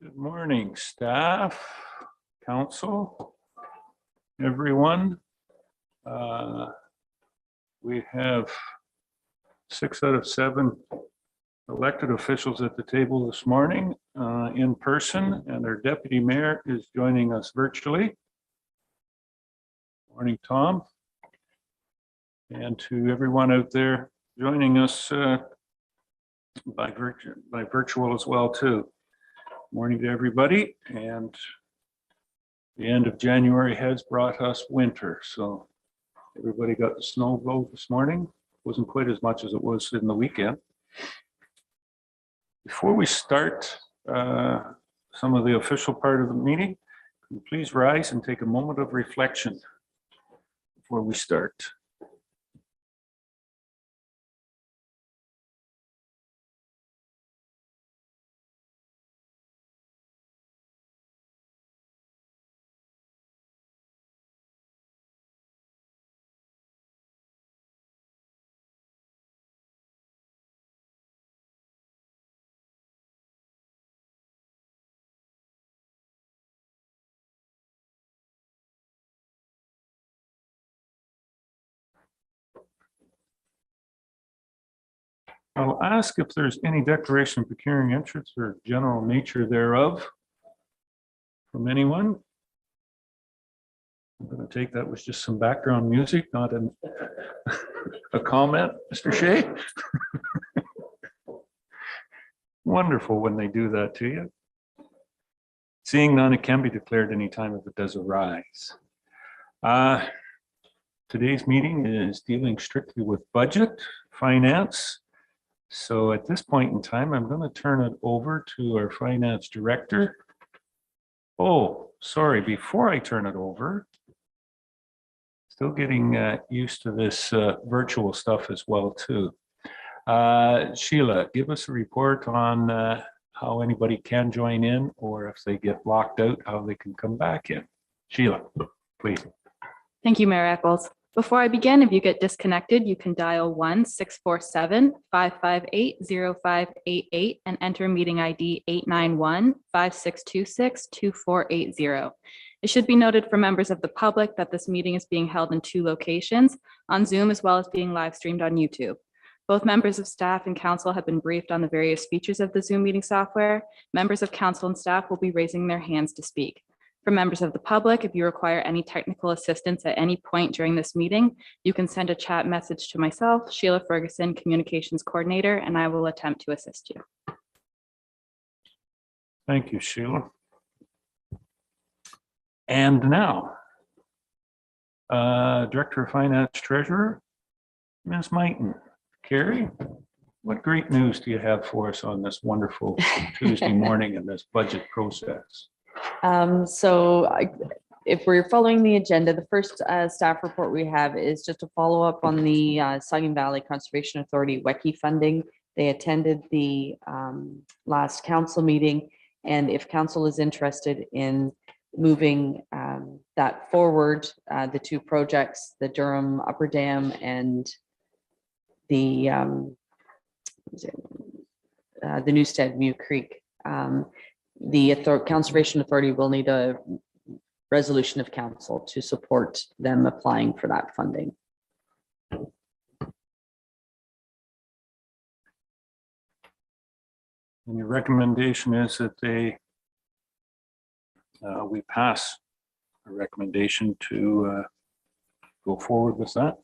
Good morning, staff, council, everyone. We have 6 out of 7 elected officials at the table this morning in person, and our deputy mayor is joining us virtually. Morning, Tom. And to everyone out there joining us by virtual as well too. Morning to everybody, and the end of January has brought us winter, so everybody got the snow blow this morning. Wasn't quite as much as it was in the weekend. Before we start some of the official part of the meeting, can you please rise and take a moment of reflection before we start. I'll ask if there's any declaration of pecuniary interest or general nature thereof from anyone. I'm going to take that was just some background music, not a comment, Mr. Shea. Wonderful when they do that to you. Seeing none, it can be declared anytime if it does arise. Today's meeting is dealing strictly with budget, finance. So at this point in time, I'm going to turn it over to our finance director. Oh, sorry, before I turn it over, still getting used to this virtual stuff as well too. Sheila, give us a report on how anybody can join in, or if they get locked out, how they can come back in. Sheila, please. Thank you, Mayor Eccles. Before I begin, if you get disconnected, you can dial 1-647-558-0588 and enter meeting ID 891-5626-2480. It should be noted for members of the public that this meeting is being held in 2 locations, on Zoom as well as being live streamed on YouTube. Both members of staff and council have been briefed on the various features of the Zoom meeting software. Members of council and staff will be raising their hands to speak. For members of the public, if you require any technical assistance at any point during this meeting, you can send a chat message to myself, Sheila Ferguson, Communications Coordinator, and I will attempt to assist you. Thank you, Sheila. And now, Director of Finance Treasurer, Ms. Mighton. Carrie, what great news do you have for us on this wonderful Tuesday morning in this budget process? If we're following the agenda, the first staff report we have is just a follow up on the Saugeen Valley Conservation Authority WECI funding. They attended the last council meeting, and if council is interested in moving that forward, the 2 projects, the Durham Upper Dam and the Newstead Mew Creek, the Conservation Authority will need a resolution of council to support them applying for that funding. And your recommendation is that we pass a recommendation to go forward with that,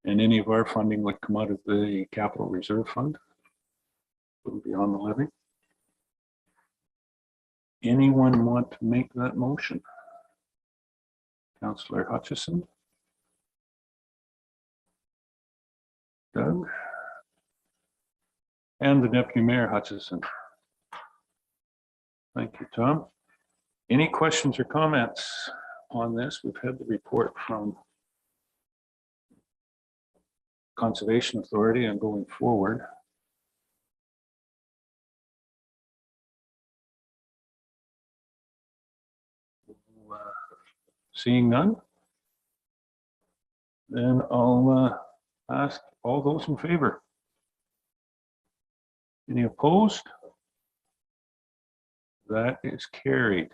and any of our funding would come out of the Capital Reserve Fund, wouldn't be on the levy. Anyone want to make that motion? Councillor Hutchison? Doug? And the Deputy Mayor Hutchison. Thank you, Tom. Any questions or comments on this? We've had the report from Conservation Authority and going forward. Seeing none, then I'll ask all those in favor. Any opposed? That is carried.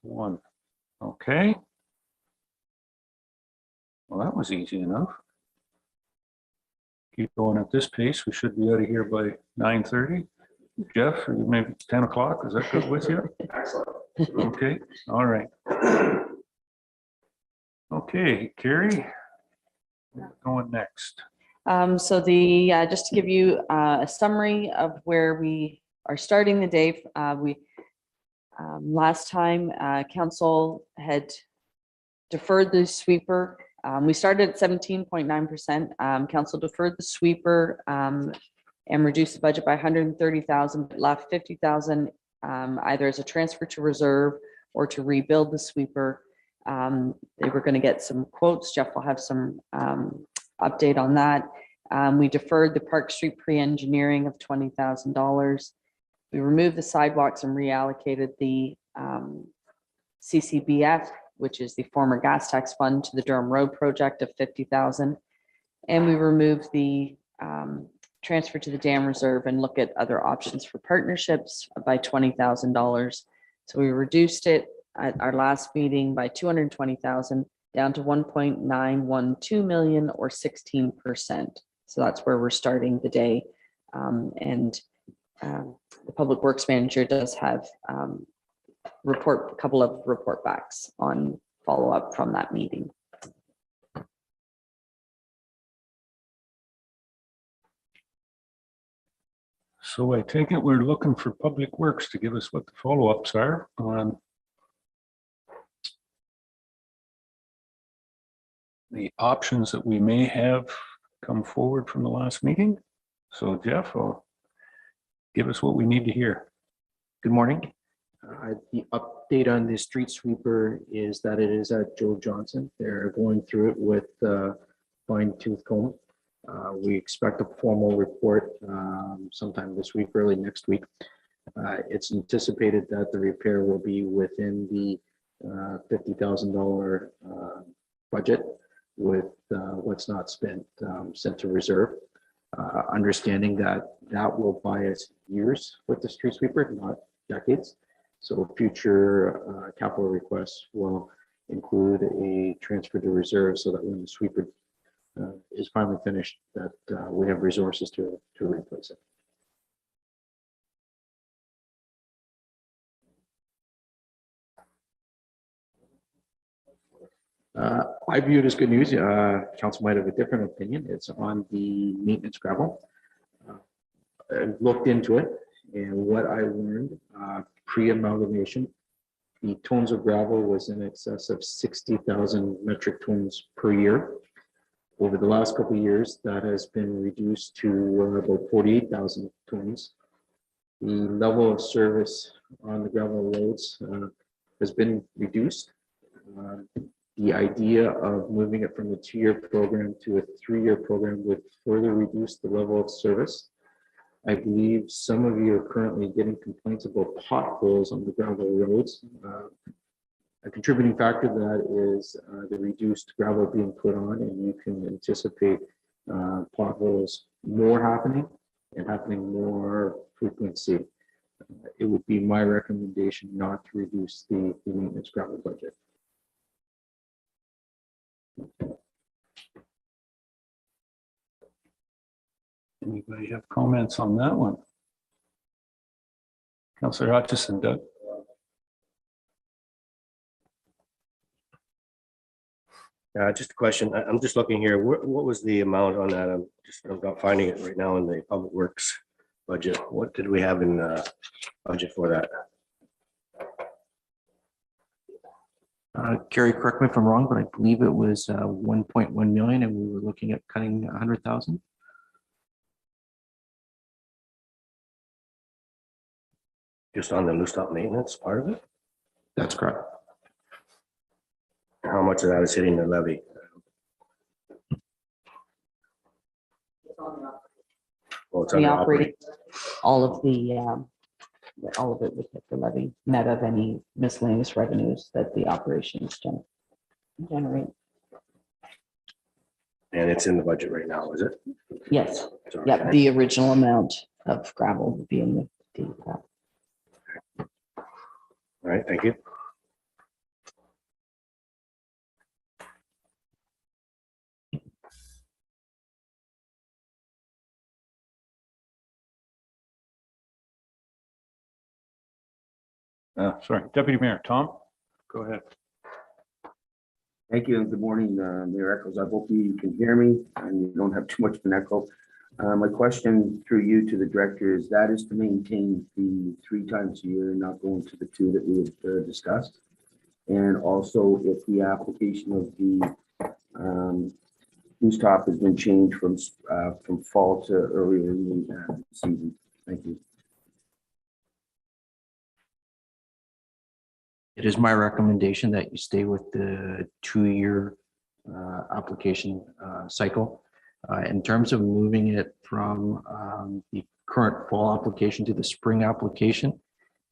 6-1. Okay. Well, that was easy enough. Keep going at this pace. We should be out of here by 9:30. Jeff, or maybe 10 o'clock. Is that good with you? Okay, all right. Okay, Carrie, where going next? So just to give you a summary of where we are starting the day, last time, council had deferred the sweeper. We started at 17.9%. Council deferred the sweeper and reduced the budget by 130,000, but left 50,000 either as a transfer to reserve or to rebuild the sweeper. They were going to get some quotes. Jeff will have some update on that. We deferred the Park Street pre-engineering of $20,000. We removed the sidewalks and reallocated the CCBF, which is the former gas tax fund, to the Durham Road project of 50,000. And we removed the transfer to the dam reserve and look at other options for partnerships by $20,000. So we reduced it at our last meeting by 220,000 down to 1.912 million, or 16%. So that's where we're starting the day. The Public Works Manager does have a couple of report backs on follow-up from that meeting. So I take it we're looking for Public Works to give us what the follow-ups are on the options that we may have come forward from the last meeting. So Jeff, give us what we need to hear. Good morning. The update on the street sweeper is that it is at Joe Johnson. They're going through it with fine tooth comb. We expect a formal report sometime this week, early next week. It's anticipated that the repair will be within the $50,000 budget, with what's not spent sent to reserve. Understanding that that will buy us years with the street sweeper, not decades. So future capital requests will include a transfer to reserve, so that when the sweeper is finally finished, that we have resources to replace it. I view it as good news. Council might have a different opinion. It's on the maintenance gravel. I looked into it, and what I learned pre-amalgamation, the tons of gravel was in excess of 60,000 metric tons per year. Over the last couple of years, that has been reduced to about 48,000 tons. The level of service on the gravel roads has been reduced. The idea of moving it from a 2-year program to a 3-year program would further reduce the level of service. I believe some of you are currently getting complaints about potholes on the gravel roads. A contributing factor to that is the reduced gravel being put on, and you can anticipate potholes more happening and happening more frequency. It would be my recommendation not to reduce the maintenance gravel budget. Anybody have comments on that one? Councillor Hutchison, Doug. Just a question. I'm just looking here. What was the amount on that? I'm not finding it right now in the Public Works budget. What did we have in budget for that? Carrie, correct me if I'm wrong, but I believe it was 1.1 million, and we were looking at cutting 100,000. Just on the loose top maintenance part of it? That's correct. How much of that is hitting the levy? Well, it's The under operating, all of it would hit the levy, net of any miscellaneous revenues that the operations generate. And it's in the budget right now, is it? Yes, Sorry. yep, the original amount of gravel would be in the All right, thank you. Sorry, Deputy Mayor Tom, go ahead. Thank you and good morning, Mayor Echoes. I hope you can hear me and you don't have too much of an echo. My question through you to the director is that is to maintain the 3 times a year, not going to the 2 that we had discussed. And also if the application of the rooftop has been changed from fall to earlier in the season. Thank you. It is my recommendation that you stay with the 2-year application cycle. In terms of moving it from the current fall application to the spring application,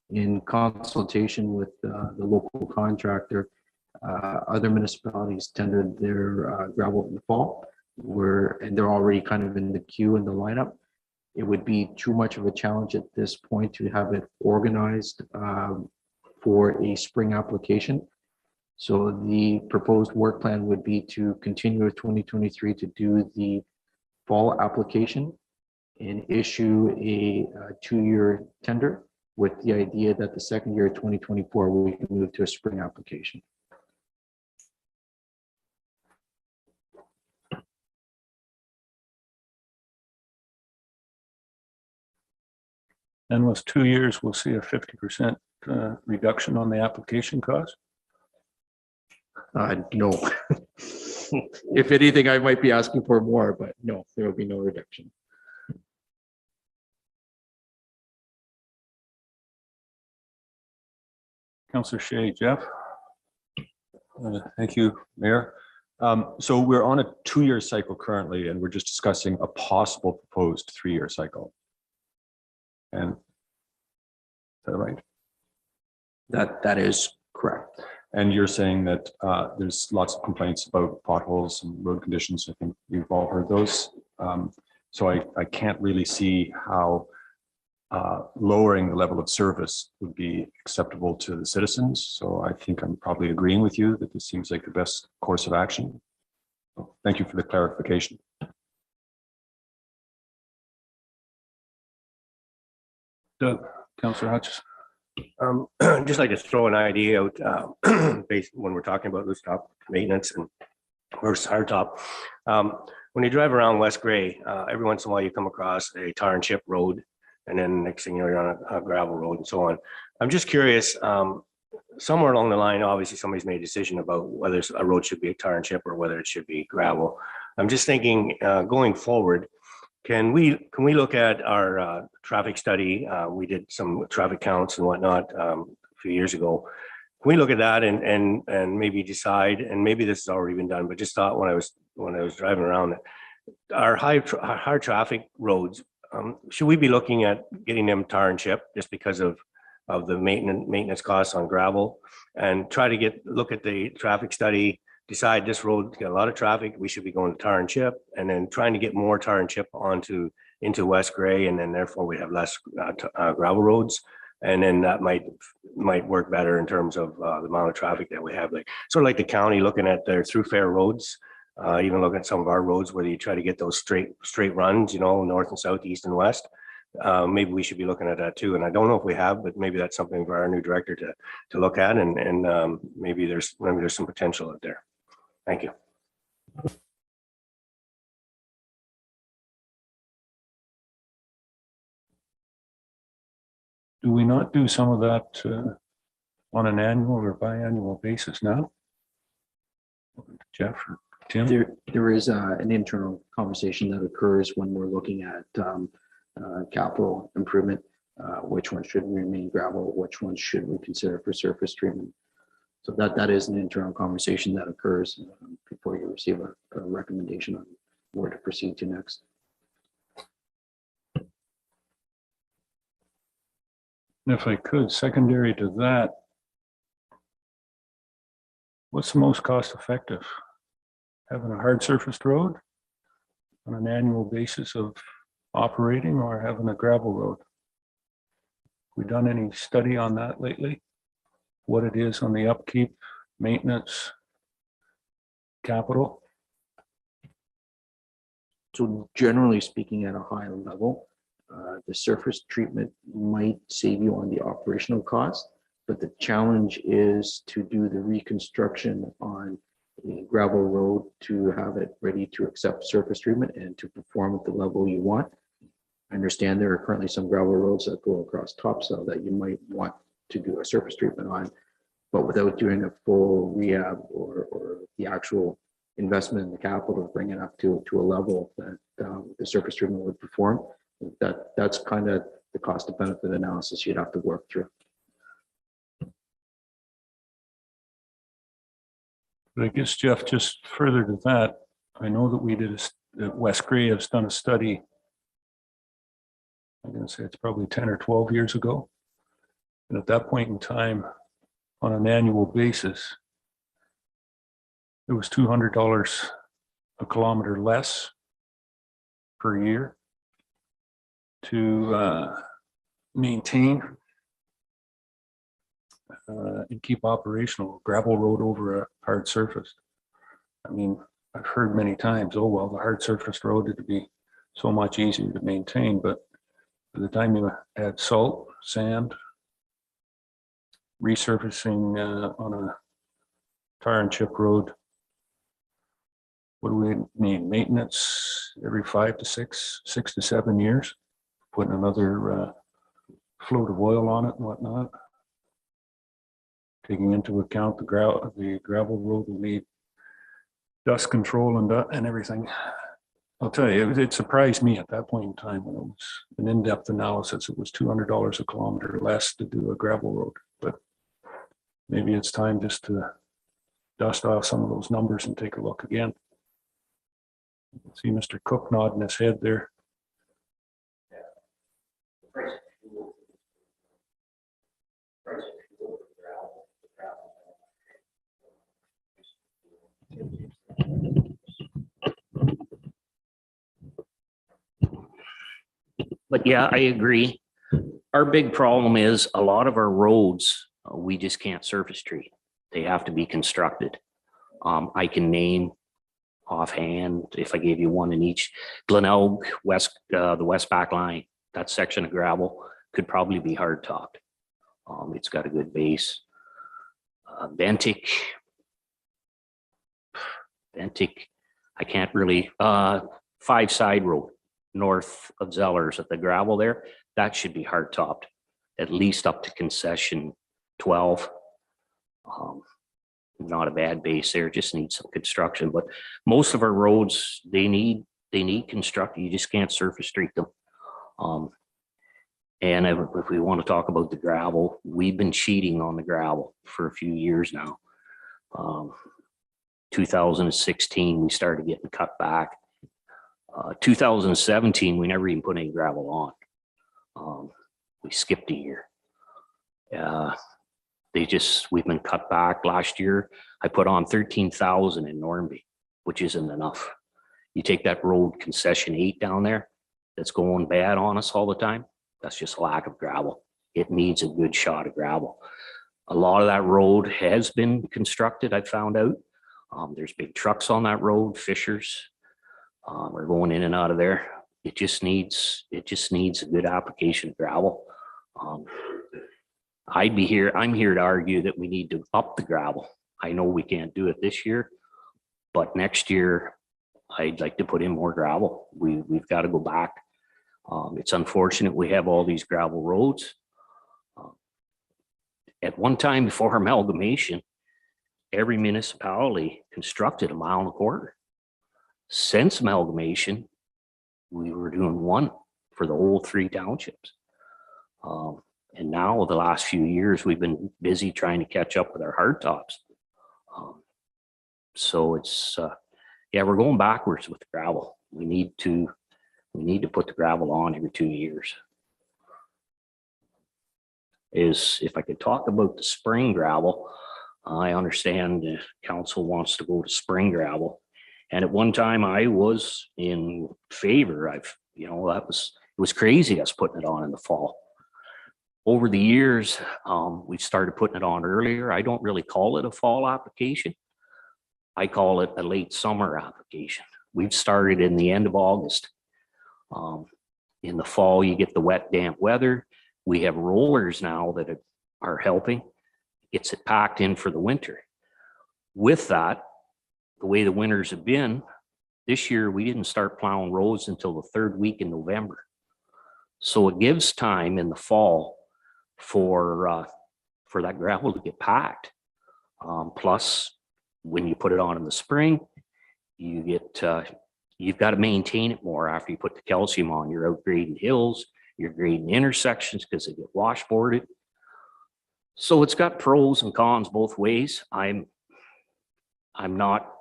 in consultation with the local contractor, other municipalities tendered their gravel in the fall, and they're already kind of in the queue in the lineup. It would be too much of a challenge at this point to have it organized for a spring application. So the proposed work plan would be to continue with 2023 to do the fall application and issue a 2-year tender with the idea that the second year, 2024, we can move to a spring application. And with 2 years, we'll see a 50% reduction on the application cost. No. If anything, I might be asking for more, but no, there will be no reduction. Councillor Shea, Jeff? Thank you, Mayor. So we're on a 2-year cycle currently, and we're just discussing a possible proposed 3-year cycle. And is that right? That is correct. And you're saying that there's lots of complaints about potholes and road conditions. I think you've all heard those. So I can't really see how lowering the level of service would be acceptable to the citizens. So I think I'm probably agreeing with you that this seems like the best course of action. So thank you for the clarification. Doug, Councillor Hutchison. Just like to throw an idea out based when we're talking about rooftop maintenance and versus hardtop. When you drive around West Gray, every once in a while you come across a tar and chip road, and then next thing you know, you're on a gravel road and so on. I'm just curious, somewhere along the line, obviously somebody's made a decision about whether a road should be a tar and chip or whether it should be gravel. I'm just thinking going forward, can we look at our traffic study? We did some traffic counts and whatnot a few years ago. Can we look at that and maybe decide? And maybe this has already been done, but just thought when I was driving around, our high traffic roads, should we be looking at getting them tar and chip just because of the maintenance costs on gravel, and try to look at the traffic study? Decide this road's got a lot of traffic, we should be going to tar and chip, and then trying to get more tar and chip into West Gray, and then therefore we have less gravel roads, and then that might work better in terms of the amount of traffic that we have. Like sort of like the county looking at their throughfare roads, even looking at some of our roads where you try to get those straight runs, you know, north and south, east and west. Maybe we should be looking at that too. And I don't know if we have, but maybe that's something for our new director to look at, and maybe there's some potential out there. Thank you. Do we not do some of that on an annual or biannual basis now? Jeff or Tim? There is an internal conversation that occurs when we're looking at capital improvement, which one should remain gravel, which one should we consider for surface treatment. So that is an internal conversation that occurs before you receive a recommendation on where to proceed to next. And if I could, secondary to that, what's the most cost effective? Having a hard surfaced road on an annual basis of operating, or having a gravel road? We done any study on that lately? what it is on the upkeep, maintenance, capital? So generally speaking, at a high level, the surface treatment might save you on the operational cost, but the challenge is to do the reconstruction on a gravel road to have it ready to accept surface treatment and to perform at the level you want. I understand there are currently some gravel roads that go across topsoil that you might want to do a surface treatment on, but without doing a full rehab or the actual investment in the capital to bring it up to a level that the surface treatment would perform. That's kind of the cost of benefit analysis you'd have to work through. But I guess, Jeff, just further to that, I know that we did, that West Gray has done a study. I'm going to say it's probably 10 or 12 years ago. And at that point in time, on an annual basis, it was $200 a kilometer less per year to maintain and keep operational gravel road over a hard surface. I mean, I've heard many times, oh, well, the hard surface road would be so much easier to maintain, but by the time you add salt, sand, resurfacing on a tar and chip road, what do we need? Maintenance every 5 to 6 to 7 years, putting another float of oil on it and whatnot. Taking into account the gravel road will need dust control and everything. I'll tell you, it surprised me at that point in time when it was an in-depth analysis. It was $200 a kilometer less to do a gravel road, but maybe it's time just to dust off some of those numbers and take a look again. See Mr. Cook nodding his head there. But yeah, I agree. Our big problem is a lot of our roads, we just can't surface treat. They have to be constructed. I can name offhand, if I gave you one in each, Glenelg, West, the West Back Line, that section of gravel could probably be hard topped. It's got a good base. Bentic, I can't really, 5 Side Road, north of Zellers at the gravel there, that should be hard topped, at least up to concession 12. Not a bad base there, just needs some construction, but most of our roads, they need construction. You just can't surface treat them. And if we want to talk about the gravel, we've been cheating on the gravel for a few years now. 2016, we started getting cut back. 2017, we never even put any gravel on. We skipped a year. We've been cut back. Last year, I put on 13,000 in Normanby, which isn't enough. You take that road concession 8 down there, that's going bad on us all the time. That's just lack of gravel. It needs a good shot of gravel. A lot of that road has been constructed, I found out. There's big trucks on that road, fishers. We're going in and out of there. It just needs a good application of gravel. I'm here to argue that we need to up the gravel. I know we can't do it this year, but next year I'd like to put in more gravel. We've got to go back. It's unfortunate we have all these gravel roads. At one time before amalgamation, every municipality constructed 1.25 miles. Since amalgamation, we were doing 1 for the whole 3 townships. And now the last few years, we've been busy trying to catch up with our hard tops. So it's, yeah, we're going backwards with the gravel. We need to put the gravel on every 2 years. If I could talk about the spring gravel, I understand the council wants to go to spring gravel. And at one time I was in favor. It was crazy us putting it on in the fall. Over the years, we've started putting it on earlier. I don't really call it a fall application. I call it a late summer application. We've started in the end of August. In the fall, you get the wet, damp weather. We have rollers now that are helping. Gets it packed in for the winter. With that, the way the winters have been, this year we didn't start plowing roads until the third week in November. So it gives time in the fall for that gravel to get packed. Plus, when you put it on in the spring, you get you've got to maintain it more after you put the calcium on. You're out grading hills, you're grading intersections because they get washboarded. So it's got pros and cons both ways. I'm not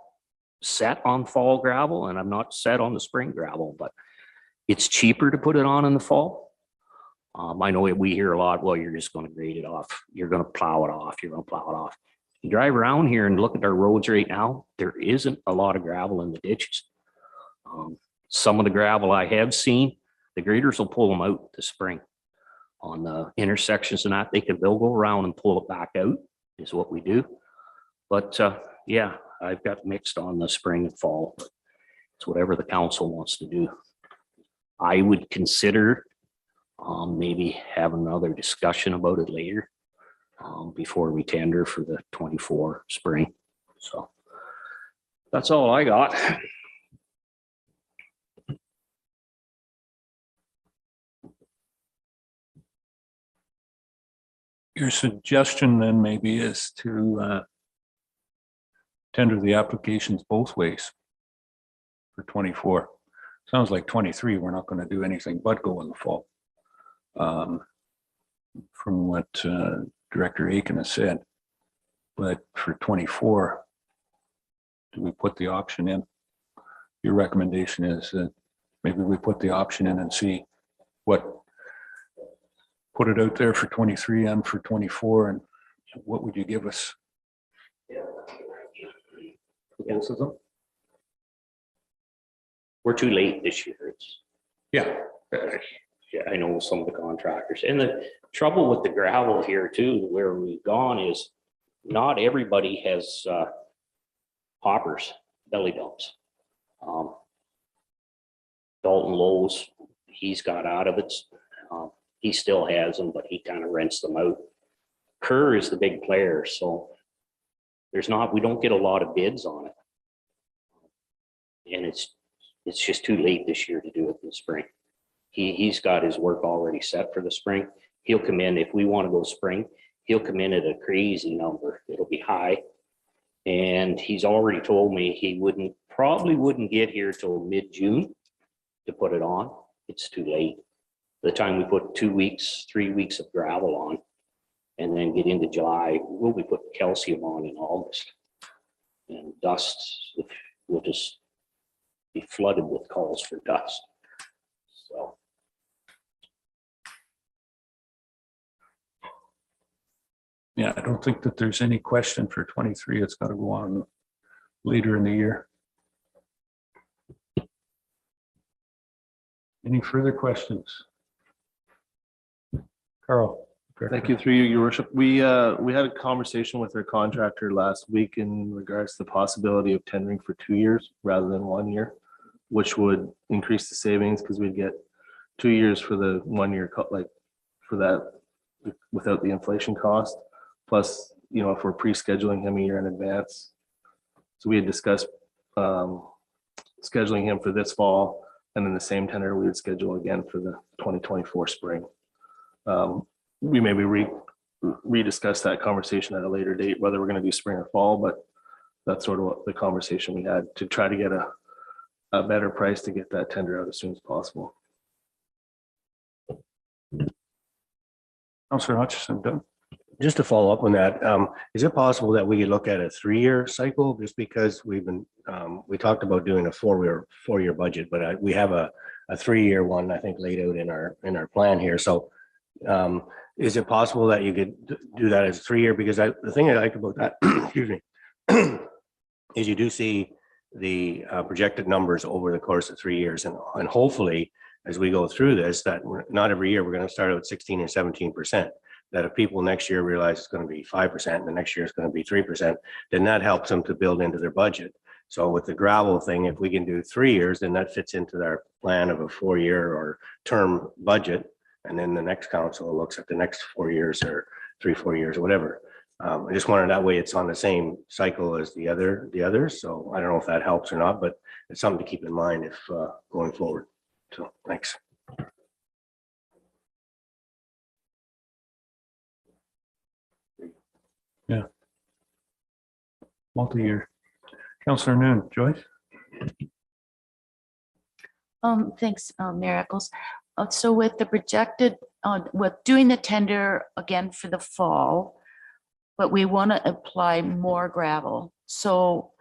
set on fall gravel and I'm not set on the spring gravel, but it's cheaper to put it on in the fall. I know we hear a lot, well, you're just going to grade it off. You're going to plow it off. You're going to plow it off. You drive around here and look at our roads right now, there isn't a lot of gravel in the ditches. Some of the gravel I have seen, the graders will pull them out this spring on the intersections and that they'll go around and pull it back out is what we do. But yeah, I've got mixed on the spring and fall. It's whatever the council wants to do. I would consider maybe have another discussion about it later before we tender for the 24 spring. So that's all I got. Your suggestion then maybe is to tender the applications both ways for 24. Sounds like 23, we're not going to do anything but go in the fall. From what Director Aiken has said. But for 24, do we put the option in? Your recommendation is that maybe we put the option in and see what, put it out there for 23 and for 24, and what would you give us? Both of them. We're too late this year. Yeah. Yeah, I know some of the contractors, and the trouble with the gravel here too, where we've gone is not everybody has hoppers, belly dumps. Dalton Lowe's, he's got out of it. He still has them, but he kind of rents them out. Kerr is the big player, so we don't get a lot of bids on it. And it's just too late this year to do it in the spring. He's got his work already set for the spring. He'll come in, if we want to go spring, he'll come in at a crazy number. It'll be high. And he's already told me he probably wouldn't get here till mid-June to put it on. It's too late. By the time we put 2 weeks, 3 weeks of gravel on, and then get into July, we'll be putting calcium on in August. And dust, will just be flooded with calls for dust. So. Yeah, I don't think that there's any question for 23. It's got to go on later in the year. Any further questions? Carl. Thank you, through you, your worship. We had a conversation with our contractor last week in regards to the possibility of tendering for 2 years rather than 1 year, which would increase the savings because we'd get 2 years for the 1 year cut, like for that without the inflation cost. Plus, you know, if we're pre-scheduling him a year in advance. So we had discussed scheduling him for this fall, and then the same tender we would schedule again for the 2024 spring. We maybe rediscuss that conversation at a later date, whether we're going to do spring or fall, but that's sort of what the conversation we had to try to get a better price to get that tender out as soon as possible. Councillor Hutchison, done. Just to follow up on that, is it possible that we could look at a 3-year cycle? Just because we've been, we talked about doing a four-year budget, but we have a 3-year one, I think, laid out in our plan here. So is it possible that you could do that as a 3-year? Because the thing I like about that, excuse me, is you do see the projected numbers over the course of 3 years, and hopefully as we go through this, that not every year we're going to start out at 16 or 17%. That if people next year realize it's going to be 5% and the next year it's going to be 3%, then that helps them to build into their budget. So with the gravel thing, if we can do 3 years, then that fits into their plan of a 4-year or term budget. And then the next council looks at the next 4 years or 3-4 years or whatever. I just wanted that way it's on the same cycle as the others. So I don't know if that helps or not, but it's something to keep in mind if going forward. So thanks. Multi-year. Councillor Noon, Joyce? Thanks, Mayor Eccles. So with the projected, with doing the tender again for the fall, but we want to apply more gravel. So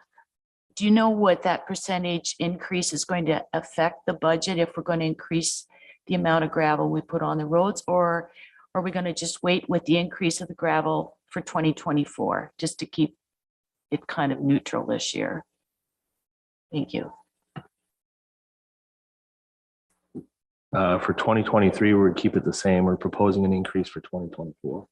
do you know what that percentage increase is going to affect the budget if we're going to increase the amount of gravel we put on the roads? Or are we going to just wait with the increase of the gravel for 2024, just to keep it kind of neutral this year? Thank you. For 2023, we're keep it the same. We're proposing an increase for 2024.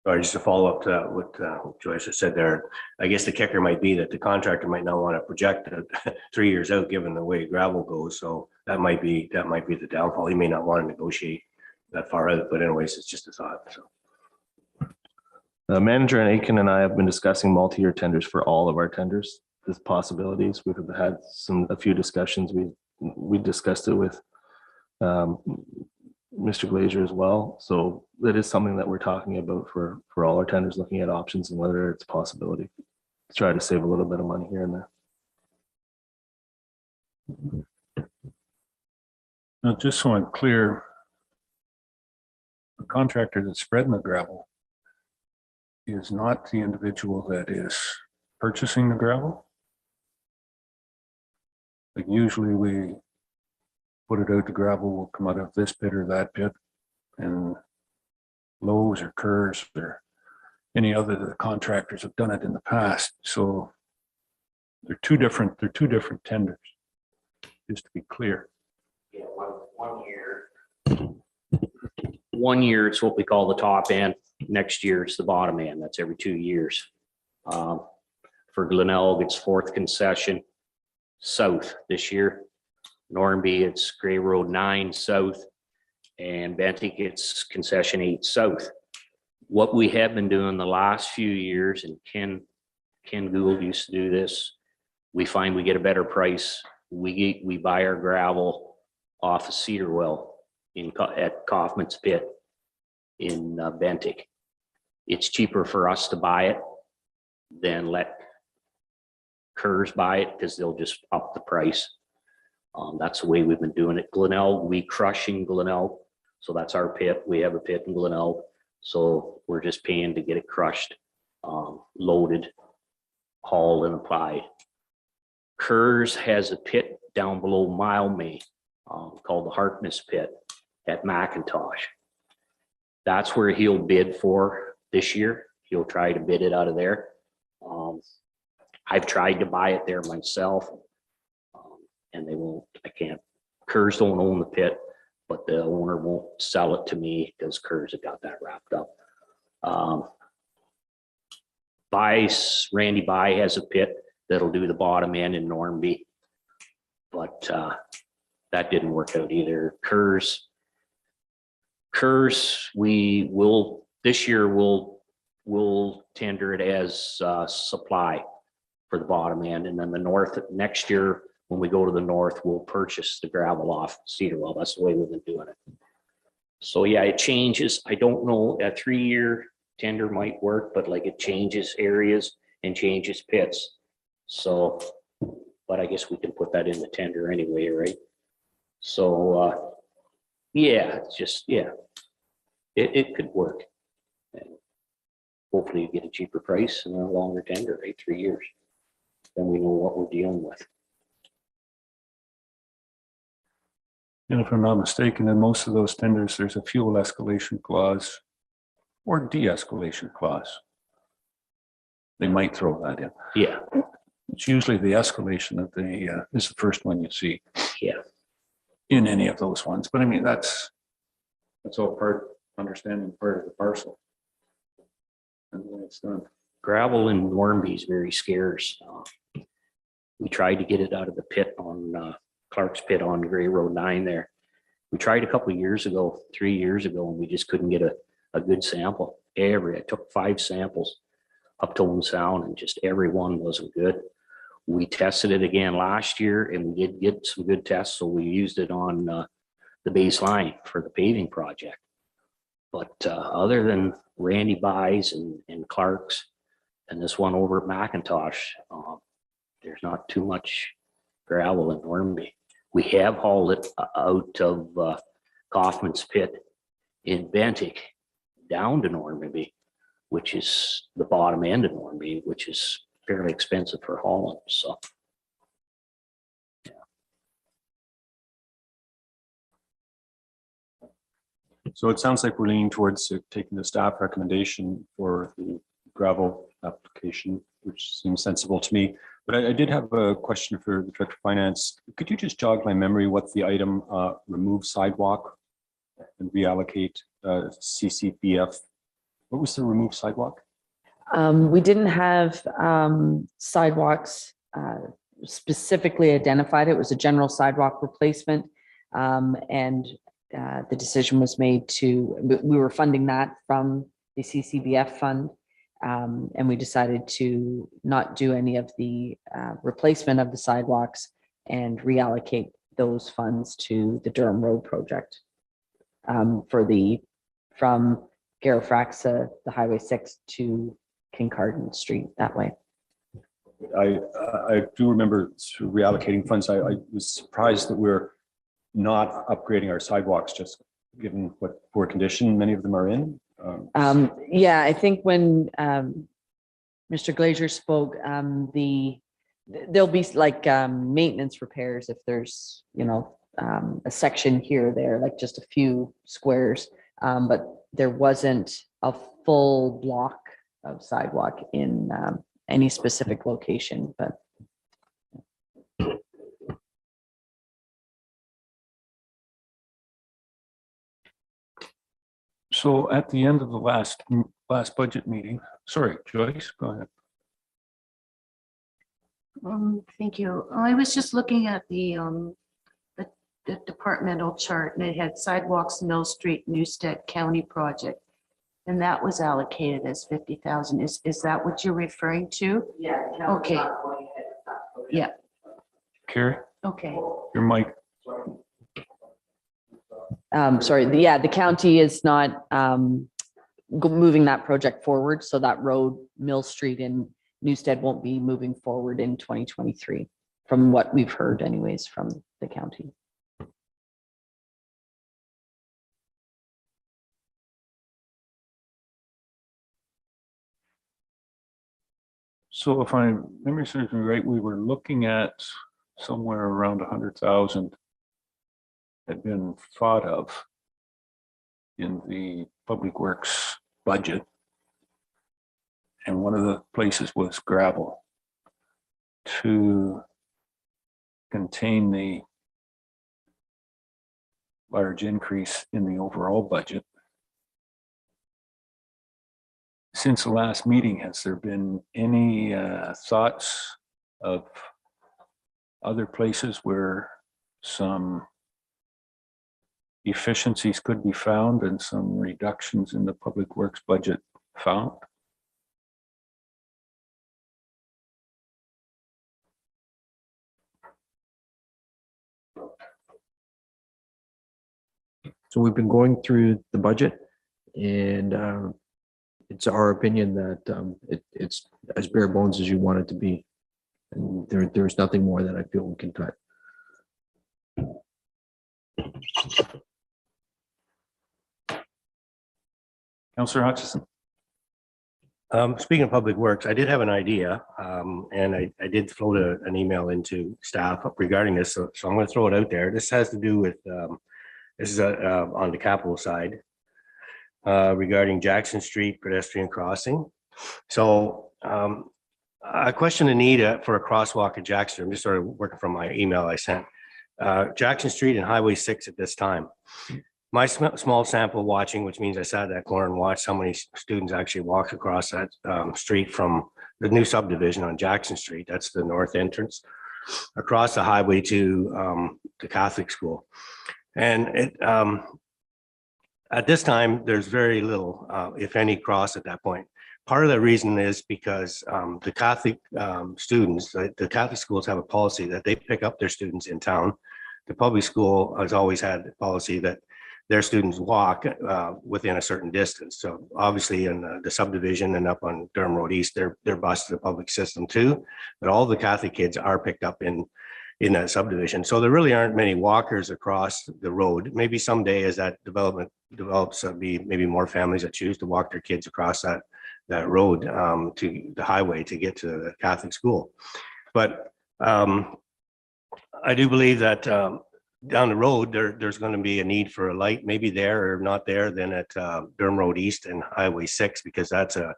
Or just to follow up to what Joyce has said there, I guess the kicker might be that the contractor might not want to project 3 years out, given the way gravel goes. So that might be the downfall. He may not want to negotiate that far out, but anyways, it's just a thought. So. Manager Aiken and I have been discussing multi-year tenders for all of our tenders. There's possibilities. We've had a few discussions. We discussed it with Mr. Glazier as well. So that is something that we're talking about for all our tenders, looking at options and whether it's a possibility to try to save a little bit of money here and there. Now, just so I'm clear, the contractor that's spreading the gravel is not the individual that is purchasing the gravel. Like usually we put it out, the gravel will come out of this pit or that pit, and Lowe's or Kerrs or any other of the contractors have done it in the past. So they're two different tenders, just to be clear. Yeah, 1 year, it's what we call the top end. Next year, it's the bottom end. That's every 2 years. For Glenelg, it's 4th concession south this year. Normanby, it's Gray Road 9 south, and Bentic, it's concession 8 south. What we have been doing the last few years, and Ken Gould used to do this, we find we get a better price. We buy our gravel off of Cedarwell at Kaufman's Pit in Bentic. It's cheaper for us to buy it than let Kerrs buy it, because they'll just up the price. That's the way we've been doing it. Glenelg, we crush in Glenelg, so that's our pit. We have a pit in Glenelg, so we're just paying to get it crushed, loaded, hauled, and applied. Kerrs has a pit down below Mildmay called the Harkness Pit at McIntosh. That's where he'll bid for this year. He'll try to bid it out of there. I've tried to buy it there myself, and they won't. I can't. Kerrs don't own the pit, but the owner won't sell it to me because Kerrs have got that wrapped up. Randy By has a pit that'll do the bottom end in Normanby, but that didn't work out either. Kerrs, we will this year we'll tender it as supply for the bottom end, and then the north next year when we go to the north, we'll purchase the gravel off Cedarwell. That's the way we've been doing it. So yeah, it changes. I don't know, a 3-year tender might work, but like it changes areas and changes pits. So, but I guess we can put that in the tender anyway, right? So yeah, it's just, yeah, it could work. And hopefully you get a cheaper price and a longer tender, right? 3 years. Then we know what we're dealing with. And if I'm not mistaken, in most of those tenders, there's a fuel escalation clause or de-escalation clause. They might throw that in. Yeah. It's usually the escalation that is the first one you see Yeah. in any of those ones. But I mean, that's all understanding part of the parcel. And when it's done. Gravel in Normanby is very scarce. We tried to get it out of the pit on Clark's Pit on Gray Road 9 there. We tried a couple of years ago, 3 years ago, and we just couldn't get a good sample. I took 5 samples up to Sound, and just every one wasn't good. We tested it again last year, and we did get some good tests, so we used it on the baseline for the paving project. But other than Randy Buys and Clark's and this one over at McIntosh, there's not too much gravel in Normanby. We have hauled it out of Kaufman's Pit in Bentic down to Normanby, which is the bottom end of Normanby, which is fairly expensive for hauling. So So it sounds like we're leaning towards taking the staff recommendation for the gravel application, which seems sensible to me. But I did have a question for the Director of Finance. Could you just jog my memory what the item remove sidewalk and reallocate CCBF? What was the remove sidewalk? We didn't have sidewalks specifically identified. It was a general sidewalk replacement. And the decision was made we were funding that from the CCBF fund. And we decided to not do any of the replacement of the sidewalks and reallocate those funds to the Durham Road project from Garifraxa, the Highway 6 to Kincardine Street that way. I do remember reallocating funds. I was surprised that we're not upgrading our sidewalks, just given what poor condition many of them are in. Yeah, I think when Mr. Glazier spoke, there'll be like maintenance repairs if there's, a section here or there, like just a few squares. But there wasn't a full block of sidewalk in any specific location, but. So at the end of the last budget meeting, sorry, Joyce, go ahead. Thank you. I was just looking at the departmental chart, and it had sidewalks, Mill Street, Newstead County project. And that was allocated as 50,000. Is that what you're referring to? Yeah. Okay. Yeah. Carrie, Okay. your mic. Sorry, the county is not moving that project forward. So that road, Mill Street in Newstead won't be moving forward in 2023 from what we've heard anyways from the county. So if I memory serves me right, we were looking at somewhere around 100,000 had been thought of in the Public Works budget. And one of the places was gravel to contain the large increase in the overall budget. Since the last meeting, has there been any thoughts of other places where some efficiencies could be found and some reductions in the Public Works budget found? So we've been going through the budget, and it's our opinion that it's as bare bones as you want it to be. And there's nothing more that I feel we can cut. Councillor Hutchison. Speaking of Public Works, I did have an idea, and I did float an email into staff regarding this, so I'm going to throw it out there. This has to do with, this is on the capital side, regarding Jackson Street pedestrian crossing. So I question the need for a crosswalk at Jackson. I'm just sort of working from my email I sent. Jackson Street and Highway 6 at this time. My small sample watching, which means I sat at that corner and watched how many students actually walk across that street from the new subdivision on Jackson Street. That's the north entrance across the highway to the Catholic school. And it, at this time, there's very little, if any, cross at that point. Part of the reason is because the Catholic students, the Catholic schools have a policy that they pick up their students in town. The public school has always had a policy that their students walk within a certain distance. So obviously in the subdivision and up on Durham Road East, they're bused to the public system too. But all the Catholic kids are picked up in that subdivision. So there really aren't many walkers across the road. Maybe someday as that development develops, there'll be maybe more families that choose to walk their kids across that road to the highway to get to the Catholic school. But I do believe that down the road, there's going to be a need for a light, maybe there or not there, then at Durham Road East and Highway 6, because that's a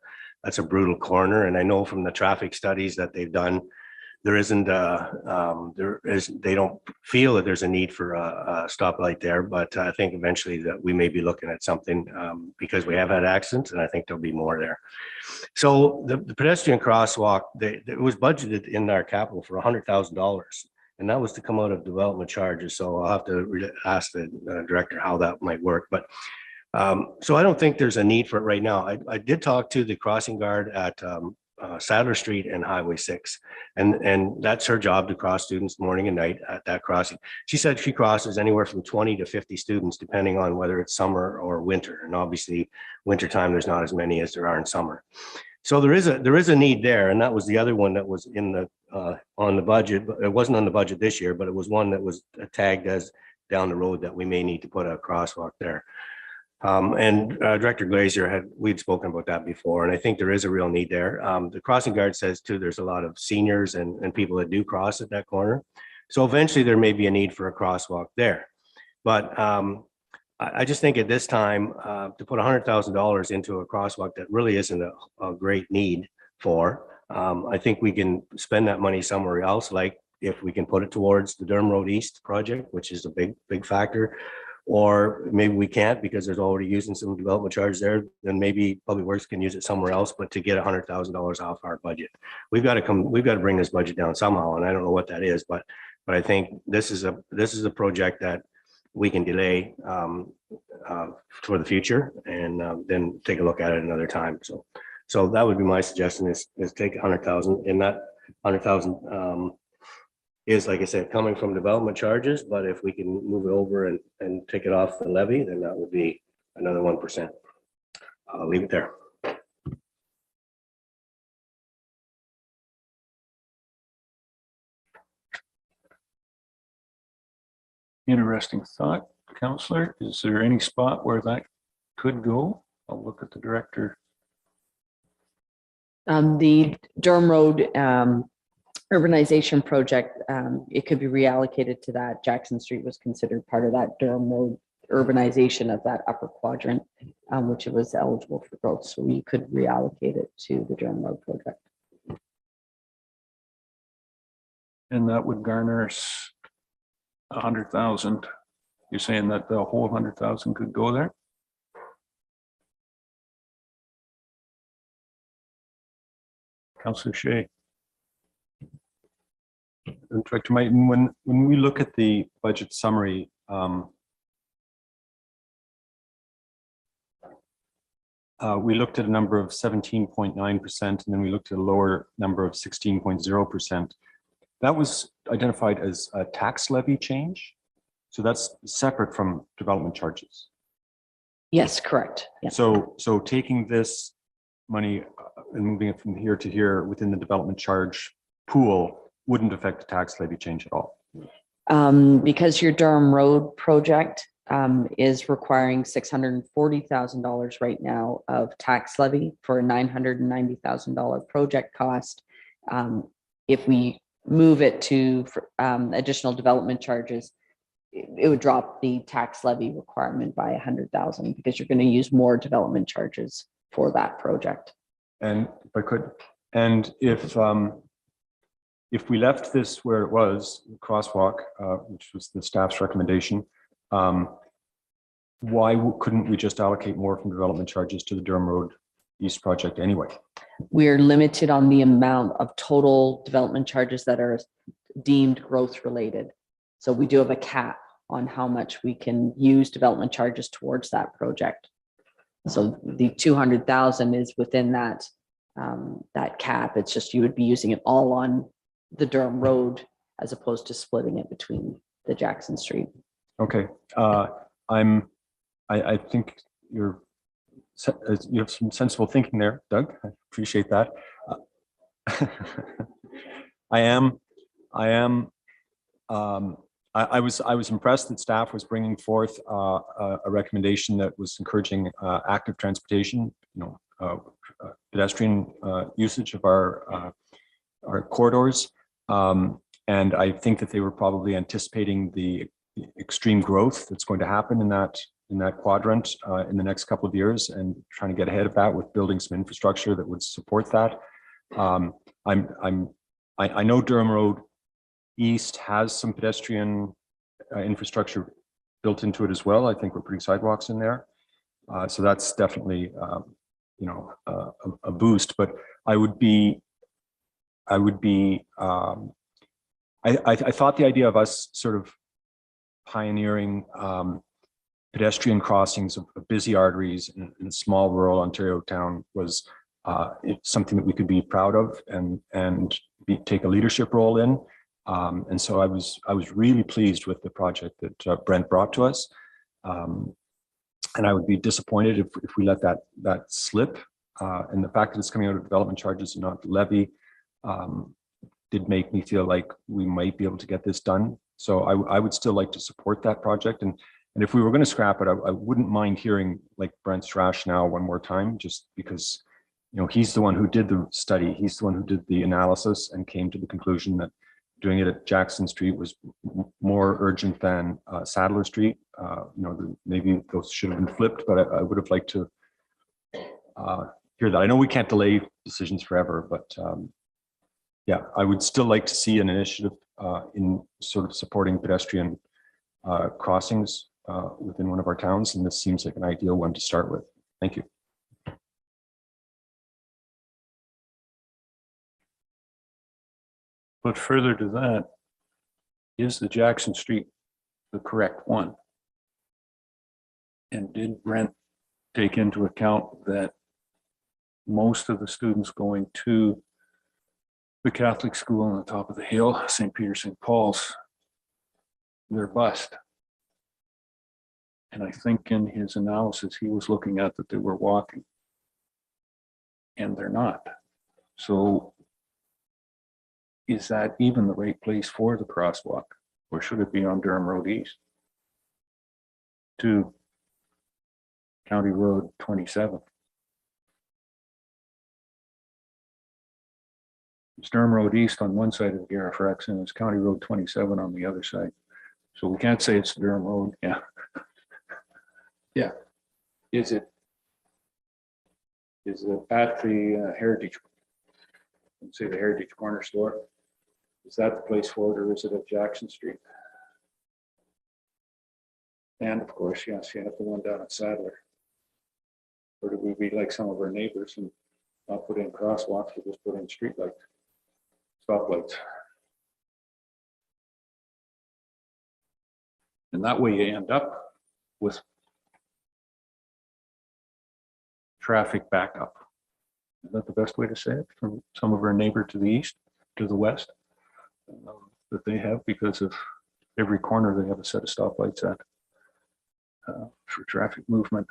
brutal corner. And I know from the traffic studies that they've done, they don't feel that there's a need for a stoplight there, but I think eventually that we may be looking at something because we have had accidents, and I think there'll be more there. So the pedestrian crosswalk, it was budgeted in our capital for $100,000. And that was to come out of development charges. So I'll have to ask the director how that might work. But so I don't think there's a need for it right now. I did talk to the crossing guard at Sadler Street and Highway 6. And that's her job, to cross students morning and night at that crossing. She said she crosses anywhere from 20 to 50 students, depending on whether it's summer or winter. And obviously wintertime, there's not as many as there are in summer. So there is a need there, and that was the other one that was in the on the budget. It wasn't on the budget this year, but it was one that was tagged as down the road that we may need to put a crosswalk there. And Director Glazier we'd spoken about that before, and I think there is a real need there. The crossing guard says too, there's a lot of seniors and people that do cross at that corner. So eventually there may be a need for a crosswalk there. But I just think at this time to put $100,000 into a crosswalk that really isn't a great need for, I think we can spend that money somewhere else, like if we can put it towards the Durham Road East project, which is a big factor, or maybe we can't because there's already using some development charge there, then maybe Public Works can use it somewhere else, but to get $100,000 off our budget. We've got to bring this budget down somehow, and I don't know what that is, but I think this is a project that we can delay for the future, and then take a look at it another time. So that would be my suggestion, is take 100,000, and that 100,000 is, like I said, coming from development charges, but if we can move it over and take it off the levy, then that would be another 1%. I'll leave it there. Interesting thought, Counselor. Is there any spot where that could go? I'll look at the director. The Durham Road urbanization project, it could be reallocated to that. Jackson Street was considered part of that Durham Road urbanization of that upper quadrant, which it was eligible for growth. So we could reallocate it to the Durham Road project. And that would garner us 100,000. You're saying that the whole 100,000 could go there? Councillor Shea. Director Maiton, when we look at the budget summary, we looked at a number of 17.9%, and then we looked at a lower number of 16.0%. That was identified as a tax levy change. So that's separate from development charges. Yes, correct. Yeah. So taking this money and moving it from here to here within the development charge pool wouldn't affect the tax levy change at all. Because your Durham Road project is requiring $640,000 right now of tax levy for a $990,000 project cost. If we move it to additional development charges, it would drop the tax levy requirement by 100,000 because you're going to use more development charges for that project. And if I could, And if we left this where it was, the crosswalk, which was the staff's recommendation, why couldn't we just allocate more from development charges to the Durham Road East project anyway? We're limited on the amount of total development charges that are deemed growth related. So we do have a cap on how much we can use development charges towards that project. So the 200,000 is within that cap. It's just you would be using it all on the Durham Road as opposed to splitting it between the Jackson Street. Okay, I think you have some sensible thinking there, Doug. I appreciate that. I was impressed that staff was bringing forth a recommendation that was encouraging active transportation, pedestrian usage of our corridors. And I think that they were probably anticipating the extreme growth that's going to happen in that quadrant in the next couple of years, and trying to get ahead of that with building some infrastructure that would support that. I know Durham Road East has some pedestrian infrastructure built into it as well. I think we're putting sidewalks in there, so that's definitely a boost. But I thought the idea of us sort of pioneering pedestrian crossings of busy arteries in a small rural Ontario town was something that we could be proud of and take a leadership role in. And so I was really pleased with the project that Brent brought to us. And I would be disappointed if we let that slip. And the fact that it's coming out of development charges and not levy did make me feel like we might be able to get this done. So I would still like to support that project. And if we were going to scrap it, I wouldn't mind hearing like Brent's rationale one more time, just because, he's the one who did the study. He's the one who did the analysis and came to the conclusion that doing it at Jackson Street was more urgent than Sadler Street. Maybe those should have been flipped, but I would have liked to hear that. I know we can't delay decisions forever, but yeah, I would still like to see an initiative in sort of supporting pedestrian crossings within one of our towns, and this seems like an ideal one to start with. Thank you. But further to that, is the Jackson Street the correct one? And did Brent take into account that most of the students going to the Catholic school on the top of the hill, St. Peter, St. Paul's, they're bused? And I think in his analysis, he was looking at that they were walking, and they're not. So is that even the right place for the crosswalk, or should it be on Durham Road East to County Road 27? It's Durham Road East on one side of the Garifrex, and it's County Road 27 on the other side. So we can't say it's Durham Road. Yeah. Yeah. Is it at the Heritage, let's say the Heritage Corner Store? Is that the place for it, or is it at Jackson Street? And of course, yes, you have the one down at Sadler. Or do we be like some of our neighbors and not put in crosswalks, but just put in street lights, stoplights? And that way you end up with traffic backup. Is that the best way to say it? From some of our neighbor to the east, to the west, that they have, because of every corner they have a set of stoplights at for traffic movement.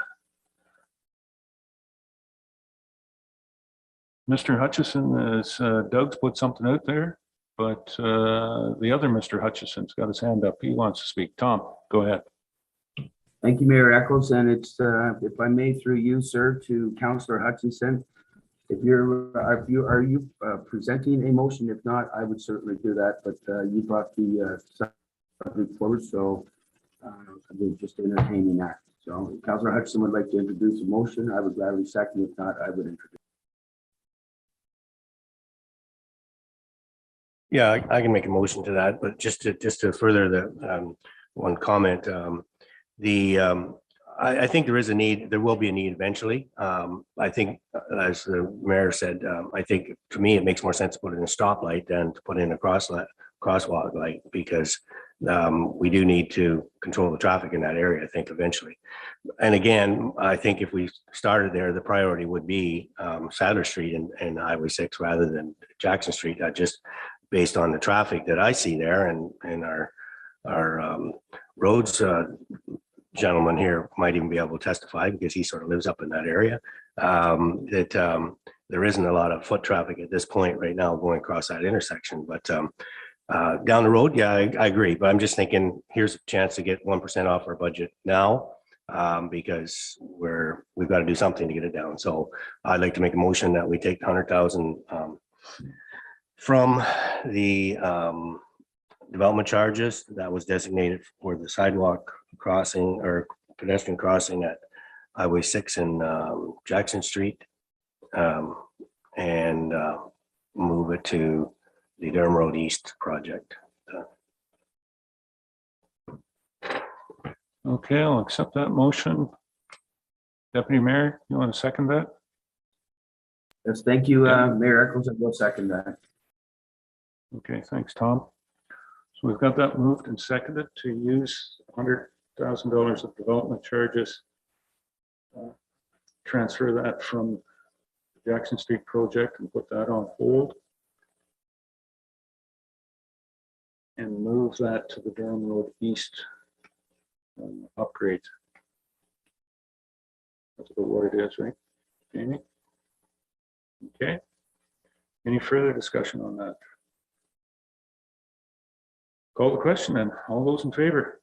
Mr. Hutchison, is Doug's put something out there, but the other Mr. Hutchison's got his hand up. He wants to speak. Tom, go ahead. Thank you, Mayor Eccles, and it's, if I may, through you, sir, to Councillor Hutchinson. If are you presenting a motion? If not, I would certainly do that, but you brought the subject forward, so I'm just entertaining that. So Councillor Hutchinson would like to introduce a motion. I would gladly second. If not, I would introduce. Yeah, I can make a motion to that, but just to further the one comment, I think there is a need, there will be a need eventually. I think, as the mayor said, I think to me, it makes more sense to put in a stoplight than to put in a crosswalk light, because we do need to control the traffic in that area, I think, eventually. And again, I think if we started there, the priority would be Sadler Street and Highway 6 rather than Jackson Street, just based on the traffic that I see there, and our roads gentleman here might even be able to testify, because he sort of lives up in that area, that there isn't a lot of foot traffic at this point right now going across that intersection. But down the road, yeah, I agree. But I'm just thinking, here's a chance to get 1% off our budget now, because we've got to do something to get it down. So I'd like to make a motion that we take 100,000 from the development charges that was designated for the sidewalk crossing or pedestrian crossing at Highway 6 and Jackson Street, and move it to the Durham Road East project. Okay, I'll accept that motion. Deputy Mayor, you want to second that? Yes, thank you, Mayor Eccles. I will second that. Okay, thanks, Tom. So we've got that moved and seconded to use $100,000 of development charges. Transfer that from the Jackson Street project and put that on hold. And move that to the Durham Road East upgrade. That's about what it is, right, Jamie? Okay. Any further discussion on that? Call the question then. All those in favor?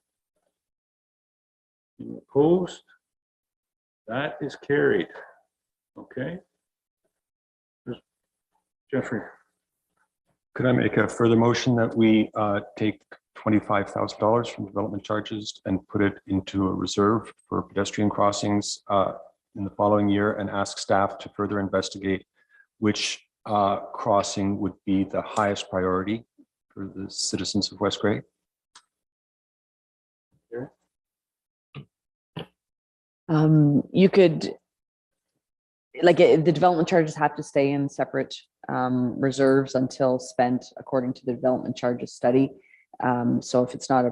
Any opposed? That is carried. Okay. Jeffrey. Could I make a further motion that we take $25,000 from development charges and put it into a reserve for pedestrian crossings in the following year, and ask staff to further investigate which crossing would be the highest priority for the citizens of West Gray? You could, like, the development charges have to stay in separate reserves until spent according to the development charges study. So if it's not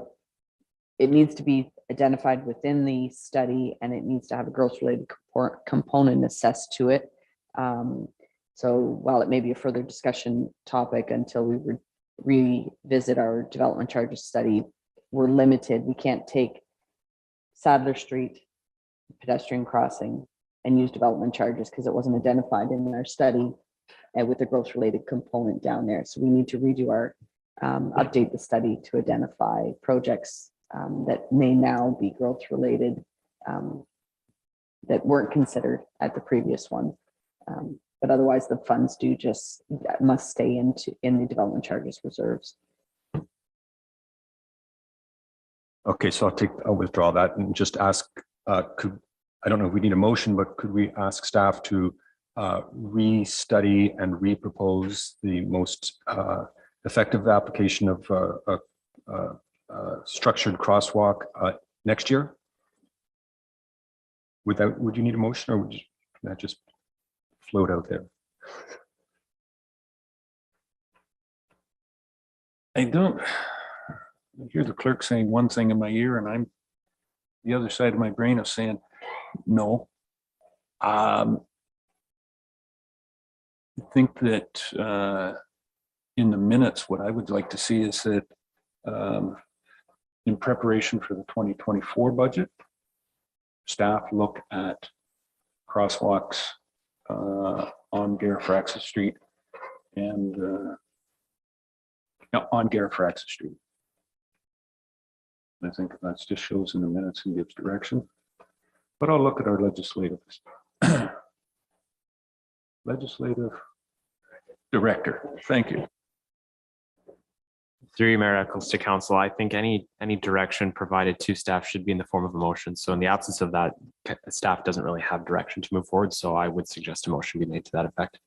it needs to be identified within the study, and it needs to have a growth related component assessed to it. So while it may be a further discussion topic until we revisit our development charges study, we're limited. We can't take Sadler Street pedestrian crossing and use development charges because it wasn't identified in our study with the growth related component down there. So we need to redo our update the study to identify projects that may now be growth related that weren't considered at the previous one. But otherwise the funds must stay in the development charges reserves. Okay, so I'll withdraw that and just ask, I don't know if we need a motion, but could we ask staff to re-study and re-propose the most effective application of structured crosswalk next year? Would you need a motion, or would you, can that just float out there? I don't hear the clerk saying one thing in my ear, and I'm the other side of my brain is saying no. I think that in the minutes, what I would like to see is that in preparation for the 2024 budget, staff look at crosswalks on Garifraxis Street and on Garifraxis Street. I think that just shows in the minutes and gives direction. But I'll look at our legislative director. Thank you. Through you, Mayor Eccles, to council, I think any direction provided to staff should be in the form of a motion. So in the absence of that, staff doesn't really have direction to move forward. So I would suggest a motion be made to that effect.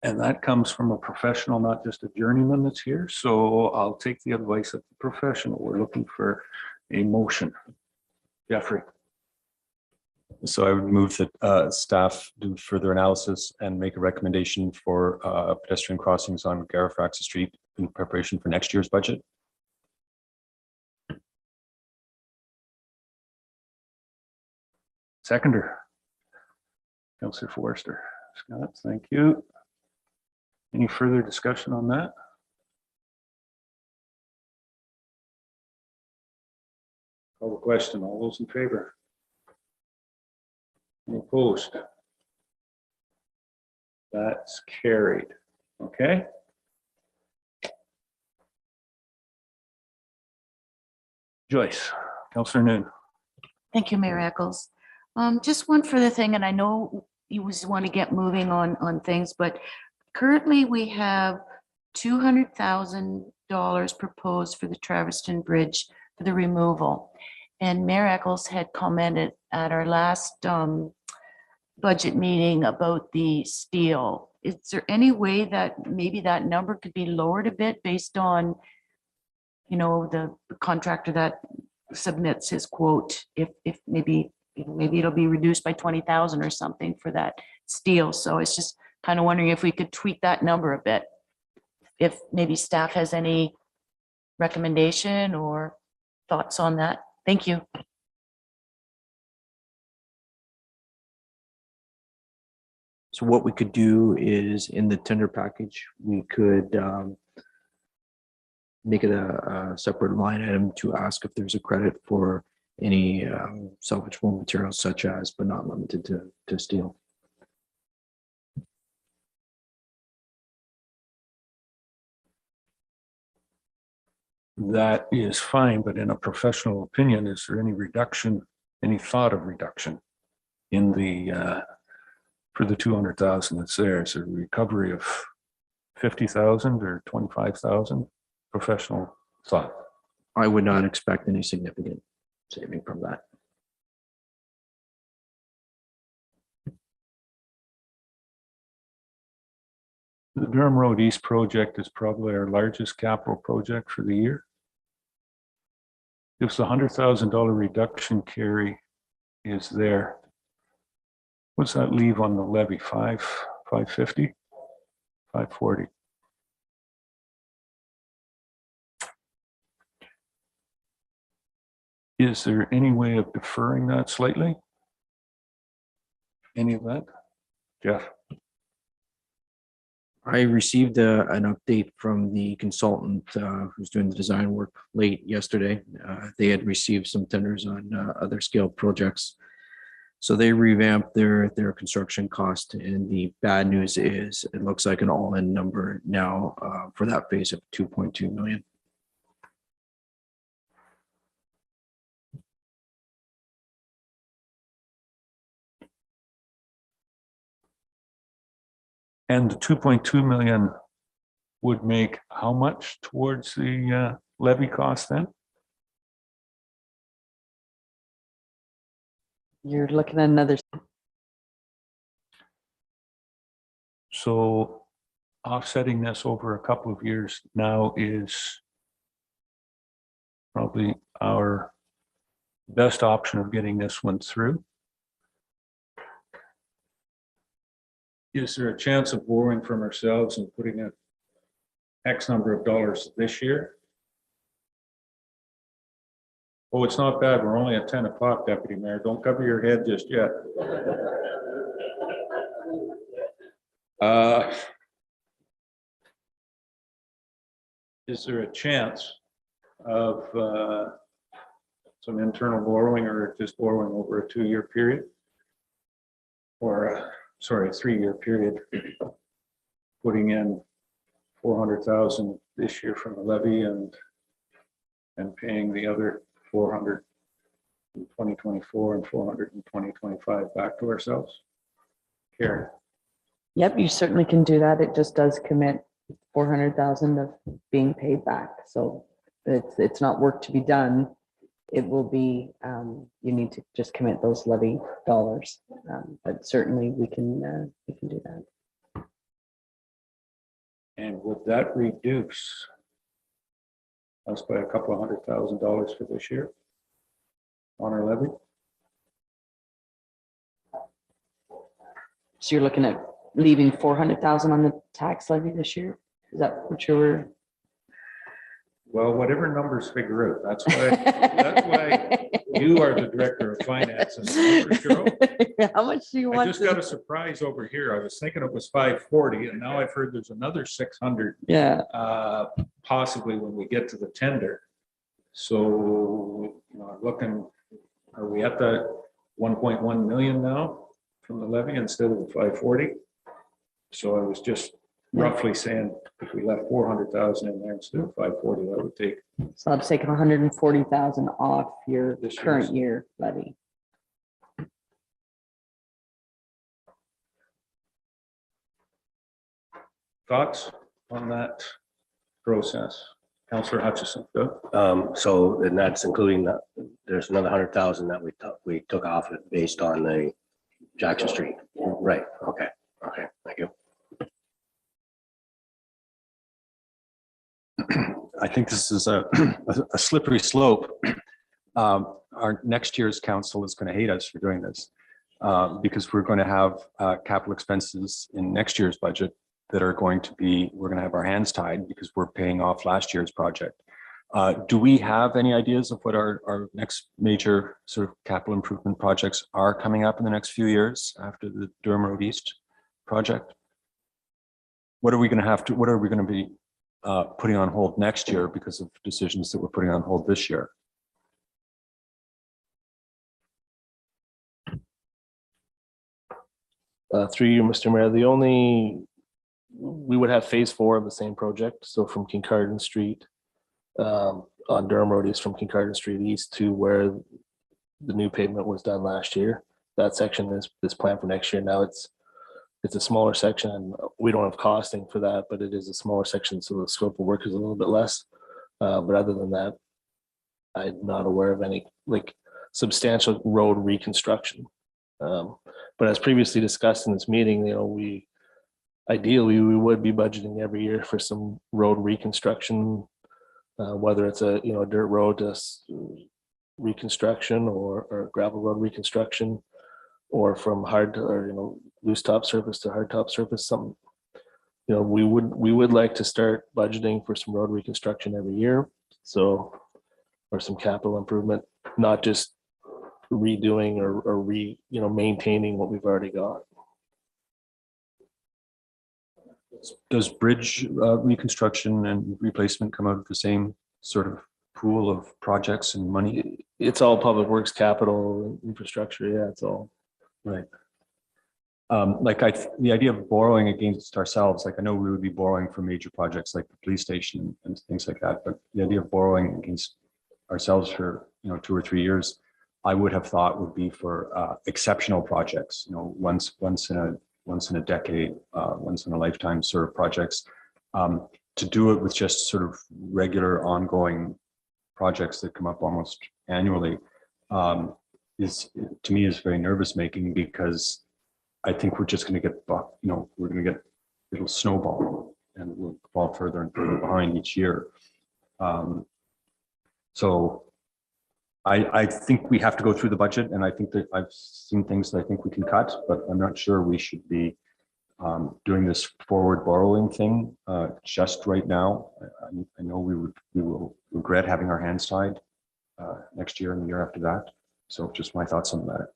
And that comes from a professional, not just a journeyman that's here. So I'll take the advice of the professional. We're looking for a motion. Jeffrey, So I would move that staff do further analysis and make a recommendation for pedestrian crossings on Garifax Street in preparation for next year's budget. seconder. Councillor Forrester. Scott, thank you. Any further discussion on that? Call the question. All those in favor? Any opposed? That's carried. Okay. Joyce, Councillor Noon. Thank you, Mayor Eccles. Just one further thing, and I know you was want to get moving on things, but currently we have $200,000 proposed for the Traverston Bridge for the removal. And Mayor Eccles had commented at our last budget meeting about the steel. Is there any way that maybe that number could be lowered a bit based on, you know, the contractor that submits his quote, if maybe it'll be reduced by 20,000 or something for that steel. So it's just kind of wondering if we could tweak that number a bit. If maybe staff has any recommendation or thoughts on that. Thank you. So what we could do is in the tender package, we could make it a separate line item to ask if there's a credit for any salvageable materials such as, but not limited to steel. That is fine, but in a professional opinion, is there any reduction, any thought of reduction in the for the 200,000 that's there? Is there a recovery of 50,000 or 25,000? Professional thought. I would not expect any significant saving from that. The Durham Road East project is probably our largest capital project for the year. If the $100,000 reduction carry is there, what's that leave on the levy? 550, 540. Is there any way of deferring that slightly? Any of that? Jeff? I received an update from the consultant who's doing the design work late yesterday. They had received some tenders on other scale projects. So they revamped their construction cost, and the bad news is it looks like an all-in number now for that phase of 2.2 million. And the 2.2 million would make how much towards the levy cost then? You're looking at another. So offsetting this over a couple of years now is probably our best option of getting this one through. Is there a chance of borrowing from ourselves and putting in X number of dollars this year? Oh, it's not bad. We're only at 10 o'clock, Deputy Mayor. Don't cover your head just yet. Is there a chance of some internal borrowing or just borrowing over a 2-year period? Or sorry, a 3-year period, putting in 400,000 this year from the levy and paying the other 400 in 2024 and 400 in 2025 back to ourselves. Karen. Yep, you certainly can do that. It just does commit 400,000 of being paid back. So it's not work to be done. It will be, you need to just commit those levy dollars. But certainly we can do that. And would that reduce us by a couple of $100,000 for this year on our levy? So you're looking at leaving 400,000 on the tax levy this year? Is that what you were? Well, whatever numbers figure out, that's why you are the director of finance and numbers, Cheryl. How much do you I want? just got a surprise over here. I was thinking it was 540 and now I've heard there's another 600 Yeah, possibly when we get to the tender. So, I'm looking, are we at the 1.1 million now from the levy instead of the 540? So I was just roughly saying if we left 400,000 in there instead of 540, that would take. so I'll take 140,000 off your This year's. current year levy. Thoughts on that process? Councillor Hutchison. Go. So, and that's including that, there's another 100,000 that we took off it based on the Jackson Street. Right, okay, thank you. I think this is a slippery slope. Our next year's council is going to hate us for doing this because we're going to have capital expenses in next year's budget that are going to be, we're going to have our hands tied because we're paying off last year's project. Do we have any ideas of what our next major sort of capital improvement projects are coming up in the next few years after the Durham Road East project? What are we going to be putting on hold next year because of decisions that we're putting on hold this year? Through you, Mr. Mayor, we would have phase 4 of the same project. So from Kincardine Street on Durham Road East, from Kincardine Street East to where the new pavement was done last year. That section is planned for next year. Now it's a smaller section and we don't have costing for that, but it is a smaller section. So the scope of work is a little bit less. But other than that, I'm not aware of any like substantial road reconstruction. But as previously discussed in this meeting, ideally we would be budgeting every year for some road reconstruction, whether it's a dirt road reconstruction or gravel road reconstruction, or from loose top surface to hard top surface. Something we would like to start budgeting for some road reconstruction every year. So, or some capital improvement, not just redoing or maintaining what we've already got. Does bridge reconstruction and replacement come out of the same sort of pool of projects and money? It's all public works, capital, infrastructure. Yeah, it's all. Right. The idea of borrowing against ourselves, like I know we would be borrowing for major projects like the police station and things like that, but the idea of borrowing against ourselves for 2 or 3 years, I would have thought would be for exceptional projects, once in a decade, once in a lifetime sort of projects. To do it with just sort of regular ongoing projects that come up almost annually to me is very nervous making, because I think we're just going to get, we're going to get, it'll snowball and we'll fall further and further behind each year. So I think we have to go through the budget, and I think that I've seen things that I think we can cut, but I'm not sure we should be doing this forward borrowing thing just right now. I know we will regret having our hands tied next year and the year after that. So just my thoughts on that.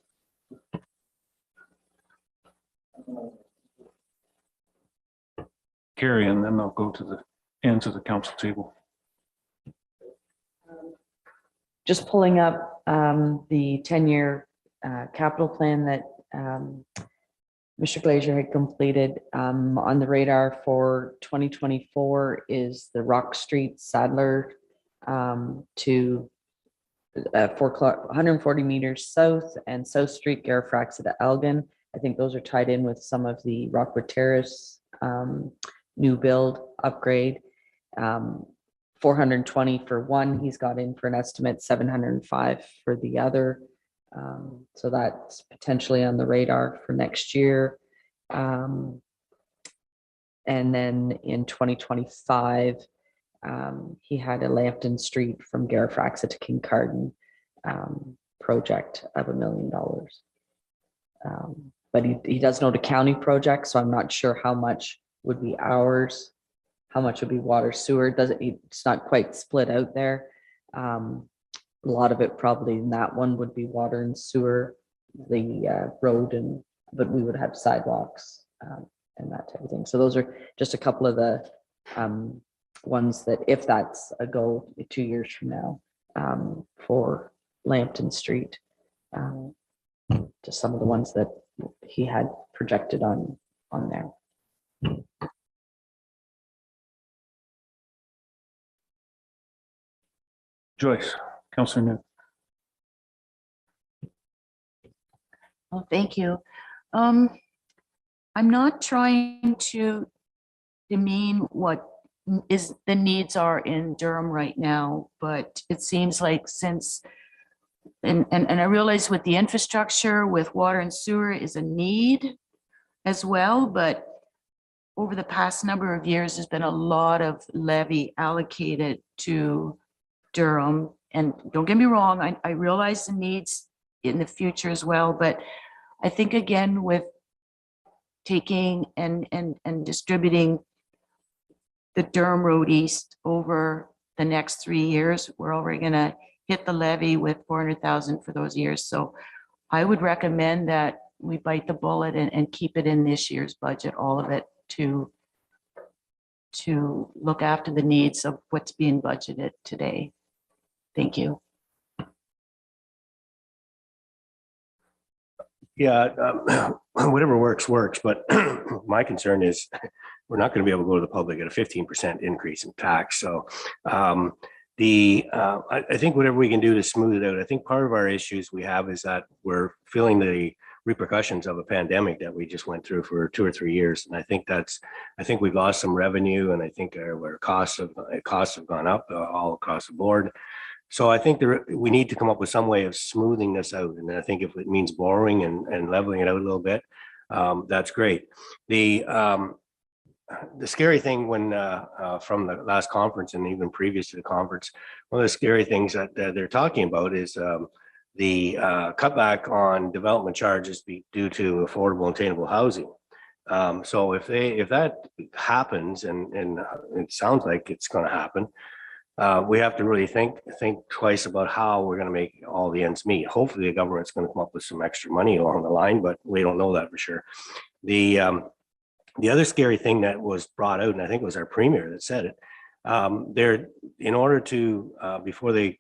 Carrie, and then I'll go to the ends of the council table. Just pulling up the 10-year capital plan that Mr. Glazier had completed. On the radar for 2024 is the Rock Street Sadler to 140 meters south, and South Street Garifraxa to Elgin. I think those are tied in with some of the Rockwood Terrace new build upgrade. 420 for one, he's got in for an estimate, 705 for the other. So that's potentially on the radar for next year. And then in 2025, he had a Lambton Street from Garifraxa to Kincardine project of $1 million. But he does know the county project, so I'm not sure how much would be ours, how much would be water sewer. It's not quite split out there. A lot of it probably in that one would be water and sewer, the road, but we would have sidewalks and that type of thing. So those are just a couple of the ones that, if that's a go 2 years from now, for Lambton Street, just some of the ones that he had projected on there. Joyce, Councillor New. Oh, thank you. I'm not trying to demean what the needs are in Durham right now, but it seems like since, and I realize with the infrastructure, with water and sewer is a need as well, but over the past number of years, there's been a lot of levy allocated to Durham. And don't get me wrong, I realize the needs in the future as well, but I think again, with taking and distributing the Durham Road East over the next 3 years, we're already gonna hit the levy with 400,000 for those years. So I would recommend that we bite the bullet and keep it in this year's budget, all of it, to look after the needs of what's being budgeted today. Thank you. Yeah, whatever works, but my concern is we're not going to be able to go to the public at a 15% increase in tax. So I think whatever we can do to smooth it out, I think part of our issues we have is that we're feeling the repercussions of a pandemic that we just went through for 2 or 3 years. And I think we've lost some revenue, and I think our costs have gone up all across the board. So I think we need to come up with some way of smoothing this out. And I think if it means borrowing and leveling it out a little bit, that's great. The scary thing when from the last conference and even previous to the conference, one of the scary things that they're talking about is the cutback on development charges due to affordable and attainable housing. So if that happens, and it sounds like it's going to happen, we have to really think twice about how we're going to make all the ends meet. Hopefully the government's going to come up with some extra money along the line, but we don't know that for sure. The other scary thing that was brought out, and I think it was our premier that said it, they're, in order to, before they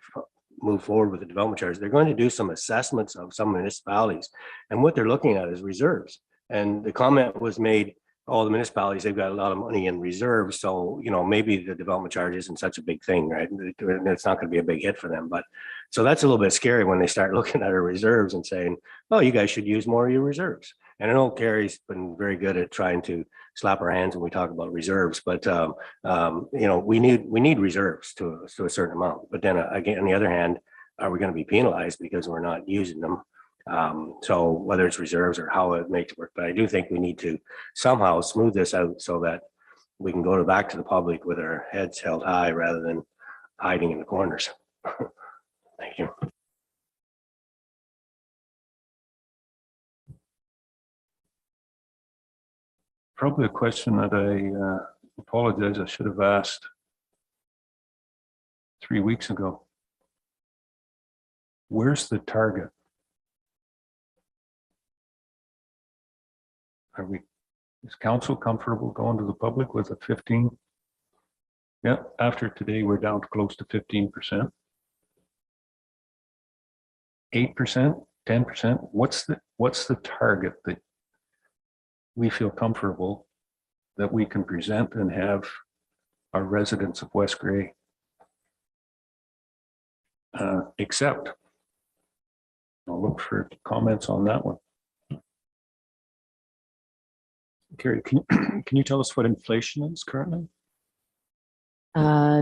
move forward with the development charge, they're going to do some assessments of some municipalities. And what they're looking at is reserves. And the comment was made, all the municipalities, they've got a lot of money in reserves. So, maybe the development charge isn't such a big thing, right? It's not going to be a big hit for them. But so that's a little bit scary when they start looking at our reserves and saying, oh, you guys should use more of your reserves. And I know Carrie's been very good at trying to slap our hands when we talk about reserves, but we need reserves to a certain amount. But then again, on the other hand, are we going to be penalized because we're not using them? So whether it's reserves or how it makes it work, but I do think we need to somehow smooth this out so that we can go back to the public with our heads held high rather than hiding in the corners. Thank you. Probably a question that I apologize, I should have asked 3 weeks ago. Where's the target? Is council comfortable going to the public with a 15? Yeah, after today, we're down to close to 15%. 8%, 10%. What's the target that we feel comfortable that we can present and have our residents of West Grey accept? I'll look for comments on that one. Carrie, can you tell us what inflation is currently?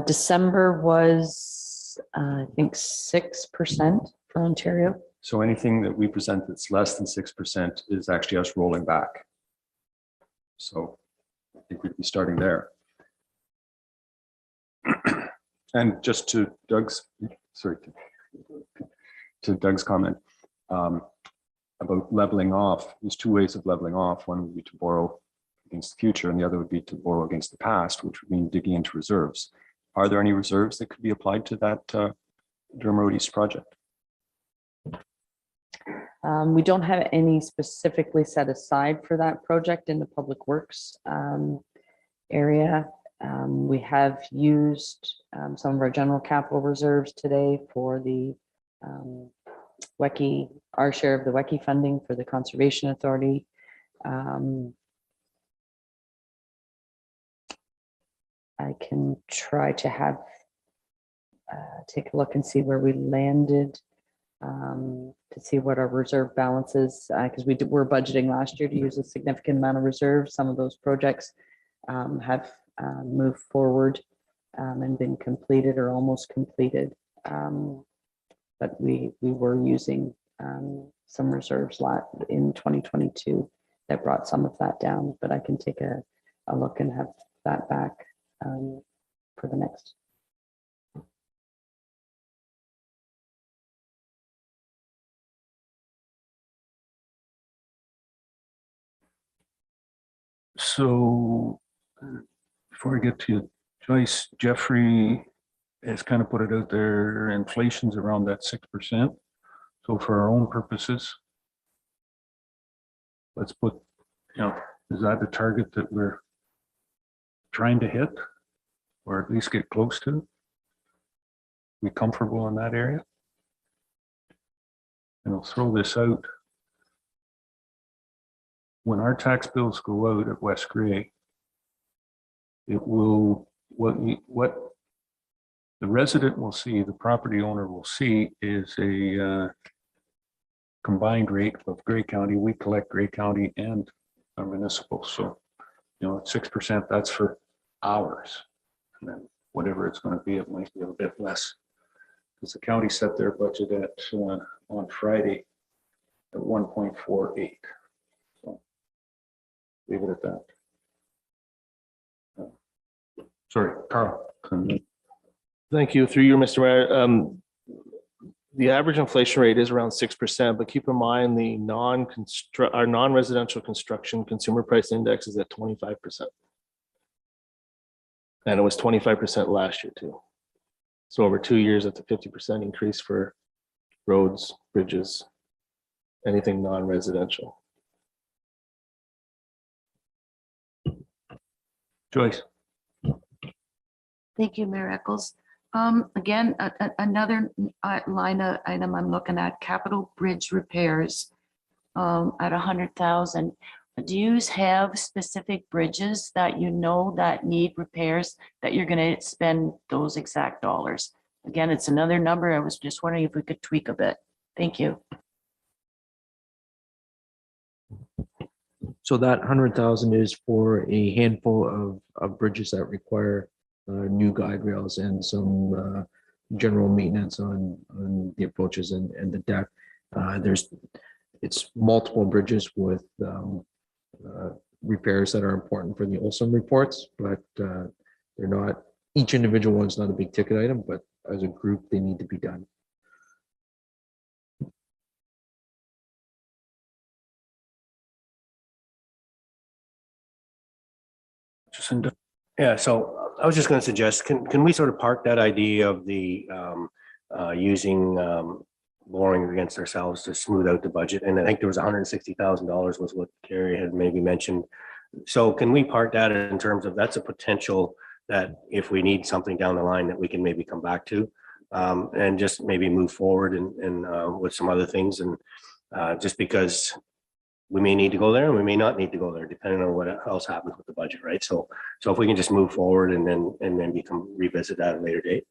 December was, I think, 6% for Ontario. So anything that we present that's less than 6% is actually us rolling back. So I think we'd be starting there. And just to Doug's, sorry, to Doug's comment about leveling off, there's two ways of leveling off. One would be to borrow against the future, and the other would be to borrow against the past, which would mean digging into reserves. Are there any reserves that could be applied to that Durham Road East project? We don't have any specifically set aside for that project in the public works area. We have used some of our general capital reserves today for the WECI, our share of the WECI funding for the Conservation Authority. I can try to have take a look and see where we landed to see what our reserve balance is, because we're budgeting last year to use a significant amount of reserves. Some of those projects have moved forward and been completed or almost completed. But we were using some reserves in 2022 that brought some of that down, but I can take a look and have that back for the next. So before I get to Joyce, Jeffrey has kind of put it out there, inflation's around that 6%. So for our own purposes, let's put, is that the target that we're trying to hit or at least get close to? We comfortable in that area? And I'll throw this out. When our tax bills go out at West Gray, it will, what the resident will see, the property owner will see is a combined rate of Gray County. We collect Gray County and our municipal. So, at 6%, that's for hours. And then whatever it's going to be, it might be a bit less. Because the county set their budget at on Friday at 1.48. So leave it at that. Sorry, Carl. Thank you. Through you, Mr. Mayor. The average inflation rate is around 6%, but keep in mind the our non-residential construction consumer price index is at 25%. And it was 25% last year too. So over 2 years, that's a 50% increase for roads, bridges, anything non-residential. Joyce. Thank you, Mayor Eccles. Again, another line item I'm looking at, capital bridge repairs at 100,000. Do you have specific bridges that that need repairs that you're going to spend those exact dollars? Again, it's another number. I was just wondering if we could tweak a bit. Thank you. So that 100,000 is for a handful of bridges that require new guide rails and some general maintenance on the approaches and the deck. It's multiple bridges with repairs that are important for the Olson reports, but they're not, each individual one's not a big ticket item, but as a group, they need to be done. Yeah, so I was just going to suggest, can we sort of park that idea of the using borrowing against ourselves to smooth out the budget? And I think there was $160,000 was what Carrie had maybe mentioned. So can we park that in terms of that's a potential that if we need something down the line that we can maybe come back to and just maybe move forward and with some other things, and just because we may need to go there and we may not need to go there depending on what else happens with the budget, right? So if we can just move forward and then revisit that at a later date.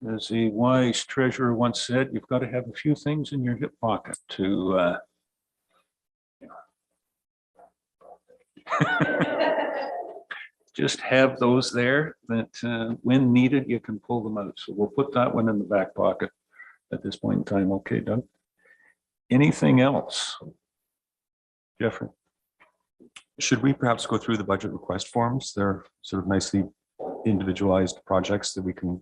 As the wise treasurer once said, you've got to have a few things in your hip pocket to just have those there that when needed, you can pull them out. So we'll put that one in the back pocket at this point in time. Okay, Doug. Anything else? Jeffrey. Should we perhaps go through the budget request forms? They're sort of nicely individualized projects that we can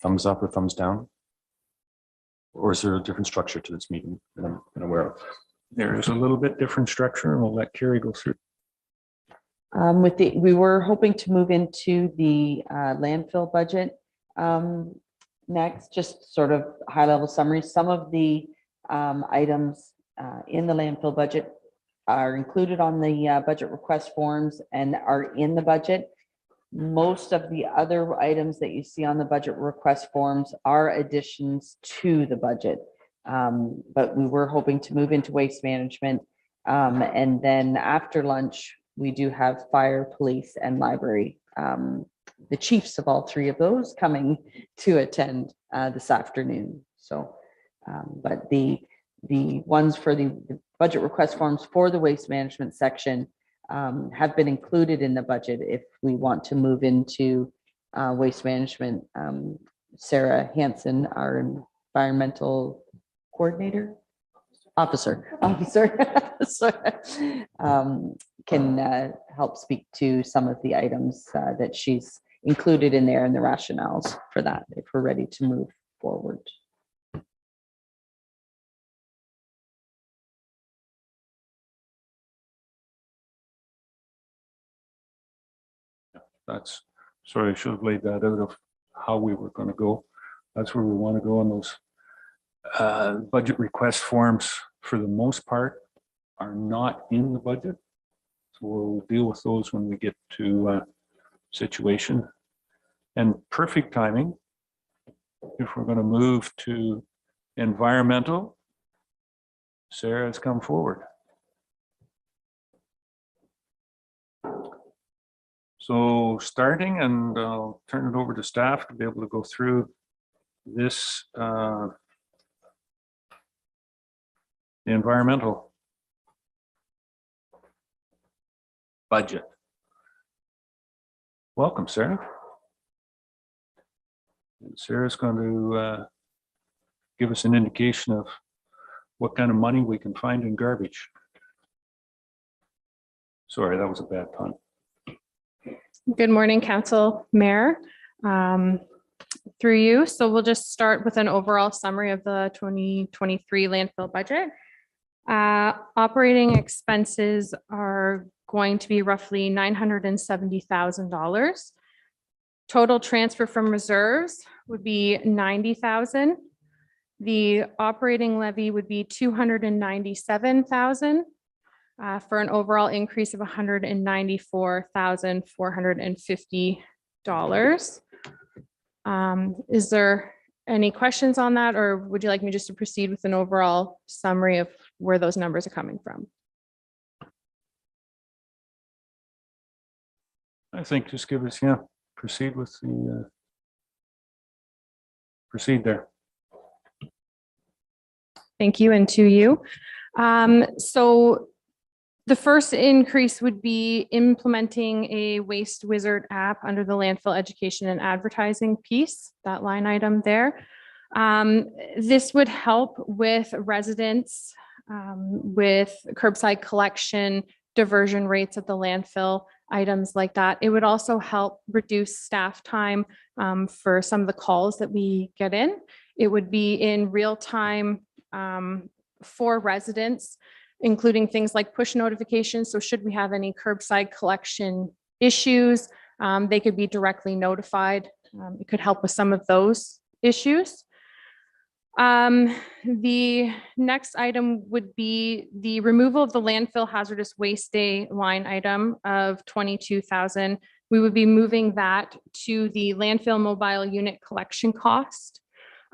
thumbs up or thumbs down. Or is there a different structure to this meeting that I'm unaware of? There is a little bit different structure, and we'll let Carrie go through. We were hoping to move into the landfill budget next, just sort of high level summary. Some of the items in the landfill budget are included on the budget request forms and are in the budget. Most of the other items that you see on the budget request forms are additions to the budget. But we were hoping to move into waste management. And then after lunch, we do have fire, police, and library. The chiefs of all three of those coming to attend this afternoon. So, but the ones for the budget request forms for the waste management section have been included in the budget if we want to move into waste management. Sarah Hansen, our environmental officer, can help speak to some of the items that she's included in there and the rationales for that if we're ready to move forward. That's, sorry, I should have laid that out of how we were going to go. That's where we want to go on those budget request forms. For the most part, are not in the budget. So we'll deal with those when we get to situation. And perfect timing, if we're going to move to environmental, Sarah has come forward. So starting, and I'll turn it over to staff to be able to go through this the environmental budget. Welcome, Sarah. And Sarah's going to give us an indication of what kind of money we can find in garbage. Sorry, that was a bad pun. Good morning, Council, Mayor. Through you. So we'll just start with an overall summary of the 2023 landfill budget. Operating expenses are going to be roughly $970,000. Total transfer from reserves would be $90,000. The operating levy would be $297,000 for an overall increase of $194,450. Is there any questions on that, or would you like me just to proceed with an overall summary of where those numbers are coming from? I think just give us, yeah, proceed with the, proceed there. Thank you, and to you. So the first increase would be implementing a Waste Wizard app under the landfill education and advertising piece, that line item there. This would help with residents with curbside collection, diversion rates at the landfill, items like that. It would also help reduce staff time for some of the calls that we get in. It would be in real time for residents, including things like push notifications. So should we have any curbside collection issues, they could be directly notified. It could help with some of those issues. The next item would be the removal of the landfill hazardous waste day line item of $22,000. We would be moving that to the landfill mobile unit collection cost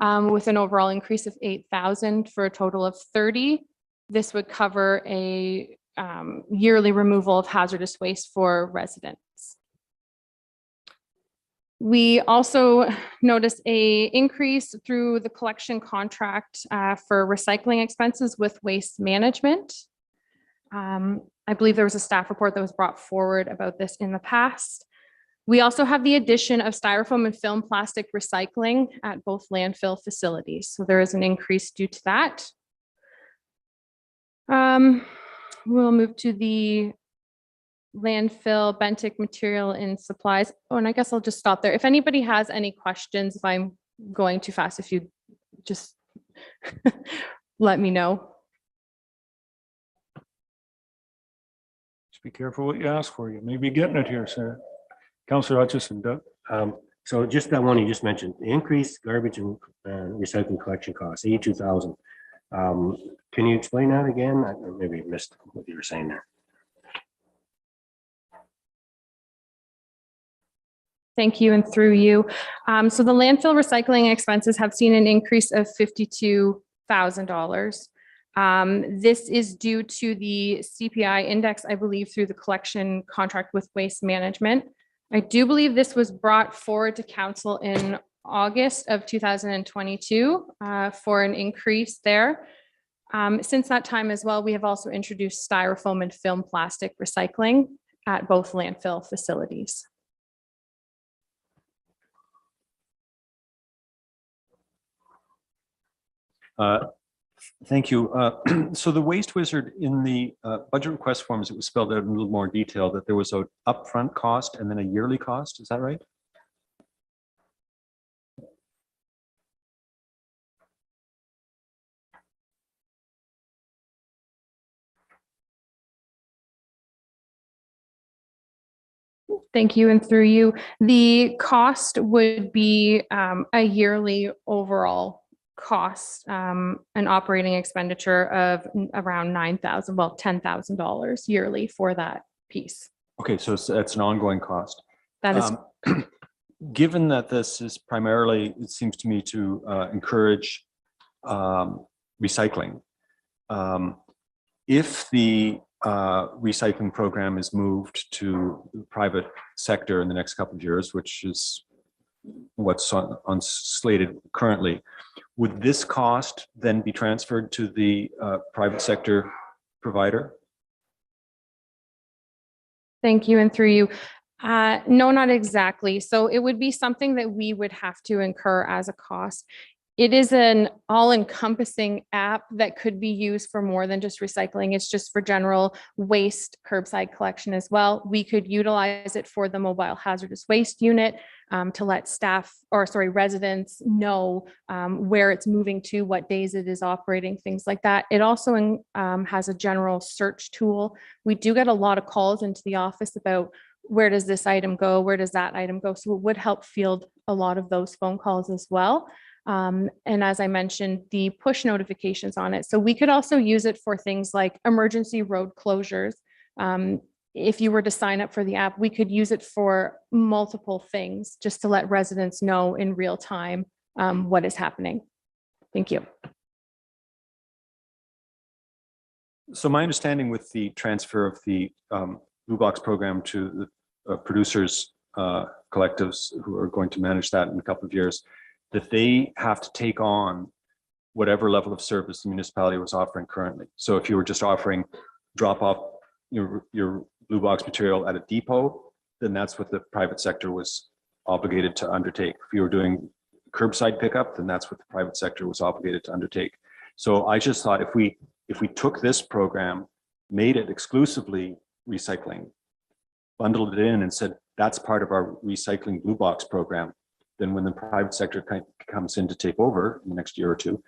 with an overall increase of $8,000 for a total of $30,000. This would cover a yearly removal of hazardous waste for residents. We also noticed an increase through the collection contract for recycling expenses with waste management. I believe there was a staff report that was brought forward about this in the past. We also have the addition of styrofoam and film plastic recycling at both landfill facilities. So there is an increase due to that. We'll move to the landfill, Bentic material and supplies. Oh, and I guess I'll just stop there. If anybody has any questions, if I'm going too fast, if you just let me know. Just be careful what you ask for. You may be getting it here, sir. Councillor Hutchison, Doug. So just that one you just mentioned, the increased garbage and recycling collection costs, 82,000. Can you explain that again? I maybe missed what you were saying there. Thank you, and through you. So the landfill recycling expenses have seen an increase of $52,000. This is due to the CPI index, I believe, through the collection contract with Waste Management. I do believe this was brought forward to council in August of 2022 for an increase there. Since that time as well, we have also introduced styrofoam and film plastic recycling at both landfill facilities. Thank you. So the Waste Wizard, in the budget request forms, it was spelled out in a little more detail that there was an upfront cost and then a yearly cost. Is that right? Thank you, and through you. The cost would be a yearly overall cost, an operating expenditure of around $9,000, well, $10,000 yearly for that piece. Okay, so that's an ongoing cost. That is, Given that this is primarily, it seems to me, to encourage recycling, if the recycling program is moved to the private sector in the next couple of years, which is what's on slated currently, would this cost then be transferred to the private sector provider? thank you, and through you. No, not exactly. So it would be something that we would have to incur as a cost. It is an all-encompassing app that could be used for more than just recycling. It's just for general waste curbside collection as well. We could utilize it for the mobile hazardous waste unit to let residents know where it's moving to, what days it is operating, things like that. It also has a general search tool. We do get a lot of calls into the office about where does this item go? Where does that item go? So it would help field a lot of those phone calls as well. And as I mentioned, the push notifications on it. So we could also use it for things like emergency road closures. If you were to sign up for the app, we could use it for multiple things just to let residents know in real time what is happening. Thank you. So my understanding with the transfer of the Blue Box program to the producers collectives who are going to manage that in a couple of years, that they have to take on whatever level of service the municipality was offering currently. So if you were just offering drop off your Blue Box material at a depot, then that's what the private sector was obligated to undertake. If you were doing curbside pickup, then that's what the private sector was obligated to undertake. So I just thought if we took this program, made it exclusively recycling, bundled it in and said, that's part of our recycling Blue Box program, then when the private sector comes in to take over in the next year or two,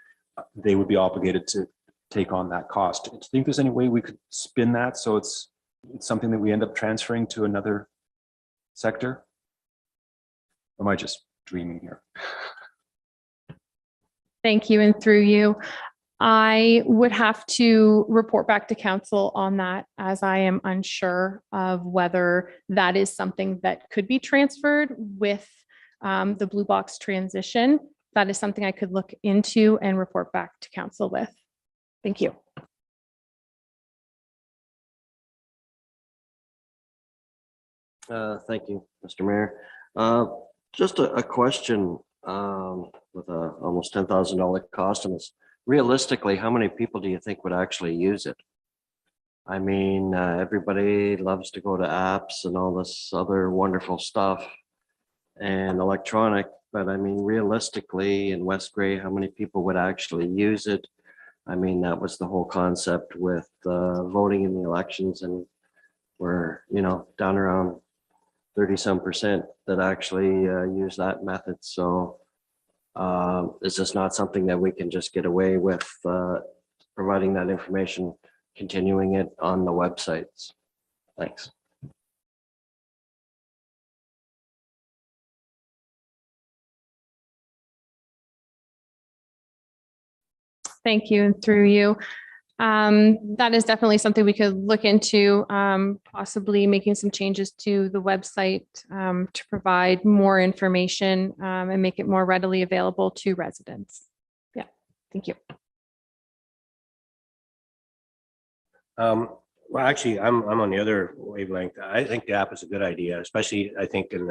they would be obligated to take on that cost. Do you think there's any way we could spin that so it's something that we end up transferring to another sector? Or am I just dreaming here? Thank you, and through you. I would have to report back to council on that, as I am unsure of whether that is something that could be transferred with the Blue Box transition. That is something I could look into and report back to council with. Thank you. Thank you, Mr. Mayor. Just a question with a almost $10,000 cost on this. Realistically, how many people do you think would actually use it? I mean, everybody loves to go to apps and all this other wonderful stuff and electronic, but I mean, realistically in West Gray, how many people would actually use it? I mean, that was the whole concept with voting in the elections, and we're, down around 30-some% that actually use that method. So is this not something that we can just get away with providing that information, continuing it on the websites? Thanks. Thank you, and through you. That is definitely something we could look into, possibly making some changes to the website to provide more information and make it more readily available to residents. Yeah, thank you. Well, actually, I'm on the other wavelength. I think the app is a good idea, especially I think in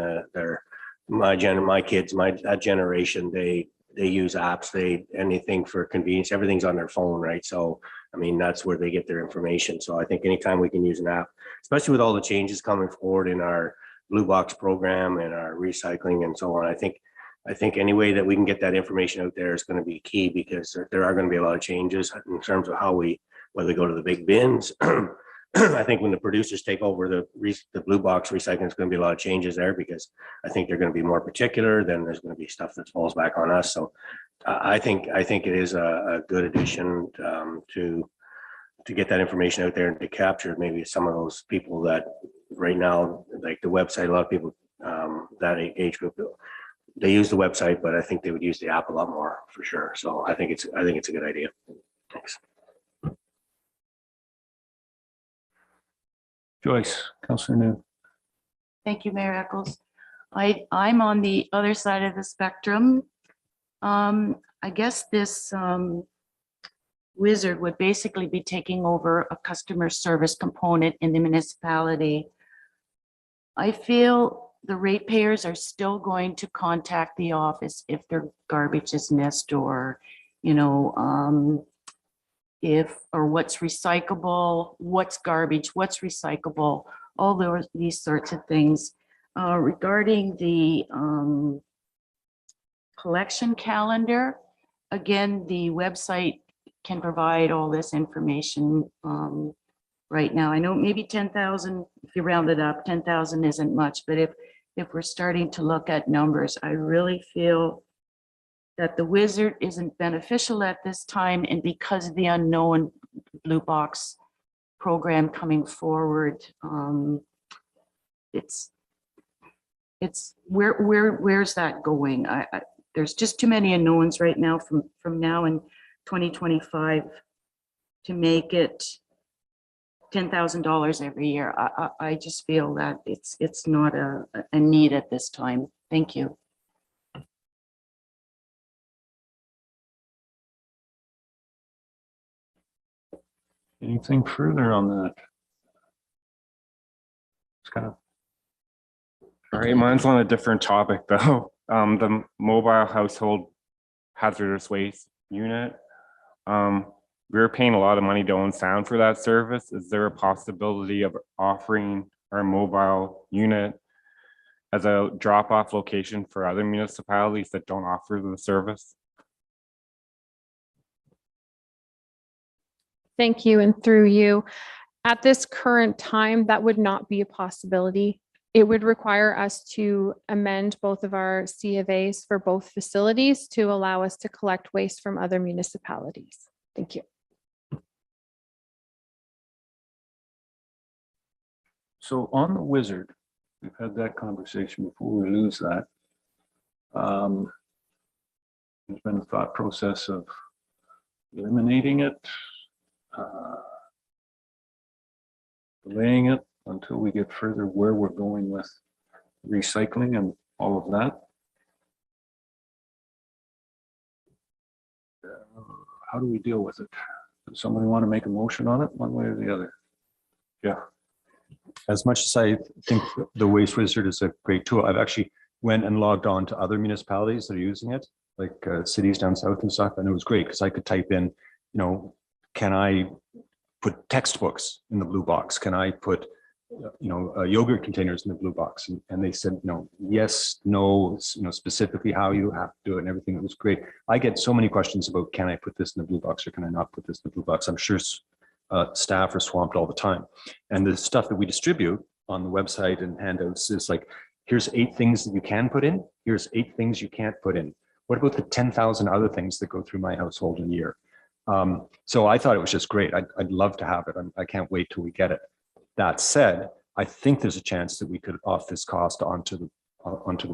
my kids, that generation, they use apps, anything for convenience, everything's on their phone, right? So, I mean, that's where they get their information. So I think anytime we can use an app, especially with all the changes coming forward in our Blue Box program and our recycling and so on, I think any way that we can get that information out there is going to be key, because there are going to be a lot of changes in terms of how whether they go to the big bins. I think when the producers take over the Blue Box recycling, it's going to be a lot of changes there, because I think they're going to be more particular. Then there's going to be stuff that falls back on us. So I think it is a good addition to get that information out there and to capture maybe some of those people that right now, like the website, a lot of people that age group, they use the website, but I think they would use the app a lot more for sure. So I think it's a good idea. Thanks. Joyce, Councillor New. Thank you, Mayor Eccles. I'm on the other side of the spectrum. I guess this wizard would basically be taking over a customer service component in the municipality. I feel the ratepayers are still going to contact the office if their garbage is missed, or, or what's recyclable, what's garbage, what's recyclable, all these sorts of things. Regarding the collection calendar, again, the website can provide all this information right now. I know maybe 10,000, if you round it up, 10,000 isn't much, but if we're starting to look at numbers, I really feel that the wizard isn't beneficial at this time, and because of the unknown Blue Box program coming forward, it's where's that going? There's just too many unknowns right now from now in 2025 to make it $10,000 every year. I just feel that it's not a need at this time. Thank you. Anything further on that? Scott? All right, mine's on a different topic though. The mobile household hazardous waste unit. We were paying a lot of money to own sound for that service. Is there a possibility of offering our mobile unit as a drop-off location for other municipalities that don't offer the service? Thank you, and through you. At this current time, that would not be a possibility. It would require us to amend both of our C of As for both facilities to allow us to collect waste from other municipalities. Thank you. So on the wizard, we've had that conversation before we lose that. There's been a thought process of eliminating it, delaying it until we get further where we're going with recycling and all of that. How do we deal with it? Does somebody want to make a motion on it one way or the other? Yeah. As much as I think the Waste Wizard is a great tool, I've actually went and logged on to other municipalities that are using it, like cities down south and stuff, and it was great because I could type in, can I put textbooks in the Blue Box? Can I put yogurt containers in the blue box. And they said, yes, no, specifically how you have to do it and everything. It was great. I get so many questions about, can I put this in the blue box or can I not put this in the blue box? I'm sure staff are swamped all the time. And the stuff that we distribute on the website and handouts is like, here's 8 things that you can put in. Here's 8 things you can't put in. What about the 10,000 other things that go through my household in a year? So I thought it was just great. I'd love to have it. I can't wait till we get it. That said, I think there's a chance that we could off this cost onto the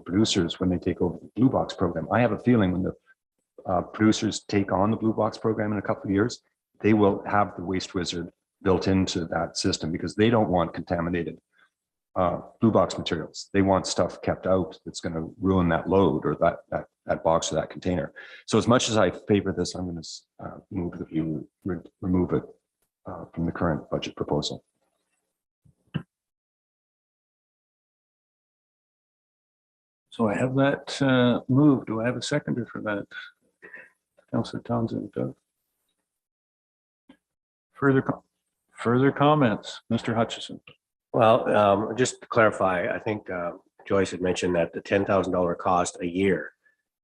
producers when they take over the Blue Box program. I have a feeling when the producers take on the Blue Box program in a couple of years, they will have the Waste Wizard built into that system because they don't want contaminated Blue Box materials. They want stuff kept out that's going to ruin that load or that box or that container. So as much as I favor this, I'm going to move that you remove it from the current budget proposal. So I have that moved. Do I have a seconder for that? Councillor Townsend. Further comments, Mr. Hutchison. Well, just to clarify, I think Joyce had mentioned that the $10,000 cost a year.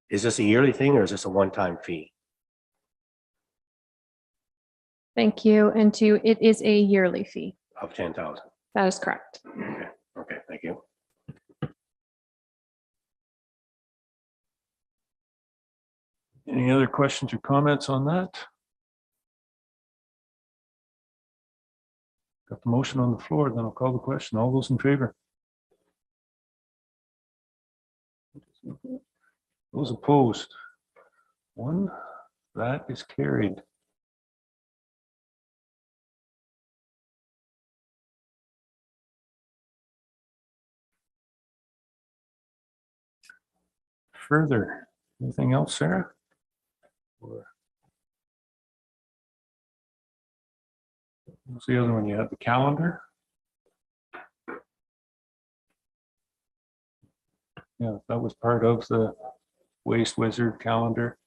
Is this a yearly thing or is this a one-time fee? Thank you. And it is a yearly fee. Of 10,000. That is correct. Okay, thank you. Any other questions or comments on that? Got the motion on the floor, then I'll call the question. All those in favor? Those opposed? 1. That is carried. Further, anything else, Sarah? What's the other one? You have the calendar. Yeah, that was part of the Waste Wizard calendar.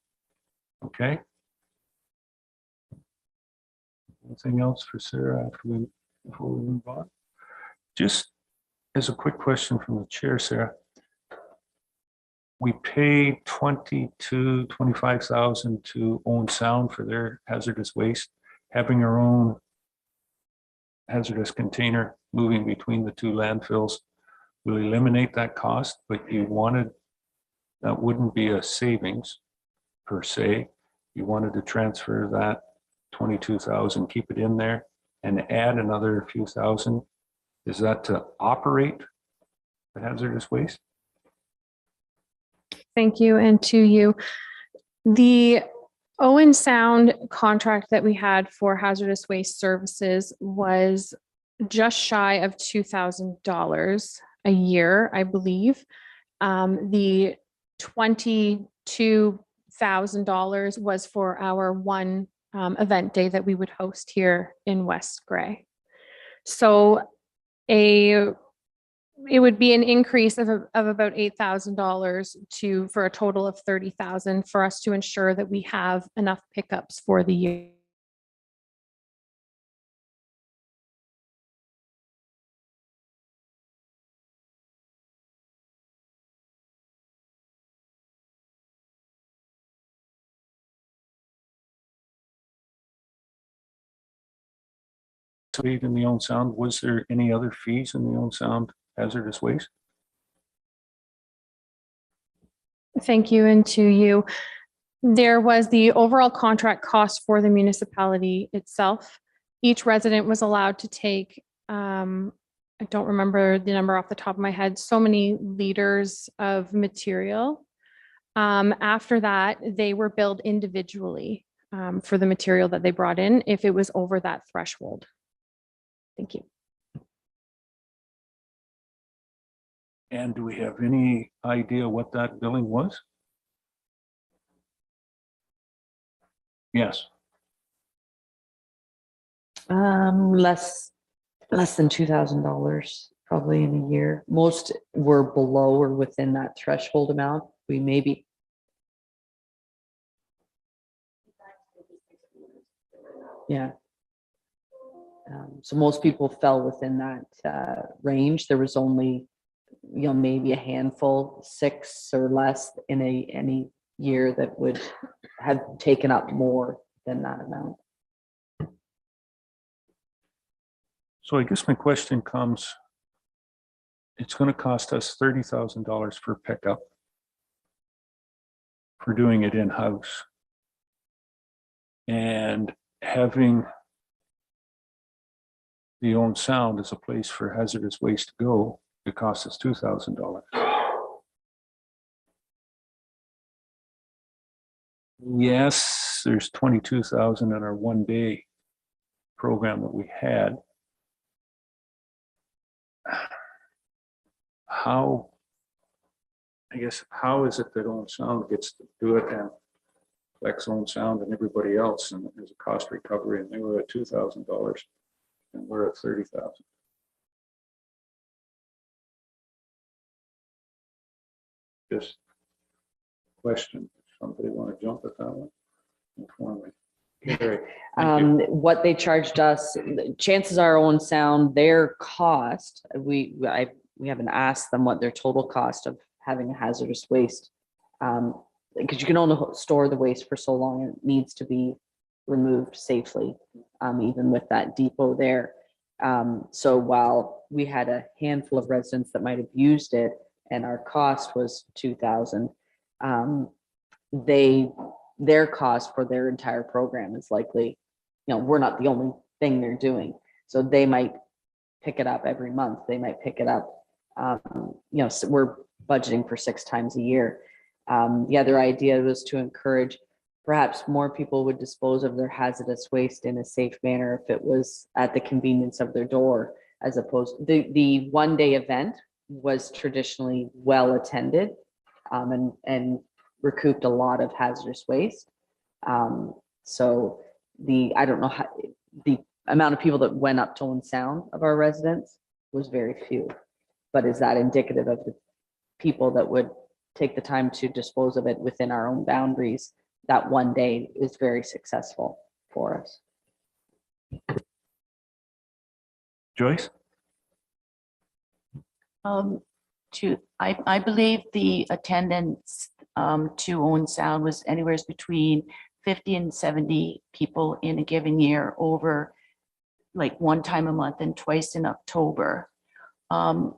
Okay. Anything else for Sarah before we move on? Just as a quick question from the chair, Sarah. We pay 25,000 to Owen Sound for their hazardous waste. Having our own hazardous container moving between the 2 landfills will eliminate that cost, but that wouldn't be a savings per se. You wanted to transfer that 22,000, keep it in there and add another few thousand. Is that to operate the hazardous waste? Thank you. And to you, the Owen Sound contract that we had for hazardous waste services was just shy of $2,000 a year, I believe. The $22,000 was for our one event day that we would host here in West Gray. So it would be an increase of about $8,000 for a total of $30,000 for us to ensure that we have enough pickups for the year. In the Owen Sound, was there any other fees in the Owen Sound hazardous waste? Thank you. And to you, there was the overall contract cost for the municipality itself. Each resident was allowed to take, I don't remember the number off the top of my head, so many liters of material. After that, they were billed individually for the material that they brought in if it was over that threshold. Thank you. And do we have any idea what that billing was? Yes. Less than $2,000 probably in a year. Most were below or within that threshold amount. We maybe. Yeah. So most people fell within that range. There was only, maybe a handful, 6 or less in any year that would have taken up more than that amount. So I guess my question comes, it's going to cost us $30,000 for pickup for doing it in-house. And having the own sound as a place for hazardous waste to go, it costs us $2,000. Yes, there's 22,000 in our one-day program that we had. How is it that Own Sound gets to do it and Flex Own Sound and everybody else, and there's a cost recovery, and they were at $2,000 and we're at 30,000? Just question. Somebody want to jump at that one? Inform me. Carrie, thank you. What they charged us, chances are Own Sound, their cost, we haven't asked them what their total cost of having a hazardous waste, because you can only store the waste for so long, it needs to be removed safely, even with that depot there. So while we had a handful of residents that might have used it and our cost was 2,000, their cost for their entire program is likely, we're not the only thing they're doing. So they might pick it up every month. They might pick it up, so we're budgeting for 6 times a year. The other idea was to encourage perhaps more people would dispose of their hazardous waste in a safe manner if it was at the convenience of their door, as opposed to the one-day event was traditionally well attended, and recouped a lot of hazardous waste. So I don't know how the amount of people that went up to Own Sound of our residents was very few, but is that indicative of the people that would take the time to dispose of it within our own boundaries? That one day is very successful for us. Joyce? I believe the attendance to Own Sound was anywhere between 50 and 70 people in a given year, over like 1 time a month and twice in October.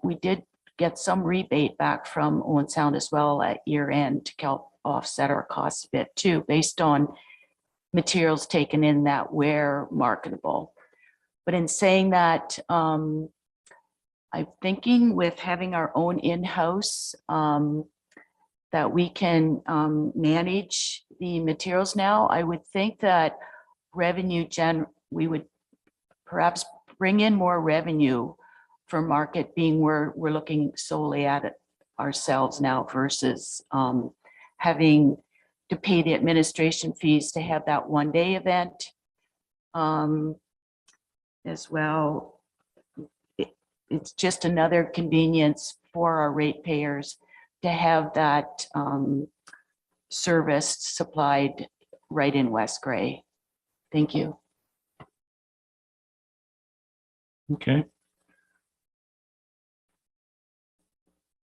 We did get some rebate back from Owen Sound as well at year end to help offset our costs a bit too, based on materials taken in that were marketable. But in saying that, I'm thinking with having our own in-house, that we can manage the materials now. I would think that we would perhaps bring in more revenue for market, being we're looking solely at it ourselves now versus having to pay the administration fees to have that one-day event as well. It's just another convenience for our ratepayers to have that service supplied right in West Gray. Thank you. Okay.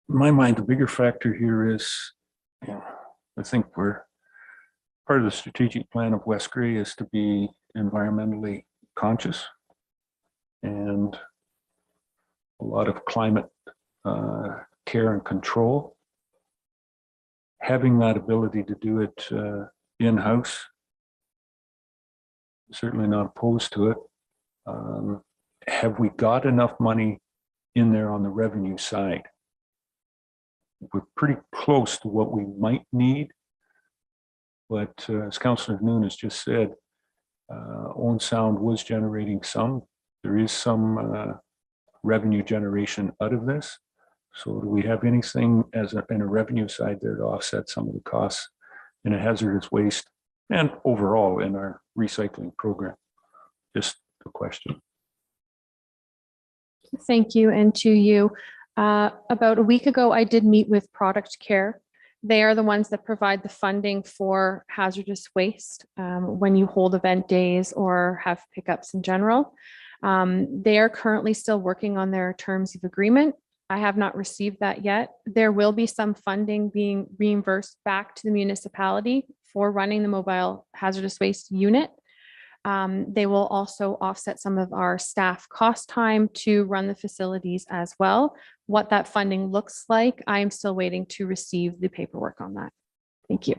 In my mind, the bigger factor here is, I think we're part of the strategic plan of West Gray is to be environmentally conscious, and a lot of climate care and control. Having that ability to do it in-house, certainly not opposed to it. Have we got enough money in there on the revenue side? We're pretty close to what we might need, but as Councillor Noon has just said, Owen Sound was generating some. There is some revenue generation out of this. So do we have anything in a revenue side there to offset some of the costs in a hazardous waste and overall in our recycling program? Just a question. Thank you, and to you. About a week ago, I did meet with Product Care. They are the ones that provide the funding for hazardous waste when you hold event days or have pickups in general. They are currently still working on their terms of agreement. I have not received that yet. There will be some funding being reimbursed back to the municipality for running the mobile hazardous waste unit. They will also offset some of our staff cost time to run the facilities as well. What that funding looks like, I am still waiting to receive the paperwork on that. Thank you.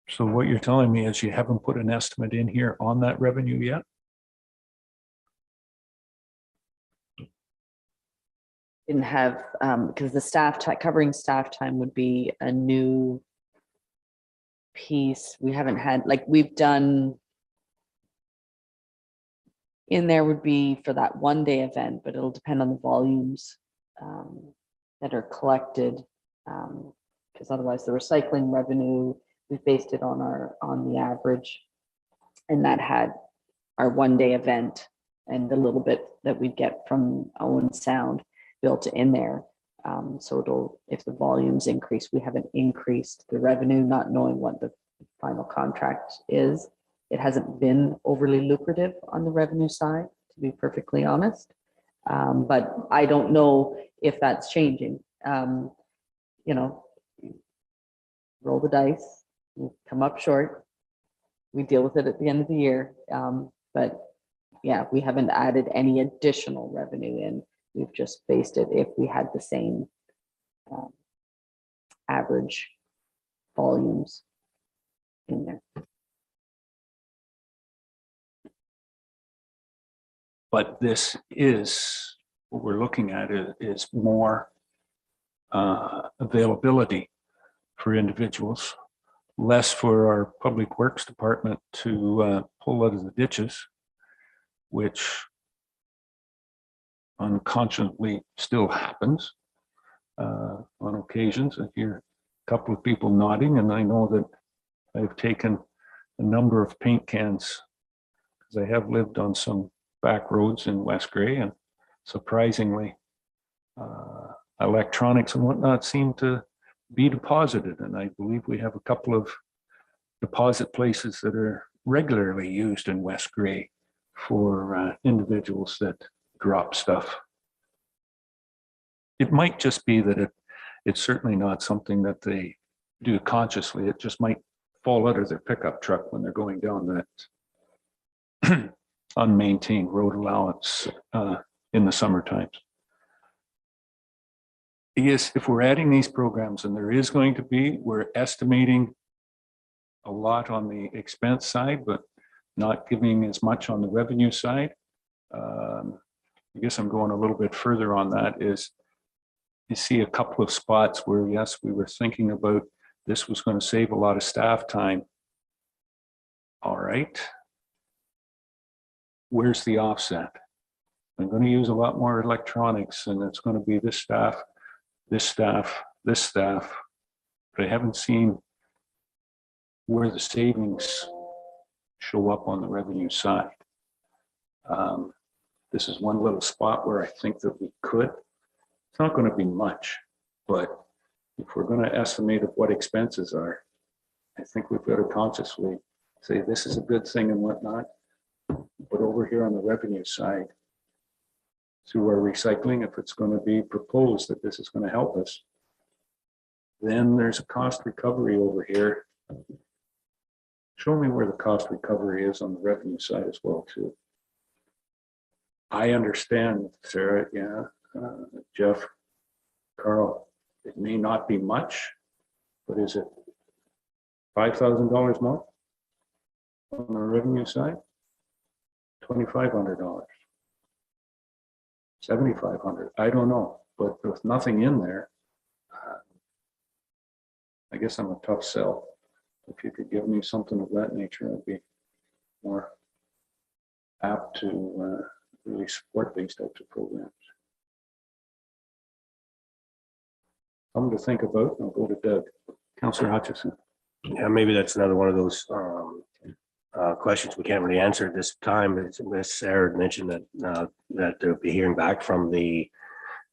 So what you're telling me is you haven't put an estimate in here on that revenue yet? Didn't have, because the staff, covering staff time would be a new piece. We haven't had, like, we've done, in there would be for that 1-day event, but it'll depend on the volumes that are collected. Because otherwise the recycling revenue, we've based it on the average. And that had our 1-day event and the little bit that we get from Owen Sound built in there. So it'll, if the volumes increase, we haven't increased the revenue, not knowing what the final contract is. It hasn't been overly lucrative on the revenue side, to be perfectly honest. But I don't know if that's changing. You know, roll the dice, you come up short, we deal with it at the end of the year. But yeah, we haven't added any additional revenue in. We've just based it if we had the same average volumes in there. But this is, what we're looking at is more availability for individuals, less for our public works department to pull out of the ditches, which unconsciously still happens on occasions. I hear a couple of people nodding, and I know that I've taken a number of paint cans because I have lived on some back roads in West Grey, and surprisingly, electronics and whatnot seem to be deposited. And I believe we have a couple of deposit places that are regularly used in West Grey for individuals that drop stuff. It might just be that it's certainly not something that they do consciously. It just might fall out of their pickup truck when they're going down that unmaintained road allowance in the summer times. Yes, if we're adding these programs, and there is going to be, we're estimating a lot on the expense side, but not giving as much on the revenue side. I guess I'm going a little bit further on that. Is you see a couple of spots where, yes, we were thinking about this was going to save a lot of staff time. All right. Where's the offset? I'm going to use a lot more electronics, and it's going to be this staff, this staff, this staff, but I haven't seen where the savings show up on the revenue side. This is one little spot where I think that we could. It's not going to be much, but if we're going to estimate of what expenses are, I think we've got to consciously say this is a good thing and whatnot. But over here on the revenue side, through our recycling, if it's going to be proposed that this is going to help us, then there's a cost recovery over here. Show me where the cost recovery is on the revenue side as well, too. I understand, Sarah, yeah, Jeff, Carl, it may not be much, but is it $5,000 more on the revenue side? $2,500, $7,500, I don't know, but with nothing in there, I guess I'm a tough sell. If you could give me something of that nature, I'd be more apt to really support these types of programs. Something to think about, and I'll go to Doug. Councillor Hutchison. Yeah, maybe that's another one of those questions we can't really answer at this time. As Sarah mentioned that that they'll be hearing back from the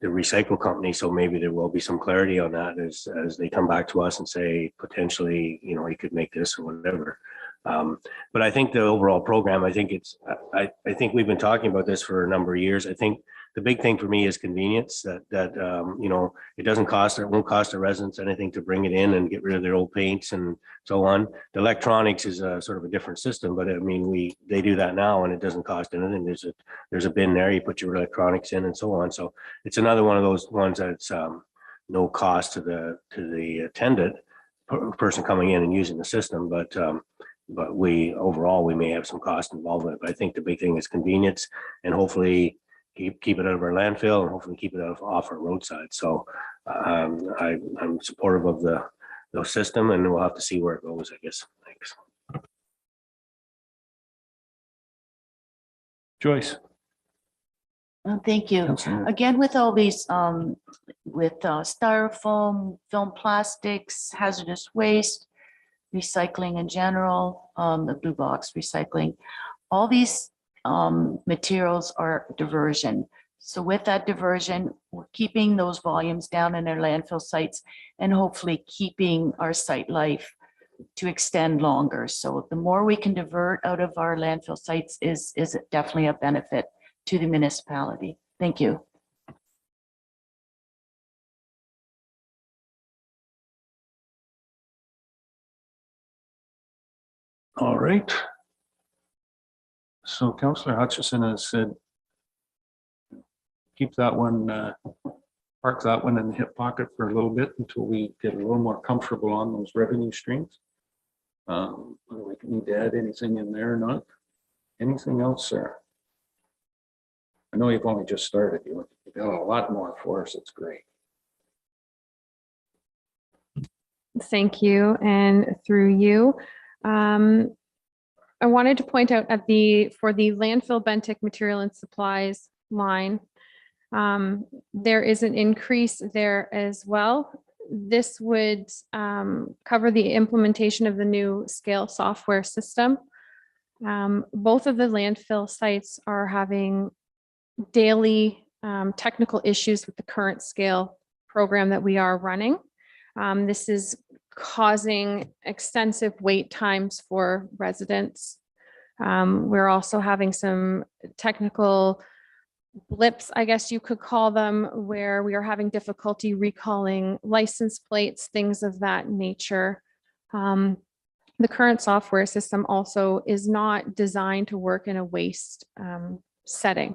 recycle company, so maybe there will be some clarity on that as they come back to us and say potentially, you know, you could make this or whatever. But I think the overall program, I think I think we've been talking about this for a number of years. I think the big thing for me is convenience, that you know, it won't cost the residents anything to bring it in and get rid of their old paints and so on. The electronics is a sort of a different system, but I mean, they do that now and it doesn't cost anything. There's a bin there, you put your electronics in and so on. So it's another one of those ones that's no cost to the attendant person coming in and using the system, but we overall, we may have some cost involved in it. But I think the big thing is convenience, and hopefully keep it out of our landfill and hopefully keep it off our roadside. So I'm supportive of the system, and we'll have to see where it goes, I guess. Thanks. Joyce. Thank you. Councilor. Again, with all these, with styrofoam, film plastics, hazardous waste, recycling in general, the blue box recycling, all these materials are diversion. So with that diversion, we're keeping those volumes down in our landfill sites and hopefully keeping our site life to extend longer. So the more we can divert out of our landfill sites is definitely a benefit to the municipality. Thank you. All right. So Councillor Hutchison has said, keep that one, park that one in the hip pocket for a little bit until we get a little more comfortable on those revenue streams. Whether we need to add anything in there or not. Anything else, sir? I know you've only just started. You've got a lot more for us. It's great. Thank you. And through you, I wanted to point out for the landfill Bentic material and supplies line, there is an increase there as well. This would cover the implementation of the new scale software system. Both of the landfill sites are having daily technical issues with the current scale program that we are running. This is causing extensive wait times for residents. We're also having some technical blips, I guess you could call them, where we are having difficulty recalling license plates, things of that nature. The current software system also is not designed to work in a waste setting.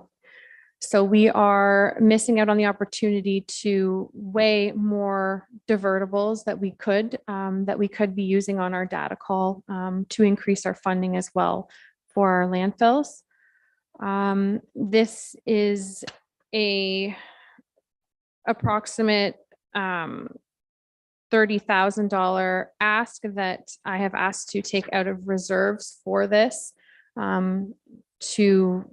So we are missing out on the opportunity to weigh more divertables that we could be using on our data call to increase our funding as well for our landfills. This is a approximate $30,000 ask that I have asked to take out of reserves for this to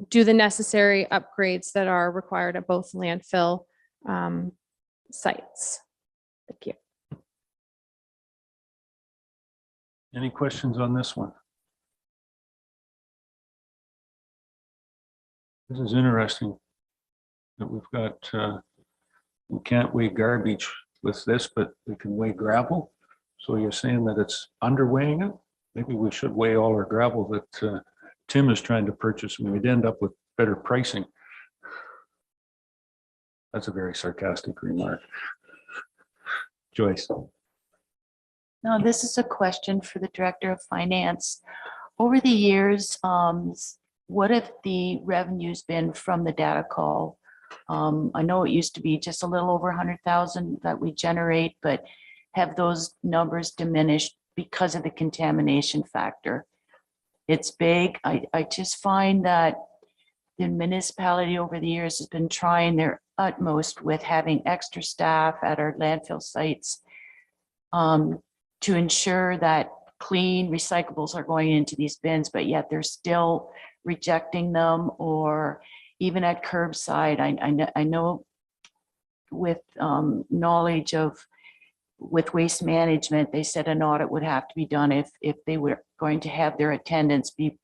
do the necessary upgrades that are required at both landfill sites. Thank you. Any questions on this one? This is interesting that we've got, we can't weigh garbage with this, but we can weigh gravel. So you're saying that it's underweighing it? Maybe we should weigh all our gravel that Tim is trying to purchase and we'd end up with better pricing. That's a very sarcastic remark. Joyce. Now, this is a question for the Director of Finance. Over the years, what have the revenues been from the data call? I know it used to be just a little over 100,000 that we generate, but have those numbers diminished because of the contamination factor? It's big. I just find that the municipality over the years has been trying their utmost with having extra staff at our landfill sites to ensure that clean recyclables are going into these bins, but yet they're still rejecting them, or even at curbside. I know with knowledge of with waste management, they said an audit would have to be done if they were going to have their attendants be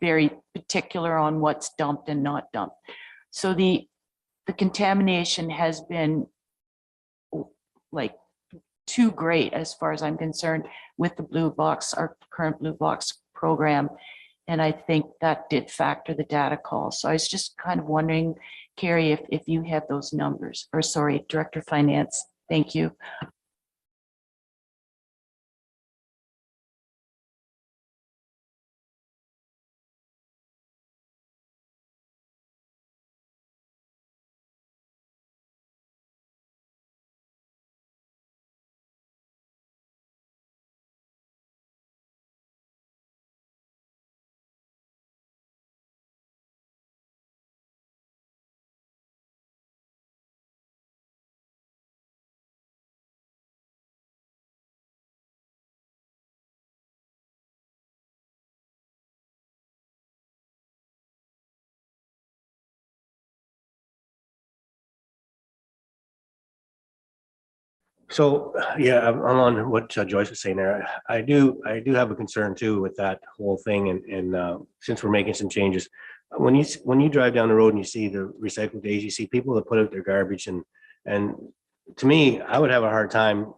very particular on what's dumped and not dumped. So the contamination has been like too great as far as I'm concerned with the blue box, our current blue box program. And I think that did factor the data call. So I was just kind of wondering, Carrie, if you have those numbers, or sorry, Director of Finance. Thank you. So, yeah, I'm on what Joyce was saying there. I do have a concern too with that whole thing, and since we're making some changes, when you drive down the road and you see the recycling days, you see people that put out their garbage, and to me, I would have a hard time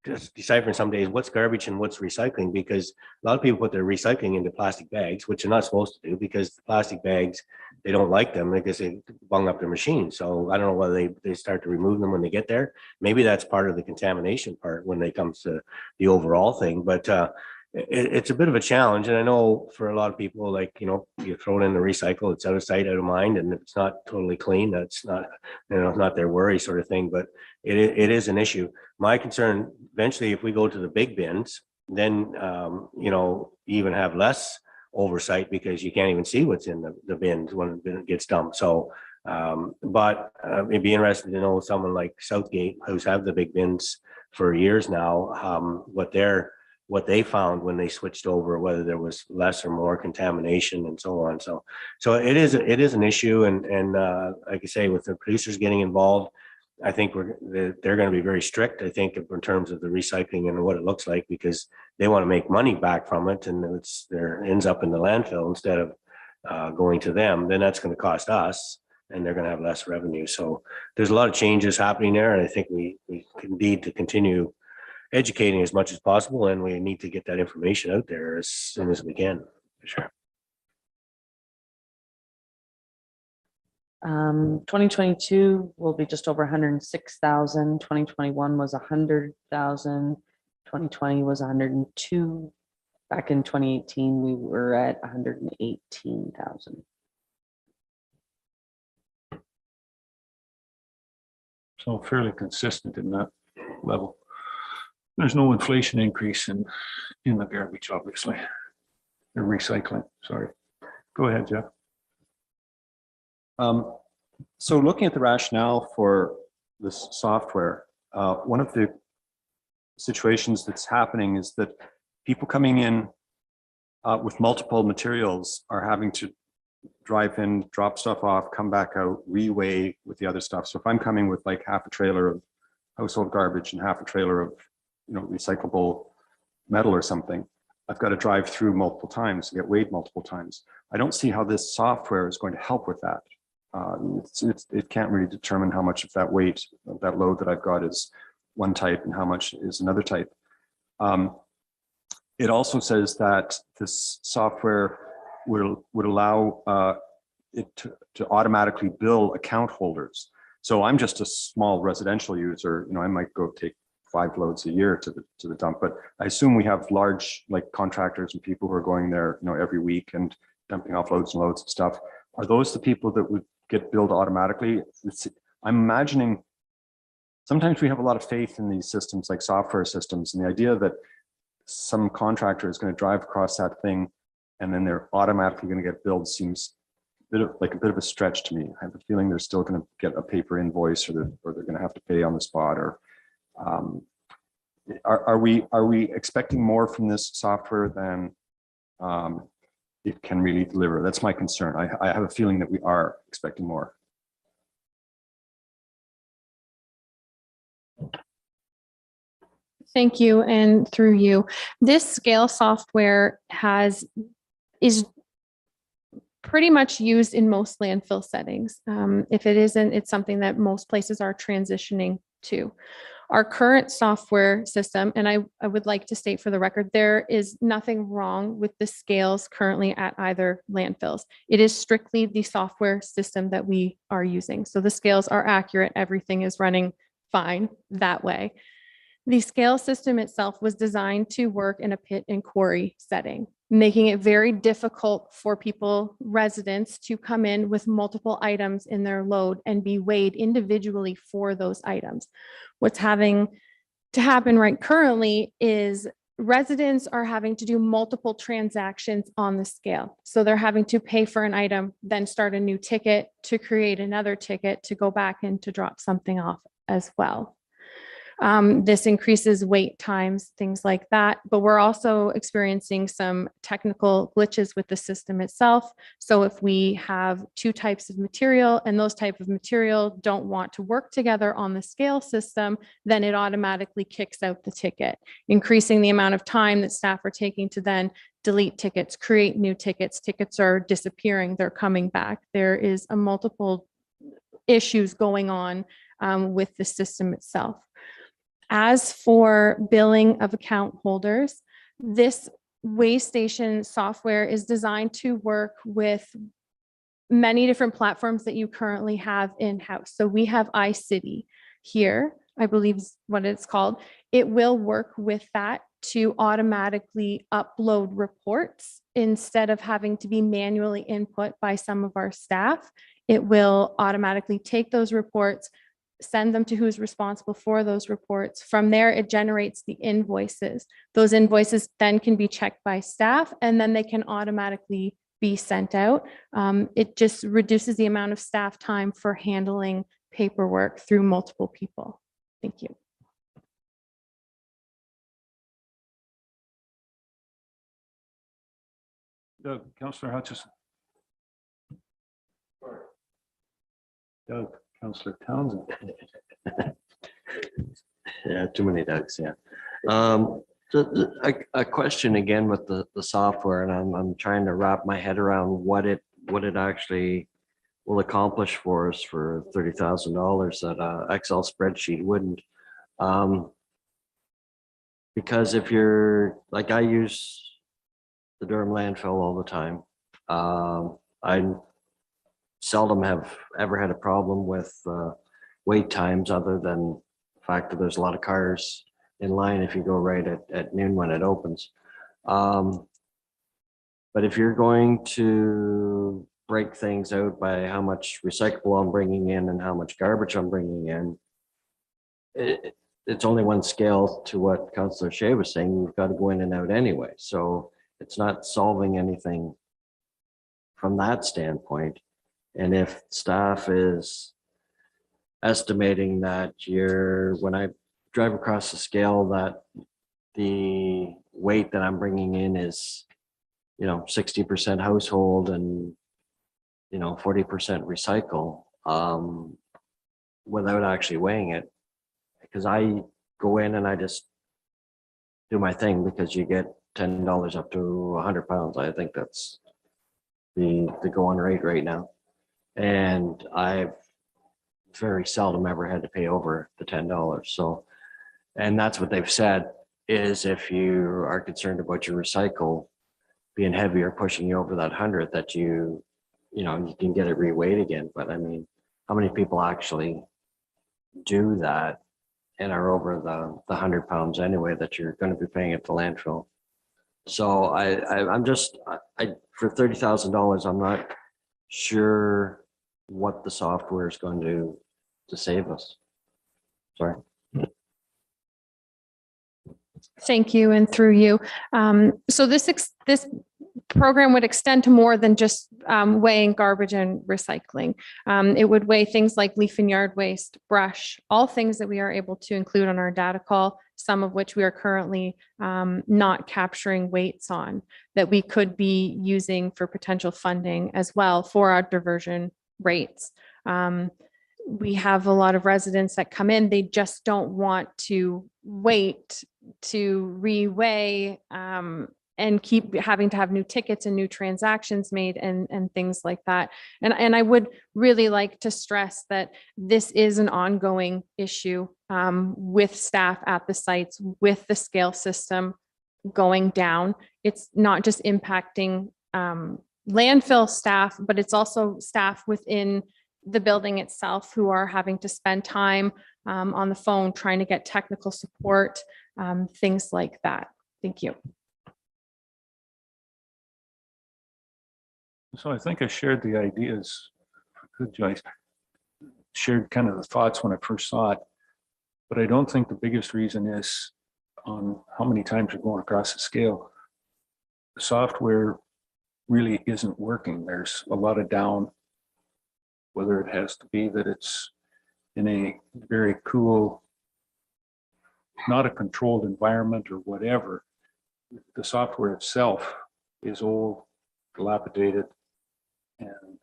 just deciphering some days what's garbage and what's recycling, because a lot of people put their recycling into plastic bags, which they're not supposed to do, because the plastic bags, they don't like them because they bung up their machine. So I don't know whether they start to remove them when they get there. Maybe that's part of the contamination part when it comes to the overall thing, but it's a bit of a challenge. And I know for a lot of people, like, you throw it in the recycle, it's out of sight, out of mind. And if it's not totally clean, that's not, not their worry sort of thing, but it is an issue. My concern, eventually, if we go to the big bins, then, you even have less oversight, because you can't even see what's in the bins when it gets dumped. So, but it'd be interesting to know someone like Southgate, who's had the big bins for years now, what they found when they switched over, whether there was less or more contamination and so on. So it is an issue, and like I say, with the producers getting involved, I think they're going to be very strict, I think, in terms of the recycling and what it looks like, because they want to make money back from it, and ends up in the landfill instead of going to them. Then that's going to cost us, and they're going to have less revenue. So there's a lot of changes happening there, and I think we need to continue educating as much as possible, and we need to get that information out there as soon as we can, for sure. 2022 will be just over 106,000. 2021 was 100,000. 2020 was 102. Back in 2018, we were at 118,000. So fairly consistent in that level. There's no inflation increase in the garbage, obviously. The recycling, sorry. Go ahead, Jeff. So looking at the rationale for this software, one of the situations that's happening is that people coming in with multiple materials are having to drive in, drop stuff off, come back out, reweigh with the other stuff. So if I'm coming with like half a trailer of household garbage and half a trailer of recyclable metal or something, I've got to drive through multiple times, get weighed multiple times. I don't see how this software is going to help with that. It can't really determine how much of that weight, of that load that I've got is one type and how much is another type. It also says that this software would allow it to automatically bill account holders. So I'm just a small residential user. I might go take 5 loads a year to the dump, but I assume we have large like contractors and people who are going there, every week and dumping off loads and loads of stuff. Are those the people that would get billed automatically? I'm imagining sometimes we have a lot of faith in these systems like software systems, and the idea that some contractor is going to drive across that thing and then they're automatically going to get billed seems a bit of a stretch to me. I have a feeling they're still going to get a paper invoice, or they're going to have to pay on the spot. Or are we expecting more from this software than it can really deliver? That's my concern. I have a feeling that we are expecting more. Thank you, and through you. This scale software is pretty much used in most landfill settings. If it isn't, it's something that most places are transitioning to. Our current software system, and I would like to state for the record, there is nothing wrong with the scales currently at either landfills. It is strictly the software system that we are using. So the scales are accurate. Everything is running fine that way. The scale system itself was designed to work in a pit and quarry setting, making it very difficult for people, residents, to come in with multiple items in their load and be weighed individually for those items. What's having to happen right currently is residents are having to do multiple transactions on the scale. So they're having to pay for an item, then start a new ticket to create another ticket to go back and to drop something off as well. This increases wait times, things like that, but we're also experiencing some technical glitches with the system itself. So if we have two types of material and those type of material don't want to work together on the scale system, then it automatically kicks out the ticket, increasing the amount of time that staff are taking to then delete tickets, create new tickets. Tickets are disappearing, they're coming back. There is a multiple issues going on with the system itself. As for billing of account holders, this waste station software is designed to work with many different platforms that you currently have in-house. So we have iCity here, I believe is what it's called. It will work with that to automatically upload reports instead of having to be manually input by some of our staff. It will automatically take those reports, send them to who's responsible for those reports. From there, it generates the invoices. Those invoices then can be checked by staff and then they can automatically be sent out. It just reduces the amount of staff time for handling paperwork through multiple people. Thank you. Doug, Councillor Hutchison. Doug, Councillor Townsend. Yeah, too many Dougs, yeah. A question again with the software, and I'm trying to wrap my head around what it actually will accomplish for us for $30,000 that a Excel spreadsheet wouldn't. Because if you're, like, I use the Durham landfill all the time. I seldom have ever had a problem with wait times other than the fact that there's a lot of cars in line if you go right at noon when it opens. But if you're going to break things out by how much recyclable I'm bringing in and how much garbage I'm bringing in, it's only one scale to what Councillor Shea was saying. You've got to go in and out anyway. So it's not solving anything from that standpoint. And if staff is estimating that when I drive across the scale, that the weight that I'm bringing in is, 60% household and, 40% recycle, without actually weighing it, because I go in and I just do my thing because you get $10 up to 100 pounds. I think that's the going rate right now. And I've very seldom ever had to pay over the $10. So, and that's what they've said is if you are concerned about your recycle being heavier, pushing you over that 100, that you can get it reweighed again. But I mean, how many people actually do that and are over the 100 pounds anyway that you're going to be paying at the landfill? So I'm just for $30,000, I'm not sure what the software is going to save us. Sorry. Thank you, and through you. So this program would extend to more than just weighing garbage and recycling. It would weigh things like leaf and yard waste, brush, all things that we are able to include on our data call, some of which we are currently not capturing weights on, that we could be using for potential funding as well for our diversion rates. We have a lot of residents that come in, they just don't want to wait to reweigh and keep having to have new tickets and new transactions made and things like that. And I would really like to stress that this is an ongoing issue with staff at the sites, with the scale system going down. It's not just impacting landfill staff, but it's also staff within the building itself who are having to spend time on the phone trying to get technical support, things like that. Thank you. So I think I shared the ideas. Good, Joyce. Shared kind of the thoughts when I first saw it, but I don't think the biggest reason is on how many times you're going across the scale. The software really isn't working. There's a lot of down, whether it has to be that it's in a very cool, not a controlled environment or whatever. The software itself is old, dilapidated, and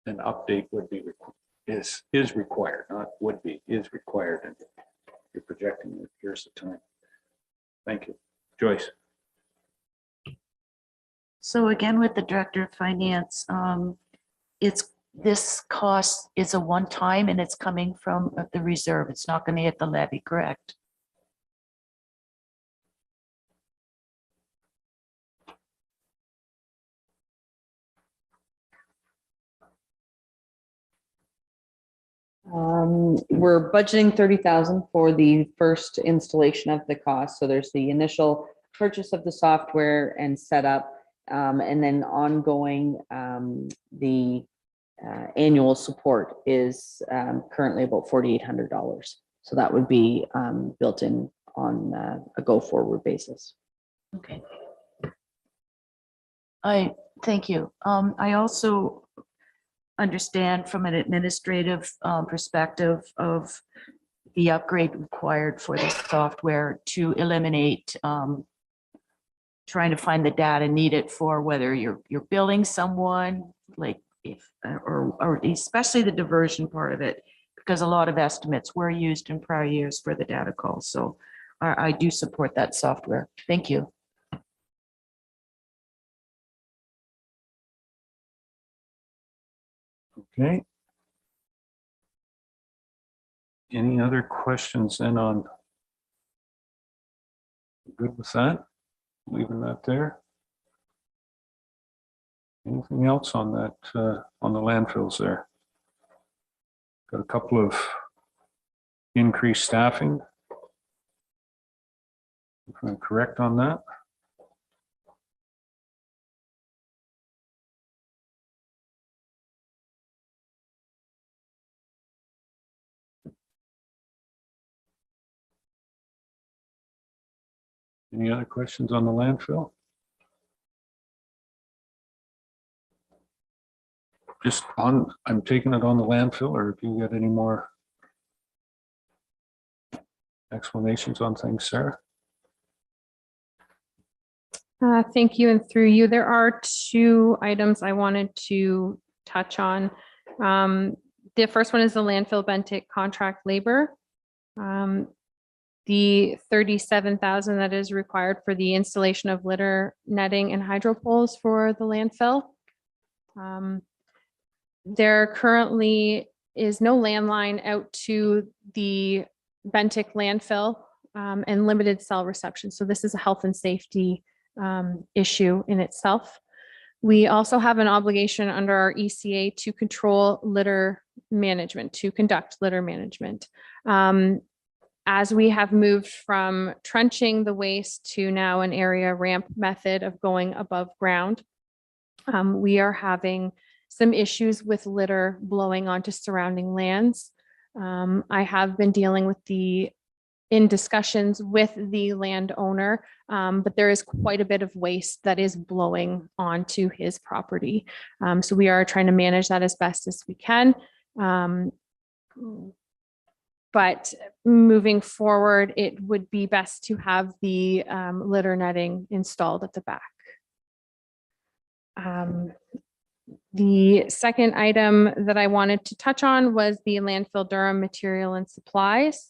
an update would be is required, not would be, is required. And you're projecting it. Here's the time. Thank you. Joyce. So again, with the Director of Finance, this cost is a one-time and it's coming from the reserve. It's not going to hit the levy, correct? We're budgeting 30,000 for the first installation of the cost. So there's the initial purchase of the software and setup, and then ongoing, the annual support is currently about $4,800. So that would be built in on a go forward basis. Okay. I thank you. I also understand from an administrative perspective of the upgrade required for the software to eliminate trying to find the data needed for whether you're billing someone, like if or especially the diversion part of it, because a lot of estimates were used in prior years for the data calls. So I do support that software. Thank you. Okay. Any other questions then on? Good with that? Leaving that there. Anything else on that, on the landfills there? Got a couple of increased staffing. If I'm correct on that. Any other questions on the landfill? Just on, I'm taking it on the landfill, or if you got any more explanations on things, Sarah? Thank you. And through you, there are two items I wanted to touch on. The first one is the landfill Bentic contract labor. The 37,000 that is required for the installation of litter netting and hydro poles for the landfill. There currently is no landline out to the Bentic landfill and limited cell reception. So this is a health and safety issue in itself. We also have an obligation under our ECA to control litter management, to conduct litter management. As we have moved from trenching the waste to now an area ramp method of going above ground, we are having some issues with litter blowing onto surrounding lands. I have been dealing with in discussions with the landowner, but there is quite a bit of waste that is blowing onto his property. So we are trying to manage that as best as we can. But moving forward, it would be best to have the litter netting installed at the back. The second item that I wanted to touch on was the landfill Durham material and supplies.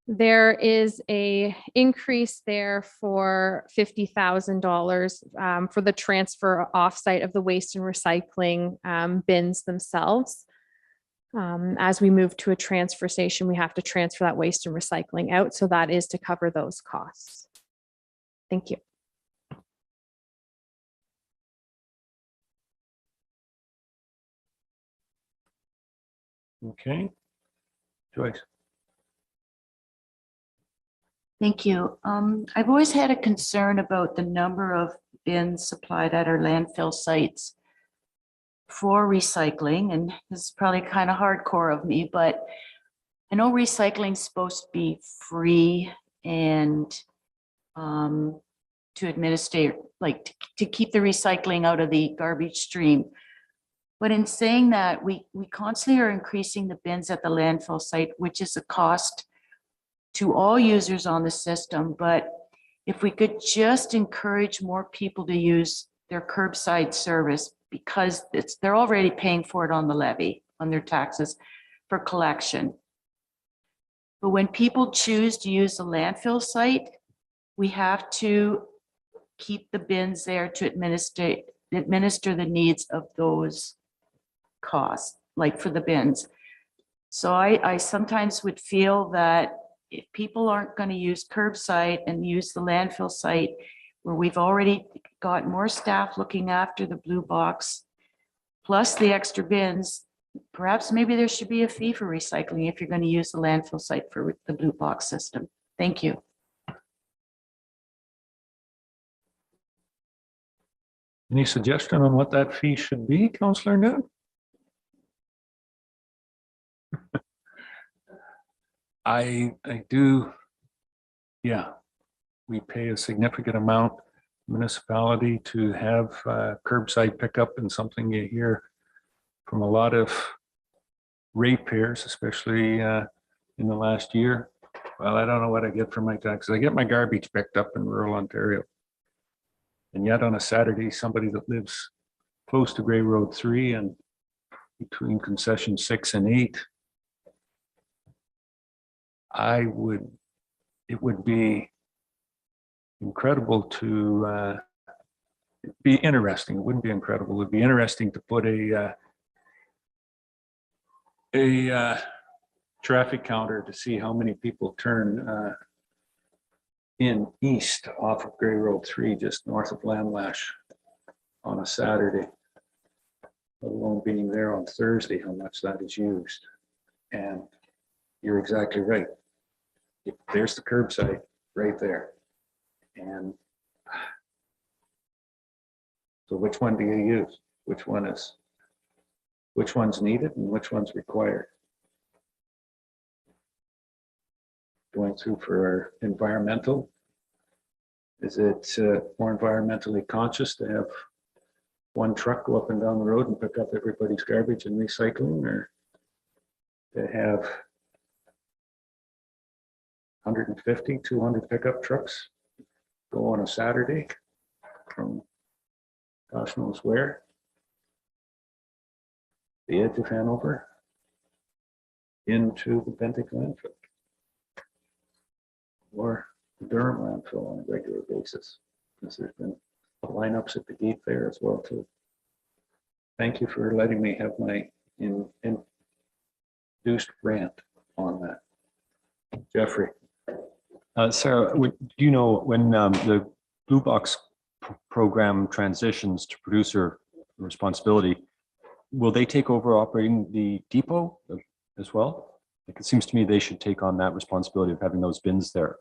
There is a increase there for $50,000 for the transfer offsite of the waste and recycling bins themselves. As we move to a transfer station, we have to transfer that waste and recycling out. So that is to cover those costs. Thank you. Okay. Joyce. Thank you. I've always had a concern about the number of bins supplied at our landfill sites for recycling, and this is probably kind of hardcore of me, but I know recycling is supposed to be free and to administer, like to keep the recycling out of the garbage stream. But in saying that, we constantly are increasing the bins at the landfill site, which is a cost to all users on the system. But if we could just encourage more people to use their curbside service, because they're already paying for it on the levy, on their taxes for collection. But when people choose to use the landfill site, we have to keep the bins there to administer the needs of those costs, like for the bins. So I sometimes would feel that if people aren't going to use curbside and use the landfill site, where we've already got more staff looking after the blue box, plus the extra bins, perhaps maybe there should be a fee for recycling if you're going to use the landfill site for the blue box system. Thank you. Any suggestion on what that fee should be, Councillor Newton? I do, yeah, we pay a significant amount municipality to have curbside pickup, and something you hear from a lot of ratepayers, especially in the last year. Well, I don't know what I get for my taxes. I get my garbage picked up in rural Ontario. And yet on a Saturday, somebody that lives close to Grey Road 3 and between concession 6 and 8, it would be incredible to be interesting. It wouldn't be incredible. It would be interesting to put a traffic counter to see how many people turn in east off of Grey Road 3, just north of Lamlash on a Saturday, let alone being there on Thursday, how much that is used. And you're exactly right. There's the curbside right there. And so which one do you use? Which one's needed and which one's required? Going through for our environmental, is it more environmentally conscious to have one truck go up and down the road and pick up everybody's garbage and recycling, or to have 150, 200 pickup trucks go on a Saturday from gosh knows where, the edge of Hanover, into the Pentic landfill or the Durham landfill on a regular basis, because there's been lineups at the gate there as well too. Thank you for letting me have my induced rant on that. Jeffrey. Sarah, do you know when the Blue Box program transitions to producer responsibility, will they take over operating the depot as well? Like, it seems to me they should take on that responsibility of having those bins there.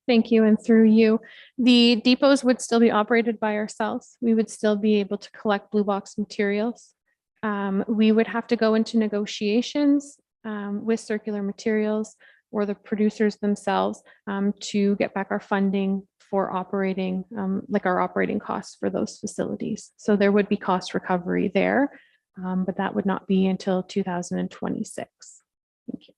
Thank you. And through you, the depots would still be operated by ourselves. We would still be able to collect blue box materials. We would have to go into negotiations with Circular Materials or the producers themselves to get back our funding for operating, like our operating costs for those facilities. So there would be cost recovery there, but that would not be until 2026. Thank you.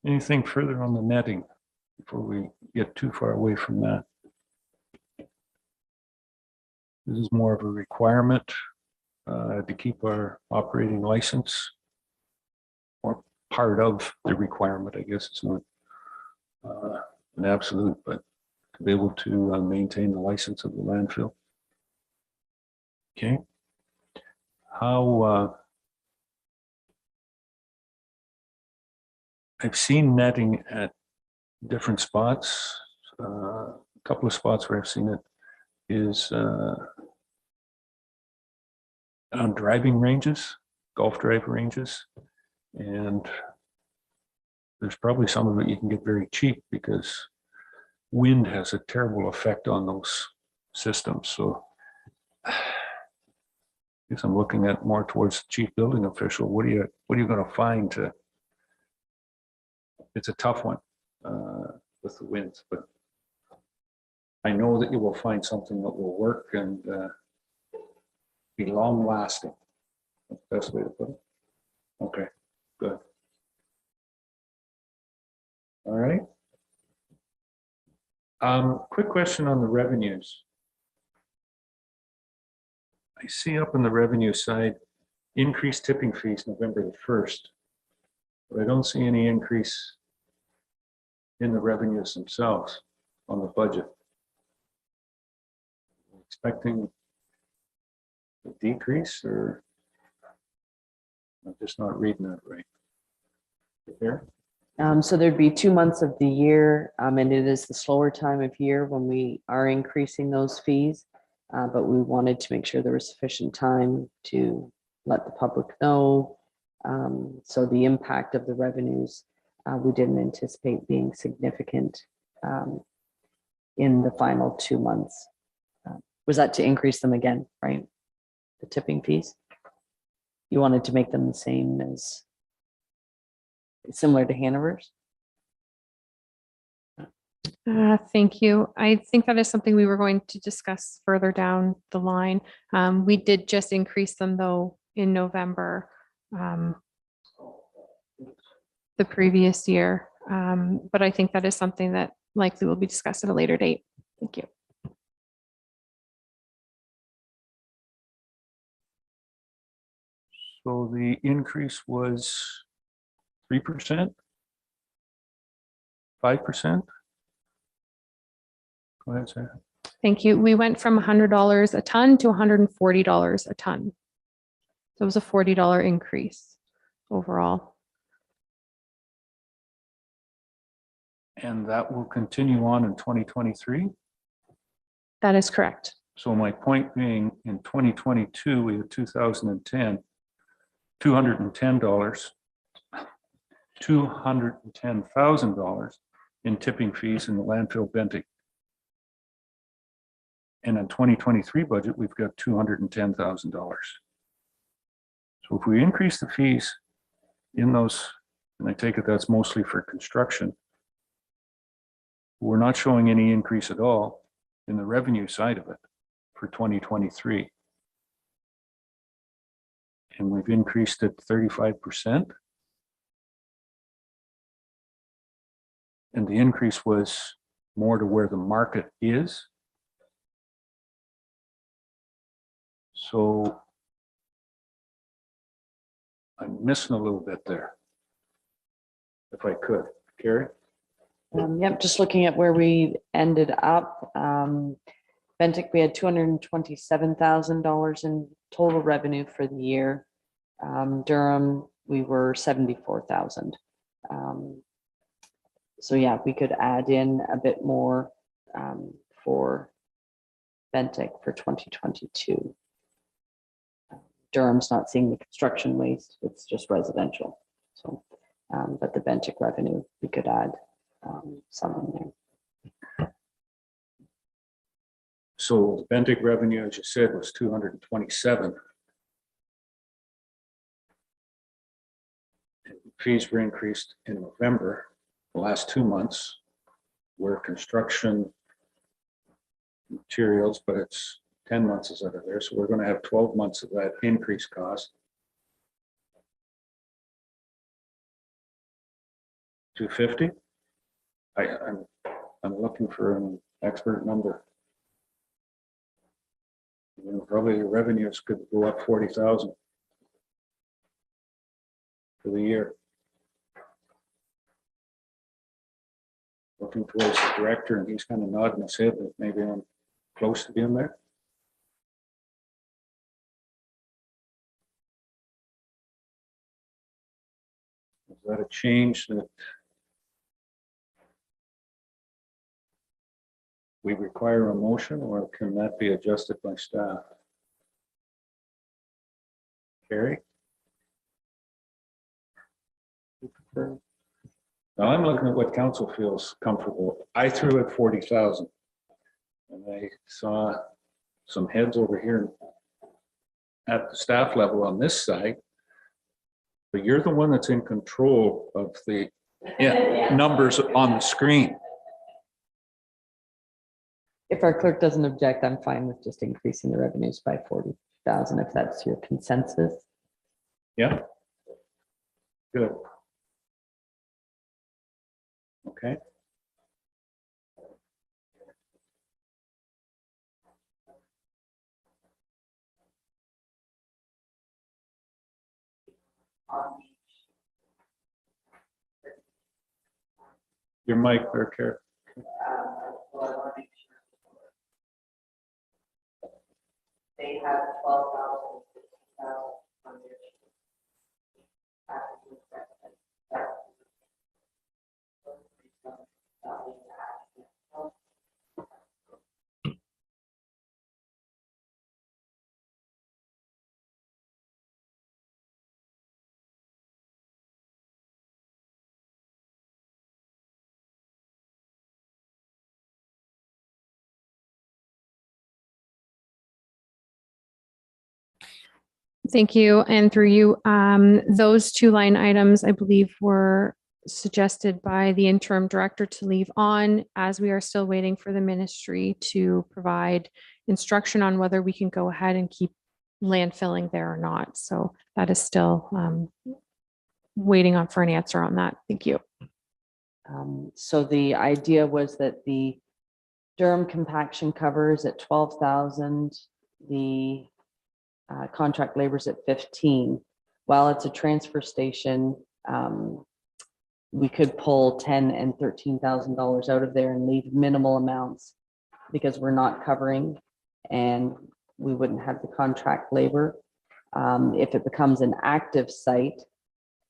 Anything further on the netting before we get too far away from that? This is more of a requirement to keep our operating license, or part of the requirement, I guess. It's not an absolute, but to be able to maintain the license of the landfill. Okay. How I've seen netting at different spots. A couple of spots where I've seen it is on driving ranges, golf drive ranges. And there's probably some of it you can get very cheap because wind has a terrible effect on those systems. So I guess I'm looking at more towards the chief building official. What are you going to find to? It's a tough one with the winds, but I know that you will find something that will work and be long lasting. That's the best way to put it. Okay, good. All right. Quick question on the revenues. I see up on the revenue side, increased tipping fees November the 1st, but I don't see any increase in the revenues themselves on the budget. Expecting a decrease, or I'm just not reading that right. Here. So there'd be 2 months of the year, and it is the slower time of year when we are increasing those fees. But we wanted to make sure there was sufficient time to let the public know. So the impact of the revenues, we didn't anticipate being significant in the final 2 months. Was that to increase them again, right? The tipping fees? You wanted to make them the same as, similar to Hanover's? Thank you. I think that is something we were going to discuss further down the line. We did just increase them though in November, the previous year. But I think that is something that likely will be discussed at a later date. Thank you. So the increase was 3%, 5%. Go ahead, Sarah. Thank you. We went from $100 a ton to $140 a ton. So it was a $40 increase overall. And that will continue on in 2023. That is correct. So my point being, in 2022, we had $210, $210,000 in tipping fees in the landfill venting. And in 2023 budget, we've got $210,000. So if we increase the fees in those, and I take it that's mostly for construction, we're not showing any increase at all in the revenue side of it for 2023. And we've increased it 35%. And the increase was more to where the market is. So I'm missing a little bit there. If I could, Carrie? Yep, just looking at where we ended up. Bentic, we had $227,000 in total revenue for the year. Durham, we were 74,000. So yeah, we could add in a bit more for Bentic for 2022. Durham's not seeing the construction waste, it's just residential. So, but the Bentic revenue, we could add some in there. So the Bentic revenue, as you said, was 227. And fees were increased in November, the last 2 months, where construction materials, but it's 10 months is out of there. So we're going to have 12 months of that increased cost. 250. I'm looking for an expert number. Probably your revenues could go up 40,000 for the year. Looking towards the director, and he's kind of nodding his head that maybe I'm close to being there. Is that a change that we require a motion, or can that be adjusted by staff? Carrie? Now I'm looking at what council feels comfortable. I threw at 40,000. And I saw some heads over here at the staff level on this side. But you're the one that's in control of the numbers on the screen. If our clerk doesn't object, I'm fine with just increasing the revenues by 40,000, if that's your consensus. Yeah. Good. Okay. Your mic there, Carrie. They have 12,000. Thank you. And through you, those two line items, I believe, were suggested by the interim director to leave on, as we are still waiting for the ministry to provide instruction on whether we can go ahead and keep landfilling there or not. So that is still waiting on for an answer on that. Thank you. So the idea was that the Durham compaction covers at 12,000, the contract labor's at 15. While it's a transfer station, we could pull $10,000 and $13,000 out of there and leave minimal amounts because we're not covering, and we wouldn't have the contract labor. If it becomes an active site,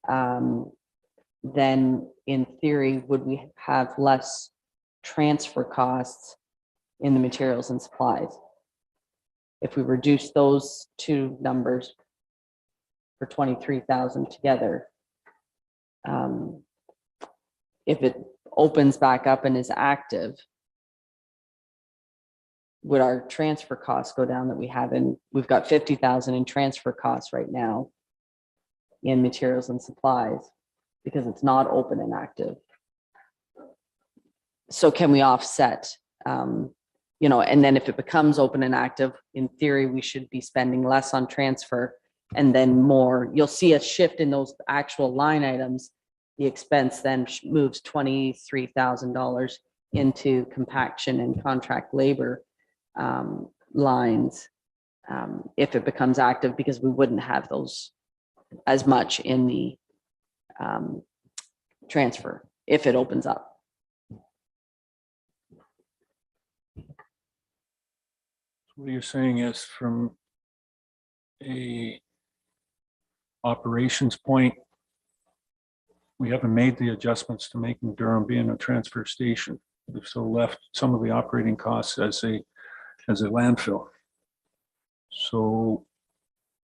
then in theory, would we have less transfer costs in the materials and supplies? If we reduce those two numbers for 23,000 together, if it opens back up and is active, would our transfer costs go down that we have in, we've got 50,000 in transfer costs right now in materials and supplies because it's not open and active. So can we offset, you know, and then if it becomes open and active, in theory, we should be spending less on transfer and then more. You'll see a shift in those actual line items. The expense then moves $23,000 into compaction and contract labor lines if it becomes active, because we wouldn't have those as much in the transfer if it opens up. What you're saying is, from a operations point, we haven't made the adjustments to making Durham being a transfer station. We've still left some of the operating costs as a landfill. So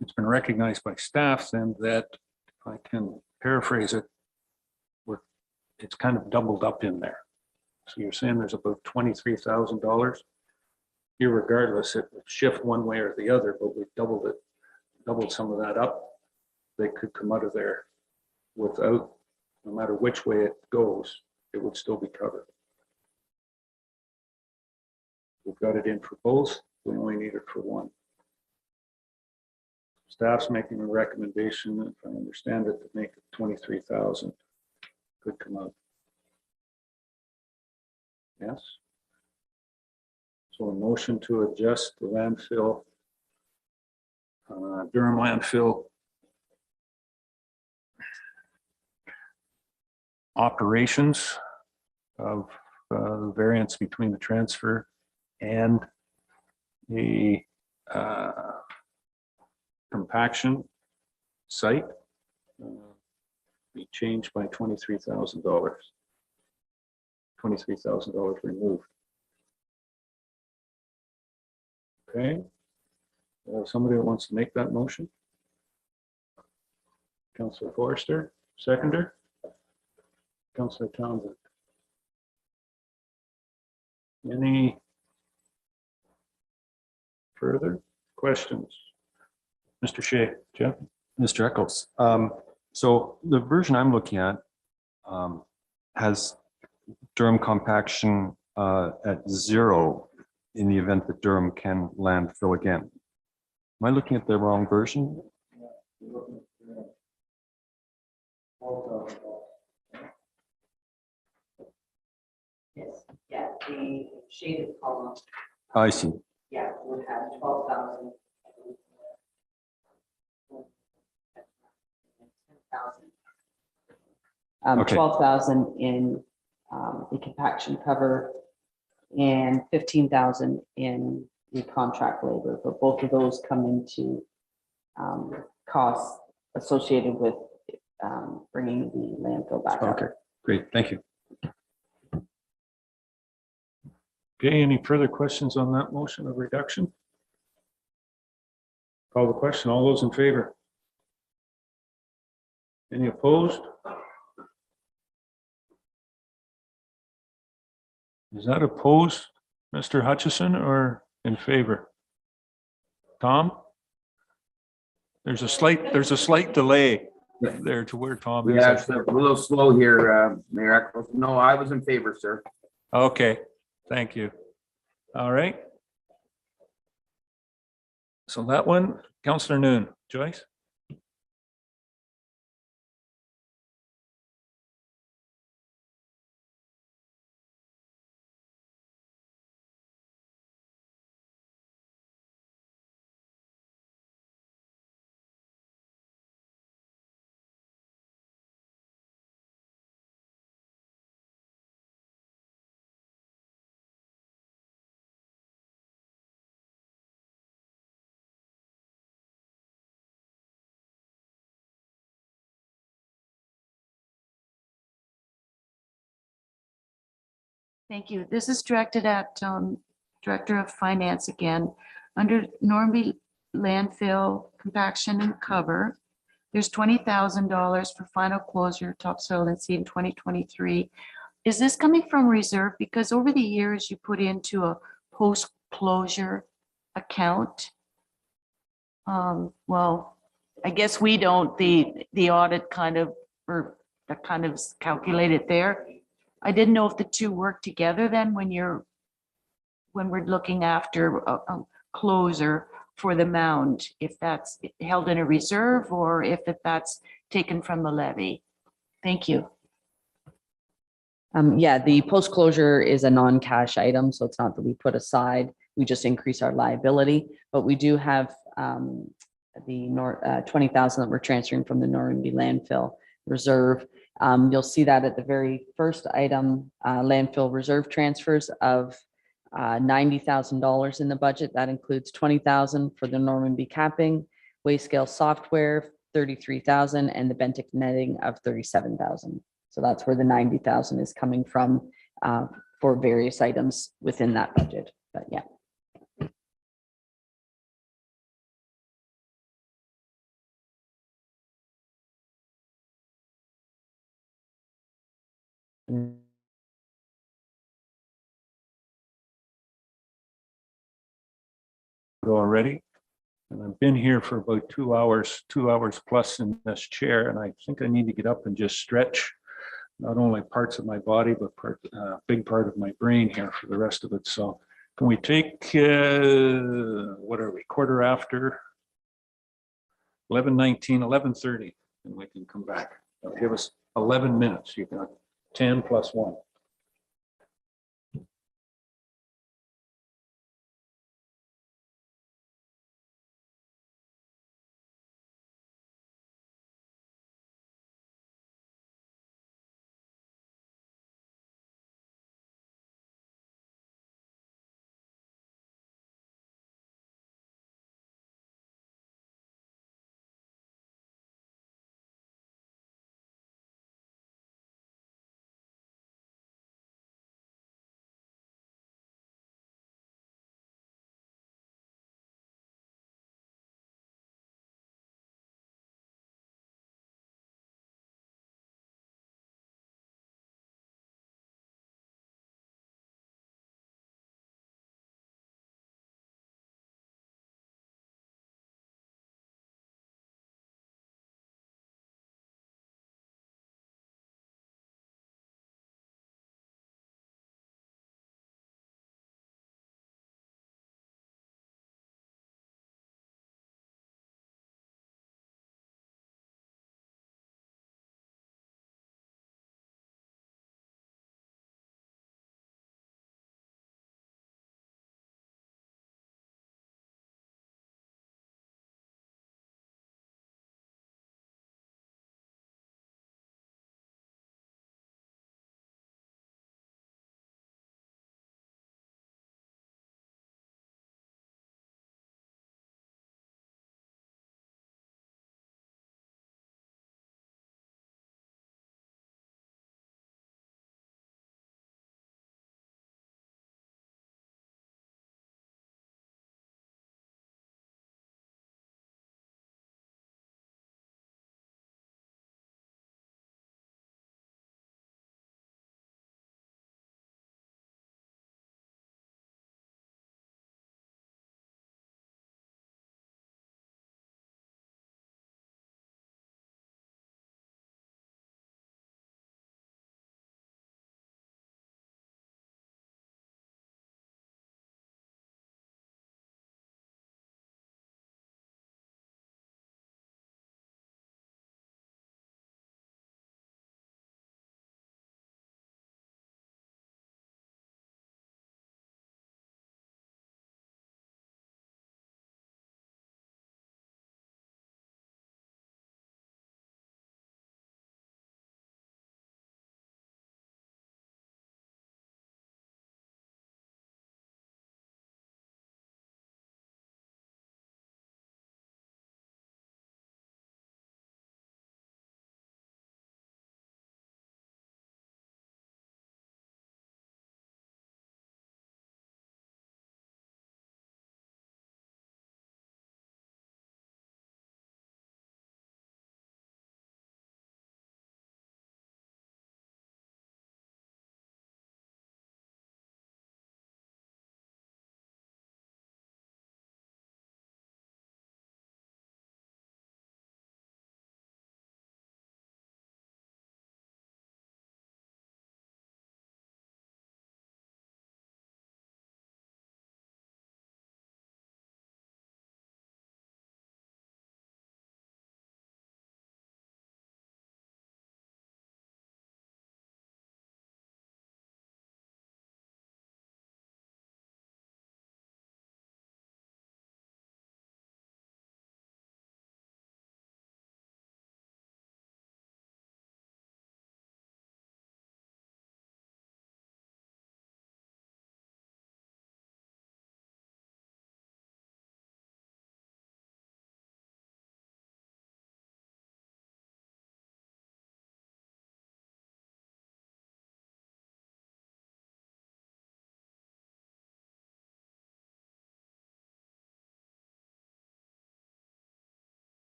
it's been recognized by staff then that, if I can paraphrase it, it's kind of doubled up in there. So you're saying there's about $23,000. Irregardless, it would shift one way or the other, but we've doubled some of that up. They could come out of there without, no matter which way it goes, it would still be covered. We've got it in for both. We only need it for one. Staff's making a recommendation, if I understand it, to make it 23,000 could come out. Yes. So a motion to adjust the landfill Durham landfill operations of variance between the transfer and the compaction site be changed by $23,000. $23,000 removed. Okay. Somebody that wants to make that motion? Councillor Forrester, seconder? Councillor Townsend. Any further questions? Mr. Shea, Jeff? Mr. Eccles. So the version I'm looking at has Durham compaction at 0 in the event that Durham can landfill again. Am I looking at the wrong version? Yes, yeah, the shaded column, I see. yeah, would have 12,000. 10,000. Okay. 12,000 in the compaction cover and 15,000 in the contract labor, but both of those come into costs associated with bringing the landfill back up. Okay, great. Thank you. Okay, any further questions on that motion of reduction? Call the question. All those in favor? Any opposed? Is that opposed, Mr. Hutchison, or in favor? Tom? There's a slight delay there to where Tom is. Yeah, it's a little slow here, Mayor Eccles. No, I was in favor, sir. Okay, thank you. All right. So that one, Councillor Noon. Joyce? Thank you. This is directed at Director of Finance again. Under Normandy landfill compaction and cover, there's $20,000 for final closure, topsoil and seed in 2023. Is this coming from reserve? Because over the years you put into a post-closure account. Well, I guess we don't, the audit kind of, or that kind of calculated there. I didn't know if the two work together then when we're looking after a closer for the mound, if that's held in a reserve or if that's taken from the levy. Thank you. Yeah, the post-closure is a non-cash item, so it's not that we put aside, we just increase our liability, but we do have the 20,000 that we're transferring from the Normandy landfill reserve. You'll see that at the very first item, landfill reserve transfers of $90,000 in the budget. That includes 20,000 for the Normandy capping, waste scale software, 33,000, and the Bentic netting of 37,000. So that's where the 90,000 is coming from for various items within that budget. But yeah. Already, and I've been here for about 2 hours plus in this chair, and I think I need to get up and just stretch not only parts of my body, but big part of my brain here for the rest of it. So can we take, what are we, quarter after 11:19, 11:30, and we can come back. That'll give us 11 minutes. You've got 10 plus 1.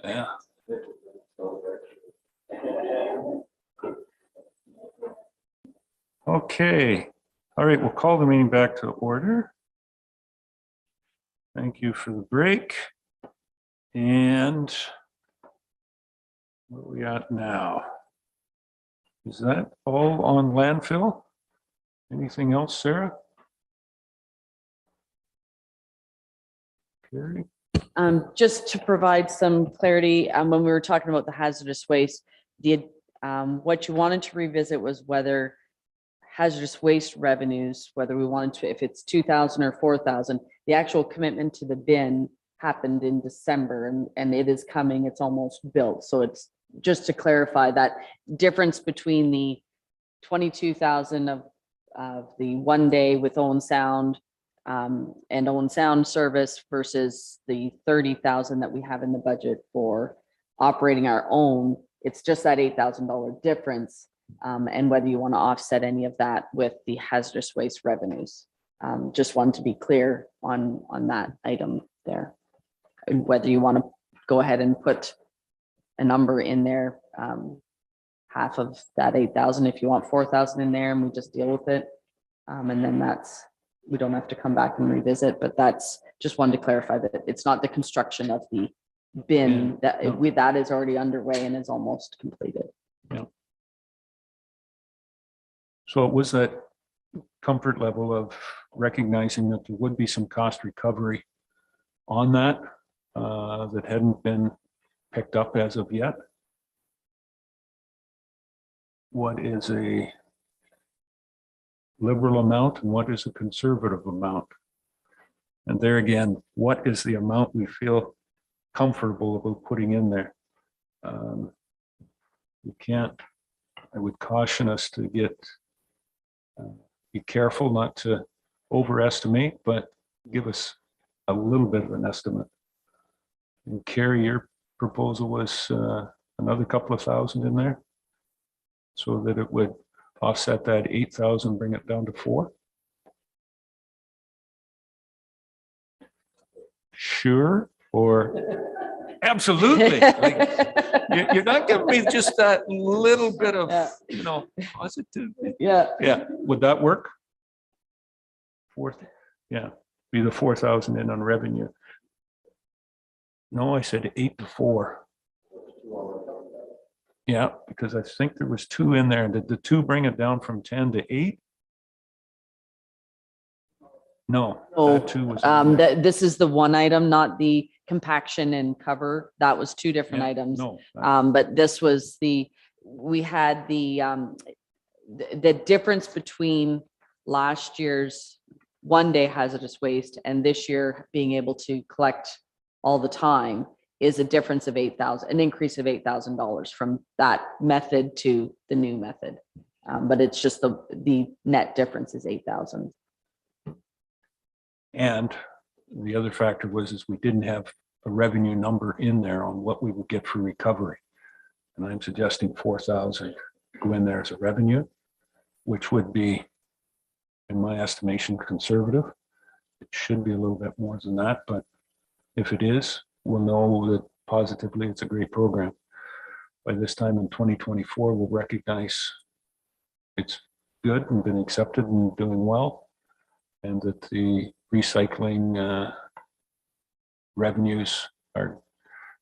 Yeah. Okay, all right, we'll call the meeting back to order. Thank you for the break. And where are we at now? Is that all on landfill? Anything else, Sarah? Carrie? Just to provide some clarity, when we were talking about the hazardous waste, what you wanted to revisit was whether hazardous waste revenues, whether we wanted to, if it's 2,000 or 4,000, the actual commitment to the bin happened in December and it is coming, it's almost built. So it's just to clarify that difference between the 22,000 of the 1 day with own sound and own sound service versus the 30,000 that we have in the budget for operating our own. It's just that $8,000 difference, and whether you want to offset any of that with the hazardous waste revenues. Just want to be clear on that item there, and whether you want to go ahead and put a number in there, half of that 8,000, if you want 4,000 in there, and we just deal with it, and then we don't have to come back and revisit. But that's just wanted to clarify that it's not the construction of the bin that is already underway and is almost completed. Yeah. So it was that comfort level of recognizing that there would be some cost recovery on that that hadn't been picked up as of yet. What is a liberal amount and what is a conservative amount? And there again, what is the amount we feel comfortable about putting in there? You can't, I would caution us to be careful not to overestimate, but give us a little bit of an estimate. And Carrie, your proposal was another couple of thousand in there, so that it would offset that 8,000, bring it down to 4. Sure, or absolutely. Like, you're not giving me just that little bit of, positive. Yeah. Would that work? 4, yeah, be the 4,000 in on revenue. No, I said 8 to 4. Yeah, because I think there was 2 in there. Did the 2 bring it down from 10 to 8? No, that 2 was. This is the one item, not the compaction and cover. That was 2 different items. No. But this was we had the difference between last year's 1 day hazardous waste and this year being able to collect all the time is a difference of 8,000, an increase of $8,000 from that method to the new method. But it's just the net difference is 8,000. And the other factor is we didn't have a revenue number in there on what we would get for recovery. And I'm suggesting 4,000 go in there as a revenue, which would be, in my estimation, conservative. It should be a little bit more than that, but if it is, we'll know that positively it's a great program. By this time in 2024, we'll recognize it's good and been accepted and doing well, and that the recycling revenues the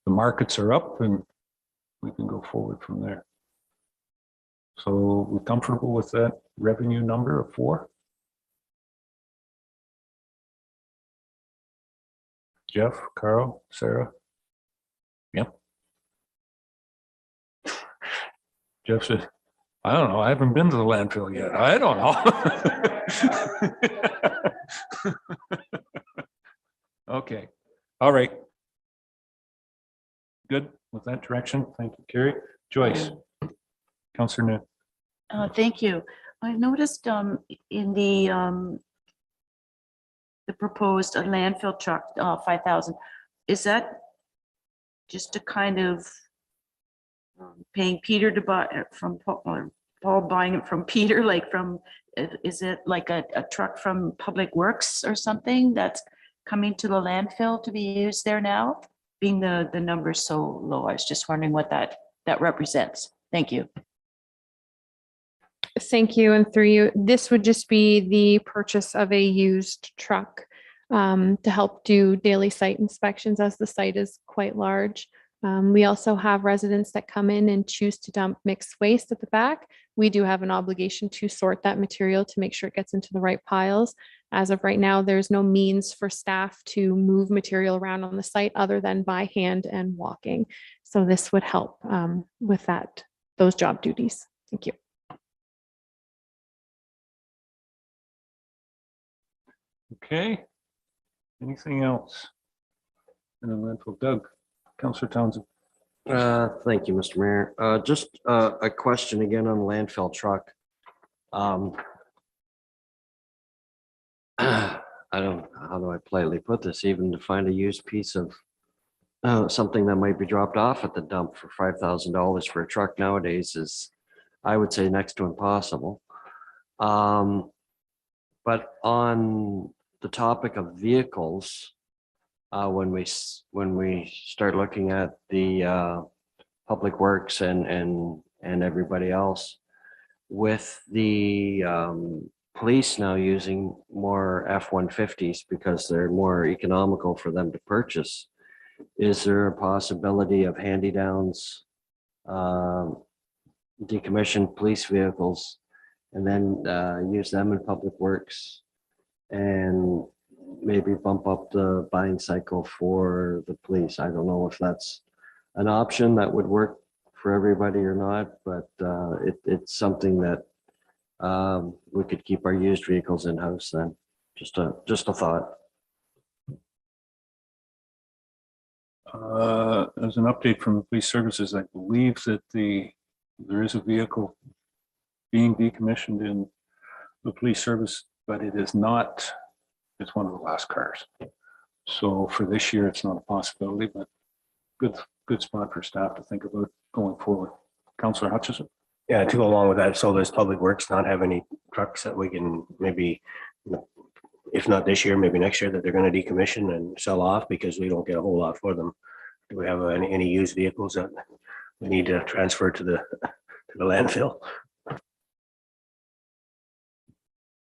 markets are up and we can go forward from there. So we're comfortable with that revenue number of 4. Jeff, Carl, Sarah? Yep. Jeff said, I don't know. I haven't been to the landfill yet. I don't know. Okay. All right. Good with that direction. Thank you, Carrie. Joyce, Councillor New. Thank you. I noticed in the proposed landfill truck, 5,000, is that just to kind of paying Peter to buy from Paul buying it from Peter, like from, is it like a truck from Public Works or something that's coming to the landfill to be used there now? Being the numbers so low, I was just wondering what that represents. Thank you. Thank you. And through you, this would just be the purchase of a used truck to help do daily site inspections, as the site is quite large. We also have residents that come in and choose to dump mixed waste at the back. We do have an obligation to sort that material to make sure it gets into the right piles. As of right now, there's no means for staff to move material around on the site other than by hand and walking. So this would help with those job duties. Thank you. Okay. Anything else? In the landfill, Doug, Councillor Townsend. Thank you, Mr. Mayor. Just a question again on the landfill truck. I don't, how do I politely put this, even to find a used piece of something that might be dropped off at the dump for $5,000 for a truck nowadays is, I would say, next to impossible. But on the topic of vehicles, when we start looking at the Public Works and everybody else, with the police now using more F-150s because they're more economical for them to purchase, is there a possibility of hand-me-downs, decommissioned police vehicles, and then use them in Public Works and maybe bump up the buying cycle for the police? I don't know if that's an option that would work for everybody or not, but it's something that we could keep our used vehicles in-house then. Just a thought. As an update from the police services, I believe that there is a vehicle being decommissioned in the police service, but it is not, it's one of the last cars. So for this year, it's not a possibility, but good spot for staff to think about going forward. Councillor Hutchison. Yeah, to go along with that, so does Public Works not have any trucks that we can maybe, if not this year, maybe next year, that they're going to decommission and sell off because we don't get a whole lot for them? Do we have any used vehicles that we need to transfer to the landfill?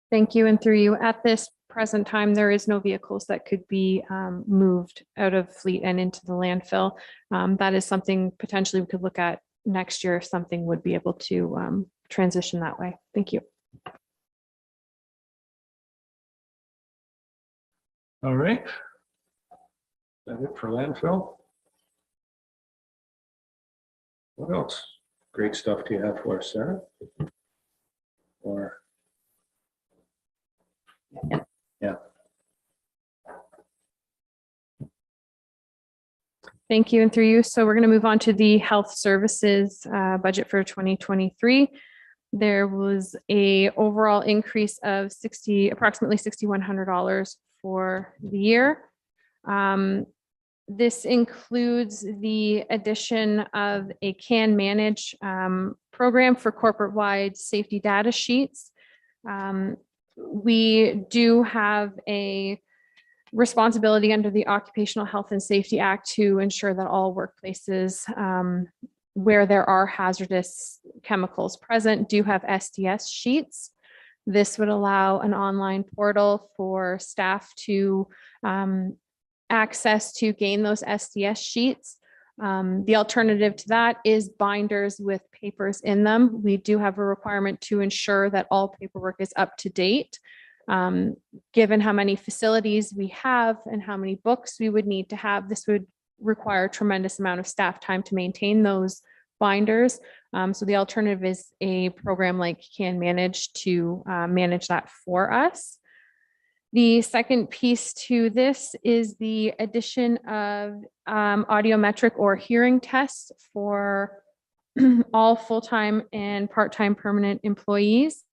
Thank you. And through you, at this present time, there is no vehicles that could be moved out of fleet and into the landfill. That is something potentially we could look at next year if something would be able to transition that way. Thank you. All right. Is that it for landfill? What else? Great stuff do you have for us, Sarah? Or yeah. Thank you. And through you. So we're going to move on to the health services budget for 2023. There was a overall increase of approximately $6,100 for the year. This includes the addition of a can manage program for corporate-wide safety data sheets. We do have a responsibility under the Occupational Health and Safety Act to ensure that all workplaces where there are hazardous chemicals present do have SDS sheets. This would allow an online portal for staff to access to gain those SDS sheets. The alternative to that is binders with papers in them. We do have a requirement to ensure that all paperwork is up to date. Given how many facilities we have and how many books we would need to have, this would require a tremendous amount of staff time to maintain those binders. So the alternative is a program like Can Manage to manage that for us. The second piece to this is the addition of audiometric or hearing tests for all full-time and part-time permanent employees.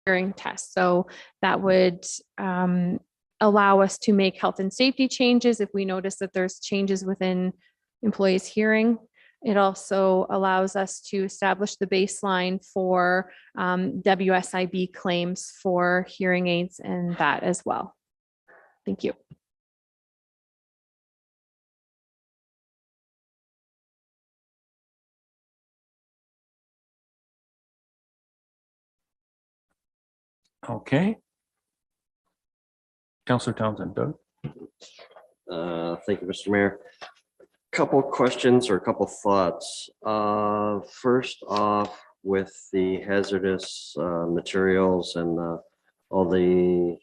hearing test. So that would allow us to make health and safety changes if we notice that there's changes within employees' hearing. It also allows us to establish the baseline for WSIB claims for hearing aids and that as well. Thank you. Okay. Councillor Townsend, Doug? Thank you, Mr. Mayor. Couple questions or a couple thoughts. First off, with the hazardous materials and all the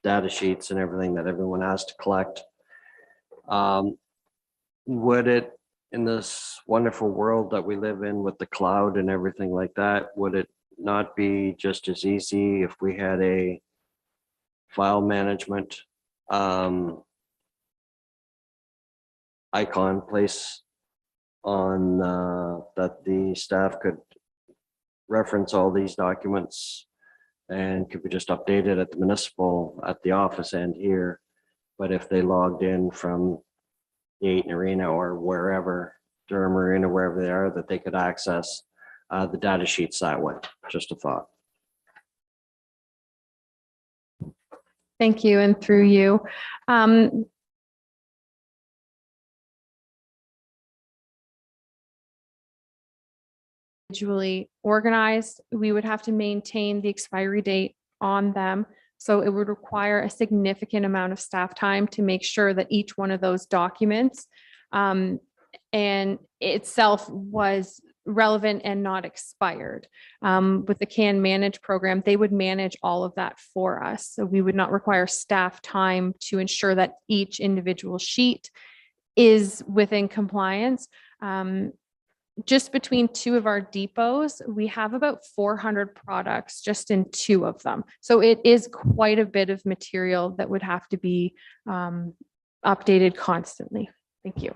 data sheets and everything that everyone has to collect, would it, in this wonderful world that we live in with the cloud and everything like that, would it not be just as easy if we had a file management icon place on that the staff could reference all these documents, and could be just updated at the municipal, at the office and here? But if they logged in from the Ayton Arena or wherever, Durham Arena, wherever they are, that they could access the data sheets that way. Just a thought. Thank you, and through you. Individually organized, we would have to maintain the expiry date on them. So it would require a significant amount of staff time to make sure that each one of those documents and itself was relevant and not expired. With the Can Manage program, they would manage all of that for us. So we would not require staff time to ensure that each individual sheet is within compliance. Just between two of our depots, we have about 400 products just in two of them. So it is quite a bit of material that would have to be updated constantly. Thank you.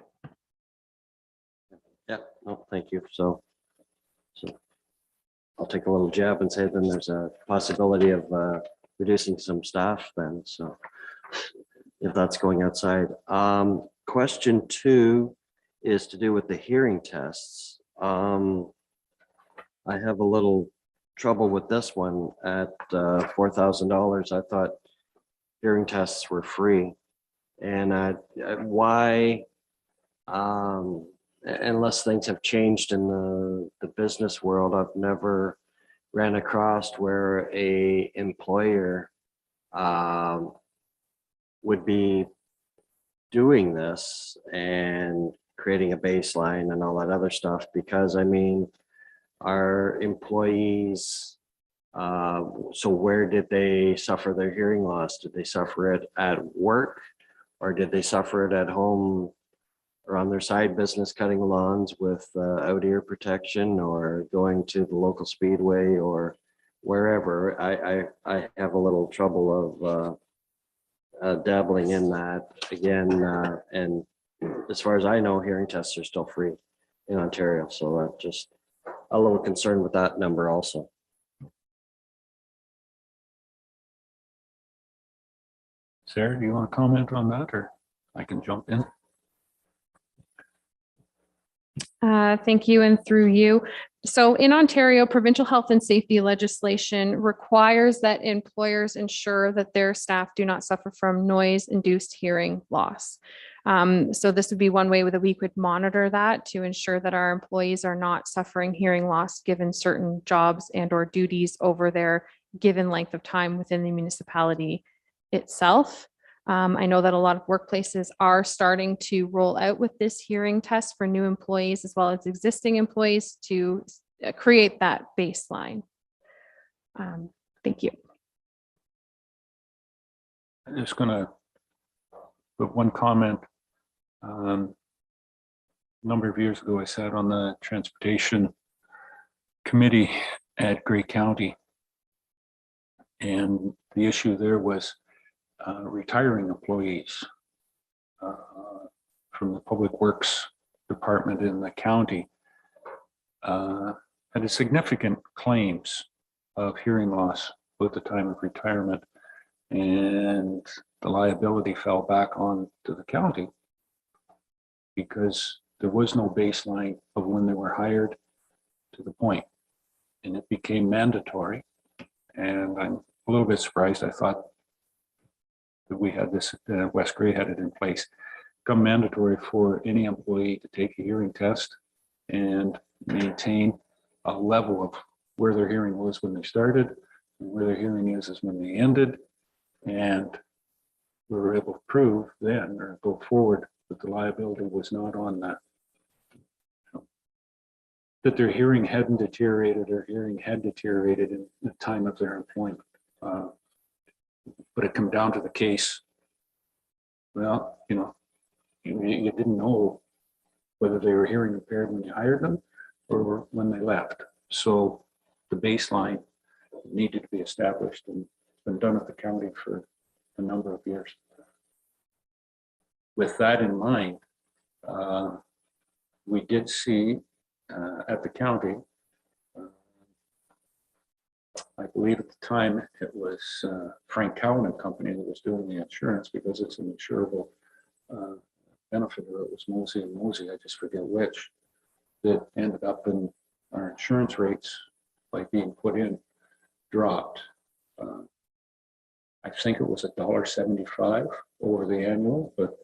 Yeah, no, thank you. So I'll take a little jab and say then there's a possibility of reducing some staff then. So if that's going outside. Question 2 is to do with the hearing tests. I have a little trouble with this one at $4,000. I thought hearing tests were free, and why, unless things have changed in the business world, I've never ran across where a employer would be doing this and creating a baseline and all that other stuff, because I mean, our employees, so where did they suffer their hearing loss? Did they suffer it at work, or did they suffer it at home or on their side business cutting lawns with out ear protection, or going to the local speedway or wherever? I have a little trouble of dabbling in that again, and as far as I know, hearing tests are still free in Ontario. So I'm just a little concerned with that number also. Sarah, do you want to comment on that, or I can jump in? Thank you, and through you. So in Ontario, provincial health and safety legislation requires that employers ensure that their staff do not suffer from noise-induced hearing loss. So this would be one way that we could monitor that to ensure that our employees are not suffering hearing loss given certain jobs and or duties over their given length of time within the municipality itself. I know that a lot of workplaces are starting to roll out with this hearing test for new employees as well as existing employees to create that baseline. Thank you. I'm just gonna put one comment. A number of years ago, I sat on the transportation committee at Grey County, and the issue there was retiring employees from the Public Works Department in the county had a significant claims of hearing loss at the time of retirement. And the liability fell back on to the county because there was no baseline of when they were hired to the point. And it became mandatory. And I'm a little bit surprised. I thought that we had this, West Gray had it in place, become mandatory for any employee to take a hearing test and maintain a level of where their hearing was when they started and where their hearing is when they ended. And we were able to prove then or go forward that the liability was not on that. That their hearing hadn't deteriorated, or hearing had deteriorated in the time of their employment. But it come down to the case, well, you didn't know whether they were hearing impaired when you hired them or when they left. So the baseline needed to be established, and it's been done at the county for a number of years. With that in mind, we did see at the county, I believe at the time it was Frank Cowan and Company that was doing the insurance, because it's an insurable benefit, or it was Mosey and Mosey, I just forget which, that ended up in our insurance rates, like being put in, dropped. I think it was $1.75 over the annual, but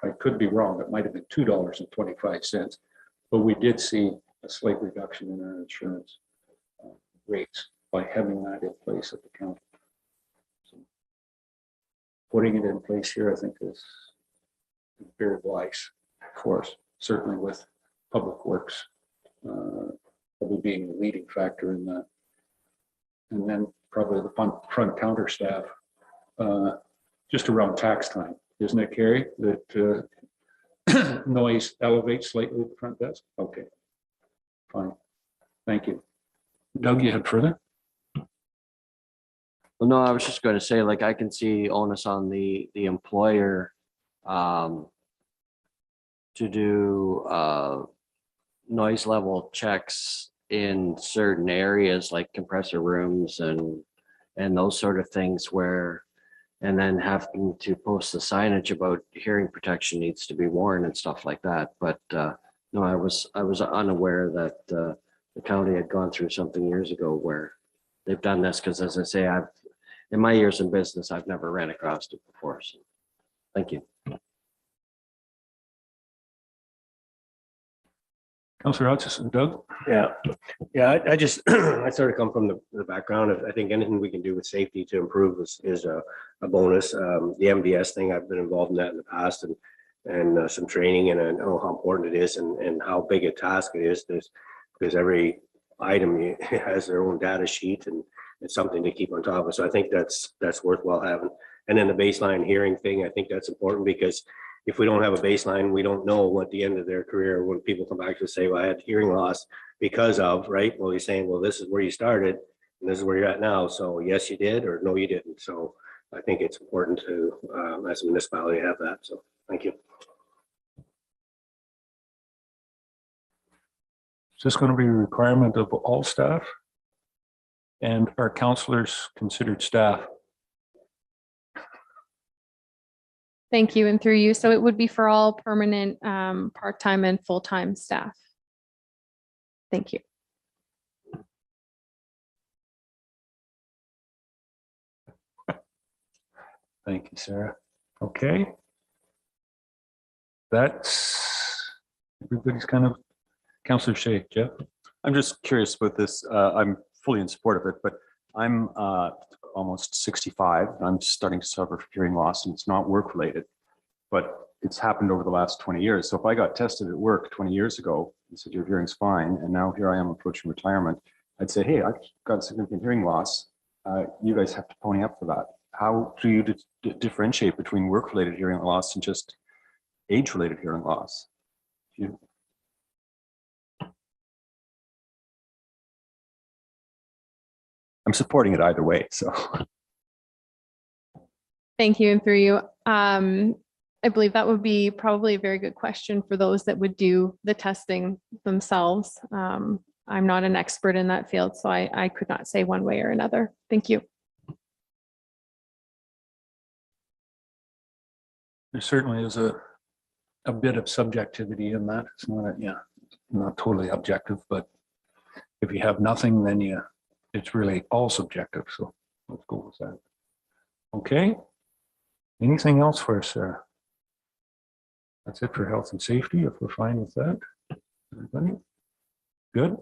I could be wrong. It might have been $2.25, but we did see a slight reduction in our insurance rates by having that in place at the county. So putting it in place here, I think, is very wise for us, certainly with Public Works probably being the leading factor in that. And then probably the front counter staff, just around tax time, isn't it, Carrie, that noise elevates slightly at the front desk? Okay, fine. Thank you. Doug, you had further? Well, no, I was just going to say, like, I can see onus on the employer to do noise level checks in certain areas like compressor rooms and those sort of things, where, and then having to post the signage about hearing protection needs to be worn and stuff like that. But no, I was unaware that the county had gone through something years ago where they've done this, because as I say, in my years in business, I've never ran across it before. So thank you. Councillor Hutchison. Doug? Yeah, I just, I sort of come from the background of, I think anything we can do with safety to improve is a bonus. The MVS thing, I've been involved in that in the past, and some training, and I know how important it is and how big a task it is. Because every item has their own data sheet, and it's something to keep on top of. So I think that's worthwhile having. And then the baseline hearing thing, I think that's important, because if we don't have a baseline, we don't know what the end of their career, when people come back to say, well, I had hearing loss because of, right? Well, you're saying, well, this is where you started and this is where you're at now. So yes, you did, or no, you didn't. So I think it's important to, as a municipality, have that. So thank you. Is this going to be a requirement of all staff? And are councillors considered staff? Thank you, and through you. So it would be for all permanent, part-time and full-time staff. Thank you. Thank you, Sarah. Okay. That's, everybody's kind of, Councillor Shea, Jeff? I'm just curious about this. I'm fully in support of it, but I'm almost 65. I'm starting to suffer from hearing loss, and it's not work related, but it's happened over the last 20 years. So if I got tested at work 20 years ago and said your hearing's fine, and now here I am approaching retirement, I'd say, hey, I've got significant hearing loss. You guys have to pony up for that. How do you differentiate between work related hearing loss and just age related hearing loss? I'm supporting it either way, so. Thank you, and through you. I believe that would be probably a very good question for those that would do the testing themselves. I'm not an expert in that field, so I could not say one way or another. Thank you. There certainly is a bit of subjectivity in that. It's not, not totally objective, but if you have nothing, then it's really all subjective. So let's go with that. Okay. Anything else for us, Sarah? That's it for health and safety, if we're fine with that. Everybody? Good.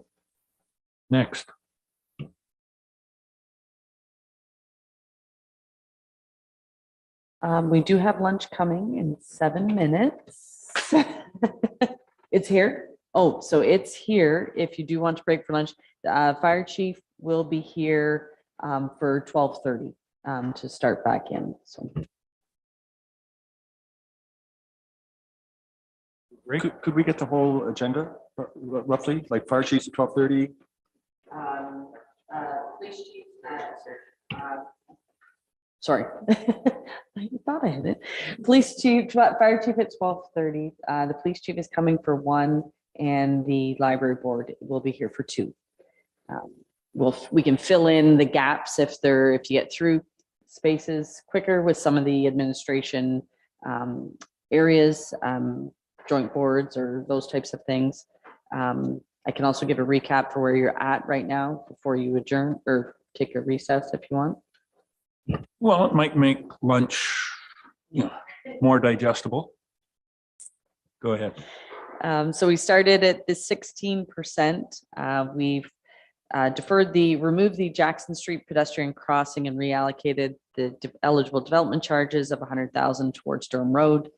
Next. We do have lunch coming in 7 minutes. It's here. Oh, so it's here. If you do want to break for lunch, fire chief will be here for 12:30 to start back in. So Could we get the whole agenda roughly, like fire chiefs at 12:30? police chief sorry, I thought I had it. Police chief, fire chief at 12:30. The police chief is coming for 1, and the library board will be here for 2. We can fill in the gaps if you get through spaces quicker with some of the administration areas, joint boards or those types of things. I can also give a recap for where you're at right now before you adjourn or take a recess if you want. Well, it might make lunch, more digestible. Go ahead. So we started at the 16%. We've removed the Jackson Street pedestrian crossing and reallocated the eligible development charges of 100,000 towards Durham Road.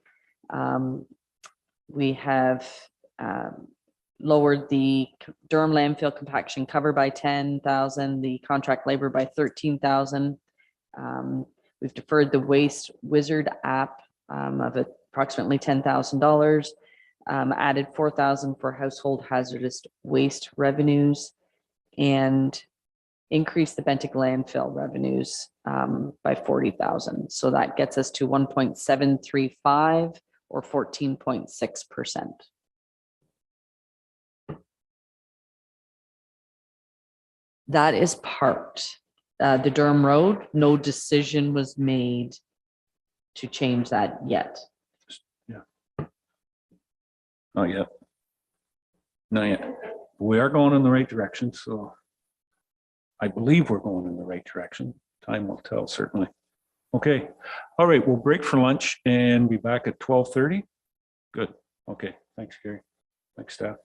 We have lowered the Durham landfill compaction cover by 10,000, the contract labor by 13,000. We've deferred the waste wizard app of approximately $10,000, added 4,000 for household hazardous waste revenues, and increased the Bentic landfill revenues by 40,000. So that gets us to 1.735 or 14.6%. That is parked. The Durham Road, no decision was made to change that yet. Not yet. Not yet. We are going in the right direction, so I believe we're going in the right direction. Time will tell, certainly. Okay. All right, we'll break for lunch and be back at 12:30. Good. Okay. Thanks, Gary. Thanks, staff.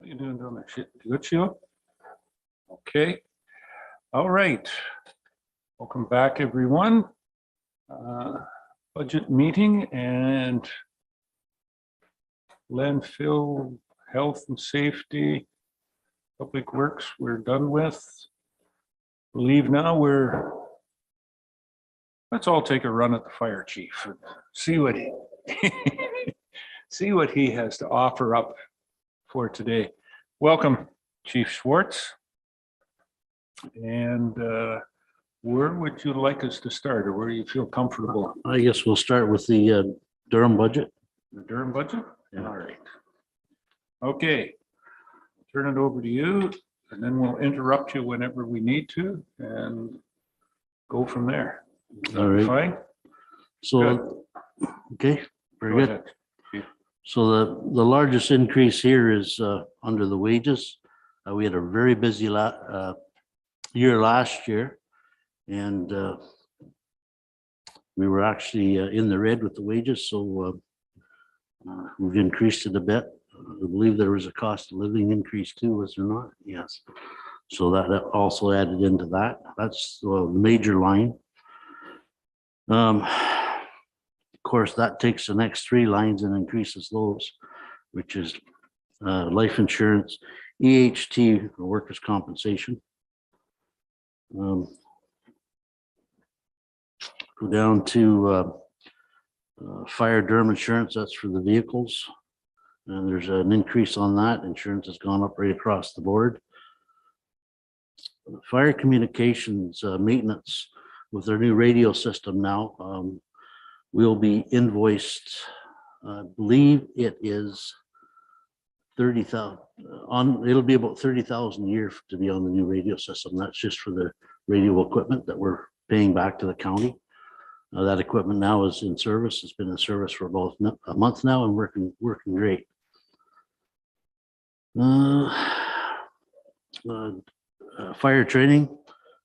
you doing down there? Good, Sheila? Okay. All right. Welcome back, everyone. Budget meeting and landfill, health and safety, public works, we're done with. Believe now let's all take a run at the fire chief and see what he see what he has to offer up for today. Welcome, Chief Schwartz. And where would you like us to start, or where you feel comfortable? I guess we'll start with the Durham budget. The Durham budget? Yeah. All right. Okay. Turn it over to you, and then we'll interrupt you whenever we need to and go from there. All right. Fine? So, okay, very Go good. ahead. So the largest increase here is under the wages. We had a very busy year last year, and we were actually in the red with the wages, so we've increased it a bit. I believe there was a cost of living increase too, was there not? Yes. So that also added into that. That's the major line. Of course, that takes the next three lines and increases those, which is life insurance, EHT, or workers' compensation. Go down to fire Durham insurance, that's for the vehicles. And there's an increase on that. Insurance has gone up right across the board. Fire communications maintenance with their new radio system now will be invoiced. I believe it is 30,000 on. It'll be about 30,000 a year to be on the new radio system. That's just for the radio equipment that we're paying back to the county. That equipment now is in service. It's been in service for about a month now and working great. Fire training,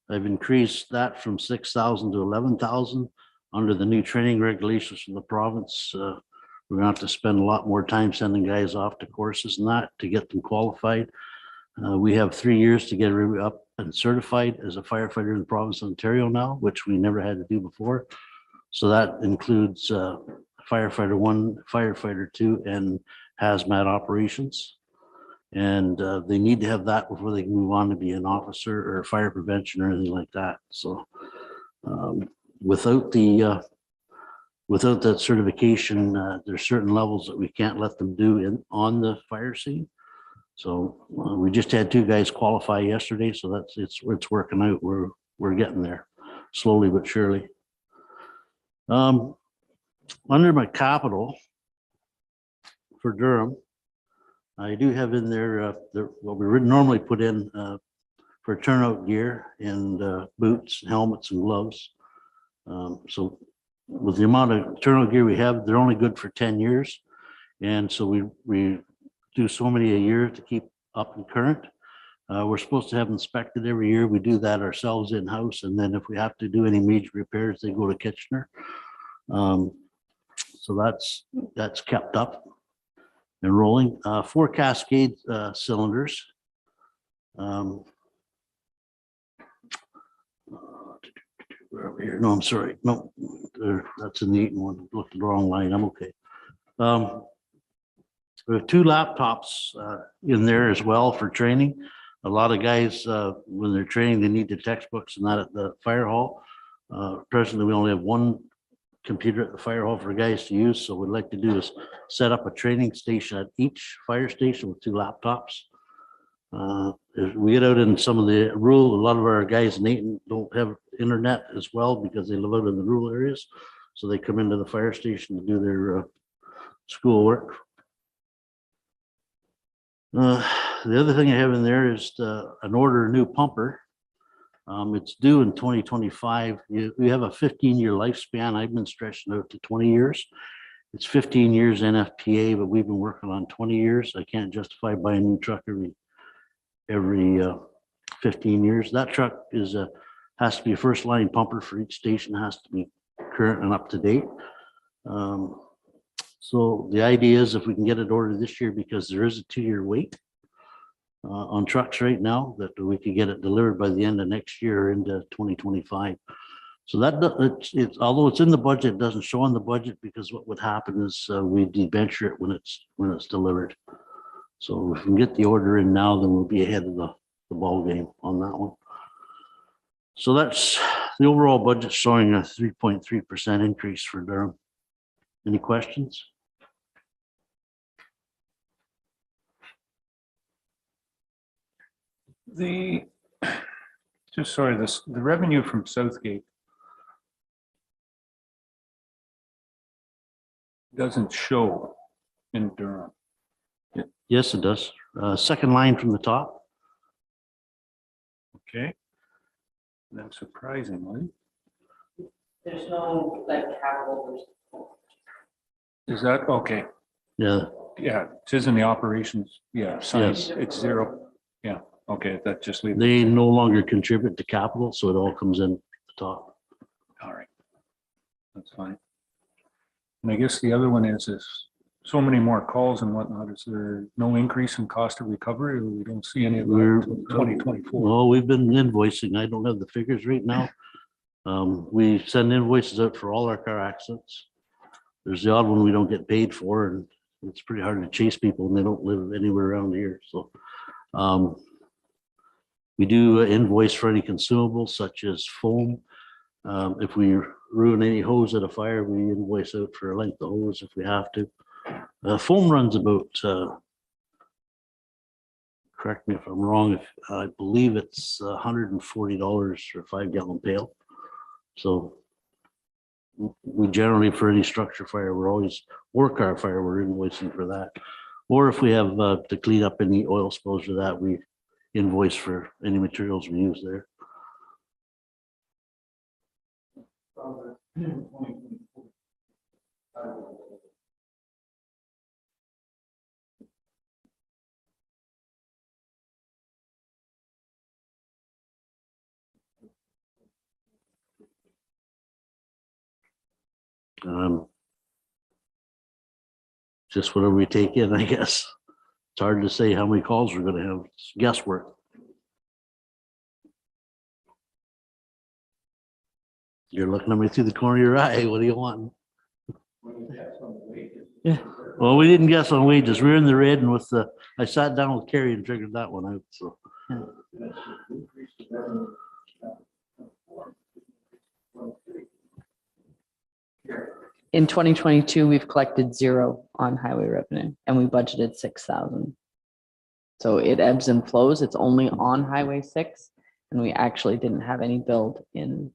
I've increased that from 6,000 to 11,000 under the new training regulations from the province. We're gonna have to spend a lot more time sending guys off to courses and that to get them qualified. We have 3 years to get up and certified as a firefighter in the province of Ontario now, which we never had to do before. So that includes firefighter 1, firefighter 2, and hazmat operations. And they need to have that before they can move on to be an officer or fire prevention or anything like that. So without that certification, there's certain levels that we can't let them do on the fire scene. So we just had 2 guys qualify yesterday, so it's working out. We're getting there slowly but surely. Under my capital for Durham, I do have in there what we would normally put in for turnout gear and boots, helmets, and gloves. So with the amount of turnout gear we have, they're only good for 10 years. And so we do so many a year to keep up and current. We're supposed to have inspected every year. We do that ourselves in-house. And then if we have to do any major repairs, they go to Kitchener. So that's kept up and rolling. 4 Cascade cylinders. Where are we here? No, I'm sorry. No, that's a neat one. Looked at the wrong line. I'm okay. We have 2 laptops in there as well for training. A lot of guys, when they're training, they need the textbooks and that at the fire hall. Presently, we only have 1 computer at the fire hall for guys to use. So what we'd like to do is set up a training station at each fire station with 2 laptops. If we get out in some of the rural, a lot of our guys in Ayton don't have internet as well because they live out in the rural areas. So they come into the fire station to do their school work. The other thing I have in there is an order a new pumper. It's due in 2025. We have a 15-year lifespan. I've been stretching out to 20 years. It's 15 years NFPA, but we've been working on 20 years. I can't justify buying a new truck every 15 years. That truck has to be a first line pumper for each station, has to be current and up to date. So the idea is if we can get it ordered this year, because there is a 2-year wait on trucks right now, that we could get it delivered by the end of next year into 2025. So that, it's, although it's in the budget, it doesn't show on the budget, because what would happen is we debenture it when it's delivered. So if we can get the order in now, then we'll be ahead of the ball game on that one. So that's the overall budget, showing a 3.3% increase for Durham. Any questions? The, just sorry, the revenue from Southgate doesn't show in Durham. Yes, it does. Second line from the top. Okay. Then surprisingly, There's no like capital. is that okay? Yeah. Yeah, it is in the operations. Yeah, science, Yes. it's zero. Yeah, okay, that just leaves. They no longer contribute to capital, so it all comes in at the top. All right. That's fine. And I guess the other one is so many more calls and whatnot. Is there no increase in cost of recovery, or we don't see any of that until 2024? Well, we've been invoicing. I don't have the figures right now. We send invoices out for all our car accidents. There's the odd one we don't get paid for, and it's pretty hard to chase people when they don't live anywhere around here. So we do invoice for any consumables such as foam. If we ruin any hose at a fire, we invoice out for a length of hose if we have to. Foam runs about, correct me if I'm wrong, if I believe it's $140 for a 5-gallon pail. So we generally, for any structure fire, we're always, or car fire, we're invoicing for that. Or if we have to clean up any oil spills or that, we invoice for any materials we use there. Just whatever we take in, I guess. It's hard to say how many calls we're gonna have. It's guesswork. You're looking at me through the corner of your eye. What do you want? Yeah. Well, we didn't guess on wages. We were in the red, and with the, I sat down with Carrie and figured that one out, so. In 2022, we've collected 0 on highway revenue and we budgeted 6,000. So it ebbs and flows. It's only on Highway 6, and we actually didn't have any billed in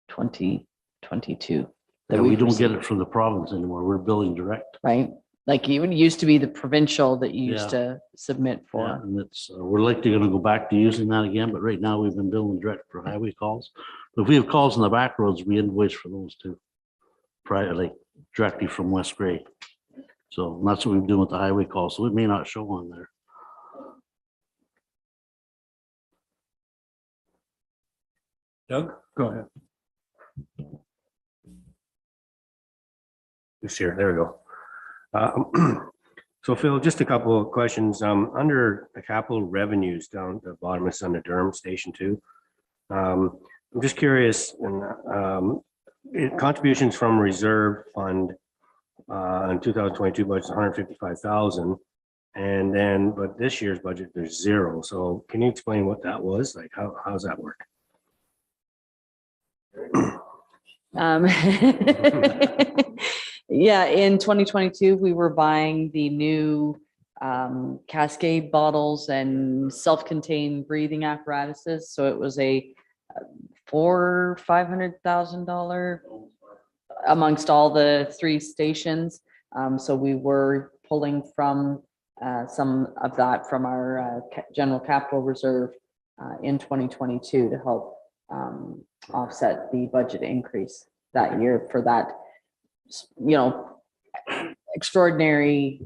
2022. Yeah, we don't get it from the province anymore. We're billing direct. Right? Like even used to be the provincial that you used to submit Yeah, for. and it's, we're likely gonna go back to using that again, but right now we've been billing direct for highway calls. But if we have calls on the back roads, we invoice for those too. Privately, directly from West Gray. So that's what we've done with the highway calls. So it may not show on there. Doug, go ahead. This here, there we go. So Phil, just a couple of questions. Under the capital revenues down at the bottom, it's under Durham Station 2. I'm just curious, and contributions from reserve fund in 2022 budget is 155,000, and then but this year's budget there's 0. So can you explain what that was? Like how's that work? Yeah, in 2022, we were buying the new Cascade bottles and self-contained breathing apparatuses. So it was a $400,000 or $500,000 amongst all the 3 stations. So we were pulling from some of that from our general capital reserve in 2022 to help offset the budget increase that year for that, you know, extraordinary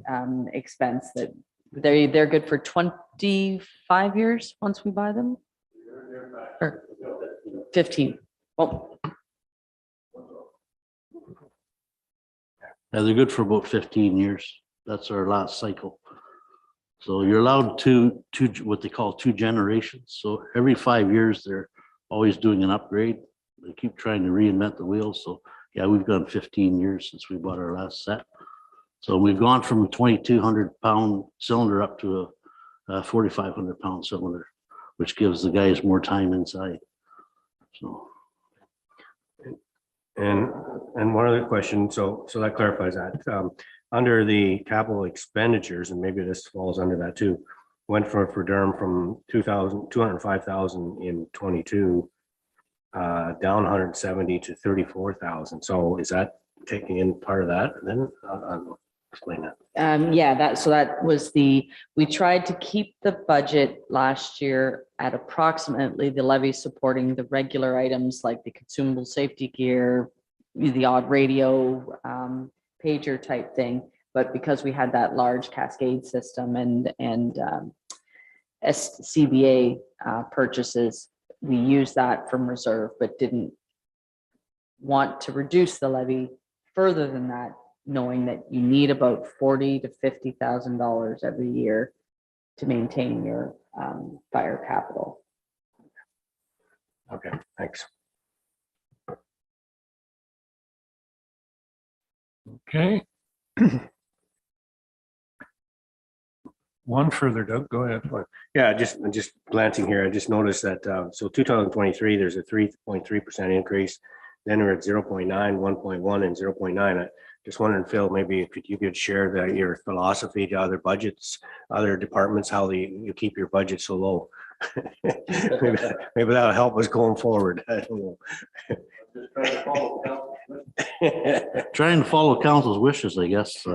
expense that they're good for 25 years once we buy them, or 15. Well, Yeah, they're good for about 15 years. That's our last cycle. So you're allowed two, what they call two generations. So every 5 years, they're always doing an upgrade. They keep trying to reinvent the wheel. So yeah, we've gone 15 years since we bought our last set. So we've gone from a 2,200-pound cylinder up to a 4,500-pound cylinder, which gives the guys more time inside. So. And one other question, so that clarifies that. Under the capital expenditures, and maybe this falls under that too, went for Durham from 205,000 in 22, down 170 to 34,000. So is that taking in part of that? And then I'll explain that. Yeah, so that was we tried to keep the budget last year at approximately the levy supporting the regular items like the consumable safety gear, the odd radio, pager type thing. But because we had that large cascade system and CBA purchases, we used that from reserve, but didn't want to reduce the levy further than that, knowing that you need about $40,000 to $50,000 every year to maintain your fire capital. Okay, thanks. Okay. One further, Doug, go ahead. Yeah, just glancing here, I just noticed that, so 2023, there's a 3.3% increase. Then we're at 0.9, 1.1 and 0.9. I just wondering, Phil, maybe if you could share your philosophy to other budgets, other departments, how you keep your budget so low. maybe that'll help us going forward. I don't know. Trying to follow council's wishes, I guess.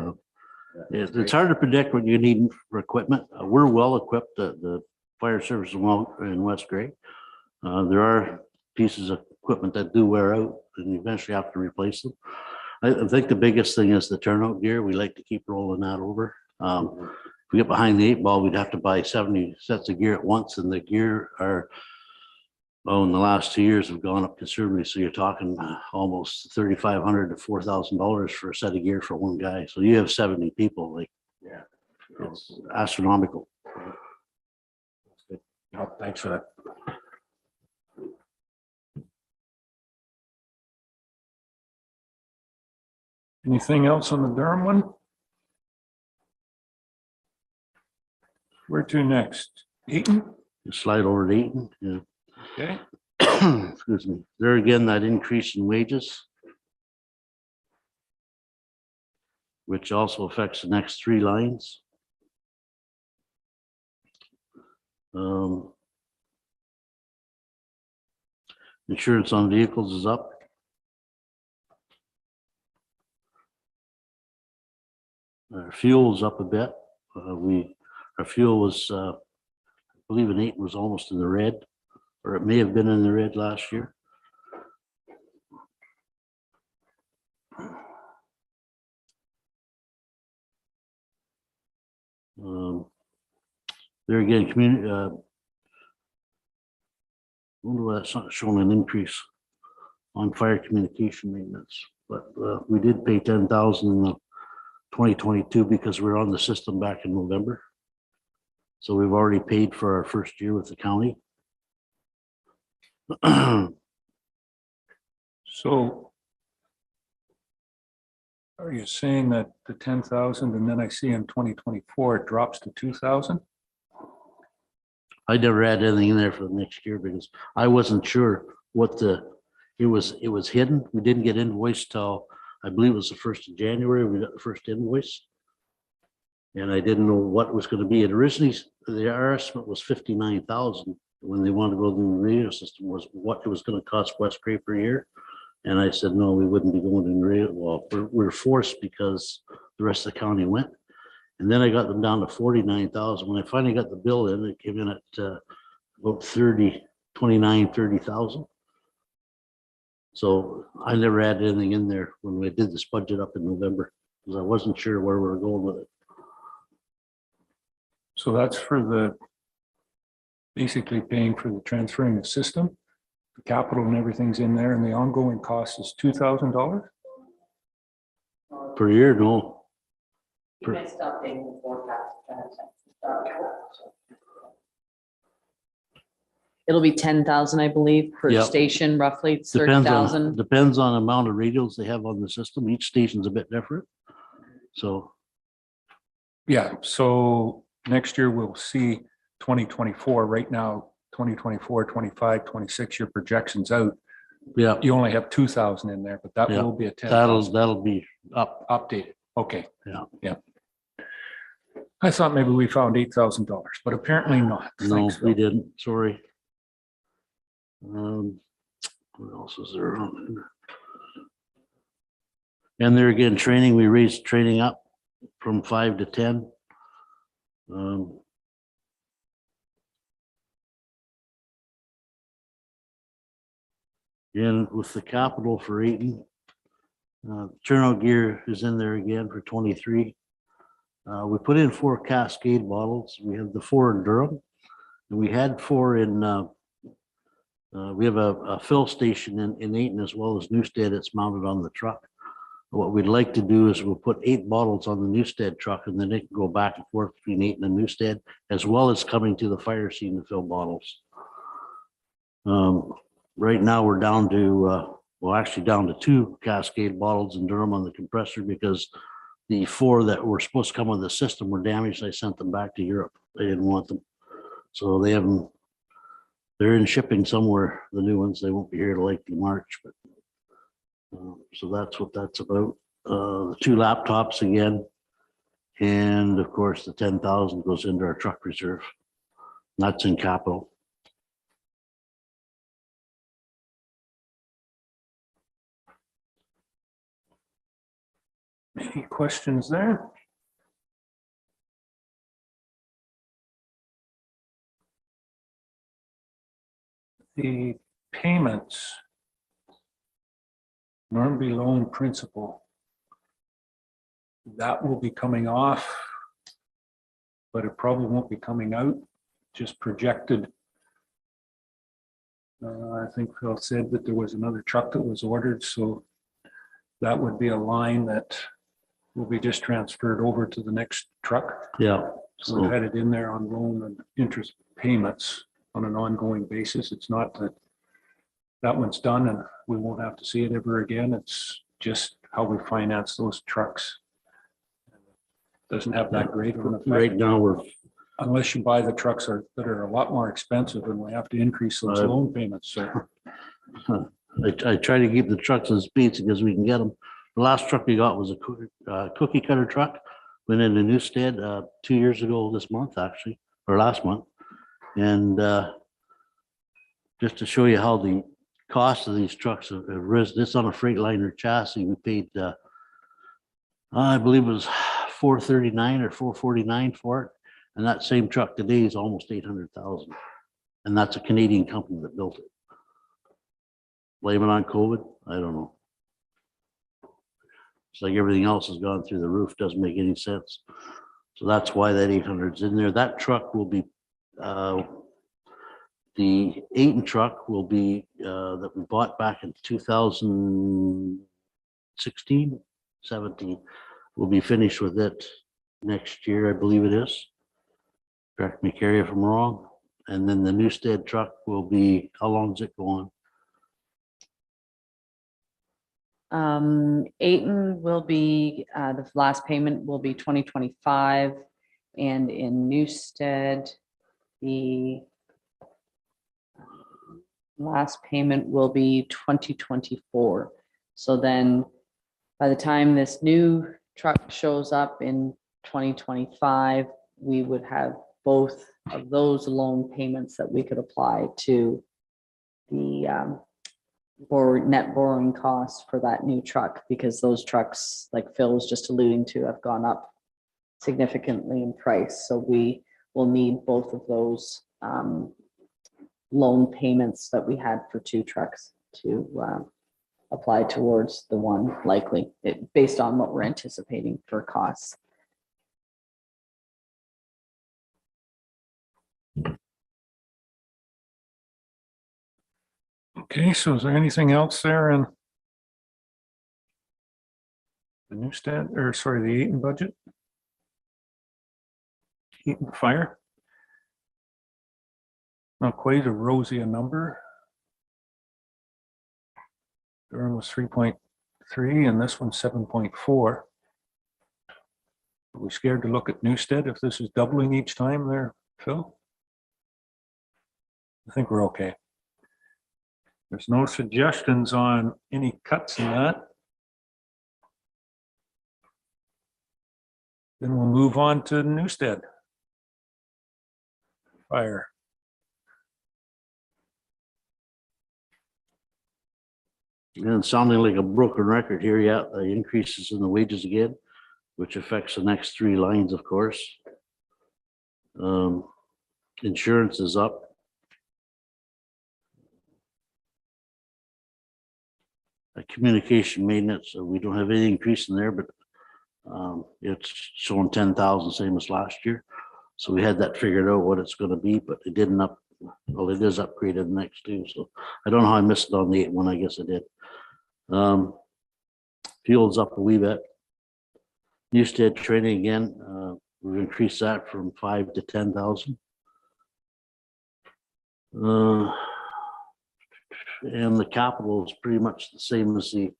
It's hard to predict what you need for equipment. We're well equipped at the fire service in West Gray. There are pieces of equipment that do wear out and you eventually have to replace them. I think the biggest thing is the turnout gear. We like to keep rolling that over. If we get behind the 8 ball, we'd have to buy 70 sets of gear at once, and the gear are, in the last 2 years have gone up considerably. So you're talking almost $3,500 to $4,000 for a set of gear for one guy. So you have 70 people, like, yeah, it's astronomical. Oh, thanks for that. Anything else on the Durham one? Where to next? Eaton? Slide over to Eaton. Yeah. Okay. Excuse me. There again, that increase in wages, which also affects the next 3 lines. Insurance on vehicles is up. Our fuel is up a bit. Our fuel was, I believe in 8 was almost in the red, or it may have been in the red last year. There again, community, wonder why that's not showing an increase on fire communication maintenance, but we did pay 10,000 in the 2022 because we're on the system back in November. So we've already paid for our first year with the county. So are you saying that the 10,000 and then I see in 2024 it drops to 2,000? I never had anything in there for the next year because I wasn't sure what it was hidden. We didn't get invoiced till, I believe it was the 1st of January. We got the first invoice. And I didn't know what it was going to be. And originally, our estimate was 59,000 when they wanted to go to the radio system, was what it was going to cost West Gray per year. And I said, no, we wouldn't be going to the radio. Well, we're forced because the rest of the county went. And then I got them down to 49,000. When I finally got the bill in, it came in at about 30,000. So I never had anything in there when we did this budget up in November because I wasn't sure where we were going with it. So that's for the, basically paying for the transferring the system, the capital and everything's in there, and the ongoing cost is $2,000? Per year, no. You messed up in the forecast. It'll be 10,000, I believe, per Yep. station, roughly Depends on, 30,000. depends on the amount of radios they have on the system. Each station's a bit different. So, Yeah, so next year we'll see 2024. Right now, 2024, 25, 26, your projections out. yeah, You only have 2,000 in there, but that Yeah. will be a 10,000 that'll be up. updated. Okay. Yeah. Yeah. I thought maybe we found $8,000, but apparently not. No, Thanks, we Phil. didn't. Sorry. What else is there on there? And there again, training, we raised training up from 5 to 10. And with the capital for Eaton, turnout gear is in there again for 23. We put in 4 Cascade bottles. We have the 4 in Durham. And we had 4 in, we have a fill station in Eaton as well as Newstead. It's mounted on the truck. What we'd like to do is we'll put 8 bottles on the Newstead truck and then they can go back and forth between Eaton and Newstead, as well as coming to the fire scene to fill bottles. Right now we're down to, well, actually down to 2 Cascade bottles in Durham on the compressor because the 4 that were supposed to come with the system were damaged. I sent them back to Europe. They didn't want them. So they haven't, they're in shipping somewhere, the new ones. They won't be here till late in March, but so that's what that's about. The 2 laptops again. And of course, the 10,000 goes into our truck reserve. That's in capital. Any questions there? The payments. Normandy loan principal. That will be coming off, but it probably won't be coming out, just projected. I think Phil said that there was another truck that was ordered, so that would be a line that will be just transferred over to the next truck. Yeah. So we've had it in there on loan and interest payments on an ongoing basis. It's not that that one's done and we won't have to see it ever again. It's just how we finance those trucks. Doesn't have that great of an effect. Right now, we're, Unless you buy the trucks that are a lot more expensive and we have to increase those loan payments. So I try to keep the trucks in speeds because we can get them. The last truck we got was a cookie cutter truck. Went into Newstead 2 years ago this month, actually, or last month. And just to show you how the cost of these trucks have risen, this on a Freightliner chassis, we paid, I believe it was $439 or $449 for it. And that same truck today is almost $800,000. And that's a Canadian company that built it. Blame it on COVID? I don't know. It's like everything else has gone through the roof. Doesn't make any sense. So that's why that 800 is in there. That truck will be, the Eaton truck will be, that we bought back in 2016, 17. We'll be finished with it next year, I believe it is. Correct me, Carrie, if I'm wrong. And then the Newstead truck will be, how long does it go on? Ayton will be, the last payment will be 2025. And in Newstead, the last payment will be 2024. So then by the time this new truck shows up in 2025, we would have both of those loan payments that we could apply to the net borrowing costs for that new truck, because those trucks, like Phil was just alluding to, have gone up significantly in price. So we will need both of those loan payments that we had for 2 trucks to apply towards the one, likely, based on what we're anticipating for costs. okay, so is there anything else there in the Newstead, or sorry, the Eaton budget? Keaton Fire. Not quite a rosy a number. Durham was 3.3 and this one's 7.4. Are we scared to look at Newstead if this is doubling each time there, Phil? I think we're okay. There's no suggestions on any cuts in that. Then we'll move on to Newstead. Fire. And sounding like a broken record here, yeah, the increases in the wages again, which affects the next three lines, of course. Insurance is up. Communication maintenance, we don't have any increase in there, but it's showing 10,000, same as last year. So we had that figured out what it's going to be, but it didn't well, it is upgraded next too. So I don't know how I missed it on the 8 one. I guess I did. Fuel's up a wee bit. Newstead training again, we've increased that from 5 to 10,000. And the capital is pretty much the same as the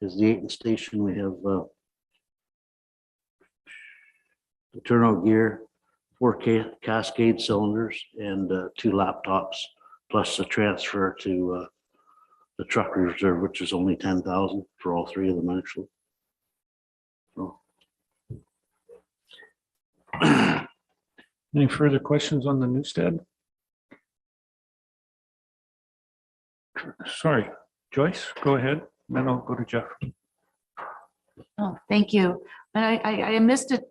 Aiton station. We have the turnout gear, 4 Cascade cylinders, and 2 laptops, plus the transfer to the truck reserve, which is only 10,000 for all 3 of them actually. So. Any further questions on the Newstead? Sorry, Joyce, go ahead. Then I'll go to Jeff. Oh, thank you. And I missed it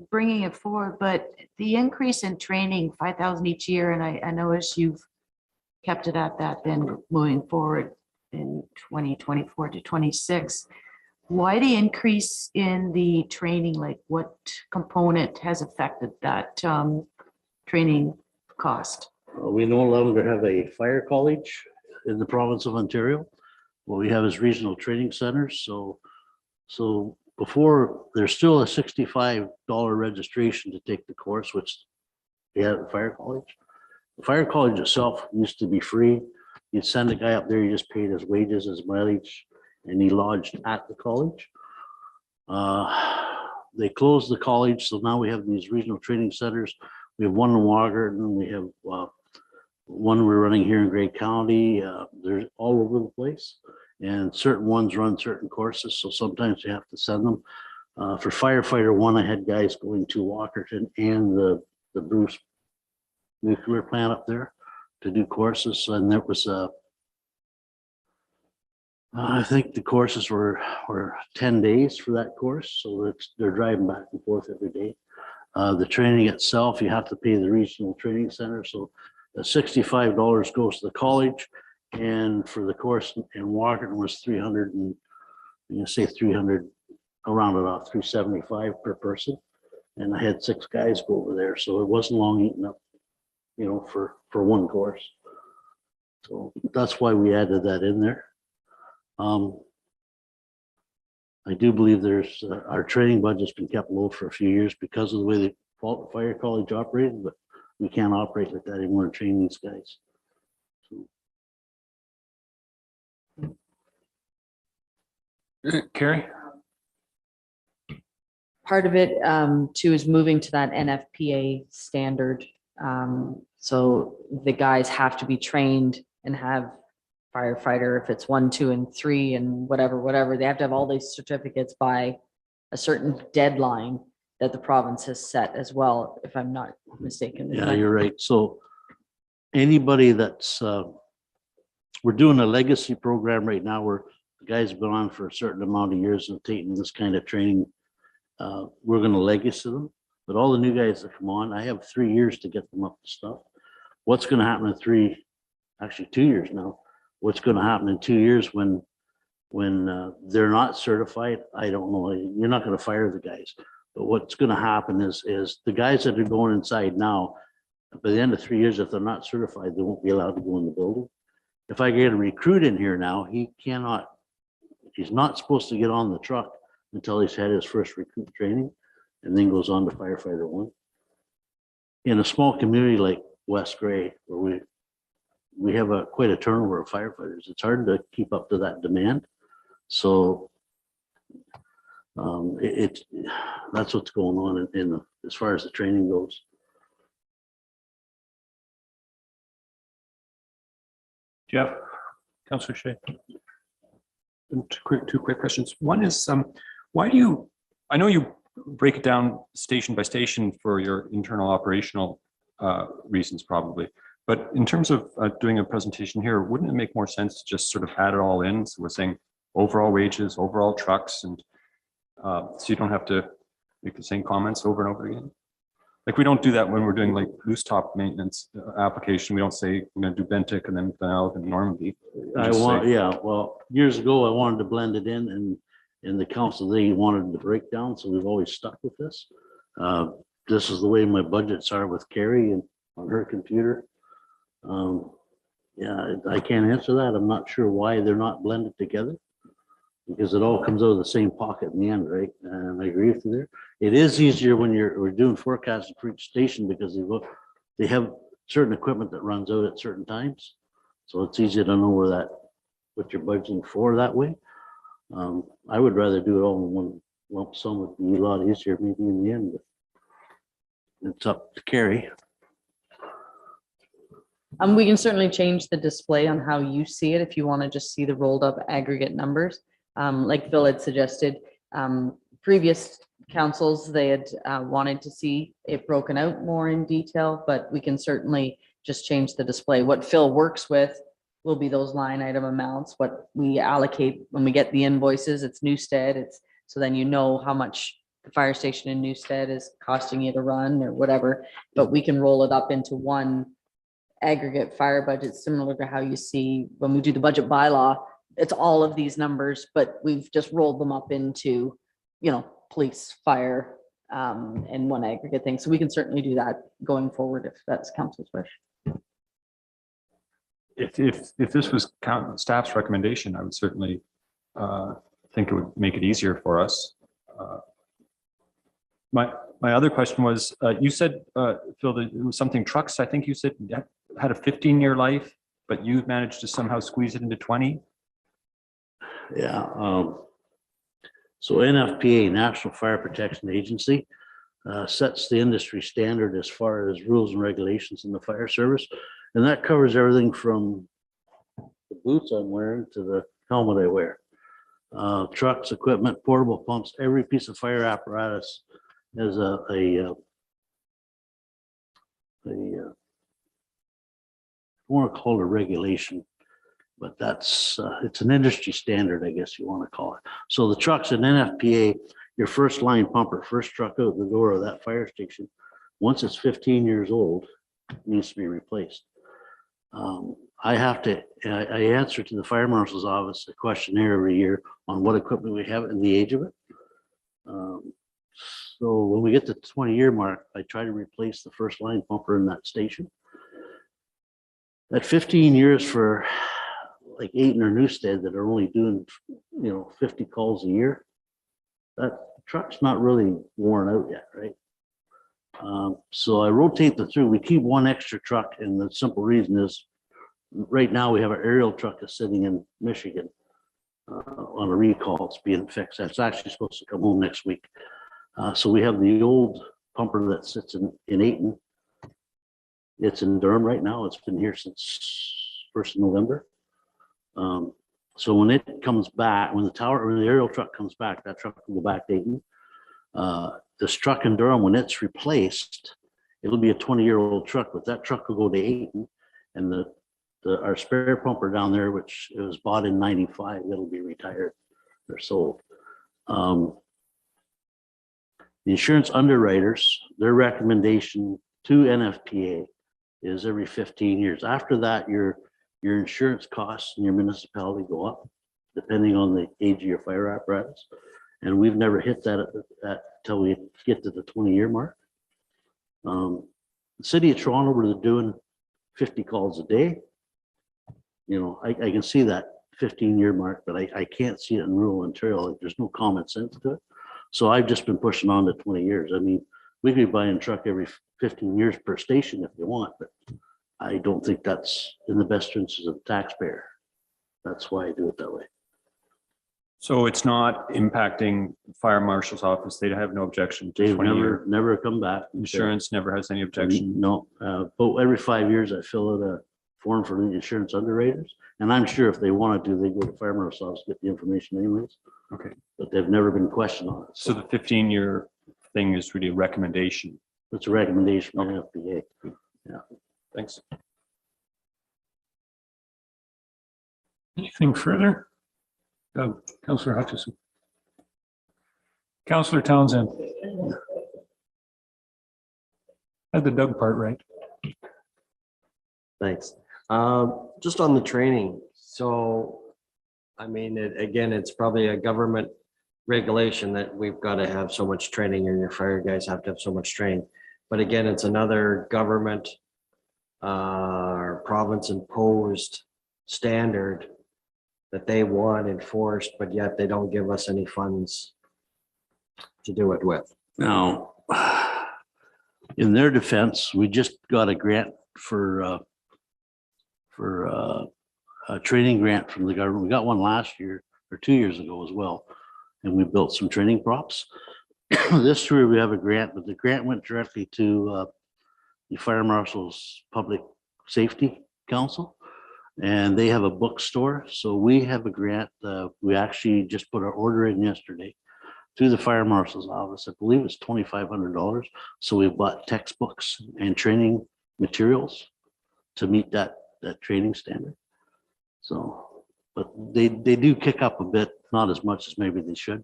bringing it forward, but the increase in training, 5,000 each year, and I know as you've kept it at that, then moving forward in 2024 to 26. Why the increase in the training? Like what component has affected that training cost? We no longer have a fire college in the province of Ontario. What we have is regional training centers. So before, there's still a $65 registration to take the course, which they had at fire college. The fire college itself used to be free. You'd send a guy up there, you just paid his wages, his mileage, and he lodged at the college. They closed the college, so now we have these regional training centers. We have one in Waterton, we have one we're running here in Grey County. They're all over the place, and certain ones run certain courses, so sometimes you have to send them. For firefighter 1, I had guys going to Walkerton and the Bruce nuclear plant up there to do courses, and there was I think the courses were 10 days for that course, so they're driving back and forth every day. The training itself, you have to pay the regional training center, so the $65 goes to the college, and for the course in Walkerton was 300 and say 300, I'll round it off, 375 per person, and I had 6 guys go over there, so it wasn't long eating up, for one course. So that's why we added that in there. I do believe there's our training budget's been kept low for a few years because of the way the fire college operated, but we can't operate like that anymore and train these guys. Carrie? Part of it too is moving to that NFPA standard. So the guys have to be trained and have firefighter, if it's 1, 2, and 3 and whatever, they have to have all these certificates by a certain deadline that the province has set as well, if I'm not mistaken. Yeah, you're right. So anybody that's, we're doing a legacy program right now where the guys have been on for a certain amount of years and taking this kind of training. We're going to legacy them, but all the new guys that come on, I have 3 years to get them up to stuff. What's going to happen in 2 years now? What's going to happen in 2 years when they're not certified? I don't know. You're not going to fire the guys, but what's going to happen is the guys that are going inside now, by the end of 3 years, if they're not certified, they won't be allowed to go in the building. If I get a recruit in here now, he's not supposed to get on the truck until he's had his first recruit training and then goes on to firefighter 1. in a small community like West Gray, where we have quite a turnover of firefighters, it's hard to keep up to that demand. So that's what's going on as far as the training goes. Jeff, Councillor Shea. Two quick questions. One is, why do you, I know you break it down station by station for your internal operational reasons probably, but in terms of doing a presentation here, wouldn't it make more sense to just sort of add it all in? So we're saying overall wages, overall trucks, and so you don't have to make the same comments over and over again. Like we don't do that when we're doing like loose top maintenance application. We don't say we're going to do Bentic and then Vanelk and Normandy. Well, years ago I wanted to blend it in the council, they wanted the breakdown, so we've always stuck with this. This is the way my budgets are with Carrie and on her computer. Yeah, I can't answer that. I'm not sure why they're not blended together, because it all comes out of the same pocket in the end, right? And I agree with you there. It is easier when we're doing forecasting for each station, because they have certain equipment that runs out at certain times. So it's easier to know what you're budgeting for that way. I would rather do it all in one lump sum. Would be a lot easier maybe in the end, but it's up to Carrie. We can certainly change the display on how you see it if you want to just see the rolled up aggregate numbers. Like Phil had suggested, previous councils, they had wanted to see it broken out more in detail, but we can certainly just change the display. What Phil works with will be those line item amounts. What we allocate when we get the invoices, it's Newstead. So then you know how much the fire station in Newstead is costing you to run or whatever, but we can roll it up into one aggregate fire budget, similar to how you see when we do the budget bylaw. It's all of these numbers, but we've just rolled them up into, police, fire, and one aggregate thing. So we can certainly do that going forward if that's council's wish. If this was staff's recommendation, I would certainly think it would make it easier for us. My other question was, you said, Phil, that it was something trucks, I think you said had a 15-year life, but you managed to somehow squeeze it into 20. Yeah. So NFPA, National Fire Protection Agency, sets the industry standard as far as rules and regulations in the fire service. And that covers everything from the boots I'm wearing to the helmet I wear. Trucks, equipment, portable pumps, every piece of fire apparatus has I want to call it a regulation, but that's it's an industry standard, I guess you want to call it. So the trucks in NFPA, your first line pumper, first truck out the door of that fire station, once it's 15 years old, needs to be replaced. I answer to the fire marshal's office a questionnaire every year on what equipment we have and the age of it. So when we get to the 20-year mark, I try to replace the first line pumper in that station. At 15 years for like Ayton or Newstead that are only doing, 50 calls a year, that truck's not really worn out yet, right? So I rotate the through. We keep one extra truck, and the simple reason is right now we have an aerial truck that's sitting in Michigan on a recall. It's being fixed. That's actually supposed to come home next week. So we have the old pumper that sits in Ayton. It's in Durham right now. It's been here since 1st of November. So when it comes back, when the aerial truck comes back, that truck will go back to Ayton. This truck in Durham, when it's replaced, it'll be a 20-year-old truck, but that truck will go to Ayton, and our spare pumper down there, which it was bought in '95, it'll be retired or sold. The insurance underwriters, their recommendation to NFPA is every 15 years. After that, your insurance costs in your municipality go up, depending on the age of your fire apparatus. And we've never hit that until we get to the 20-year mark. The city of Toronto, where they're doing 50 calls a day, I can see that 15-year mark, but I can't see it in rural Ontario. Like, there's no common sense to it. So I've just been pushing on to 20 years. I mean, we could be buying a truck every 15 years per station if you want, but I don't think that's in the best interest of the taxpayer. That's why I do it that way. So it's not impacting fire marshal's office. They have no objection to They've 20-year. never come back. Insurance never has any objection. No, but every 5 years I fill out a form for the insurance underwriters. And I'm sure if they want to, they go to fire marshal's office, get the information anyways. Okay. But they've never been questioned on it. So the 15-year thing is really a recommendation. It's a recommendation from the FBA. Yeah. Thanks. Anything further? Councillor Hutchison. Councillor Townsend. Had the Doug part right. Thanks. Just on the training. So, I mean, again, it's probably a government regulation that we've got to have so much training and your fire guys have to have so much training. But again, it's another government or province imposed standard that they want enforced, but yet they don't give us any funds to do it with. Now, in their defense, we just got a grant for a training grant from the government. We got one last year or 2 years ago as well. And we built some training props. This year we have a grant, but the grant went directly to the Fire Marshal's Public Safety Council. And they have a bookstore. So we have a grant. We actually just put our order in yesterday through the Fire Marshal's office. I believe it's $2,500. So we bought textbooks and training materials to meet that training standard. So, but they do kick up a bit, not as much as maybe they should.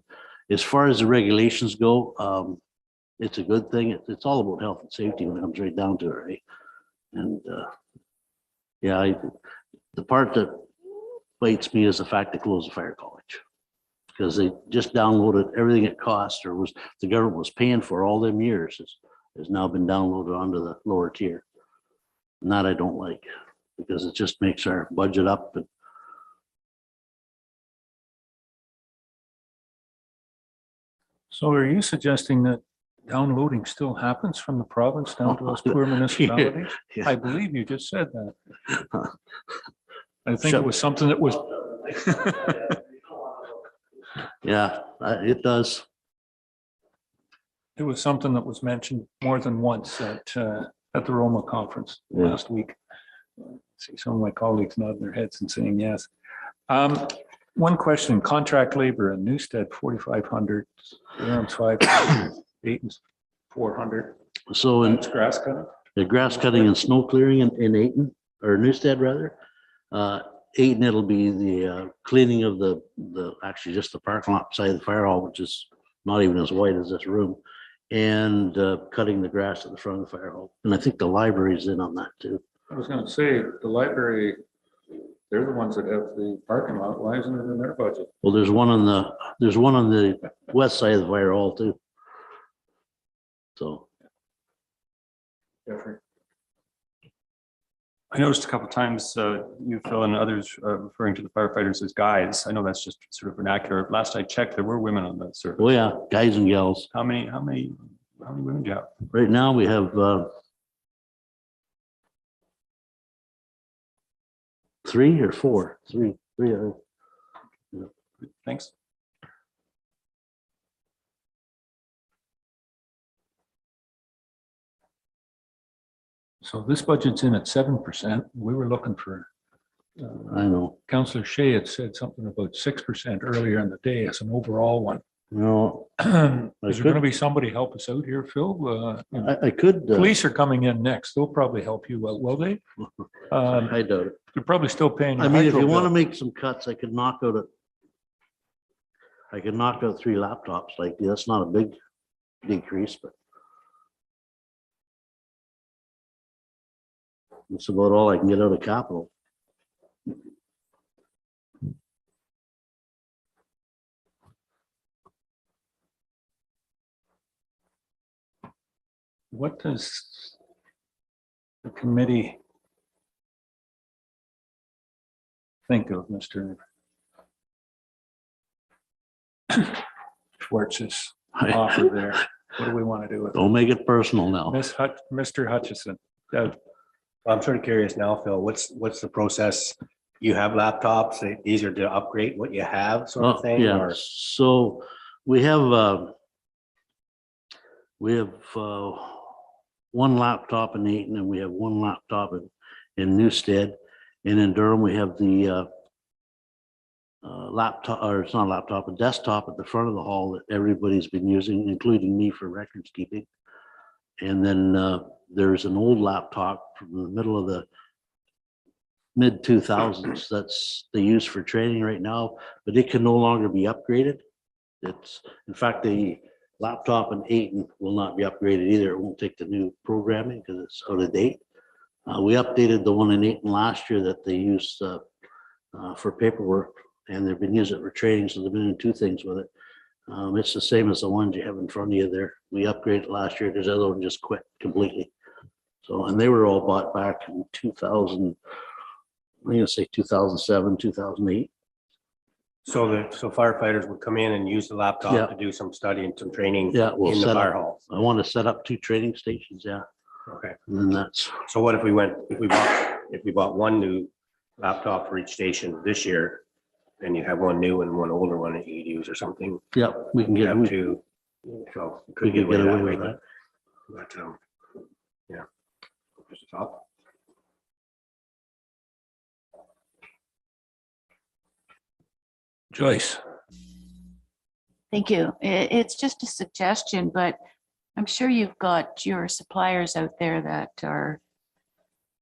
As far as the regulations go, it's a good thing. It's all about health and safety when it comes right down to it, right? And yeah, the part that bites me is the fact they closed the fire college because they just downloaded everything it cost or was the government was paying for all them years has now been downloaded onto the lower tier. And that I don't like because it just makes our budget up. But So are you suggesting that downloading still happens from the province down to us poor municipalities? Yeah. I believe you just said that. I think it was something that was. yeah, it does. It was something that was mentioned more than once at the Roma conference last week. See some of my colleagues nodding their heads and saying yes. One question, contract labor in Newstead, 4,500, Durham's 500, Dayton's 400. So in That's grass cutting? the grass cutting and snow clearing in Ayton or Newstead rather, Ayton, it'll be the cleaning of the actually just the parking lot beside the fire hall, which is not even as wide as this room, and cutting the grass at the front of the fire hall. And I think the library's in on that too. I was gonna say, the library, they're the ones that have the parking lot. Why isn't it in their budget? Well, there's one on the west side of the fire hall too. So. Jeffrey. I noticed a couple of times you, Phil, and others referring to the firefighters as guys. I know that's just sort of vernacular. Last I checked, there were women on that service. Oh yeah, guys and gals. How many women do you have? Right now we have 3 or 4. Three. Thanks. So this budget's in at 7%. We were looking for. I know. Councillor Shea had said something about 6% earlier in the day as an overall one. No. Is there going to be somebody help us out here, Phil? I could. Police are coming in next. They'll probably help you out, will they? I doubt it. They're probably still paying. I mean, if you want to make some cuts, I could knock out 3 laptops. Like that's not a big decrease, but that's about all I can get out of capital. What does the committee think of Mr. Schwartz's offer there? What do we want to do with it? Don't make it personal now. Mr. Hutchison? I'm sort of curious now, Phil, what's the process? You have laptops, they're easier to upgrade what you have sort of thing? Yeah, or- so we have one laptop in Eaton and we have one laptop in Newstead. And in Durham, we have the laptop, or it's not a laptop, a desktop at the front of the hall that everybody's been using, including me for records keeping. And then there's an old laptop from the middle of the mid 2000s that's they use for training right now, but it can no longer be upgraded. It's, in fact, the laptop in Eaton will not be upgraded either. It won't take the new programming because it's out of date. We updated the one in Eaton last year that they used for paperwork, and they've been using it for training, so they've been doing two things with it. It's the same as the ones you have in front of you there. We upgraded last year because the other one just quit completely. So, and they were all bought back in 2000, I'm gonna say 2007, 2008. So firefighters would come in and use the laptop Yeah. to do some study and some training Yeah, we'll in the set fire up, hall. I want to set up 2 training stations, yeah. Okay. And then that's, So what if we bought one new laptop for each station this year, and you have one new and one older one that you could use or something? yeah, we can You get, have two. So it we could could get away with but- that. But, yeah. Just a thought. Joyce? Thank you. It's just a suggestion, but I'm sure you've got your suppliers out there that are,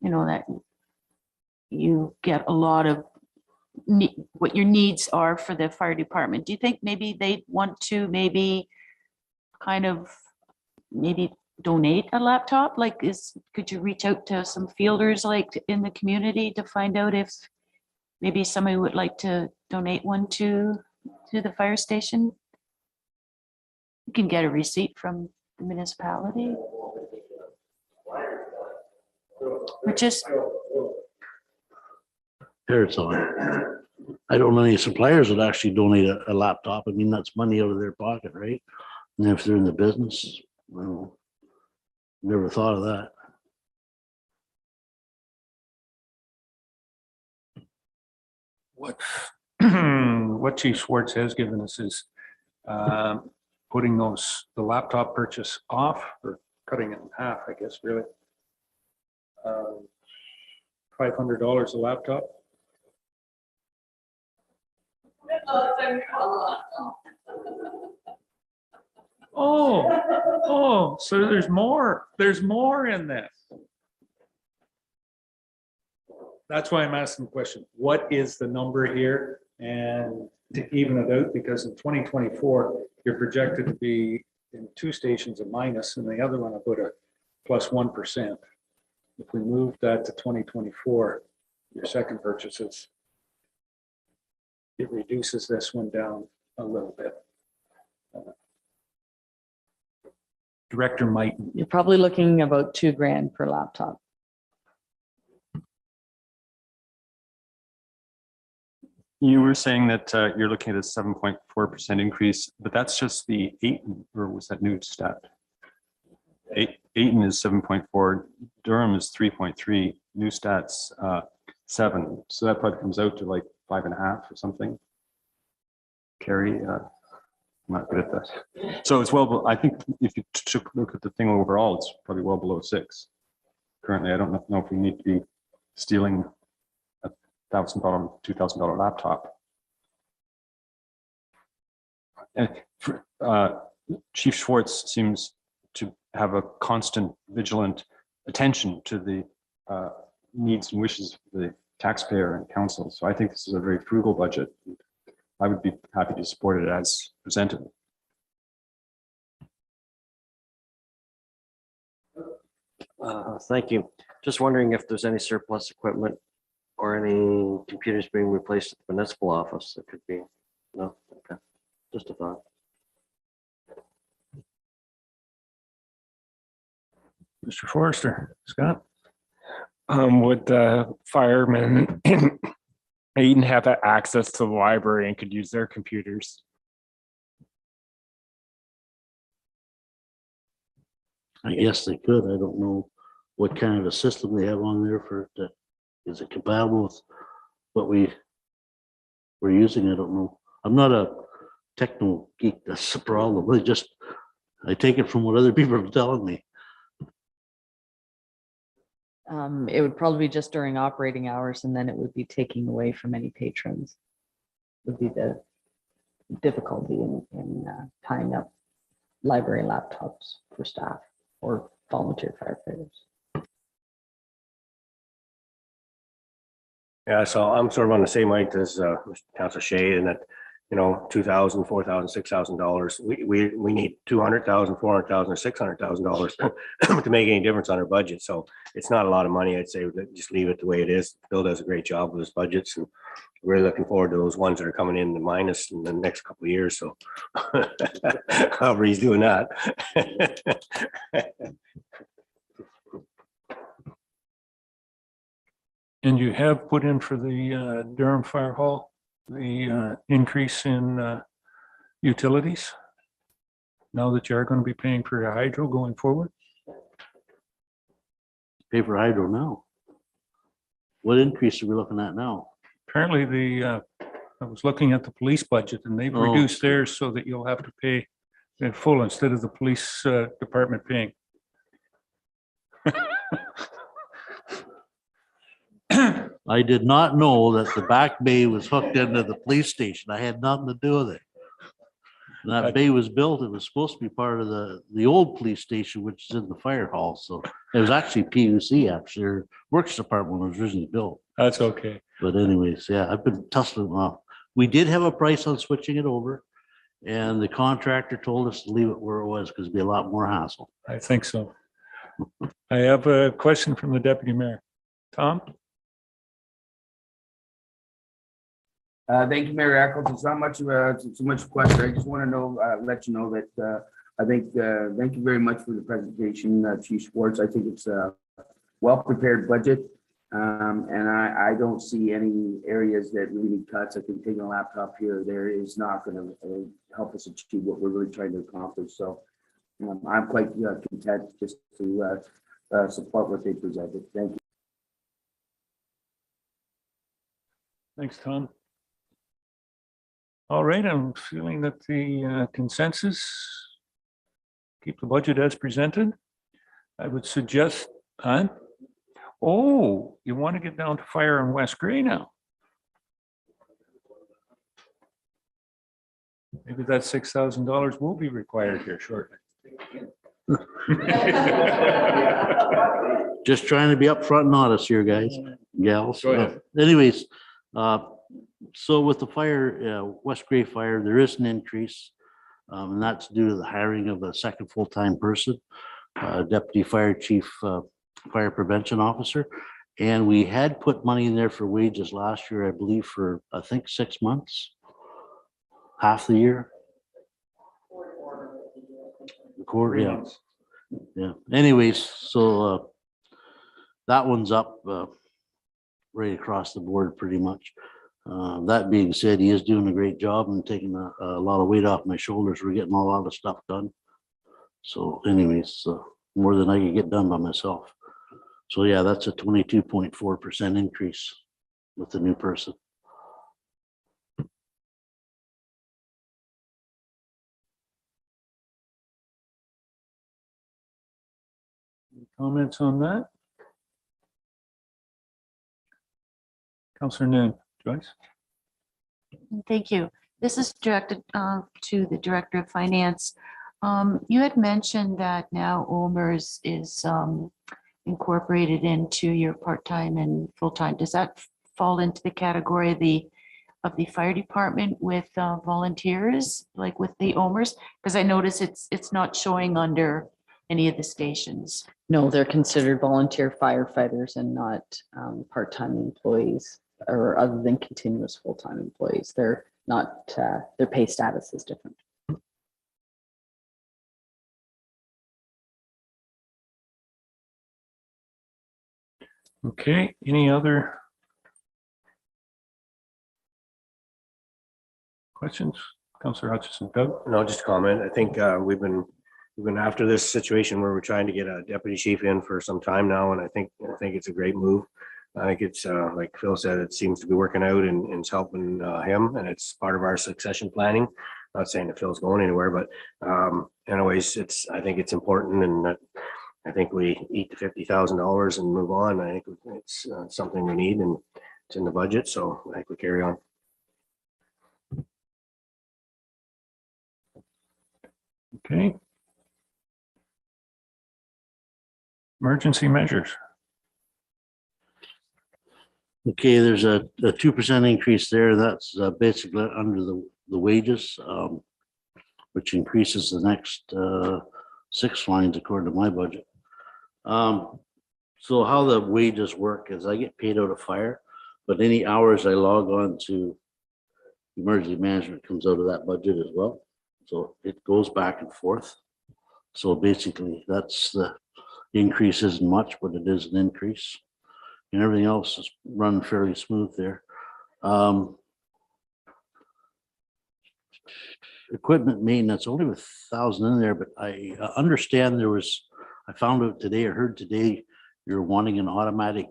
that you get a lot of what your needs are for the fire department. Do you think maybe they'd want to maybe donate a laptop? Could you reach out to some fielders like in the community to find out if maybe somebody would like to donate one to the fire station? You can get a receipt from the municipality. Or just, Here it's on. I don't know any suppliers that actually donate a laptop. I mean, that's money out of their pocket, right? And if they're in the business, well, never thought of that. What Chief Schwartz has given us is putting the laptop purchase off, or cutting it in half, I guess, really. $500 a laptop. Oh, so there's more in this. That's why I'm asking the question, what is the number here? And to even it out, because in 2024, you're projected to be in 2 stations a minus and the other one about a plus 1%. If we move that to 2024, your second purchases, it reduces this one down a little bit. Director Mighton. You're probably looking about $2,000 per laptop. You were saying that you're looking at a 7.4% increase, but that's just the Eaton, or was that new stat? Eaton is 7.4, Durham is 3.3, new stats 7. So that probably comes out to like 5.5 or something. Carrie, I'm not good at that. So it's well, I think if you took a look at the thing overall, it's probably well below 6. Currently, I don't know if we need to be stealing $1,000, $2,000 laptop. And Chief Schwartz seems to have a constant vigilant attention to the needs and wishes of the taxpayer and council. So I think this is a very frugal budget. I would be happy to support it as presented. Thank you. Just wondering if there's any surplus equipment or any computers being replaced at the municipal office that could be, no, okay, just a thought. Mr. Forrester, Scott? Would the firemen in Eaton have access to the library and could use their computers? I guess they could. I don't know what kind of a system they have on there for that. Is it compatible with what we're using? I don't know. I'm not a techno geek. That's the problem. I take it from what other people are telling me. It would probably be just during operating hours, and then it would be taking away from any patrons. Would be the difficulty in tying up library laptops for staff or volunteer firefighters. Yeah, so I'm sort of on the same length as Councilor Shea in that, you know, $2,000, $4,000, $6,000. We need $200,000, $400,000, or $600,000 to make any difference on our budget. So it's not a lot of money. I'd say just leave it the way it is. Bill does a great job with his budgets, and we're looking forward to those ones that are coming in the minus in the next couple of years. So however he's doing that. And you have put in for the Durham Fire Hall, the increase in utilities? Now that you are going to be paying for your hydro going forward? Pay for hydro now. What increase are we looking at now? Apparently I was looking at the police budget and they've reduced theirs so that you'll have to pay in full instead of the police department paying. I did not know that the back bay was hooked into the police station. I had nothing to do with it. When that bay was built, it was supposed to be part of the old police station, which is in the fire hall. So it was actually PUC, actually, or works department when it was originally built. That's okay. But anyways, yeah, I've been tussling off. We did have a price on switching it over, and the contractor told us to leave it where it was because it'd be a lot more hassle. I think so. I have a question from the deputy mayor. Tom? Thank you, Mayor Eccles. It's not much of too much question. I just want to know, let you know that I think, thank you very much for the presentation, Chief Schwartz. I think it's a well-prepared budget. And I don't see any areas that really need cuts. I think taking a laptop here or there is not going to help us achieve what we're really trying to accomplish. So I'm quite content just to support what they presented. Thank you. Thanks, Tom. All right, I'm feeling that the consensus, keep the budget as presented. I would suggest, oh, you want to get down to fire in West Gray now? Maybe that $6,000 will be required here shortly. Just trying to be upfront and honest here, guys, gals. Go ahead. Anyways, so with the fire, West Gray Fire, there is an increase. And that's due to the hiring of a second full-time person, Deputy Fire Chief, Fire Prevention Officer. And we had put money in there for wages last year, I believe, for I think 6 months, half the year. Quarter, yeah. Yeah. Anyways, so that one's up right across the board pretty much. That being said, he is doing a great job and taking a lot of weight off my shoulders. We're getting a lot of stuff done. So anyways, more than I can get done by myself. So yeah, that's a 22.4% increase with the new person. Any comments on that? Councillor Noon, Joyce? Thank you. This is directed to the Director of Finance. You had mentioned that now OMERS is incorporated into your part-time and full-time. Does that fall into the category of the fire department with volunteers, like with the OMERS? Because I notice it's not showing under any of the stations. No, they're considered volunteer firefighters and not part-time employees, or other than continuous full-time employees. They're not, their pay status is different. Okay, any other questions? Councillor Hutchison, Doug? No, just a comment. I think we've been we've been after this situation where we're trying to get a deputy chief in for some time now, and I think it's a great move. I think it's like Phil said, it seems to be working out and it's helping him, and it's part of our succession planning. Not saying that Phil's going anywhere, but anyways, I think it's important, and I think we eat the $50,000 and move on. I think it's something we need, and it's in the budget, so I think we carry on. Okay. Emergency measures. Okay, there's a 2% increase there. That's basically under the wages, which increases the next 6 lines according to my budget. So how the wages work is I get paid out of fire, but any hours I log on to emergency management comes out of that budget as well. So it goes back and forth. So basically that's the increase isn't much, but it is an increase. And everything else is run fairly smooth there. Equipment maintenance, only with 1,000 in there, but I understand I found out today, or heard today, you're wanting an automatic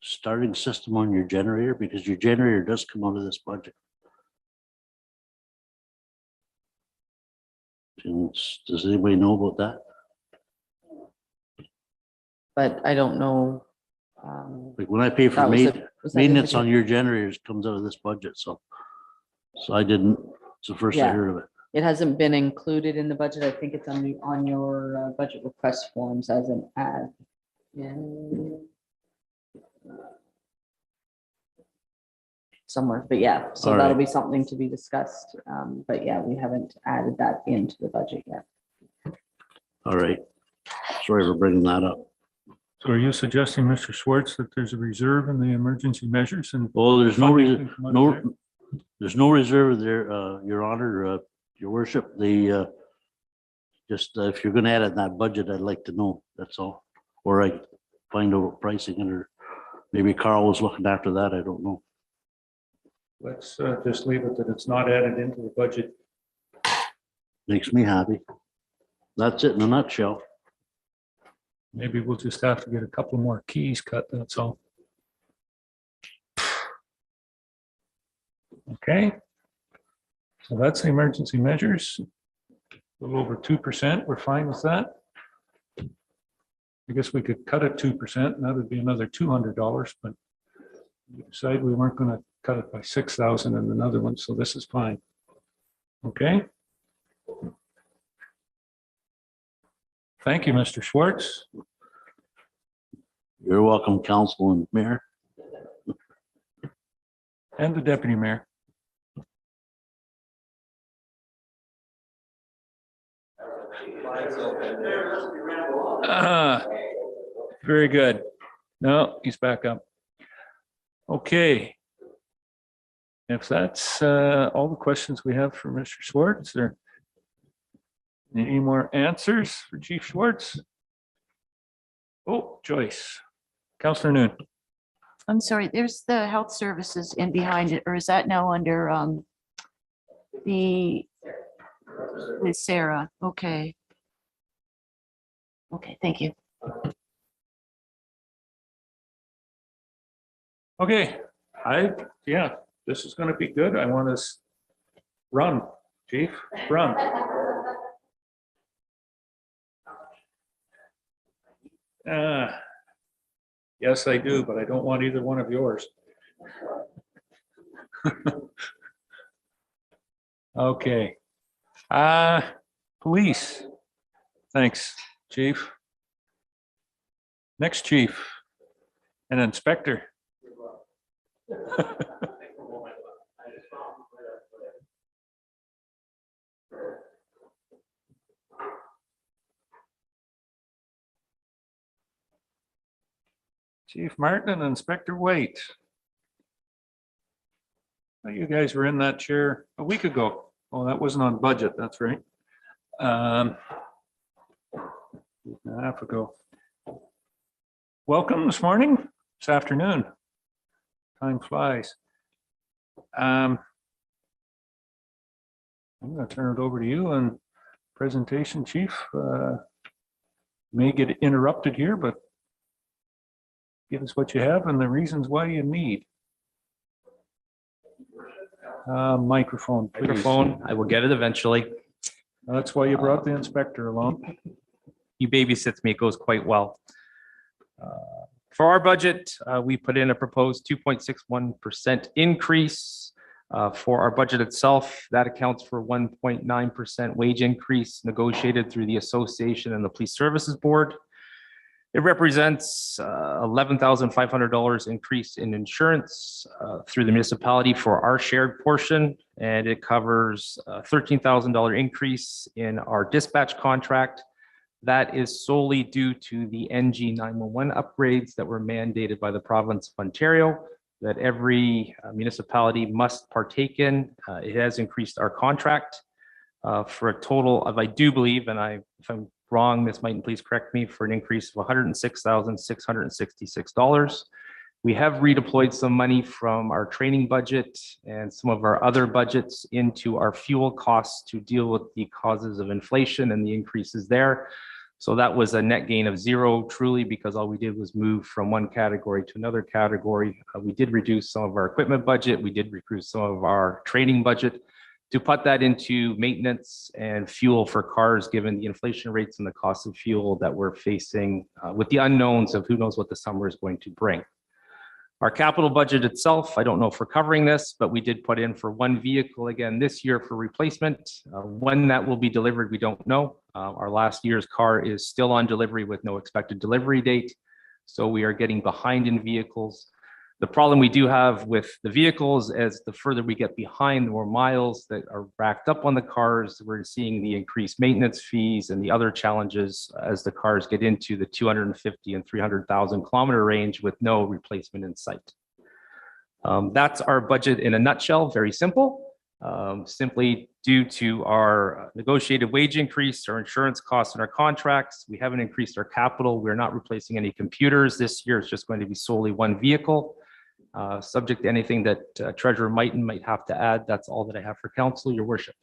starting system on your generator because your generator does come out of this budget. Does anybody know about that? But I don't know. Like when I pay for That was was that in maintenance the- on your generators comes out of this budget, so I didn't, it's the first I Yeah. heard of it. It hasn't been included in the budget. I think it's on your budget request forms as an add. Somewhere, but yeah, so All that'll right. be something to be discussed. But yeah, we haven't added that into the budget yet. All right. Sorry for bringing that up. So are you suggesting, Mr. Schwartz, that there's a reserve in the emergency measures and? Well, there's no funding reason, can come out of there? there's no reserve there, Your Honor, Your Worship, just if you're gonna add it in that budget, I'd like to know, that's all. Or I find out what pricing it, or maybe Carl was looking after that, I don't know. Let's just leave it that it's not added into the budget. Makes me happy. That's it in a nutshell. Maybe we'll just have to get a couple more keys cut, that's all. Okay. So that's the emergency measures. A little over 2%, we're fine with that. I guess we could cut it 2%, and that would be another $200, but we decided we weren't gonna cut it by 6,000 in another one, so this is fine. Okay. Thank you, Mr. Schwartz. You're welcome, Council and Mayor. And the Deputy Mayor. Very good. No, he's back up. Okay. If that's all the questions we have for Mr. Schwartz, or any more answers for Chief Schwartz? Oh, Joyce. Councillor Noon. I'm sorry, there's the health services in behind it, or is that now under with Sarah? Okay. Okay, thank you. Okay, yeah, this is gonna be good. I want us run, Chief, run. Yes, I do, but I don't want either one of yours. Okay. Police. Thanks, Chief. Next chief, an inspector. Chief Martin and Inspector Waite. You guys were in that chair a week ago. Oh, that wasn't on budget, that's right. A half ago. Welcome this morning, this afternoon. Time flies. I'm going to turn it over to you and presentation, Chief. May get interrupted here, but give us what you have and the reasons why you need. Microphone, please. Microphone, I will get it eventually. That's why you brought the inspector along. He babysits me, it goes quite well. For our budget, we put in a proposed 2.61% increase. For our budget itself, that accounts for 1.9% wage increase negotiated through the association and the Police Services Board. It represents $11,500 increase in insurance through the municipality for our shared portion, and it covers a $13,000 increase in our dispatch contract. That is solely due to the NG 911 upgrades that were mandated by the province of Ontario that every municipality must partake in. It has increased our contract for a total of, I do believe, and if I'm wrong, Ms. Mighton, please correct me, for an increase of $106,666. We have redeployed some money from our training budget and some of our other budgets into our fuel costs to deal with the causes of inflation and the increases there. So that was a net gain of zero, truly, because all we did was move from one category to another category. We did reduce some of our equipment budget. We did reduce some of our training budget to put that into maintenance and fuel for cars, given the inflation rates and the cost of fuel that we're facing with the unknowns of who knows what the summer is going to bring. Our capital budget itself, I don't know if we're covering this, but we did put in for one vehicle again this year for replacement. When that will be delivered, we don't know. Our last year's car is still on delivery with no expected delivery date. So we are getting behind in vehicles. The problem we do have with the vehicles is the further we get behind, the more miles that are racked up on the cars. We're seeing the increased maintenance fees and the other challenges as the cars get into the 250 and 300,000 kilometer range with no replacement in sight. That's our budget in a nutshell, very simple. Simply due to our negotiated wage increase, our insurance costs and our contracts, we haven't increased our capital. We're not replacing any computers. This year it's just going to be solely one vehicle. Subject to anything that Treasurer Mighton might have to add, that's all that I have for council, your worship.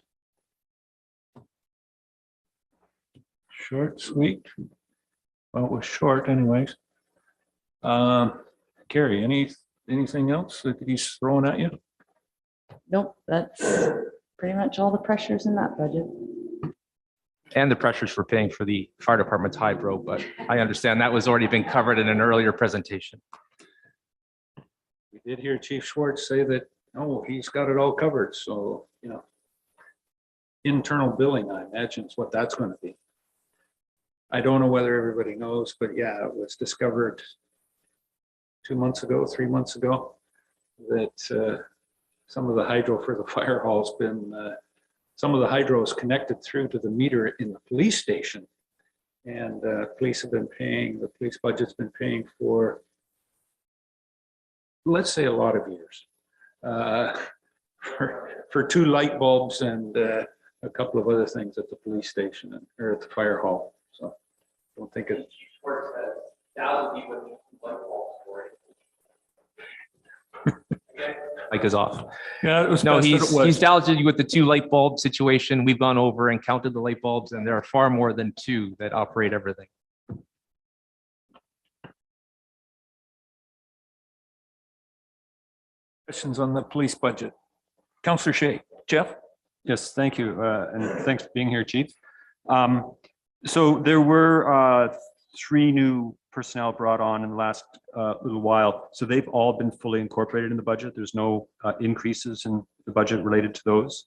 Short, sweet. Well, it was short anyways. Carrie, anything else that he's throwing at you? Nope, that's pretty much all the pressures in that budget. And the pressures for paying for the fire department's hydro, but I understand that was already been covered in an earlier presentation. We did hear Chief Schwartz say that, oh, he's got it all covered. So, you know, internal billing, I imagine is what that's going to be. I don't know whether everybody knows, but yeah, it was discovered 2 months ago, 3 months ago, that some of the hydro for the fire hall's been, some of the hydro is connected through to the meter in the police station. And police have been paying, the police budget's been paying for, let's say, a lot of years for 2 light bulbs and a couple of other things at the police station or at the fire hall. So I don't think it. Mic is off. Yeah, it was. No, best that it was. he's doused you with the 2 light bulb situation. We've gone over and counted the light bulbs, and there are far more than 2 that operate everything. Questions on the police budget? Councillor Shea. Jeff? Yes, thank you. And thanks for being here, Chief. So there were 3 new personnel brought on in the last little while. So they've all been fully incorporated in the budget. There's no increases in the budget related to those.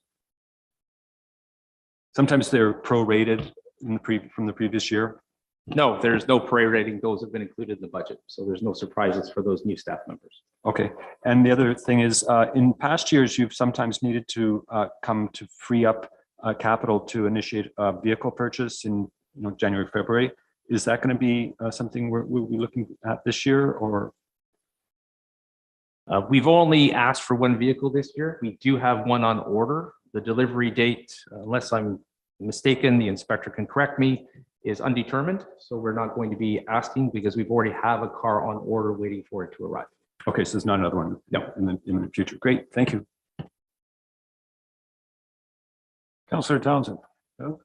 Sometimes they're prorated from the previous year. No, there's no prorating. Those have been included in the budget. So there's no surprises for those new staff members. Okay. And the other thing is, in past years, you've sometimes needed to come to free up capital to initiate a vehicle purchase in January, February. Is that going to be something we'll be looking at this year, or? We've only asked for 1 vehicle this year. We do have 1 on order. The delivery date, unless I'm mistaken, the inspector can correct me, is undetermined. So we're not going to be asking because we've already have a car on order waiting for it to arrive. Okay, so there's not another one. No. In the future. Great, thank you. Councillor Townsend. No?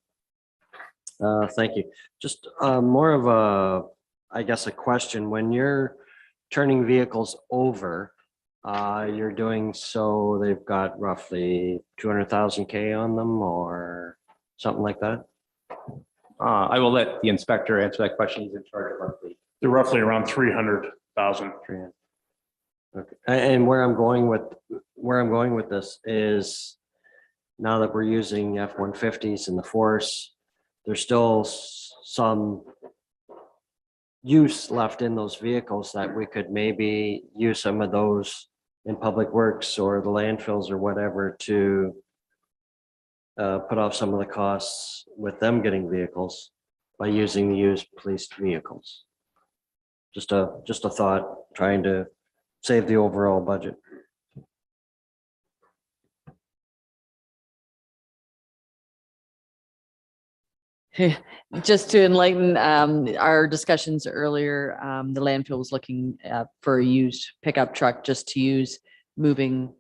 Thank you. Just more of a, I guess, a question. When you're turning vehicles over, you're doing so they've got roughly 200,000 K on them or something like that? I will let the inspector answer that question. He's in charge of our fleet. They're roughly around 300,000. Okay. And where I'm going with this is now that we're using F-150s in the force, there's still some use left in those vehicles that we could maybe use some of those in public works or the landfills or whatever to put off some of the costs with them getting vehicles by using the used police vehicles. Just a thought, trying to save the overall budget. Just to enlighten our discussions earlier, the landfill was looking for a used pickup truck just to use moving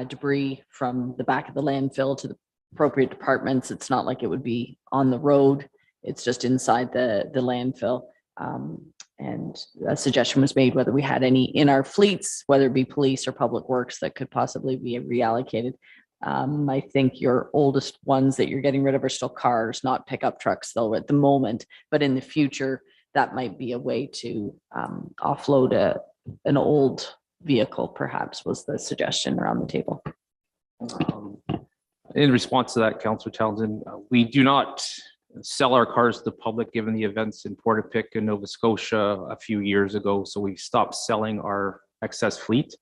debris from the back of the landfill to the appropriate departments. It's not like it would be on the road. It's just inside the landfill. And a suggestion was made whether we had any in our fleets, whether it be police or public works, that could possibly be reallocated. I think your oldest ones that you're getting rid of are still cars, not pickup trucks though at the moment, but in the future, that might be a way to offload an old vehicle, perhaps, was the suggestion around the table. In response to that, Councillor Townsend, we do not sell our cars to the public given the events in Portapique and Nova Scotia a few years ago. So we stopped selling our excess fleet.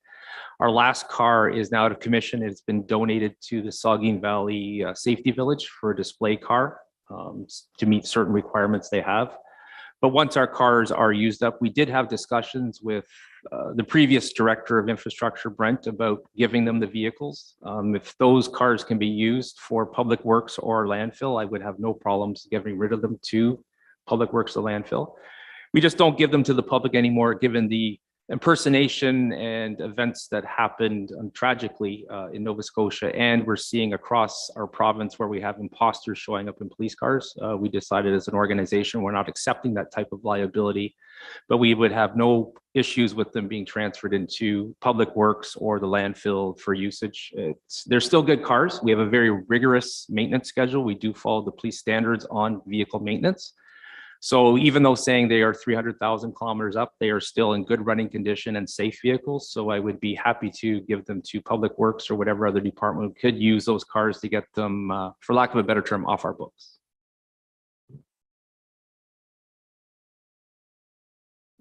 Our last car is now out of commission. It's been donated to the Saugeen Valley Safety Village for a display car to meet certain requirements they have. But once our cars are used up, we did have discussions with the previous director of infrastructure, Brent, about giving them the vehicles. If those cars can be used for public works or landfill, I would have no problems getting rid of them to public works or landfill. We just don't give them to the public anymore, given the impersonation and events that happened tragically in Nova Scotia, and we're seeing across our province where we have imposters showing up in police cars. We decided as an organization we're not accepting that type of liability, but we would have no issues with them being transferred into public works or the landfill for usage. They're still good cars. We have a very rigorous maintenance schedule. We do follow the police standards on vehicle maintenance. So even though saying they are 300,000 kilometers up, they are still in good running condition and safe vehicles. So I would be happy to give them to public works or whatever other department could use those cars to get them, for lack of a better term, off our books.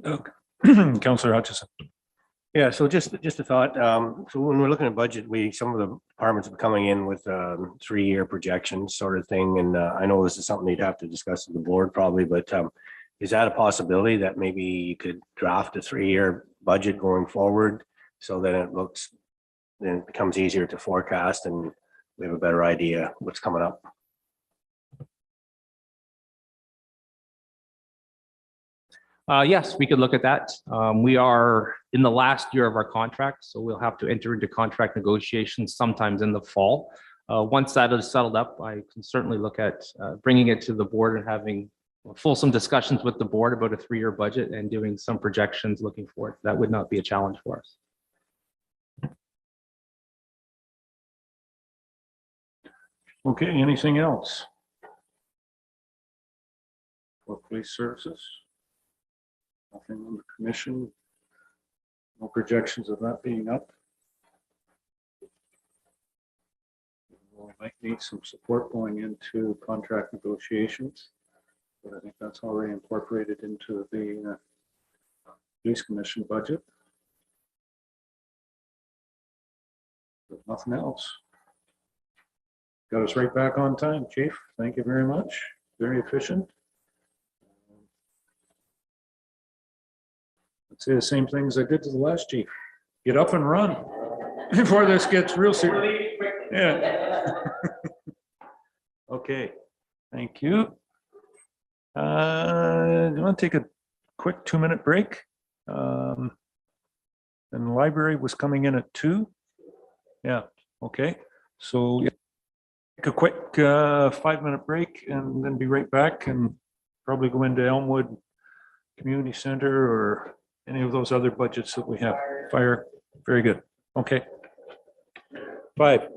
Okay. Councillor Hutchison. Yeah, so just a thought. So when we're looking at budget, some of the departments are coming in with 3-year projections sort of thing. And I know this is something you'd have to discuss with the board probably, but is that a possibility that maybe you could draft a 3-year budget going forward so that it becomes easier to forecast and we have a better idea what's coming up? Yes, we could look at that. We are in the last year of our contract, so we'll have to enter into contract negotiations sometimes in the fall. Once that is settled up, I can certainly look at bringing it to the board and having fulsome discussions with the board about a 3-year budget and doing some projections looking forward. That would not be a challenge for us. Okay, anything else? For police services? Nothing on the commission. No projections of that being up. We might need some support going into contract negotiations, but I think that's already incorporated into the police commission budget. But nothing else. Got us right back on time, Chief. Thank you very much. Very efficient. I'd say the same things I did to the last chief. Get up and run before this gets real serious. Yeah. Okay, thank you. Do you want to take a quick 2-minute break? And the library was coming in at 2. Yeah, okay. So Take a quick 5-minute break and then be right back and probably go into Elmwood Community Center or any of those other budgets that we have. Fire, very good. Okay. 5.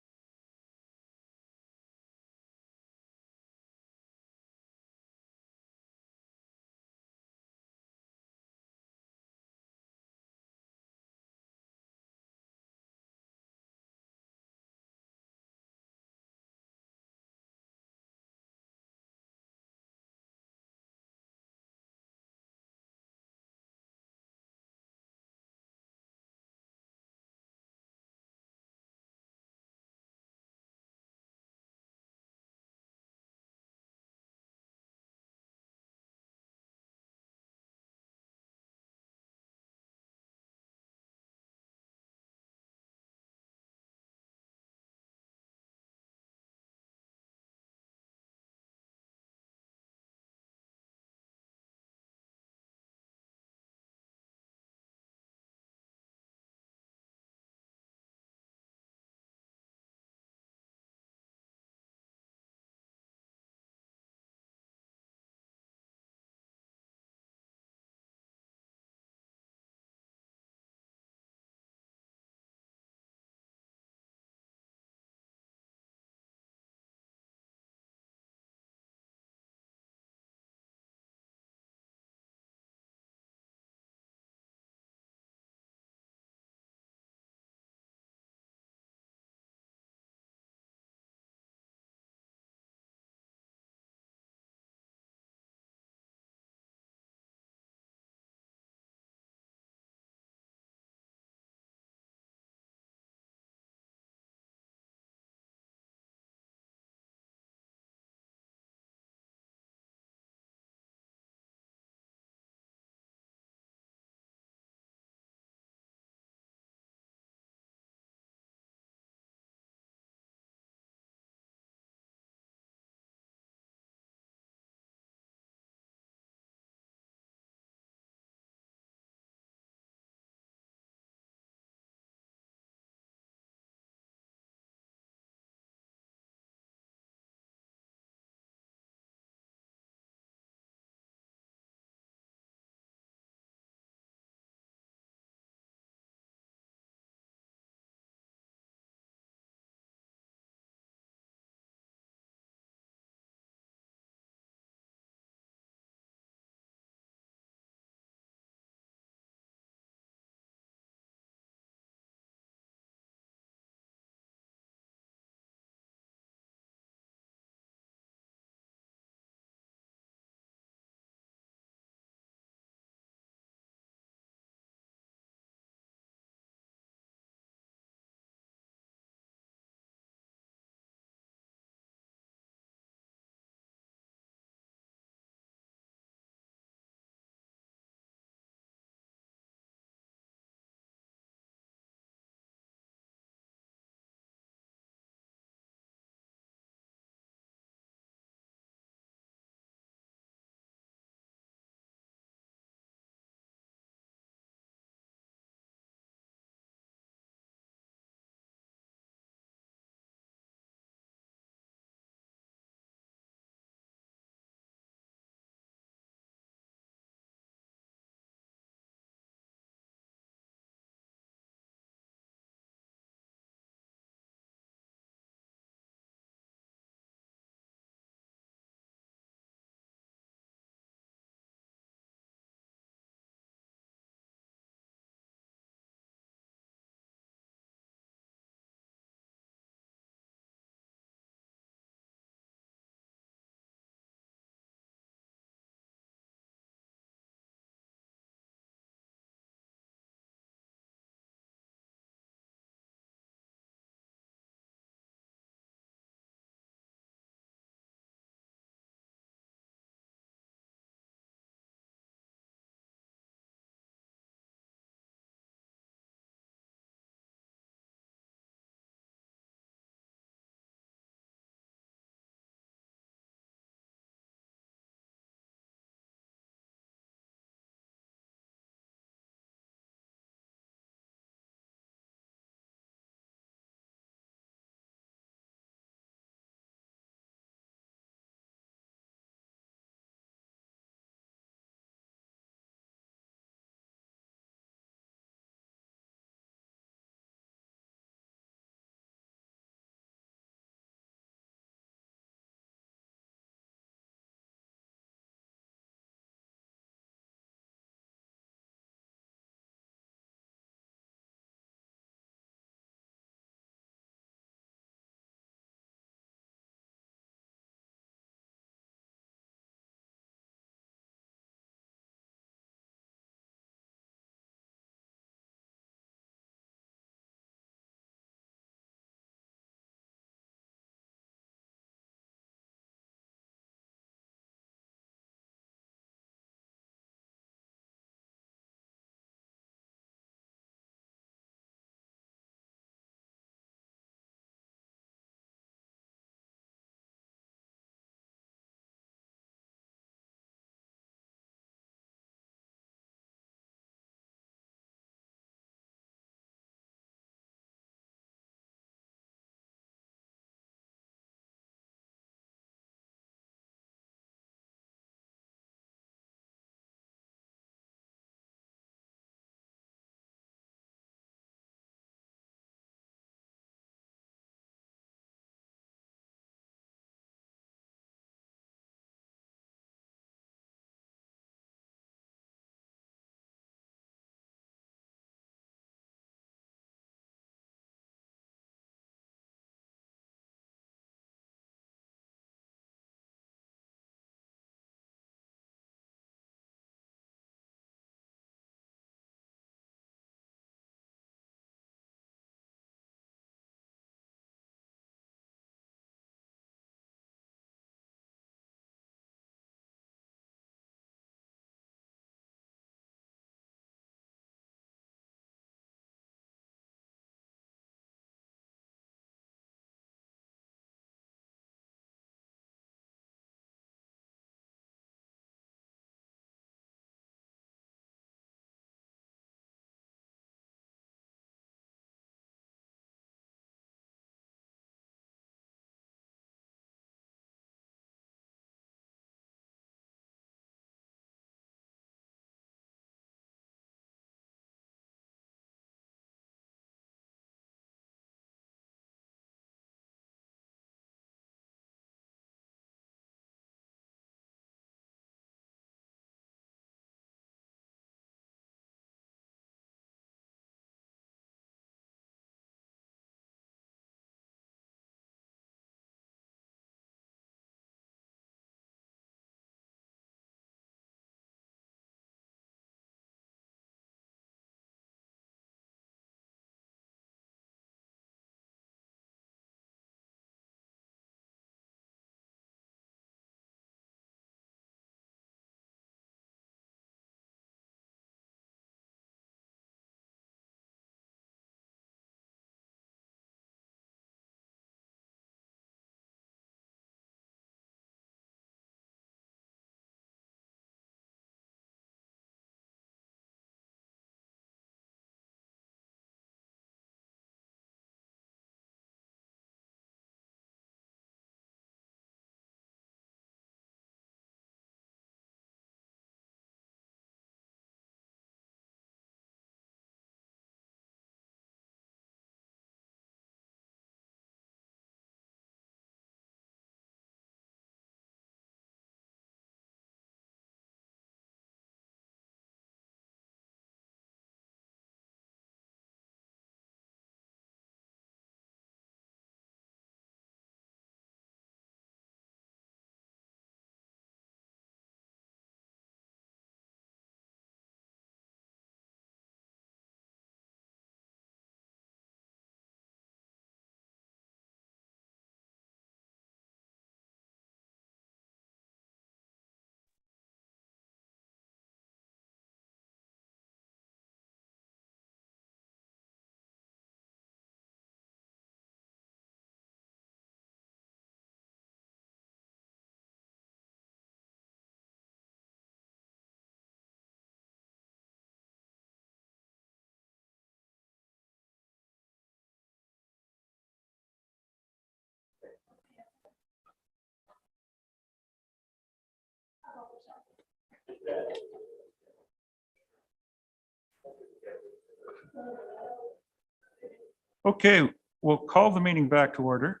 Okay, we'll call the meeting back to order.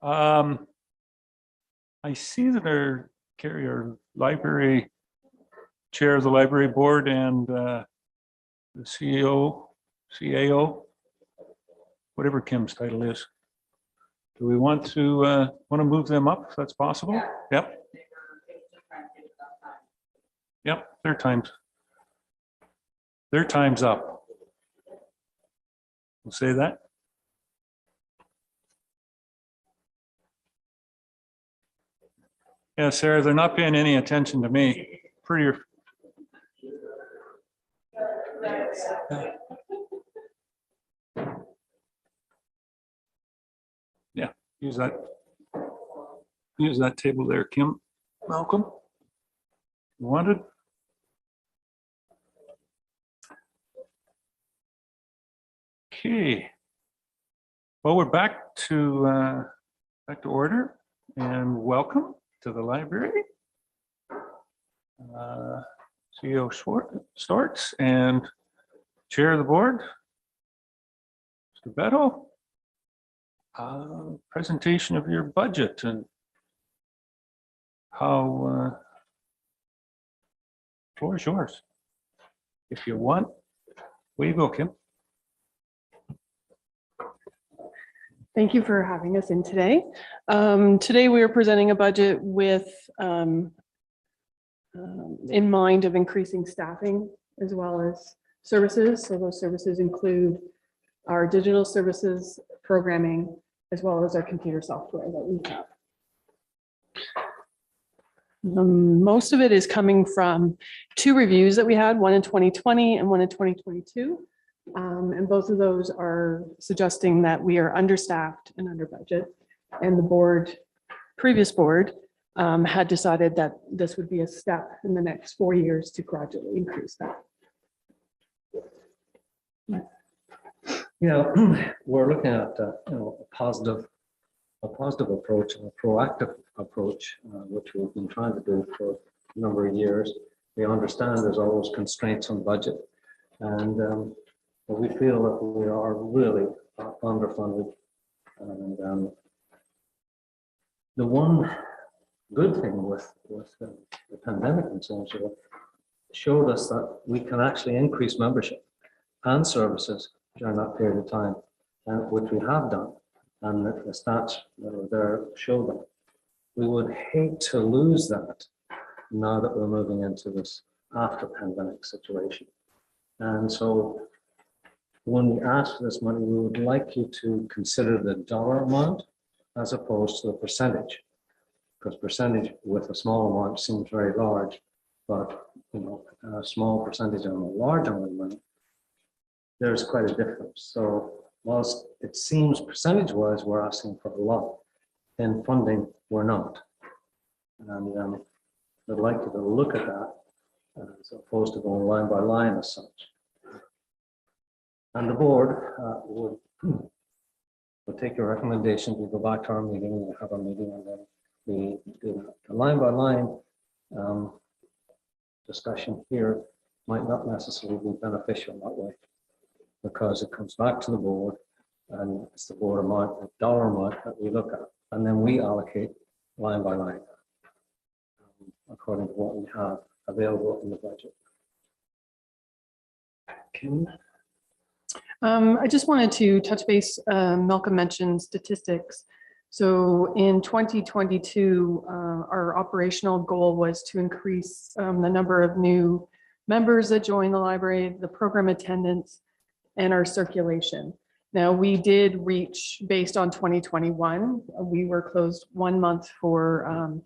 I see that our library chair of the library board and the CEO, CAO, whatever Kim's title is. Do we want to move them up if that's possible? Yep. Yep, their time's up. We'll say that. Yeah, Sarah, they're not paying any attention to me. Pretty. Yeah, use that table there, Kim. Malcolm. Wanted. Okay. Well, we're back to order and welcome to the library. CEO Storts and Chair of the Board, Mr. Beto. Presentation of your budget and how floor is yours. If you want, where you go, Kim. Thank you for having us in today. Today we are presenting a budget with in mind of increasing staffing as well as services. So those services include our digital services, programming, as well as our computer software that we have. Most of it is coming from two reviews that we had, one in 2020 and one in 2022. And both of those are suggesting that we are understaffed and under budget. And the board, previous board, had decided that this would be a step in the next 4 years to gradually increase that. Yeah, we're looking at a positive approach and a proactive approach, which we've been trying to do for a number of years. We understand there's always constraints on budget, and we feel that we are really underfunded. And the one good thing with the pandemic and so on, so showed us that we can actually increase membership and services during that period of time, and which we have done, and the stats that are there show that. We would hate to lose that now that we're moving into this after pandemic situation. And so when we ask for this money, we would like you to consider the dollar amount as opposed to the percentage, because percentage with a small amount seems very large, but a small percentage on a large amount of money, there's quite a difference. So whilst it seems percentage-wise we're asking for a lot, in funding we're not. And I'd like you to look at that as opposed to going line by line as such. And the board would take your recommendation. We go back to our meeting, we'll have a meeting, and then the line by line discussion here might not necessarily be beneficial that way, because it comes back to the board and it's the board amount, the dollar amount that we look at, and then we allocate line by line according to what we have available in the budget. Kim? I just wanted to touch base. Malcolm mentioned statistics. So in 2022, our operational goal was to increase the number of new members that join the library, the program attendance, and our circulation. Now, we did reach, based on 2021, we were closed 1 month for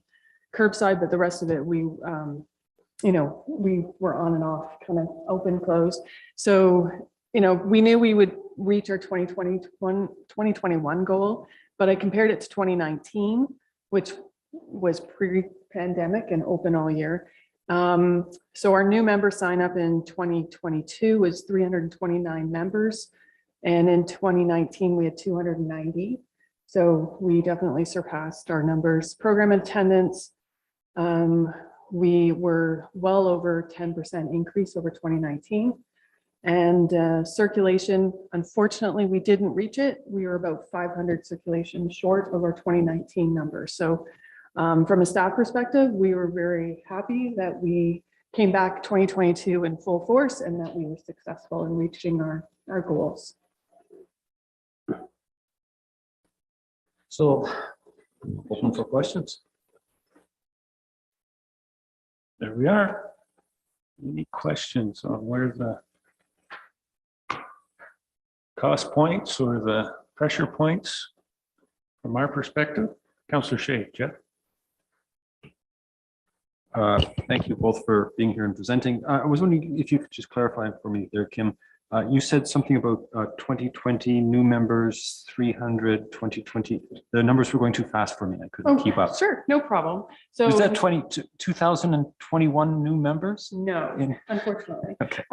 curbside, but the rest of it, we were on and off, kind of open, closed. So, we knew we would reach our 2021 goal, but I compared it to 2019, which was pre-pandemic and open all year. So our new member sign up in 2022 was 329 members. And in 2019, we had 290. So we definitely surpassed our numbers. Program attendance we were well over 10% increase over 2019. And circulation, unfortunately, we didn't reach it. We were about 500 circulation short of our 2019 number. So from a staff perspective, we were very happy that we came back 2022 in full force and that we were successful in reaching our goals. So open for questions. There we are. Any questions on where the cost points or the pressure points from our perspective? Councillor Shea, Jeff. Thank you both for being here and presenting. I was wondering if you could just clarify for me there, Kim. You said something about 2020 new members, 300, 2020. The numbers were going too fast for me. I couldn't keep up. Sure, no problem. So is that 2021 new members? No, unfortunately. Okay.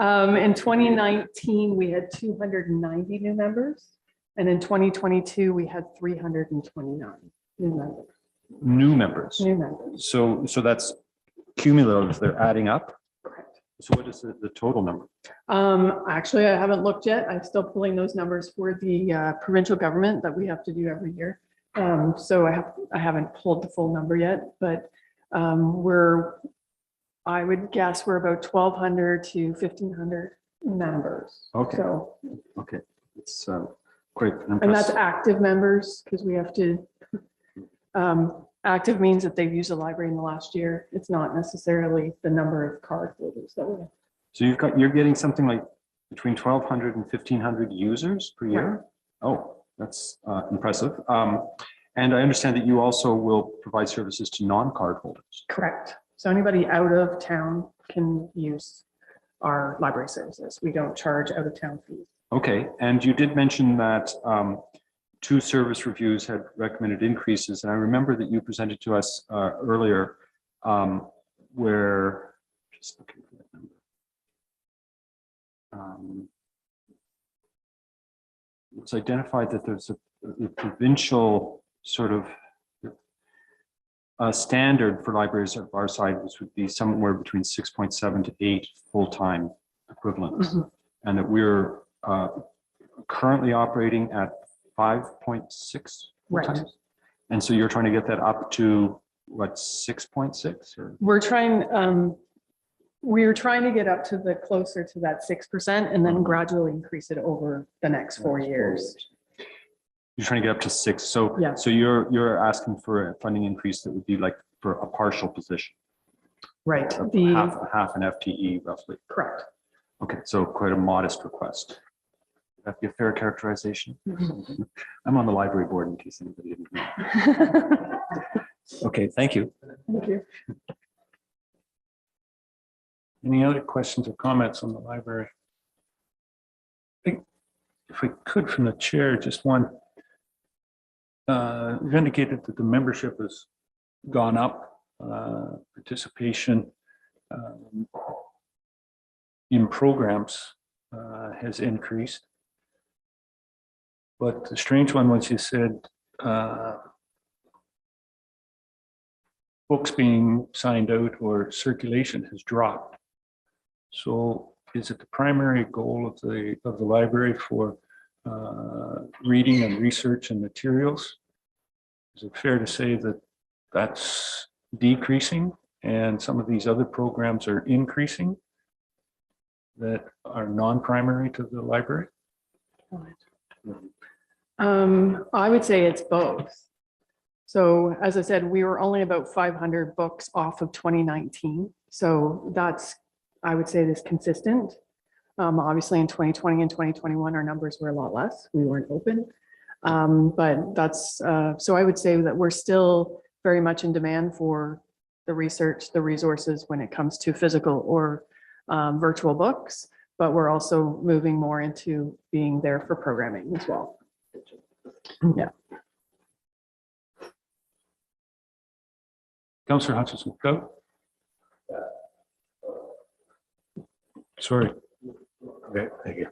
In 2019, we had 290 new members. And in 2022, we had 329 new members. New members. New members. So that's cumulative. They're adding up. Correct. So what is the total number? Actually, I haven't looked yet. I'm still pulling those numbers for the provincial government that we have to do every year. So I haven't pulled the full number yet, but I would guess we're about 1,200 to 1,500 members. Okay. So, okay, it's great. and that's active members because we have to. Active means that they've used the library in the last year. It's not necessarily the number of card holders that we have. So you're getting something like between 1,200 and 1,500 users per year. Right. Oh, that's impressive. And I understand that you also will provide services to non-card holders. Correct. So anybody out of town can use our library services. We don't charge out of town fees. Okay, and you did mention that 2 service reviews had recommended increases, and I remember that you presented to us earlier where, just looking for that number. It's identified that there's a provincial sort of standard for libraries of our side, which would be somewhere between 6.7 to 8 full-time equivalents, and that we're currently operating at 5.6 Right. full-times. And so you're trying to get that up to what, 6.6 or? We're trying to get up to the closer to that 6% and then gradually increase it over the next 4 years. You're trying to get up to 6. So, Yeah. so you're asking for a funding increase that would be like for a partial position. Right. Of The half an FTE roughly. correct. Okay, so quite a modest request. Would that be a fair characterization? I'm on the library board in case anybody didn't know. Okay, thank you. Thank you. Any other questions or comments on the library? I think if we could from the chair, just one. You've indicated that the membership has gone up, participation in programs has increased. But the strange one was you said books being signed out or circulation has dropped. So is it the primary goal of the library for reading and research and materials? Is it fair to say that that's decreasing and some of these other programs are increasing that are non-primary to the library? I would say it's both. So as I said, we were only about 500 books off of 2019. So that's, I would say, this consistent. Obviously in 2020 and 2021, our numbers were a lot less. We weren't open. But that's, so I would say that we're still very much in demand for the research, the resources when it comes to physical or virtual books, but we're also moving more into being there for programming as well. Yeah. Councillor Hutchinson, go. Sorry. Okay, thank you.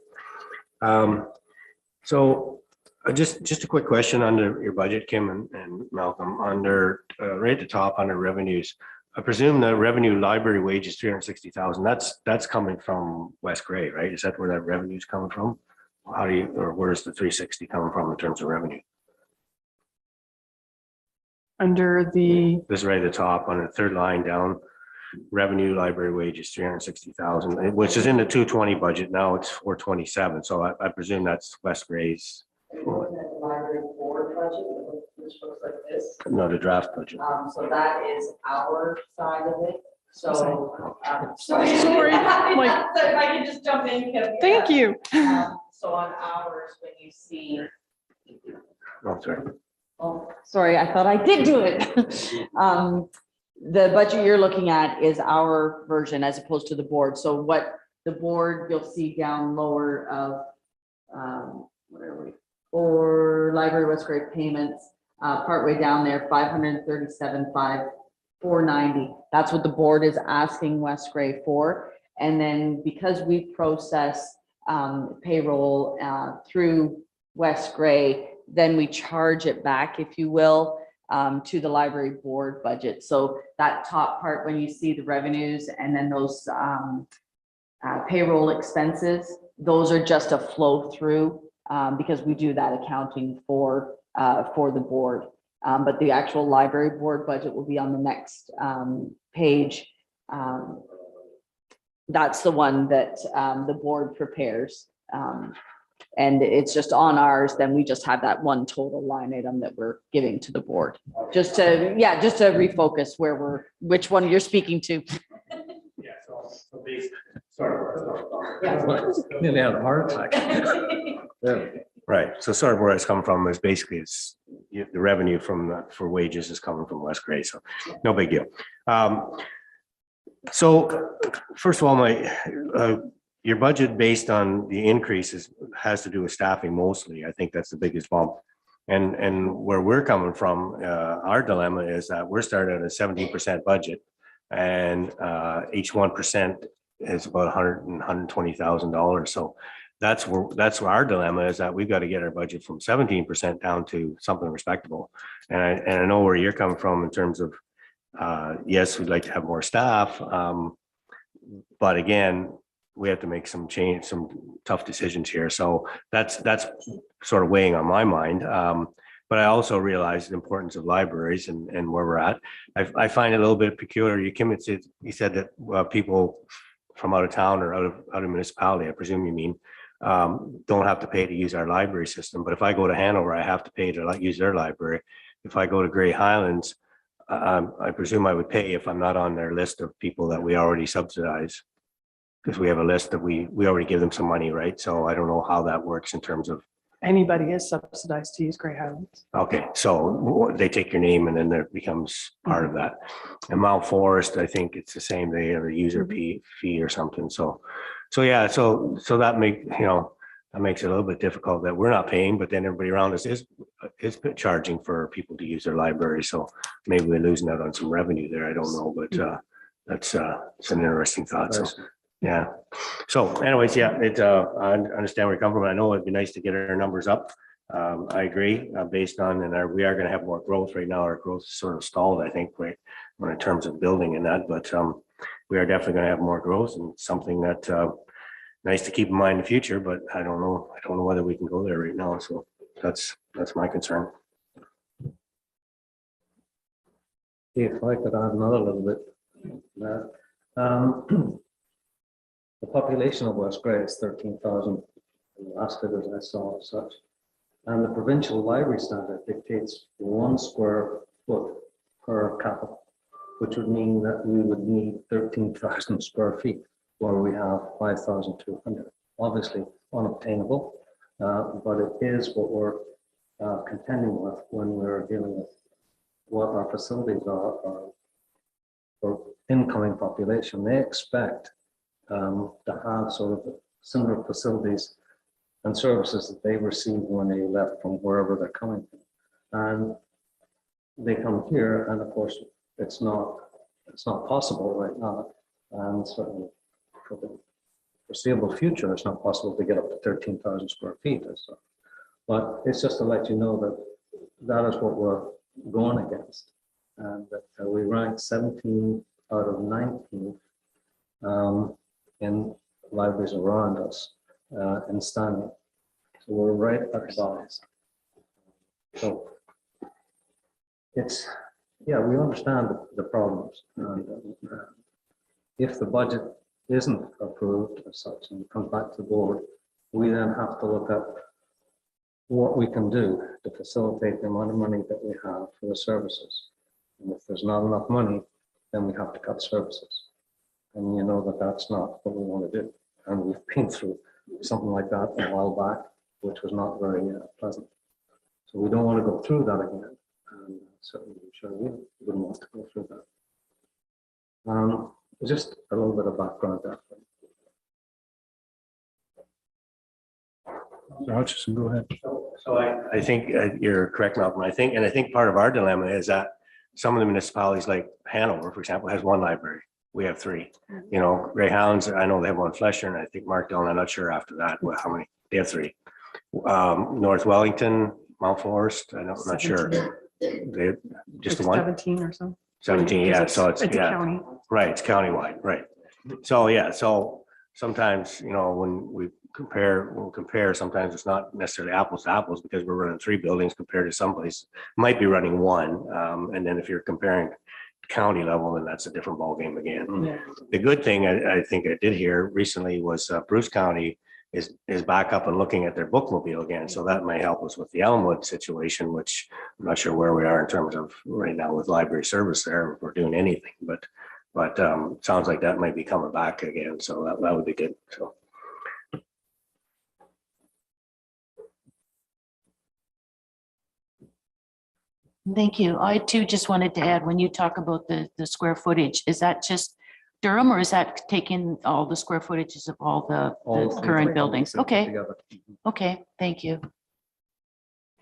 So just a quick question under your budget, Kim and Malcolm, under right at the top under revenues. I presume the revenue library wage is 360,000. That's coming from West Gray, right? Is that where that revenue is coming from? How do you, or where's the 360 coming from in terms of revenue? Under the, This is right at the top on the third line down. Revenue library wages 360,000, which is in the 220 budget. Now it's 427. So I presume that's West Gray's. Library board budget, which looks like this. No, the draft budget. So that is our side of it. So. Sorry, like- If I can just jump in. Kim. thank you. So on ours, when you see. Oh, sorry. Oh, sorry, I thought I did do it. The budget you're looking at is our version as opposed to the board. So what the board, you'll see down lower of, what are we? For library West Gray payments, partway down there, 537,490. That's what the board is asking West Gray for. And then because we process payroll through West Gray, then we charge it back, if you will, to the library board budget. So that top part, when you see the revenues and then those payroll expenses, those are just a flow through because we do that accounting for the board. But the actual library board budget will be on the next page. That's the one that the board prepares. And it's just on ours, then we just have that one total line item that we're giving to the board. Just to refocus which one you're speaking to. Yeah, so basically, sorry. Nearly had a heart attack. Yeah. Right. So sort of where it's coming from is basically the revenue for wages is coming from West Gray. So no big deal. So first of all, your budget based on the increases has to do with staffing mostly. I think that's the biggest bump. And where we're coming from, our dilemma is that we're starting at a 17% budget, and each 1% is about $120,000. So that's where our dilemma is, that we've got to get our budget from 17% down to something respectable. And I know where you're coming from in terms of yes, we'd like to have more staff, but again, we have to make some tough decisions here. So that's sort of weighing on my mind. But I also realize the importance of libraries and where we're at. I find it a little bit peculiar. You said that people from out of town or out of municipality, I presume you mean, don't have to pay to use our library system. But if I go to Hanover, I have to pay to use their library. If I go to Grey Highlands, I presume I would pay if I'm not on their list of people that we already subsidize. Because we have a list that we already give them some money, right? So I don't know how that works in terms of. Anybody is subsidized to use Grey Highlands. Okay, so they take your name and then there becomes part of that. And Mount Forest, I think it's the same. They have a user fee or something. So yeah, so that makes it a little bit difficult that we're not paying, but then everybody around us is charging for people to use their library. So maybe we're losing out on some revenue there. I don't know, but it's an interesting thought. So. Yeah. So anyways, yeah, I understand where you come from. I know it'd be nice to get our numbers up. I agree based on, and we are going to have more growth right now. Our growth is sort of stalled, I think, right, in terms of building and that, but we are definitely going to have more growth, and something that nice to keep in mind in the future, but I don't know whether we can go there right now. So that's my concern. If I could add another little bit. The population of West Gray is 13,000, the last figures I saw as such. And the provincial library standard dictates 1 square foot per capita, which would mean that we would need 13,000 square feet, where we have 5,200. Obviously unobtainable, but it is what we're contending with when we're dealing with what our facilities are for incoming population. They expect to have sort of similar facilities and services that they received when they left from wherever they're coming from. And they come here, and of course, it's not possible right now. And certainly for the foreseeable future, it's not possible to get up to 13,000 square feet. But it's just to let you know that that is what we're going against. and that we ranked 17 out of 19 in libraries around us in standing. So we're right at the bottom. So it's, yeah, we understand the problems. And if the budget isn't approved as such and comes back to the board, we then have to look at what we can do to facilitate the amount of money that we have for the services. And if there's not enough money, then we have to cut services. And you know that that's not what we want to do. And we've been through something like that a while back, which was not very pleasant. So we don't want to go through that again. And certainly I'm sure we wouldn't want to go through that. Just a little bit of background there. Hutchison, go ahead. So I think you're correct, Malcolm. I think part of our dilemma is that some of the municipalities like Hanover, for example, has one library. We have three. You know, Greyhounds, I know they have one Flesher, and I think Markdale, I'm not sure after that how many. They have three. North Wellington, Mount Forest, I'm not sure. They just the one. 17 or so. 17, yeah. So it's a yeah, county. right. It's countywide, right? So yeah, so sometimes when we compare, sometimes it's not necessarily apples to apples because we're running 3 buildings compared to someplace might be running 1, and then if you're comparing county level, then that's a different ballgame again. Yeah. The good thing I think I did hear recently was Bruce County is back up and looking at their bookmobile again, so that may help us with the Elmwood situation, which I'm not sure where we are in terms of right now with library service there, if we're doing anything, but sounds like that might be coming back again, so that would be good. So. Thank you. I too just wanted to add, when you talk about the square footage, is that just Durham or is that taking all the square footages of all the current buildings? Okay. Okay, thank you.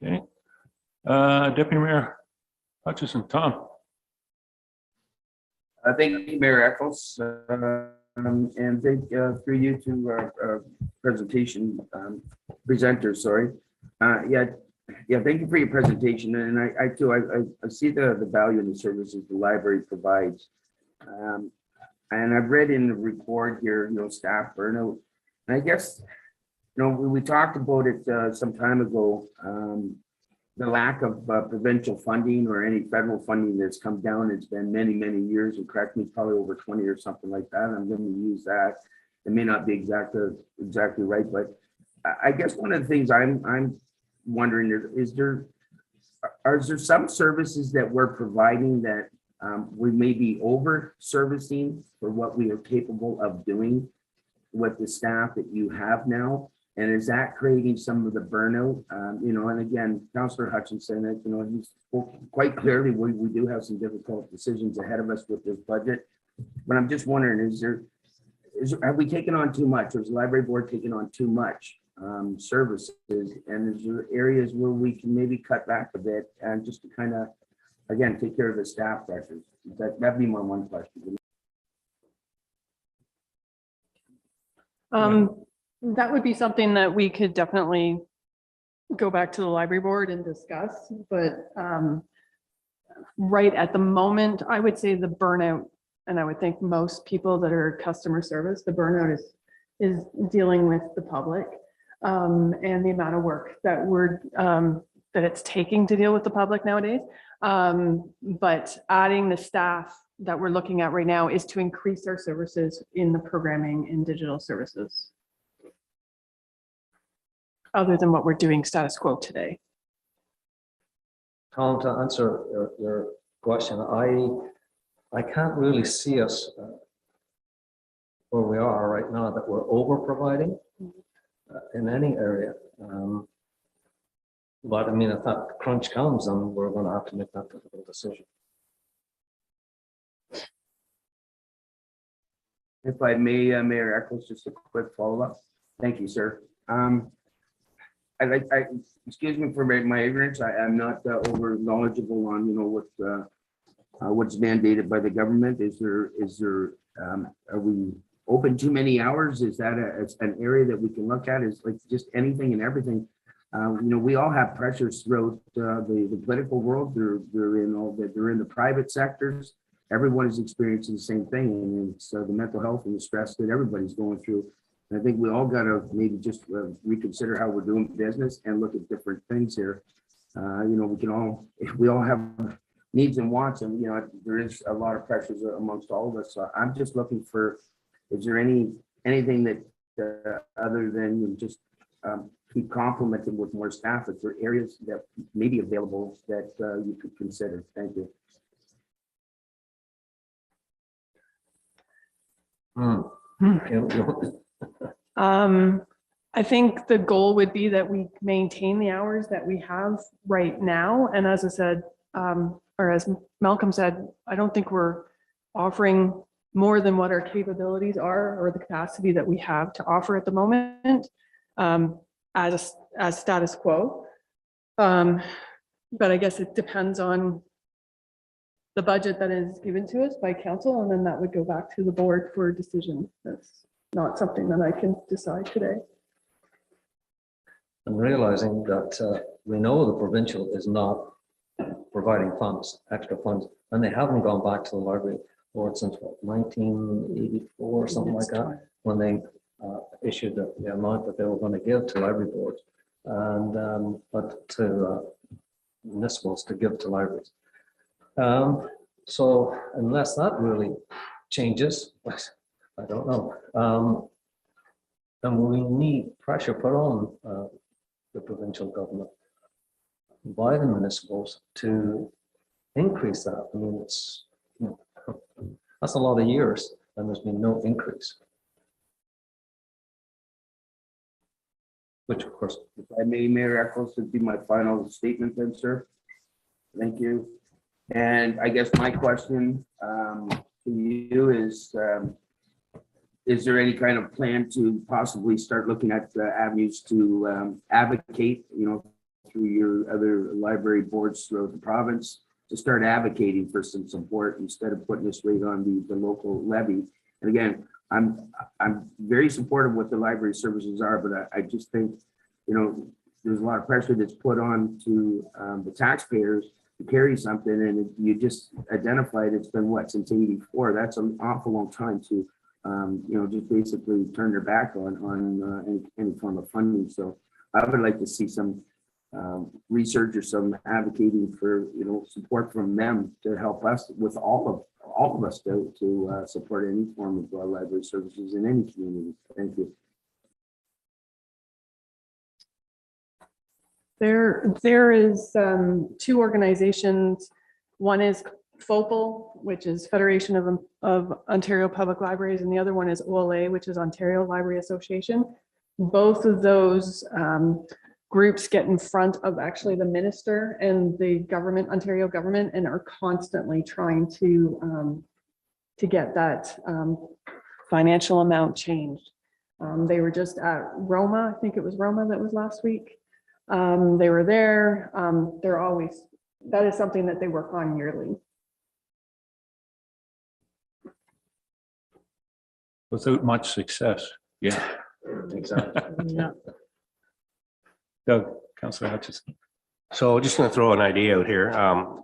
Okay. Deputy Mayor Hutchison, Tom. Thank you, Mayor Eccles, and thank through you to our presentation presenter. Sorry. Yeah, thank you for your presentation. And I too, I see the value in the services the library provides. And I've read in the report here, staff burnout. And I guess, we talked about it some time ago, the lack of provincial funding or any federal funding that's come down. It's been many, many years, and correct me, probably over 20 or something like that. I'm going to use that. It may not be exactly right, but I guess one of the things I'm wondering is there some services that we're providing that we may be over servicing for what we are capable of doing with the staff that you have now? And is that creating some of the burnout? And again, Councillor Hutchinson, he spoke quite clearly, we do have some difficult decisions ahead of us with this budget. But I'm just wondering, have we taken on too much? Or is the library board taking on too much services? And is there areas where we can maybe cut back a bit and just to kind of, again, take care of the staff pressures? That'd be my one question. That would be something that we could definitely go back to the library board and discuss, but right at the moment, I would say the burnout, and I would think most people that are customer service, the burnout is dealing with the public and the amount of work that that it's taking to deal with the public nowadays. But adding the staff that we're looking at right now is to increase our services in the programming and digital services, other than what we're doing status quo today. Tom, to answer your question, I can't really see us where we are right now that we're over providing in any area. But I mean, if that crunch comes, then we're going to have to make that difficult decision. If I may, Mayor Eccles, just a quick follow-up. Thank you, sir. Excuse me for my ignorance. I'm not over knowledgeable on what's mandated by the government. Are we open too many hours? Is that an area that we can look at? Is like just anything and everything? We all have pressures throughout the political world. They're in the private sectors. Everyone is experiencing the same thing, and it's the mental health and the stress that everybody's going through. And I think we all got to maybe just reconsider how we're doing business and look at different things here. We all have needs and wants, and there is a lot of pressures amongst all of us. So I'm just looking for, is there anything that other than just keep complementing with more staff, if there are areas that may be available that you could consider? Thank you. I think the goal would be that we maintain the hours that we have right now. And as I said, or as Malcolm said, I don't think we're offering more than what our capabilities are or the capacity that we have to offer at the moment as status quo. But I guess it depends on the budget that is given to us by council, and then that would go back to the board for a decision. That's not something that I can decide today. And realizing that we know the provincial is not providing funds, extra funds, and they haven't gone back to the library board since what, 1984 or something like that, when they issued the amount that they were going to give to library boards, and but to municipals to give to libraries. So unless that really changes, I don't know. And we need pressure put on the provincial government by the municipals to increase that. I mean, it's that's a lot of years, and there's been no increase. Which, of course, if I may, Mayor Eccles, would be my final statement then, sir. Thank you. And I guess my question to you is there any kind of plan to possibly start looking at avenues to advocate, through your other library boards throughout the province, to start advocating for some support instead of putting this rate on the local levy? And again, I'm very supportive of what the library services are, but I just think, there's a lot of pressure that's put on to the taxpayers to carry something, and you just identified it's been what, since '84. That's an awful long time to just basically turn their back on any form of funding. So I would like to see some research or some advocating for support from them to help us with all of us to support any form of library services in any community. Thank you. There is two organizations. One is FOPL, which is Federation of Ontario Public Libraries, and the other one is OLA, which is Ontario Library Association. Both of those groups get in front of actually the minister and the government, Ontario government, and are constantly trying to get that financial amount changed. They were just at Roma. I think it was Roma that was last week. They were there. They're always, that is something that they work on yearly. Without much success. Yeah. Exactly. Yeah. Doug, Councillor Hutchison. So just going to throw an idea out here.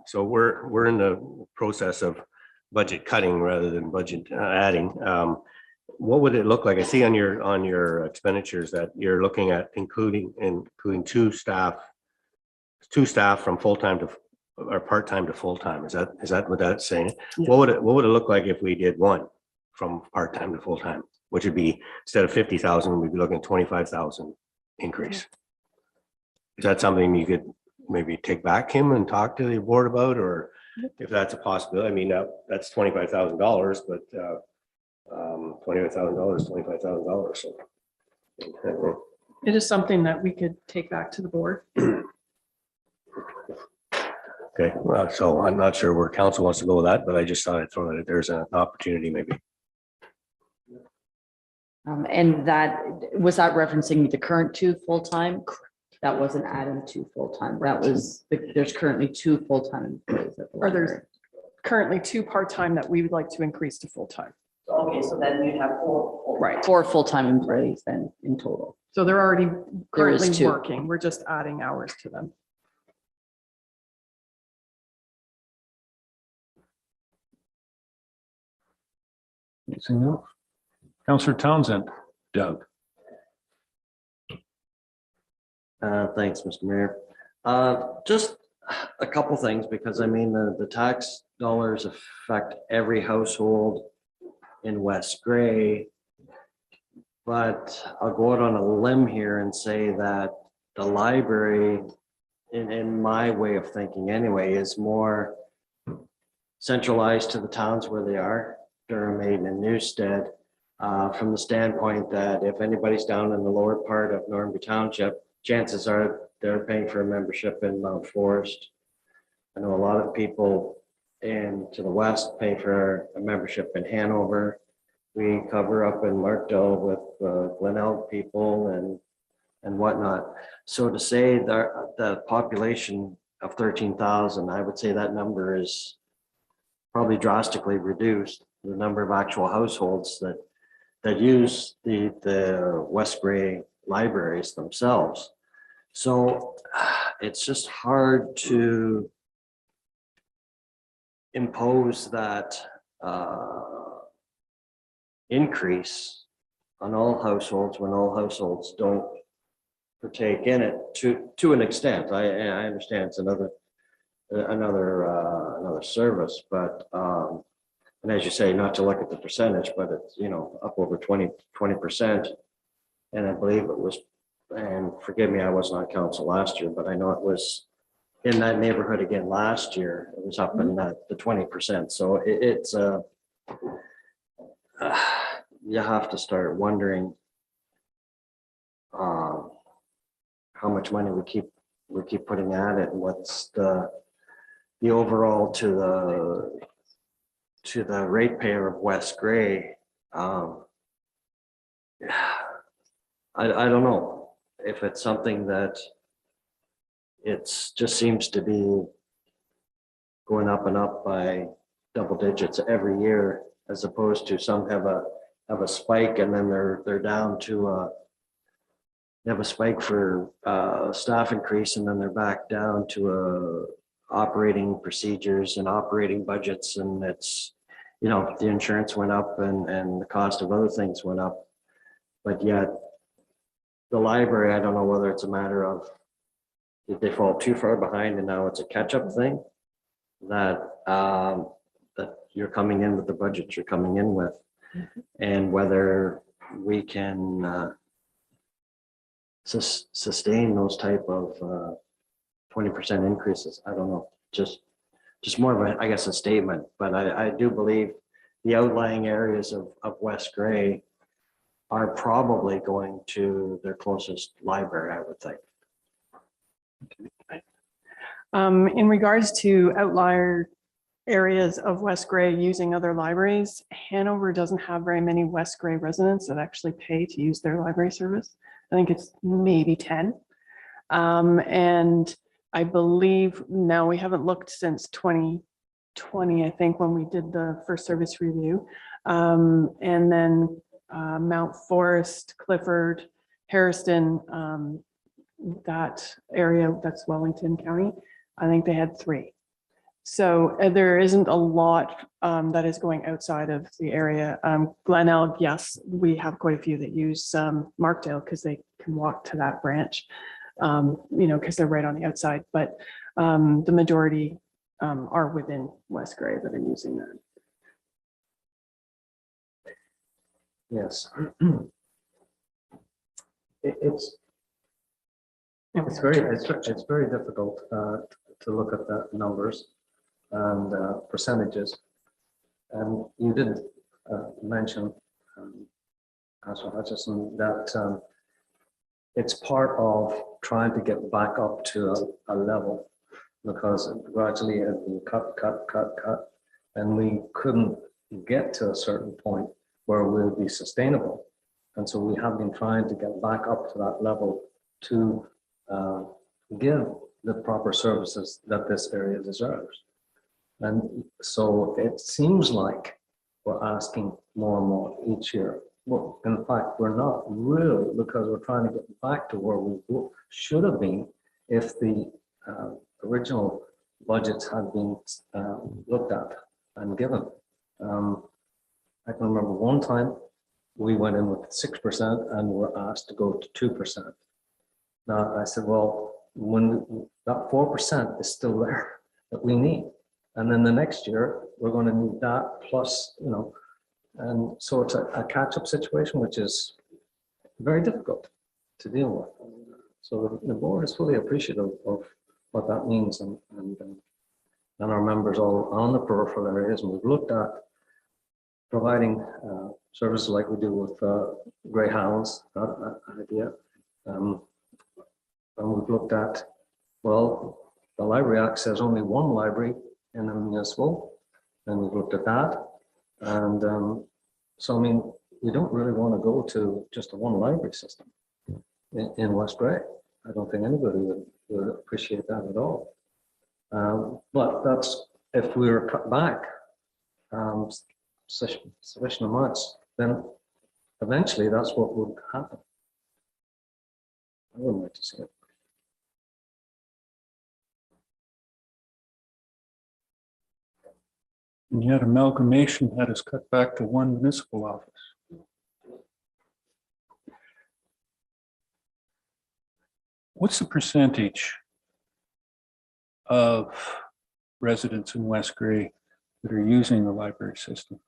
So we're in the process of budget cutting rather than budget adding. What would it look like? I see on your expenditures that you're looking at including two staff from full-time to or part-time to full-time. Is that what that's saying? Yeah. What would it look like if we did one from part-time to full-time, which would be, instead of 50,000, we'd be looking at 25,000 increase? Is that something you could maybe take back, Kim, and talk to the board about, or if that's a possibility? I mean, that's $25,000, but $25,000, $25,000. So it is something that we could take back to the board. Okay, well, so I'm not sure where council wants to go with that, but I just thought I'd throw that there's an opportunity maybe. And that was that referencing the current two full-time? That wasn't adding two full-time. That was, there's currently two full-time employees at the library. Or there's currently two part-time that we would like to increase to full-time. Okay, so then you'd have four. Right. 4 full-time employees then in total. So they're already There is currently 2. working. We're just adding hours to them. Anything else? Counselor Townsend. Doug. Thanks, Mr. Mayor. Just a couple things, because I mean, the tax dollars affect every household in West Gray. But I'll go out on a limb here and say that the library, in my way of thinking anyway, is more centralized to the towns where they are, Durham, Maiden, and Newstead, from the standpoint that if anybody's down in the lower part of Normanby Township, chances are they're paying for a membership in Mount Forest. I know a lot of people to the west pay for a membership in Hanover. We cover up in Markdale with Glenelg people and whatnot. So to say that the population of 13,000, I would say that number is probably drastically reduced. The number of actual households that use the West Gray libraries themselves. So it's just hard to impose that increase on all households when all households don't partake in it to an extent. I understand it's another service, but and as you say, not to look at the percentage, but it's, you know, up over 20%. And I believe it was, and forgive me, I wasn't on council last year, but I know it was in that neighborhood again last year. It was up in the 20%. So it's you have to start wondering how much money we keep putting at it, and what's the overall to the ratepayer of West Gray. I don't know if it's something that it's just seems to be going up and up by double digits every year, as opposed to some have a spike and then they're down to they have a spike for staff increase, and then they're back down to operating procedures and operating budgets. And it's, you know, the insurance went up and the cost of other things went up, but yet the library, I don't know whether it's a matter of did they fall too far behind and now it's a catch-up thing, that that you're coming in with the budget you're coming in with, and whether we can sustain those type of 20% increases. I don't know, just more of a, I guess, a statement, but I do believe the outlying areas of West Gray are probably going to their closest library, I would think. In regards to outlier areas of West Gray using other libraries, Hanover doesn't have very many West Gray residents that actually pay to use their library service. I think it's maybe 10. And I believe, now we haven't looked since 2020, I think, when we did the first service review. And then Mount Forest, Clifford, Harrison, that area, that's Wellington County, I think they had 3. So there isn't a lot that is going outside of the area. Glenelg, yes, we have quite a few that use Markdale because they can walk to that branch, you know, because they're right on the outside. But the majority are within West Gray that are using that. Yes. It's very difficult to look at the numbers and percentages. And you did mention, Councilor Hutchison, that it's part of trying to get back up to a level, because gradually it has been cut, and we couldn't get to a certain point where we'll be sustainable. And so we have been trying to get back up to that level to give the proper services that this area deserves. And so it seems like we're asking more and more each year. Well, in fact, we're not really, because we're trying to get back to where we should have been if the original budgets had been looked at and given. I can remember one time we went in with 6% and were asked to go to 2%. Now I said, well, when that 4% is still there that we need. And then the next year, we're going to need that plus, you know, and so it's a catch-up situation, which is very difficult to deal with. So the board is fully appreciative of what that means, and our members all on the peripheral areas. And we've looked at providing services like we do with greyhounds, that idea. And we've looked at, well, the Library Act says only one library in the municipal, and we've looked at that. And so, I mean, we don't really want to go to just a one library system in West Grey. I don't think anybody would appreciate that at all. But that's, if we were cut back sufficient amounts, then eventually that's what would happen. I wouldn't like to see it. And yet amalgamation had us cut back to one municipal office. What's the percentage of residents in West Grey that are using the library system?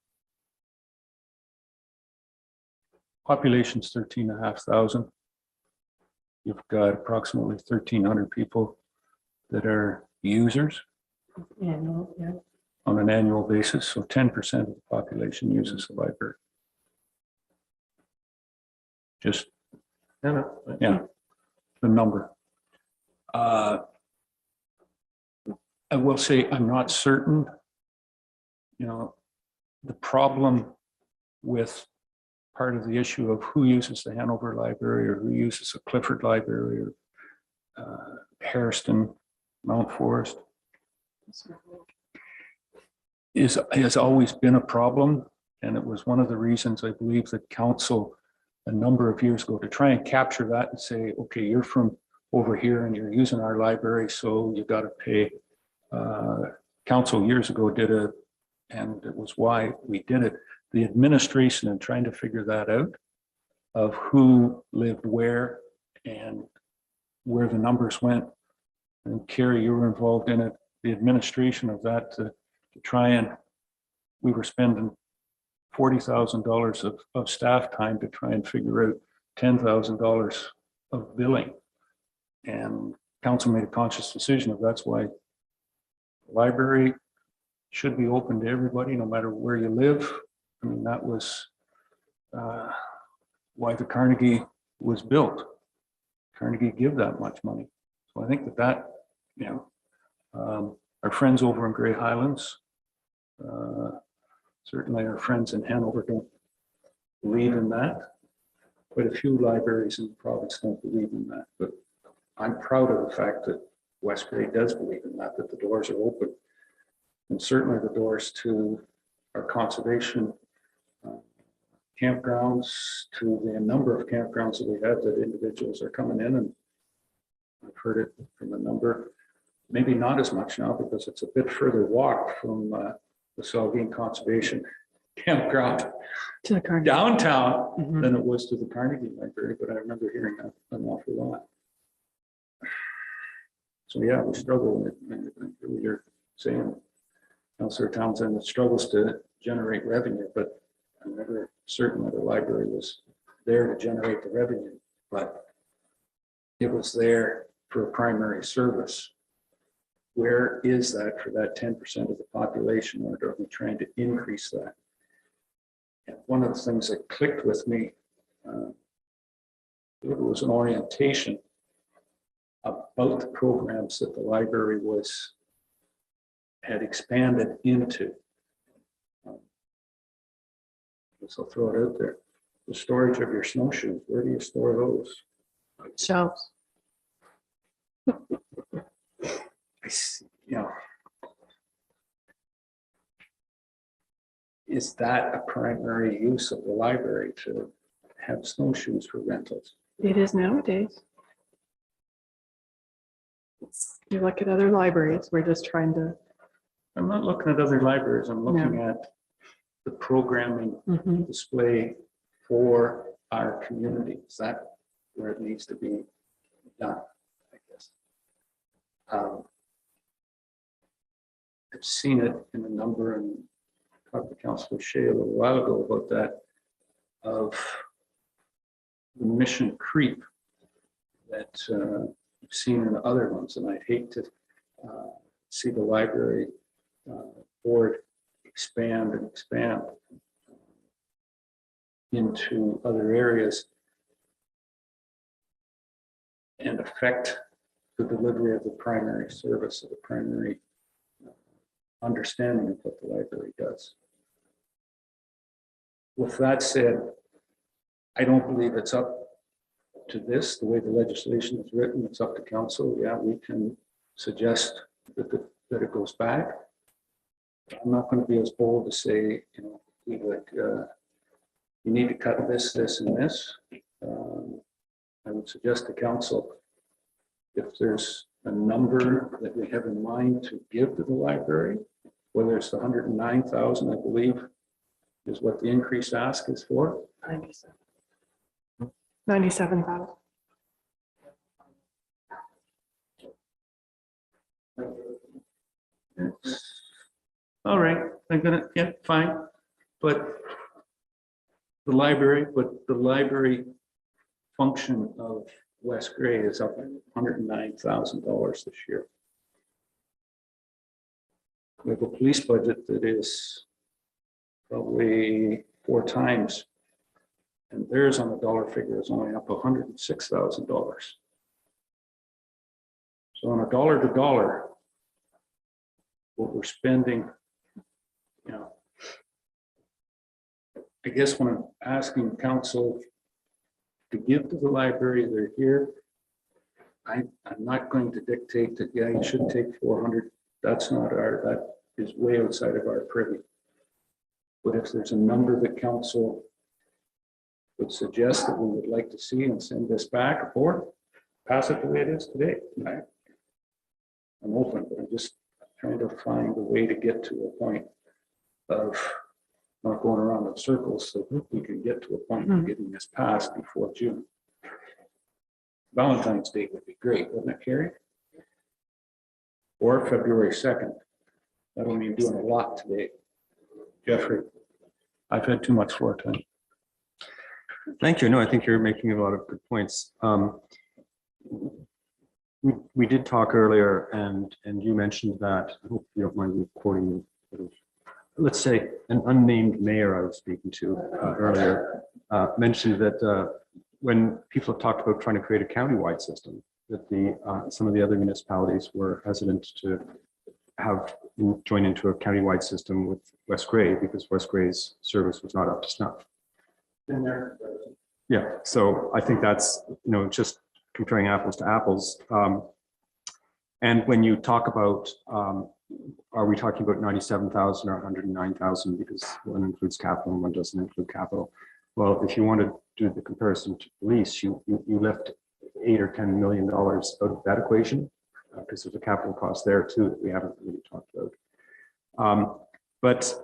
Population's 13,500. You've got approximately 1,300 people that are users. Yeah, no, yeah. On an annual basis, so 10% of the population uses the library. Just, yeah, the number. I will say I'm not certain, you know, the problem with part of the issue of who uses the Hanover Library or who uses the Clifford Library or Hairston, Mount Forest, has always been a problem. And it was one of the reasons I believe that council a number of years ago to try and capture that and say, okay, you're from over here and you're using our library, so you got to pay. Council years ago did it, and it was why we did it. The administration and trying to figure that out of who lived where and where the numbers went. And Carrie, you were involved in it. The administration of that to try and, we were spending $40,000 of staff time to try and figure out $10,000 of billing. And council made a conscious decision of that's why the library should be open to everybody, no matter where you live. I mean, that was why the Carnegie was built. Carnegie give that much money. So I think that, you know, our friends over in Grey Highlands, certainly our friends in Hanover don't believe in that. Quite a few libraries in the province don't believe in that, but I'm proud of the fact that West Grey does believe in that, that the doors are open. And certainly the doors to our conservation campgrounds, to the number of campgrounds that we have that individuals are coming in, and I've heard it from a number, maybe not as much now because it's a bit further walk from the Saugeen Conservation Campground To the Carnegie. downtown than it was to the Carnegie Library, but I remember hearing that an awful lot. So yeah, we struggle with it. You're saying, Councillor Townsend, it struggles to generate revenue, but I'm never certain that the library was there to generate the revenue, but it was there for a primary service. Where is that for that 10% of the population, or are we trying to increase that? And one of the things that clicked with me, it was an orientation about the programs that the library had expanded into. So I'll throw it out there. The storage of your snowshoes, where do you store those? Shelves. You know, is that a primary use of the library to have snowshoes for rentals? It is nowadays. You look at other libraries, we're just trying to. I'm not looking at other libraries, I'm looking at the programming Mhm. display for our community. Is that where it needs to be done, I guess? I've seen it in a number, and talked to Councilor Shea a little while ago about that, of the mission creep that I've seen in other ones, and I'd hate to see the library board expand and expand into other areas and affect the delivery of the primary service, of the primary understanding of what the library does. With that said, I don't believe it's up to this, the way the legislation is written. It's up to council. Yeah, we can suggest that it goes back. I'm not going to be as bold to say, you know, we would, you need to cut this, this, and this. I would suggest to council, if there's a number that we have in mind to give to the library, whether it's the 109,000, I believe, is what the increased ask is for. 97,000. All right, I'm gonna, yeah, fine, but the library function of West Gray is up at $109,000 this year. We have a police budget that is probably 4 times, and theirs on a dollar figure is only up $106,000. So on a dollar to dollar, what we're spending, you know, I guess when I'm asking council to give to the library, they're here. I'm not going to dictate that, yeah, you should take 400. That's not that is way outside of our privy. But if there's a number that council would suggest that we would like to see and send this back, or pass it the way it is today, I'm open, but I'm just trying to find a way to get to a point of not going around in circles, so we can get to a point of getting this passed before June. Valentine's Day would be great, wouldn't it, Carrie? Or February 2nd. That don't mean doing a lot today. Jeffrey, I've had too much floor time. Thank you. No, I think you're making a lot of good points. We did talk earlier, and you mentioned that, I hope you don't mind me quoting you, let's say an unnamed mayor I was speaking to earlier mentioned that when people have talked about trying to create a countywide system, that some of the other municipalities were hesitant to join into a countywide system with West Gray because West Gray's service was not up to snuff. Yeah, so I think that's, you know, just comparing apples to apples. And when you talk about, are we talking about 97,000 or 109,000 because one includes capital and one doesn't include capital? Well, if you want to do the comparison to police, you left $8 or $10 million out of that equation because there's a capital cost there too that we haven't really talked about. But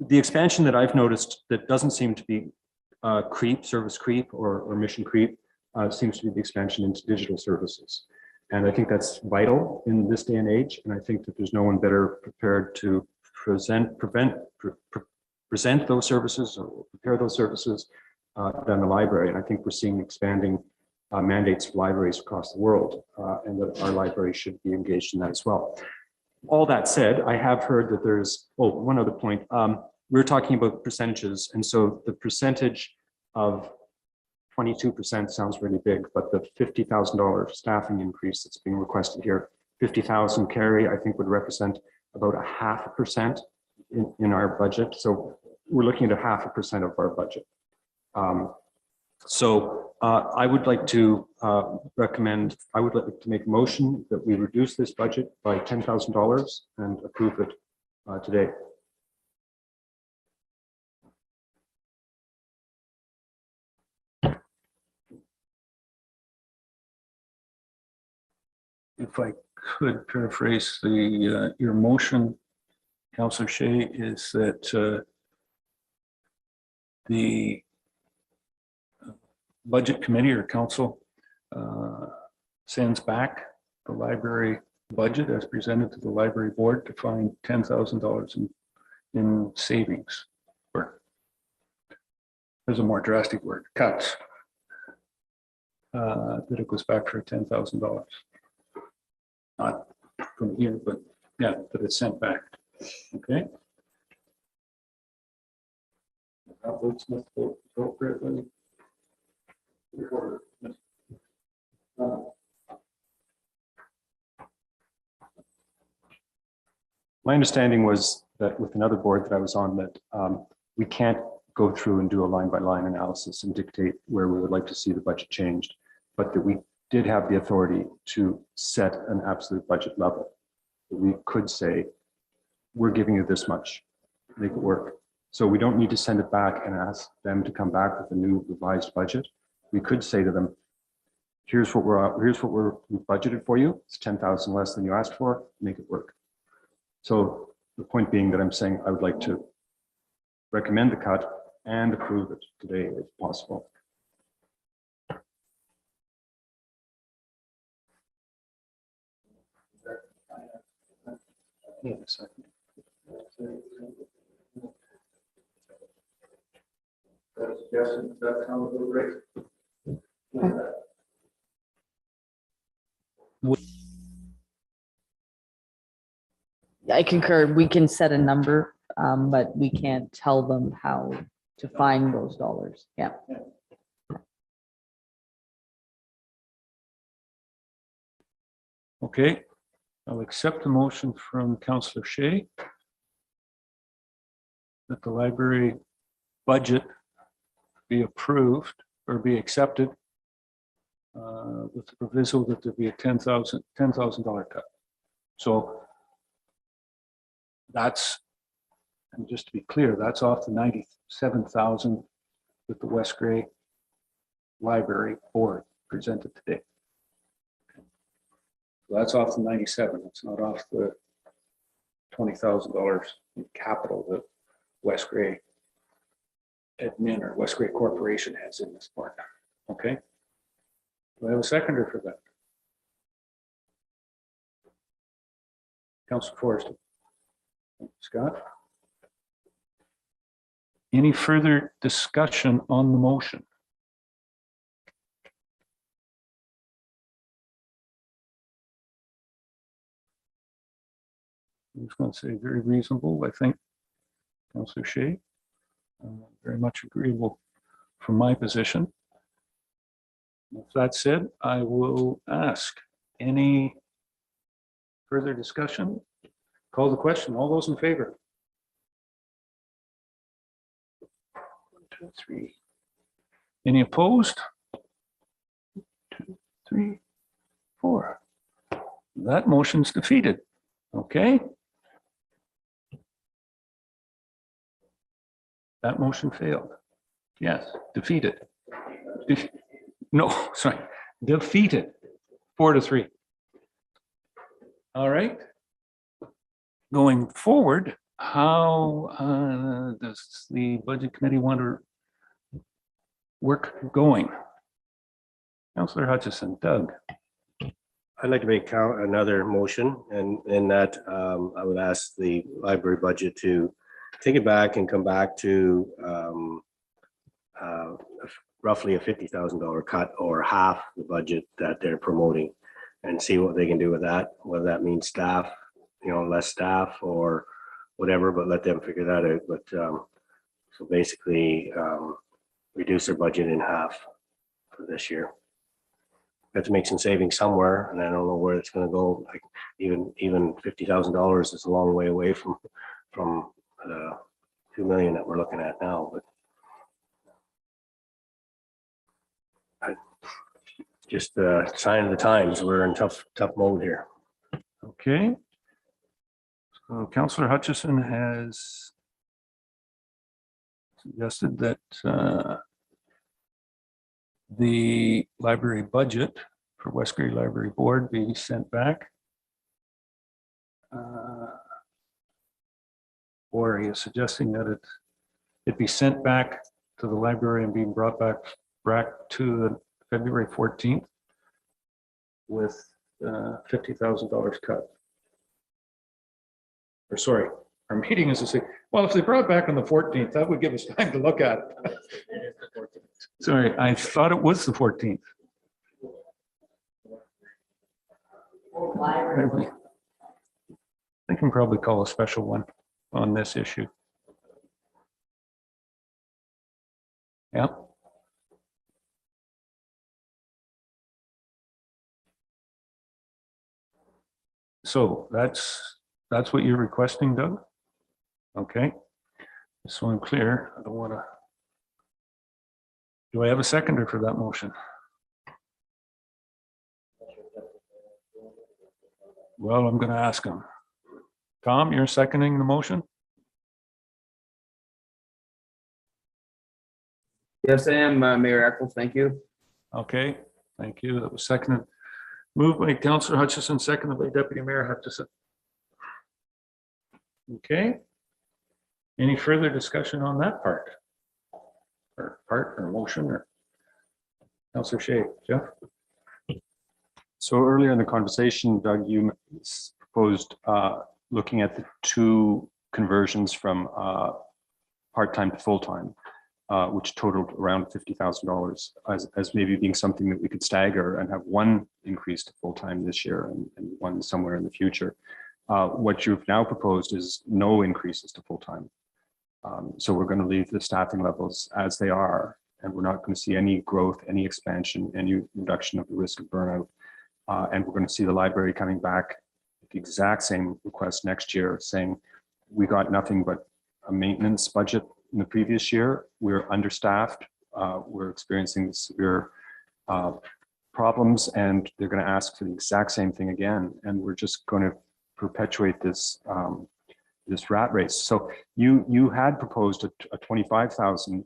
the expansion that I've noticed that doesn't seem to be service creep or mission creep seems to be the expansion into digital services. And I think that's vital in this day and age. And I think that there's no one better prepared to present those services or prepare those services than the library. And I think we're seeing expanding mandates for libraries across the world, and that our library should be engaged in that as well. All that said, I have heard that there's, one other point. We're talking about percentages. And so the percentage of 22% sounds really big, but the $50,000 staffing increase that's being requested here, 50,000, Carrie, I think would represent about 0.5% in our budget. So we're looking at 0.5% of our budget. I would like to make a motion that we reduce this budget by $10,000 and approve it today. if I could paraphrase your motion, Councillor Shea, is that the budget committee or council sends back the library budget as presented to the library board to find $10,000 in savings. Or there's a more drastic word, cuts. That it goes back for $10,000. Not from here, but yeah, that it's sent back. Okay. That votes must vote appropriately. My understanding was that with another board that I was on, that we can't go through and do a line by line analysis and dictate where we would like to see the budget changed, but that we did have the authority to set an absolute budget level. We could say, we're giving you this much, make it work. So we don't need to send it back and ask them to come back with a new revised budget. We could say to them, here's what we budgeted for you. It's 10,000 less than you asked for, make it work. So the point being that I'm saying I would like to recommend the cut and approve it today if possible. I concur. We can set a number, but we can't tell them how to find those dollars. Yeah. Okay, I'll accept the motion from Councillor Shea that the library budget be approved or be accepted with the proviso that there be a $10,000 cut. So that's, and just to be clear, that's off the 97,000 that the West Gray Library Board presented today. So that's off the 97. It's not off the $20,000 in capital that West Gray admin or West Gray Corporation has in this part. Okay. Do I have a seconder for that? Councilor Forrest. Scott? Any further discussion on the motion? I'm just going to say very reasonable, I think, Councillor Shea. Very much agreeable from my position. With that said, I will ask any further discussion. Call the question. All those in favor? 1, 2, 3. Any opposed? 2, 3, 4. That motion's defeated. Okay. That motion failed. Yes, defeated. No, sorry, defeated. 4-3. All right. Going forward, how does the budget committee want to work going? Councillor Hutchison, Doug. I'd like to make another motion, and in that I would ask the library budget to take it back and come back to roughly a $50,000 cut or half the budget that they're promoting, and see what they can do with that, whether that means staff, less staff or whatever, but let them figure that out. But so basically reduce their budget in half for this year. Have to make some savings somewhere, and I don't know where it's going to go. Like even $50,000 is a long way away from the 2 million that we're looking at now. But just a sign of the times. We're in tough mode here. Okay. So Councillor Hutchison has suggested that the library budget for West Grey Library Board be sent back. Or are you suggesting that it be sent back to the library and being brought back to the February 14th with $50,000 cut? Or sorry, our meeting is to say, well, if they brought it back on the 14th, that would give us time to look at it. Sorry, I thought it was the 14th. I can probably call a special one on this issue. Yeah. So that's what you're requesting, Doug? Okay. So I'm clear. I don't want to. Do I have a seconder for that motion? Well, I'm going to ask him. Tom, you're seconding the motion? Yes, I am, Mayor Eccles. Thank you. Okay, thank you. That was seconded. Moved by Councillor Hutchison, seconded by Deputy Mayor Hutchison. Okay. Any further discussion on that part? Or motion or? Councillor Shea, Jeff? So earlier in the conversation, Doug, you proposed looking at the two conversions from part-time to full-time, which totaled around $50,000 as maybe being something that we could stagger and have one increase to full-time this year and one somewhere in the future. What you've now proposed is no increases to full-time. So we're going to leave the staffing levels as they are, and we're not going to see any growth, any expansion, any reduction of the risk of burnout. And we're going to see the library coming back with the exact same request next year, saying we got nothing but a maintenance budget in the previous year. We're understaffed. We're experiencing severe problems, and they're going to ask for the exact same thing again. And we're just going to perpetuate this this rat race. So you had proposed a $25,000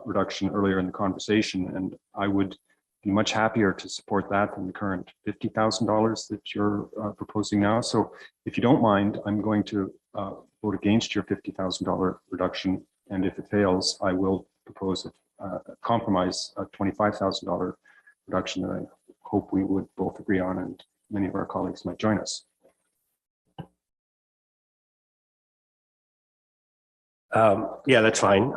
reduction earlier in the conversation, and I would be much happier to support that than the current $50,000 that you're proposing now. So if you don't mind, I'm going to vote against your $50,000 reduction. And if it fails, I will propose a compromise, a $25,000 reduction that I hope we would both agree on, and many of our colleagues might join us. Yeah, that's fine.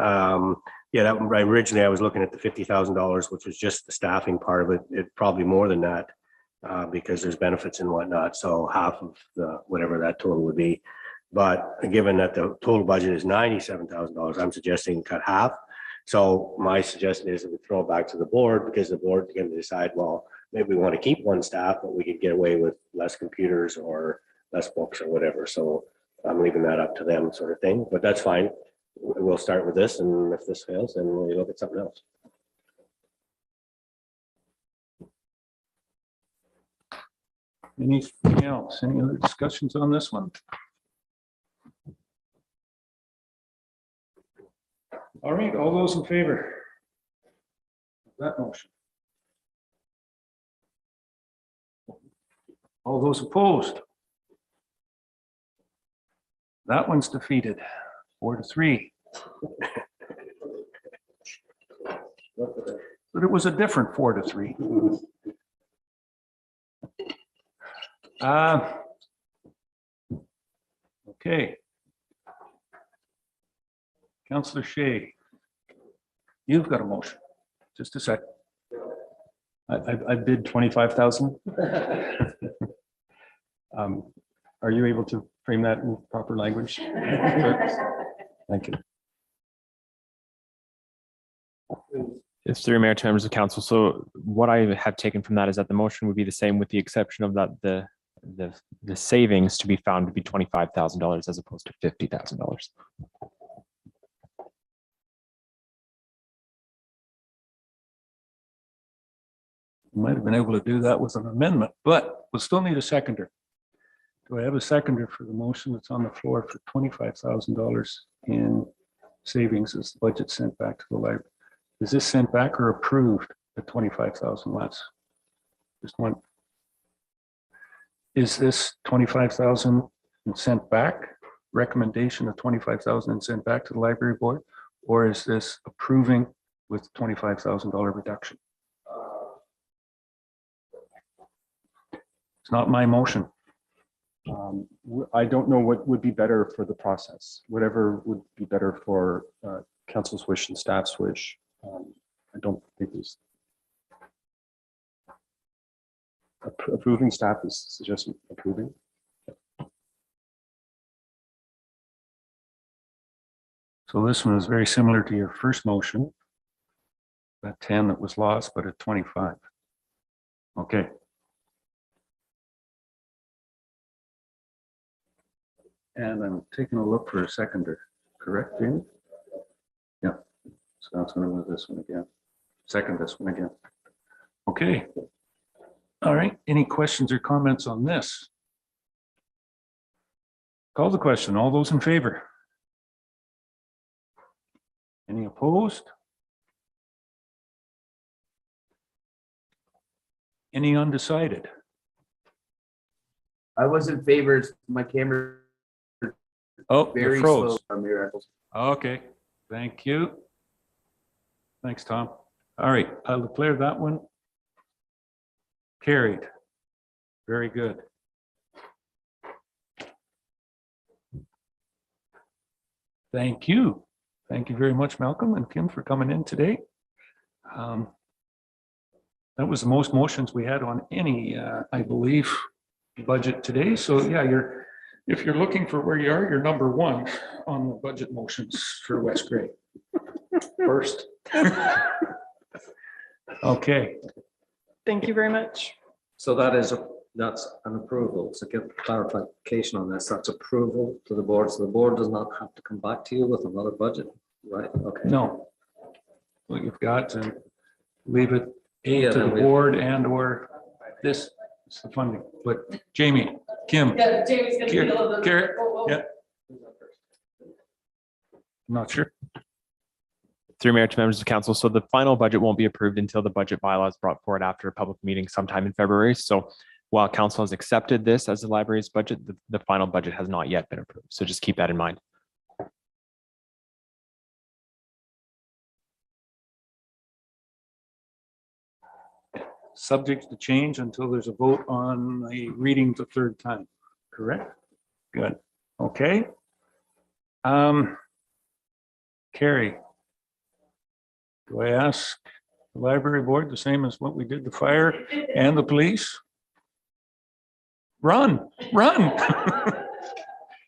Yeah, that originally I was looking at the $50,000, which was just the staffing part of it. It probably more than that because there's benefits and whatnot. So half of the whatever that total would be. But given that the total budget is $97,000, I'm suggesting cut half. So my suggestion is that we throw it back to the board, because the board can decide, well, maybe we want to keep one staff, but we could get away with less computers or less books or whatever. So I'm leaving that up to them, sort of thing, but that's fine. We'll start with this, and if this fails, then we look at something else. Anything else? Any other discussions on this one? All right, all those in favor of that motion? All those opposed? That one's defeated, 4-3. But it was a different 4-3. Okay. Councillor Shea, you've got a motion. Just a sec. I bid 25,000. Are you able to frame that in proper language? Thank you. It's through Mayor to members of council. So what I have taken from that is that the motion would be the same, with the exception of that the savings to be found to be $25,000 as opposed to $50,000. Might have been able to do that with an amendment, but we'll still need a seconder. Do I have a seconder for the motion that's on the floor for $25,000 in savings as the budget sent back to the library? Is this sent back or approved at 25,000 less? Just one. Is this 25,000 and sent back, recommendation of 25,000 and sent back to the library board? Or is this approving with $25,000 reduction? It's not my motion. I don't know what would be better for the process, whatever would be better for council's wish and staff's wish. I don't think there's approving. Staff is suggesting approving. So this one is very similar to your first motion. That 10 that was lost, but at 25. Okay. And I'm taking a look for a seconder, correct, Jamie? Yeah, so that's going to move this one again. Second this one again. Okay. All right, any questions or comments on this? Call the question. All those in favor? Any opposed? Any undecided? I was in favor. My camera Oh, very it slow. froze. Mayor Eccles. Okay, thank you. Thanks, Tom. All right, I'll declare that one carried. Very good. Thank you. Thank you very much, Malcolm and Kim, for coming in today. That was the most motions we had on any, I believe, budget today. So yeah, if you're looking for where you are, you're number one on the budget motions for West Gray. First. Okay. Thank you very much. So that's an approval. So get clarification on this. That's approval to the board. So the board does not have to come back to you with another budget, right? Okay. No. What you've got to leave it Yeah, to the then we- board and or this is the funding. But Jamie, Kim. Yeah, Jamie's gonna be a little bit- Garrett, oh, oh. yeah. I'm not sure. Through mayor to members of council. So the final budget won't be approved until the budget bylaw is brought forward after a public meeting sometime in February. So while council has accepted this as the library's budget, the final budget has not yet been approved. So just keep that in mind. Subject to change until there's a vote on the reading the third time, correct? Good, okay. Carrie. Do I ask the library board the same as what we did the fire and the police? Run, run.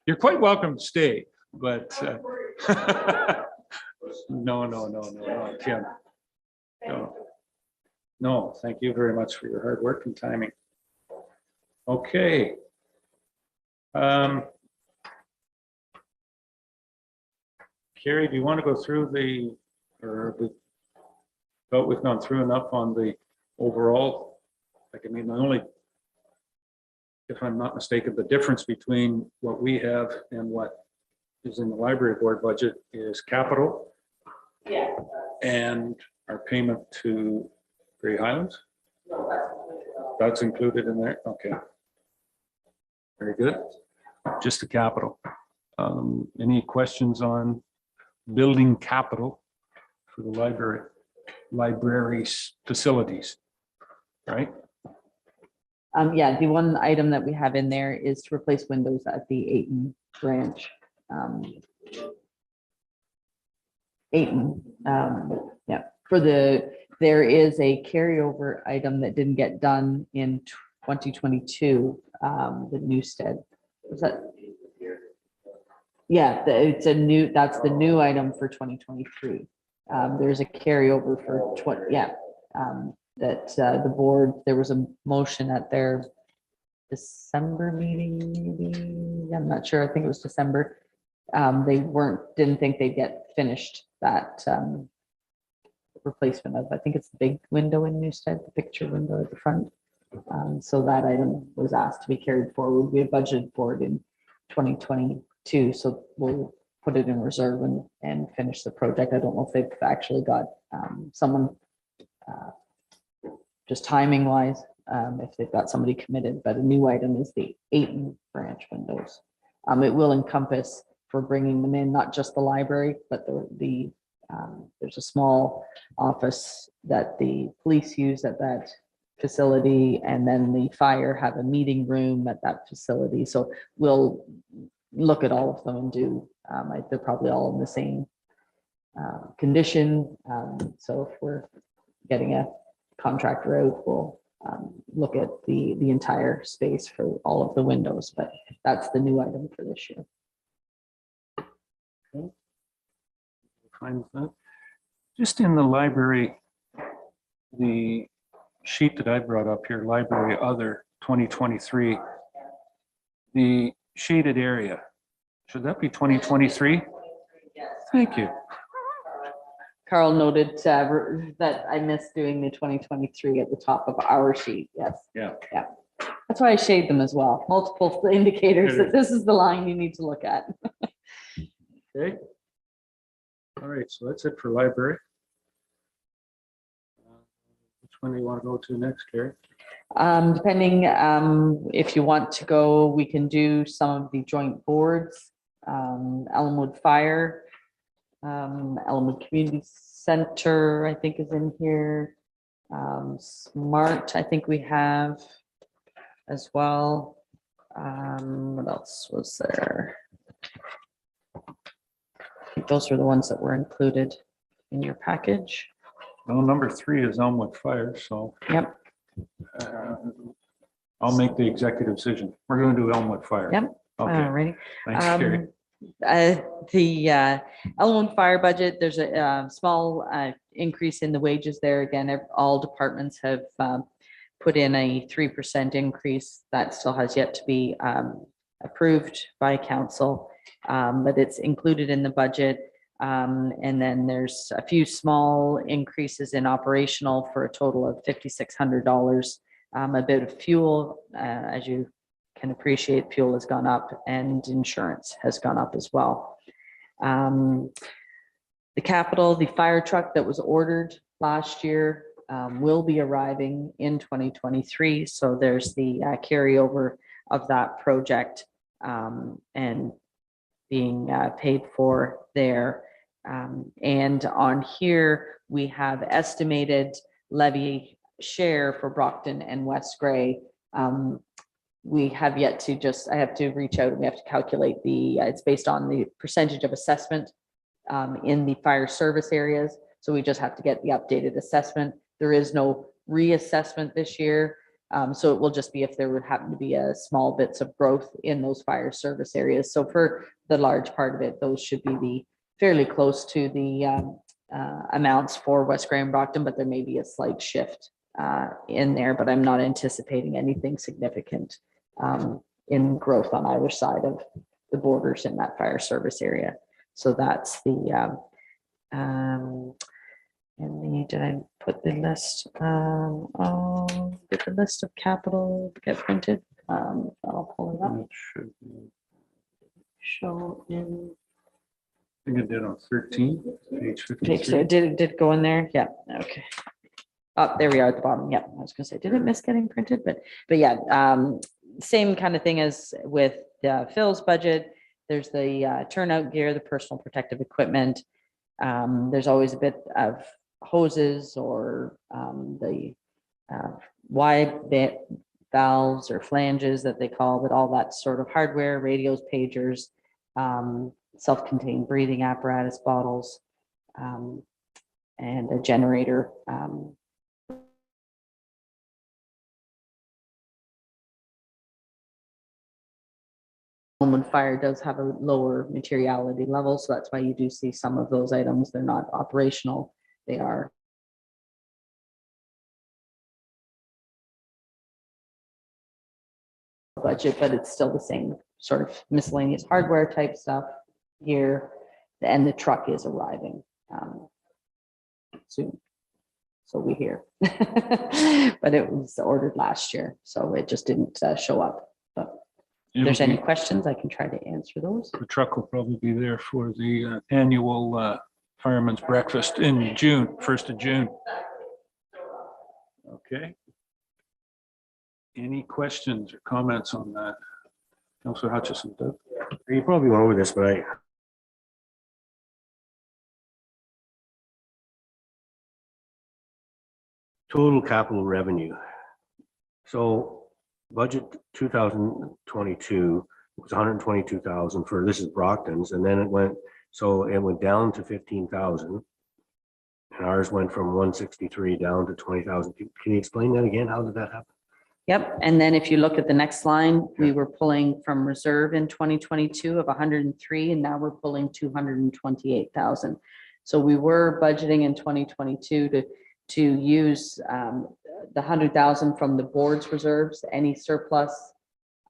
You're quite welcome to stay, but no, Kim. No. No, thank you very much for your hard work and timing. Okay. Carrie, do you want to go through but we've gone through enough on the overall, like, I mean, the only, if I'm not mistaken, the difference between what we have and what is in the library board budget is capital. Yeah. And our payment to Grey Highlands? That's included in there? Okay. Very good. Just the capital. Any questions on building capital for the library's facilities? Right? Yeah, the one item that we have in there is to replace windows at the Ayton branch. Ayton, yeah, there is a carryover item that didn't get done in 2022, the Newstead. Was that? Yeah, that's the new item for 2023. There's a carryover for that the board, there was a motion at their December meeting, maybe, I'm not sure, I think it was December. They didn't think they'd get finished that replacement of, I think it's the big window in Newstead, the picture window at the front. So that item was asked to be carried forward. We have budgeted for it in 2022, so we'll put it in reserve and finish the project. I don't know if they've actually got someone just timing wise, if they've got somebody committed, but a new item is the 8 branch windows. It will encompass for bringing them in, not just the library, but there's a small office that the police use at that facility, and then the fire have a meeting room at that facility. So we'll look at all of them and do, they're probably all in the same condition. So if we're getting a contractor out, we'll look at the entire space for all of the windows, but that's the new item for this year. Fine with that. Just in the library, the sheet that I brought up here, library other 2023, the shaded area, should that be 2023? Thank you. Carl noted that I missed doing the 2023 at the top of our sheet. Yes. Yeah. Yeah. That's why I shade them as well. Multiple indicators that this is the line you need to look at. Okay. All right, so that's it for library. Which one do you want to go to next, Gary? Depending if you want to go, we can do some of the joint boards. Elmwood Fire, Elmwood Community Center, I think is in here. Smart, I think we have as well. What else was there? I think those were the ones that were included in your package. Well, number 3 is Elmwood Fire, so. Yep. I'll make the executive decision. We're going to do Elmwood Fire. Yep. Okay. Alrighty. Thanks, Gary. The Elmwood Fire budget, there's a small increase in the wages there. Again, all departments have put in a 3% increase. That still has yet to be approved by council, but it's included in the budget. And then there's a few small increases in operational for a total of $5,600. A bit of fuel, as you can appreciate, fuel has gone up and insurance has gone up as well. The capital, the fire truck that was ordered last year will be arriving in 2023. So there's the carryover of that project and being paid for there. And on here, we have estimated levy share for Brockton and West Gray. We have yet to I have to reach out and we have to calculate it's based on the percentage of assessment in the fire service areas. So we just have to get the updated assessment. There is no reassessment this year. So it will just be if there would happen to be a small bits of growth in those fire service areas. So for the large part of it, those should be fairly close to the amounts for West Gray and Brockton, but there may be a slight shift in there, but I'm not anticipating anything significant in growth on either side of the borders in that fire service area. So that's the did I put the list? Did the list of capital get printed? I'll pull it up. Show in. I think it did on 13, page 53. Okay, so it did go in there. Yeah. Okay. Oh, there we are at the bottom. Yeah, I was gonna say, did it miss getting printed? But yeah, same kind of thing as with Phil's budget. There's the turnout gear, the personal protective equipment. There's always a bit of hoses or the wide bit valves or flanges that they call, but all that sort of hardware, radios, pagers, self-contained breathing apparatus bottles, and a generator. When fire does have a lower materiality level, so that's why you do see some of those items. They're not operational, they are budget, but it's still the same sort of miscellaneous hardware type stuff here, and the truck is arriving soon. So we hear, but it was ordered last year, so it just didn't show up. But if there's any questions, I can try to answer those. The truck will probably be there for the annual fireman's breakfast in June, 1st of June. Okay. Any questions or comments on that? Councillor Hutchison, Doug? You probably went over this, but total capital revenue. So budget 2022 was 122,000 for, this is Brockton's, and then it went down to 15,000. And ours went from 163 down to 20,000. Can you explain that again? How did that happen? Yep, and then if you look at the next line, we were pulling from reserve in 2022 of 103, and now we're pulling 228,000. So we were budgeting in 2022 to use the 100,000 from the board's reserves. Any surplus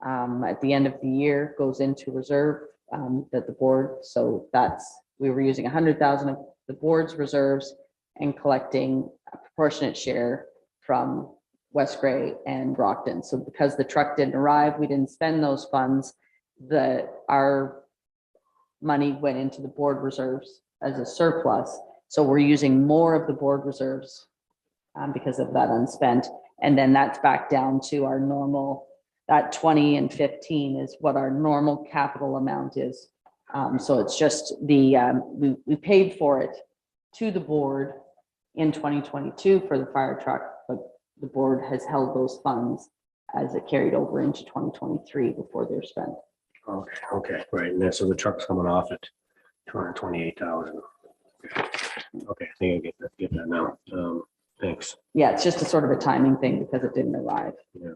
at the end of the year goes into reserve that the board. So we were using 100,000 of the board's reserves and collecting a proportionate share from West Gray and Brockton. So because the truck didn't arrive, we didn't spend those funds. Our money went into the board reserves as a surplus. So we're using more of the board reserves because of that unspent. And then that's back down to our normal, that 20 and 15 is what our normal capital amount is. So it's just we paid for it to the board in 2022 for the fire truck, but the board has held those funds as it carried over into 2023 before they're spent. Okay, right. And then so the truck's coming off at 228,000. Okay, I think I get that now. Thanks. Yeah, it's just a sort of a timing thing because it didn't arrive. Yeah.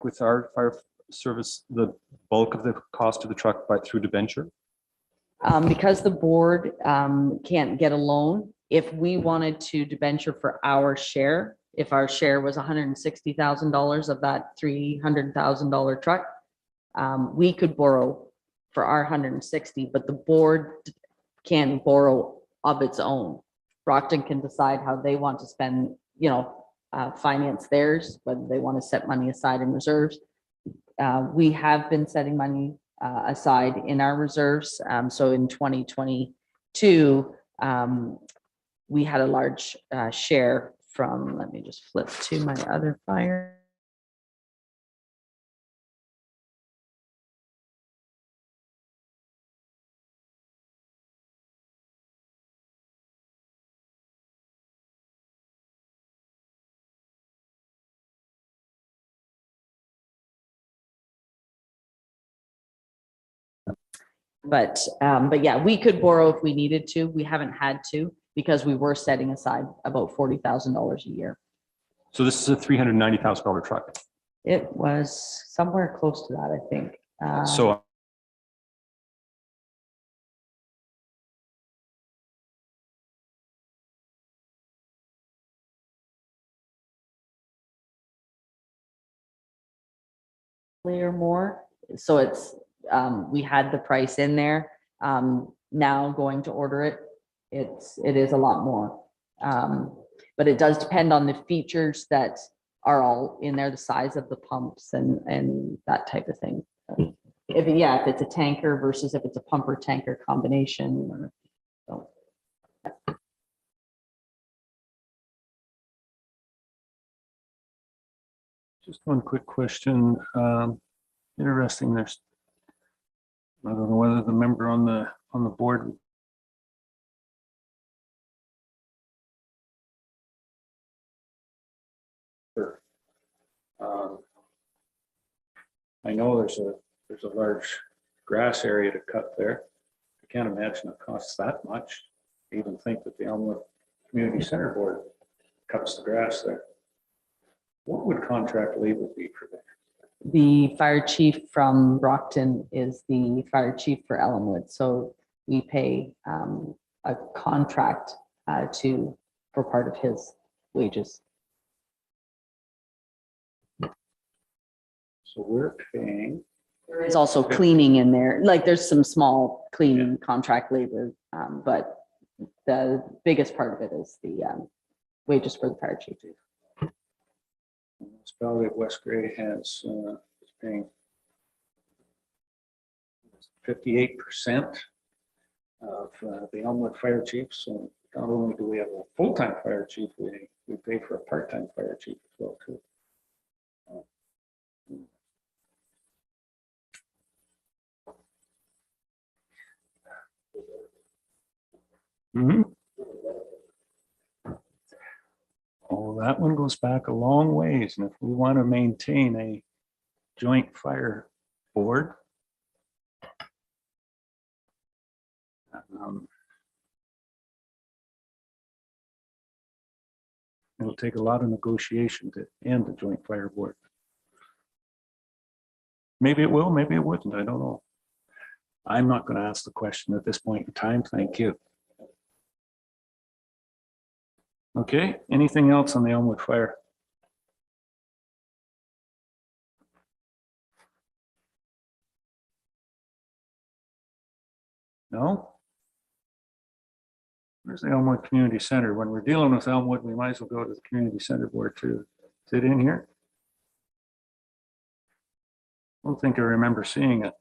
With our fire service, the bulk of the cost of the truck through debenture? Because the board can't get a loan, if we wanted to debenture for our share, if our share was $160,000 of that $300,000 truck, we could borrow for our 160, but the board can borrow of its own. Brockton can decide how they want to spend, finance theirs, whether they want to set money aside in reserves. We have been setting money aside in our reserves. So in 2022, we had a large share from, let me just flip to my other fire. But yeah, we could borrow if we needed to. We haven't had to because we were setting aside about $40,000 a year. So this is a $390,000 truck. It was somewhere close to that, I think. So or more. So it's we had the price in there. Now going to order it, it is a lot more. But it does depend on the features that are all in there, the size of the pumps and that type of thing. If it's a tanker versus if it's a pumper tanker combination. Just one quick question. Interesting. I don't know whether the member on the board I know there's a large grass area to cut there. I can't imagine it costs that much. I even think that the Elmwood Community Center Board cuts the grass there. What would contract labor be for that? The fire chief from Brockton is the fire chief for Elmwood. So we pay a contract for part of his wages. So we're paying. There is also cleaning in there. Like there's some small cleaning contract labor, but the biggest part of it is the wages for the fire chief. Municipality of West Gray is paying 58%. of the Elmwood Fire Chief. So not only do we have a full-time fire chief, we pay for a part-time fire chief as well too. Mm-hmm. Oh, that one goes back a long ways. And if we want to maintain a joint fire board, it'll take a lot of negotiation to end the joint fire board. Maybe it will, maybe it wouldn't. I don't know. I'm not going to ask the question at this point in time. Thank you. Okay, anything else on the Elmwood Fire? No? Where's the Elmwood Community Center? When we're dealing with Elmwood, we might as well go to the Community Center Board too. Is it in here? I don't think I remember seeing it.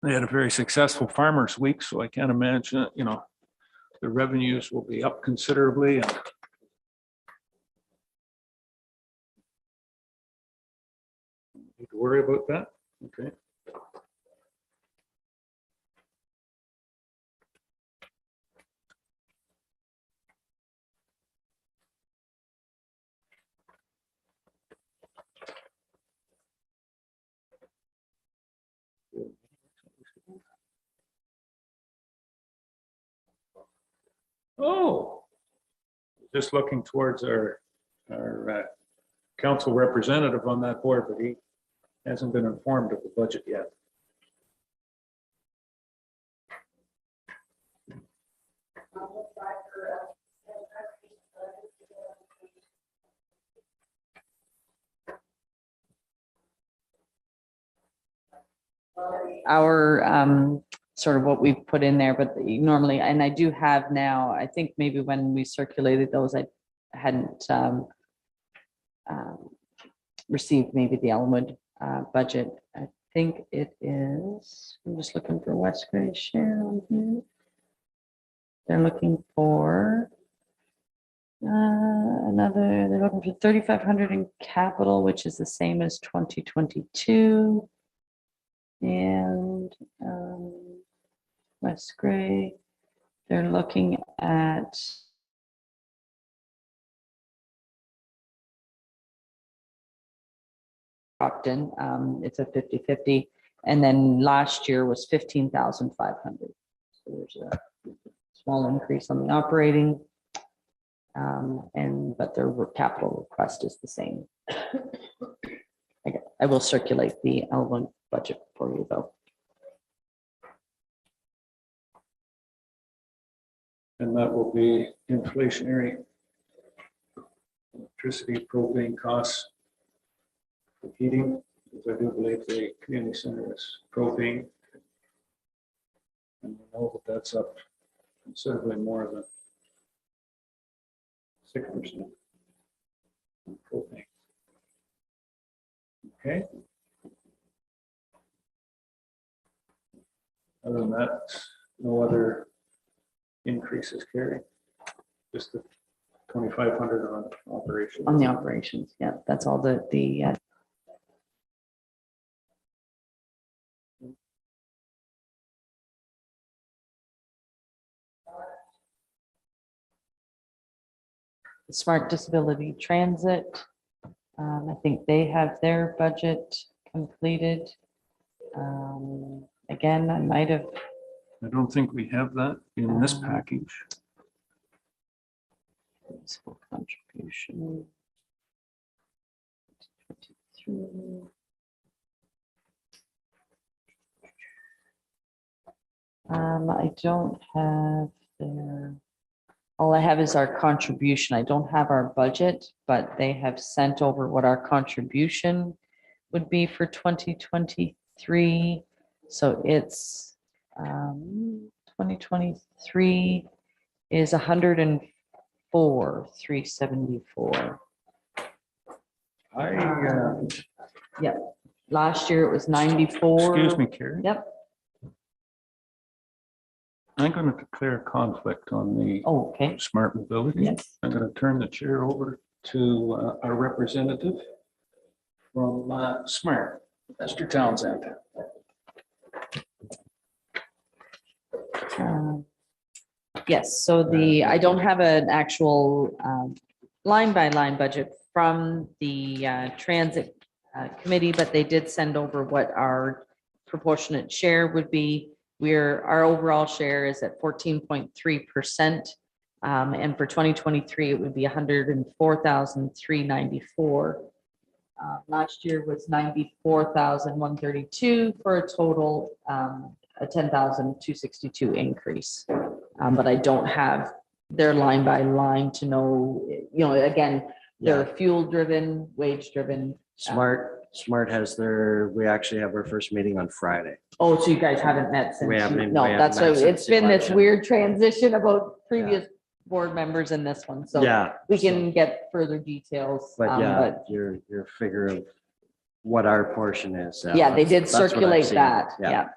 They had a very successful farmers week, so I can't imagine, you know, the revenues will be up considerably. And need to worry about that. Okay. Oh, just looking towards our council representative on that board, but he hasn't been informed of the budget yet. Our sort of what we've put in there, but normally, and I do have now, I think maybe when we circulated those, I hadn't received maybe the Elmwood budget. I think it is, I'm just looking for West Gray share on here. They're looking for they're looking for 3,500 in capital, which is the same as 2022. And West Gray, they're looking at Brockton, it's a 50-50, and then last year was 15,500. So there's a small increase on the operating, but their capital request is the same. I will circulate the Elmwood budget for you though. And that will be inflationary. Electricity, propane costs for heating, because I do believe the community center is propane. And we know that that's up considerably more than 6% on propane. Okay. Other than that, no other increases carried. Just the 2,500 on operations. On the operations, yeah, that's all the Smart Disability Transit. I think they have their budget completed. Again, I might have. I don't think we have that in this package. Contribution. I don't have their All I have is our contribution. I don't have our budget, but they have sent over what our contribution would be for 2023. So it's 2023 is 104,374. Yep. Last year it was 94. Excuse me, Carrie. Yep. I'm going to declare conflict on the Okay. smart mobility. Yes. I'm going to turn the chair over to our representative from Smart, Mr. Townsend. Yes, so I don't have an actual line by line budget from the transit committee, but they did send over what our proportionate share would be. Our overall share is at 14.3%. And for 2023, it would be 104,394. Last year was 94,132 for a total a 10,262 increase. But I don't have their line by line to know, again, they're fuel driven, wage driven. Smart has we actually have our first meeting on Friday. Oh, so you guys haven't met since? We haven't No, met that's why since it's the been this election. weird transition about previous board members in this one. So Yeah, we can get further details. But your figure of what our portion is. Yeah, they did that's what I've circulate seen. that. Yeah.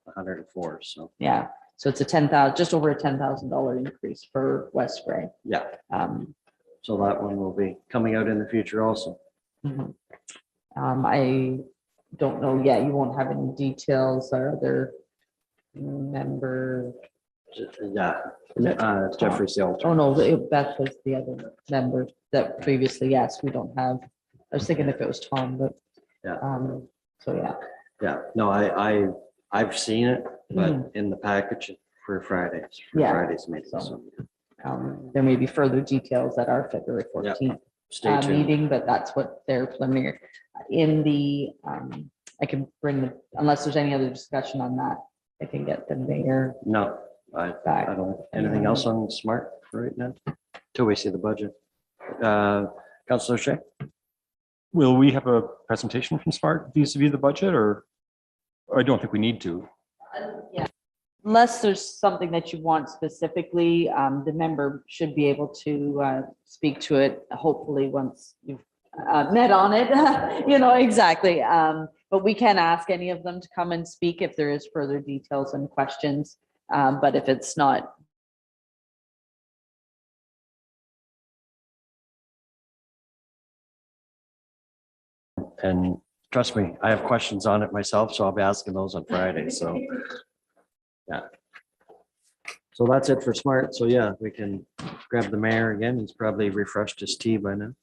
104, so. Yeah. So it's a 10,000, just over a $10,000 increase for West Gray. Yeah. So that one will be coming out in the future also. Mhm. I don't know yet. You won't have any details. Our other member. Yeah, Jeffrey Silter. Oh, no, Beth was the other member that previously asked. We don't have, I was thinking if it was Tom, but. Yeah. So, yeah. Yeah, no, I've seen it, but in the package for Friday's meeting. So There may be further details at our February 14th stay tuned. meeting, but that's what their preliminary in the, I can bring, unless there's any other discussion on that, I can get the mayor. No, I don't. Anything else on smart for right now? Till we see the budget. Councillor Shea? Will we have a presentation from Smart vis-a-vis the budget, or I don't think we need to. Yeah. Unless there's something that you want specifically, the member should be able to speak to it, hopefully once you've met on it, exactly. But we can ask any of them to come and speak if there is further details and questions. But if it's not. And trust me, I have questions on it myself, so I'll be asking those on Friday, so. Yeah. So that's it for smart. So yeah, we can grab the mayor again. He's probably refreshed his tea by now.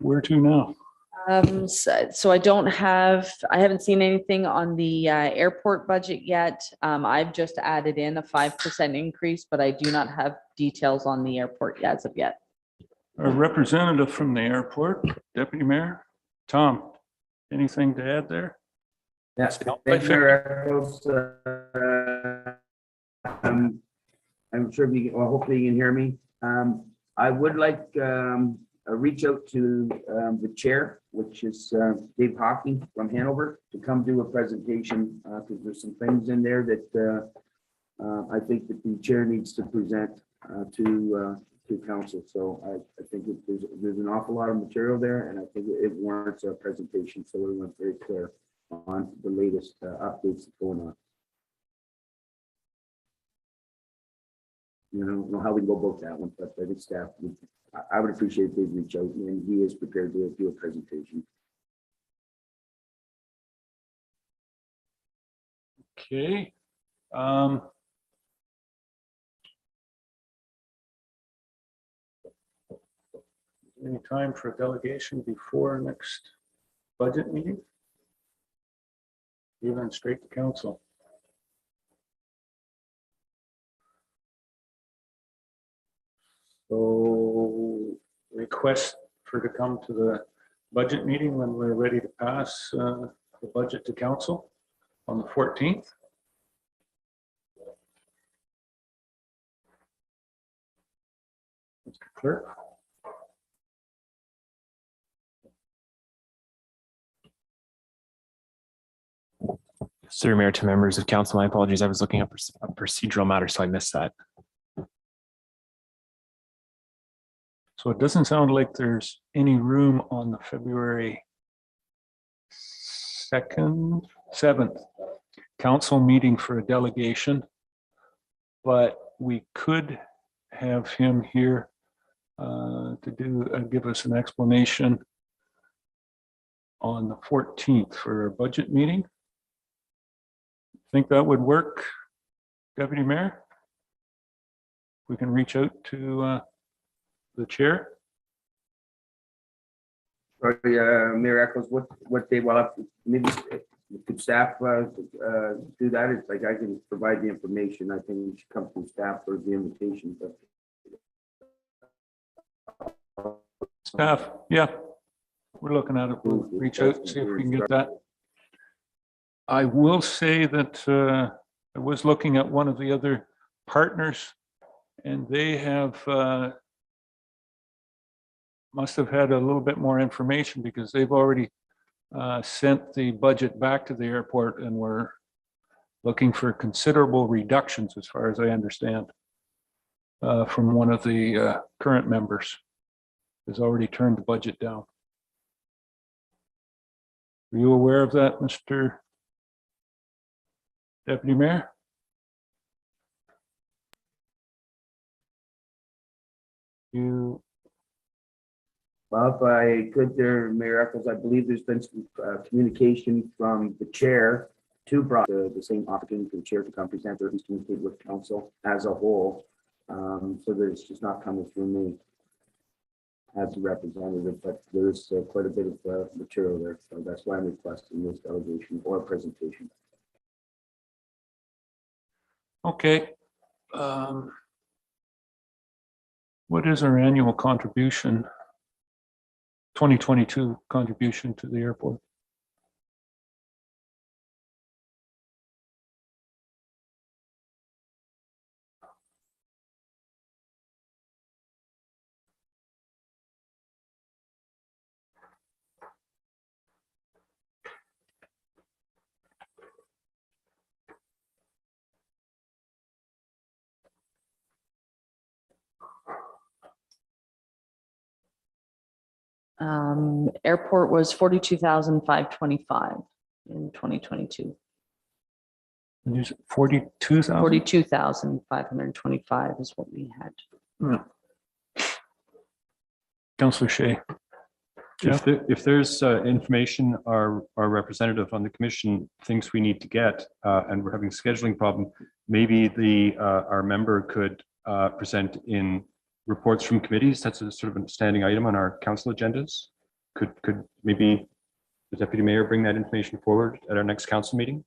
Where to now? So I haven't seen anything on the airport budget yet. I've just added in a 5% increase, but I do not have details on the airport as of yet. A representative from the airport, Deputy Mayor, Tom, anything to add there? Yes. I'm sure hopefully you can hear me. I would like reach out to the chair, which is Dave Hockey from Hanover, to come do a presentation because there's some things in there that I think that the chair needs to present to council. So I think there's an awful lot of material there, and I think it warrants a presentation so everyone's very clear on the latest updates going on. I don't know how we go about that one, but I think staff I would appreciate if they reach out, and he is prepared to do a presentation. Okay. Any time for a delegation before next budget meeting? Even straight to council. So request for to come to the budget meeting when we're ready to pass the budget to council on the 14th. Mr. Clerk. Through Mayor to members of council, my apologies. I was looking up a procedural matter, so I missed that. So it doesn't sound like there's any room on the February 2nd, 7th council meeting for a delegation, but we could have him here to do give us an explanation on the 14th for a budget meeting. Think that would work, Deputy Mayor? We can reach out to the chair. Sorry, Mayor Eccles, what they will have, maybe could staff do that? It's like I can provide the information. I think we should come from staff for the invitation, but. Staff, yeah, we're looking at it. We'll reach out and see if we can get that. I will say that I was looking at one of the other partners, and they have must have had a little bit more information because they've already sent the budget back to the airport, and we're looking for considerable reductions, as far as I understand, from one of the current members has already turned the budget down. Are you aware of that, Mr. Deputy Mayor? You. Well, if I could there, Mayor Eccles, I believe there's been some communication from the chair to the same opportunity for the chair to come present or at least communicate with council as a whole. So that it's just not coming through me as a representative, but there is quite a bit of material there. So that's why I'm requesting this delegation or presentation. Okay. What is our annual contribution? 2022 contribution to the airport? Airport was 42,525 in 2022. 42,000? 42,525 is what we had. Councillor Shea. If there's information our representative on the commission thinks we need to get, and we're having a scheduling problem, maybe our member could present in reports from committees. That's a sort of a standing item on our council agendas. Could maybe the deputy mayor bring that information forward at our next council meeting?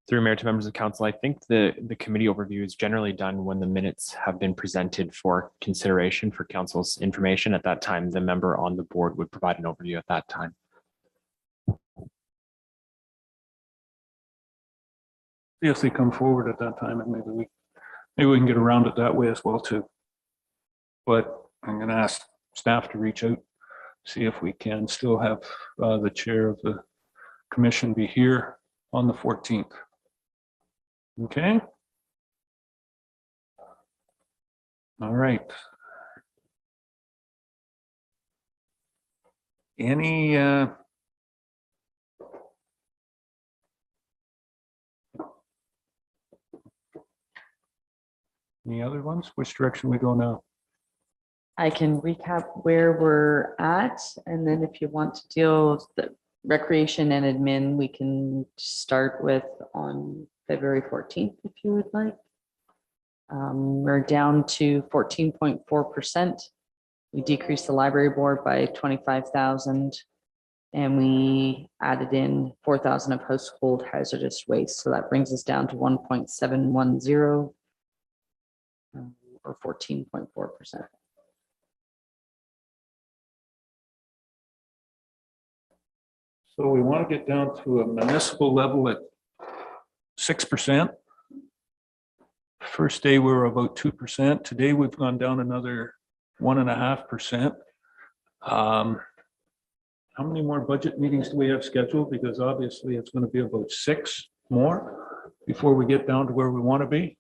Through Mayor to members of council, I think the committee overview is generally done when the minutes have been presented for consideration for council's information. At that time, the member on the board would provide an overview at that time. See if they come forward at that time, and maybe we can get around it that way as well too. But I'm going to ask staff to reach out, see if we can still have the chair of the commission be here on the 14th. Okay. All right. Any other ones? Which direction we go now? I can recap where we're at, and then if you want to deal with the recreation and admin, we can start with on February 14th, if you would like. We're down to 14.4%. We decreased the library board by 25,000. And we added in 4,000 of household hazardous waste. So that brings us down to 1.710 or 14.4%. So we want to get down to a municipal level at 6%. First day we were about 2%. Today we've gone down another 1.5%. How many more budget meetings do we have scheduled? Because obviously it's going to be about 6 more before we get down to where we want to be,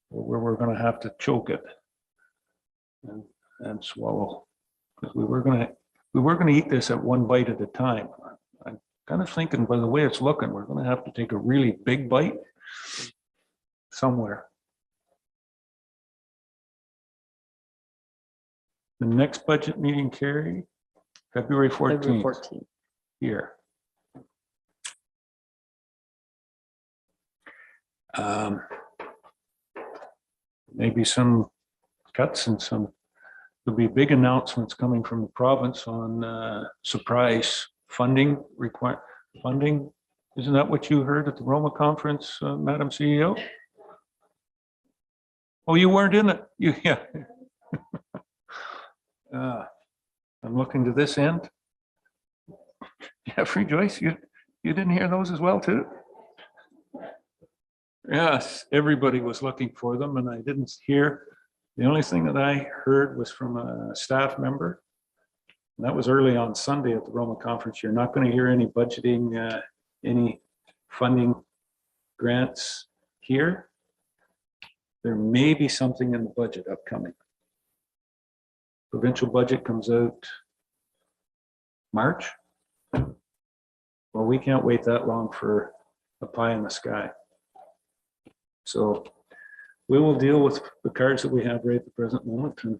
or where we're going to have to choke it and swallow. Because we were going to eat this at one bite at a time. I'm kind of thinking by the way it's looking, we're going to have to take a really big bite somewhere. The next budget meeting, Carrie, February 14th. Here. Maybe some cuts and there'll be big announcements coming from the province on surprise funding funding. Isn't that what you heard at the Roma conference, Madam CEO? Oh, you weren't in it. Yeah. I'm looking to this end. Jeffrey, Joyce, you didn't hear those as well too? Yes, everybody was looking for them and I didn't hear. The only thing that I heard was from a staff member. And that was early on Sunday at the Roma conference. You're not going to hear any budgeting, any funding grants here. There may be something in the budget upcoming. Provincial budget comes out March. Well, we can't wait that long for a pie in the sky. So we will deal with the cards that we have right at the present moment and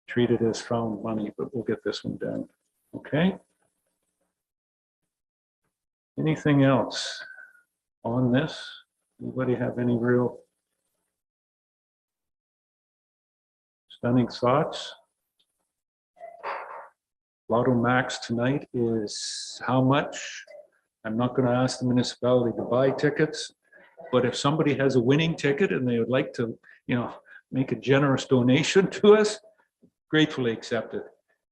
treat it as found money, but we'll get this one done. Okay. Anything else on this? Anybody have any real stunning thoughts? Lotto Max tonight is how much? I'm not going to ask the municipality to buy tickets, but if somebody has a winning ticket and they would like to, make a generous donation to us, gratefully accept it.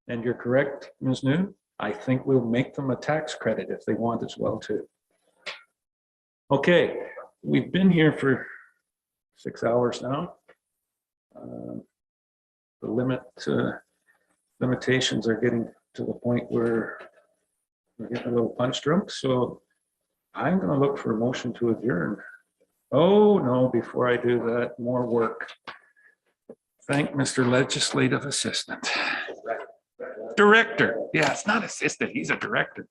And you're correct, Ms. Noon. I think we'll make them a tax credit if they want as well too. Okay, we've been here for 6 hours now. The limitations are getting to the point where we're getting a little punch drunk. So I'm going to look for a motion to adjourn. Oh no, before I do that, more work. Thank Mr. Legislative Assistant. Director. Yeah, it's not assistant, he's a director.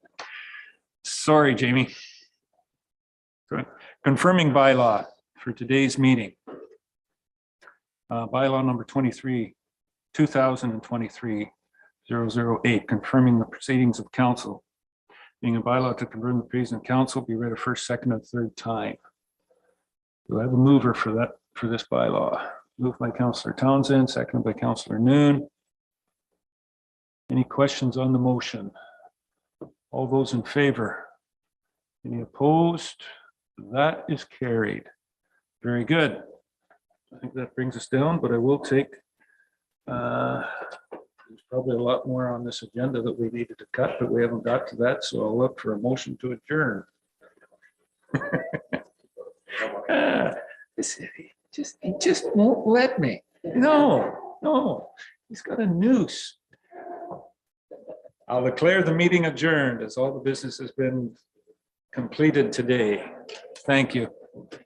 Sorry, Jamie. Confirming bylaw for today's meeting. Bylaw number 23, 2023 008, confirming the proceedings of council. Being a bylaw to confirm the proceedings of council, be read a first, second, and third time. Do I have a mover for this bylaw? Moved by Councillor Townsend, seconded by Councillor Noon. Any questions on the motion? All those in favor? Any opposed? That is carried. Very good. I think that brings us down, but I will take, there's probably a lot more on this agenda that we needed to cut, but we haven't got to that, so I'll look for a motion to adjourn. He just won't let me. No, he's got a noose. I'll declare the meeting adjourned as all the business has been completed today. Thank you.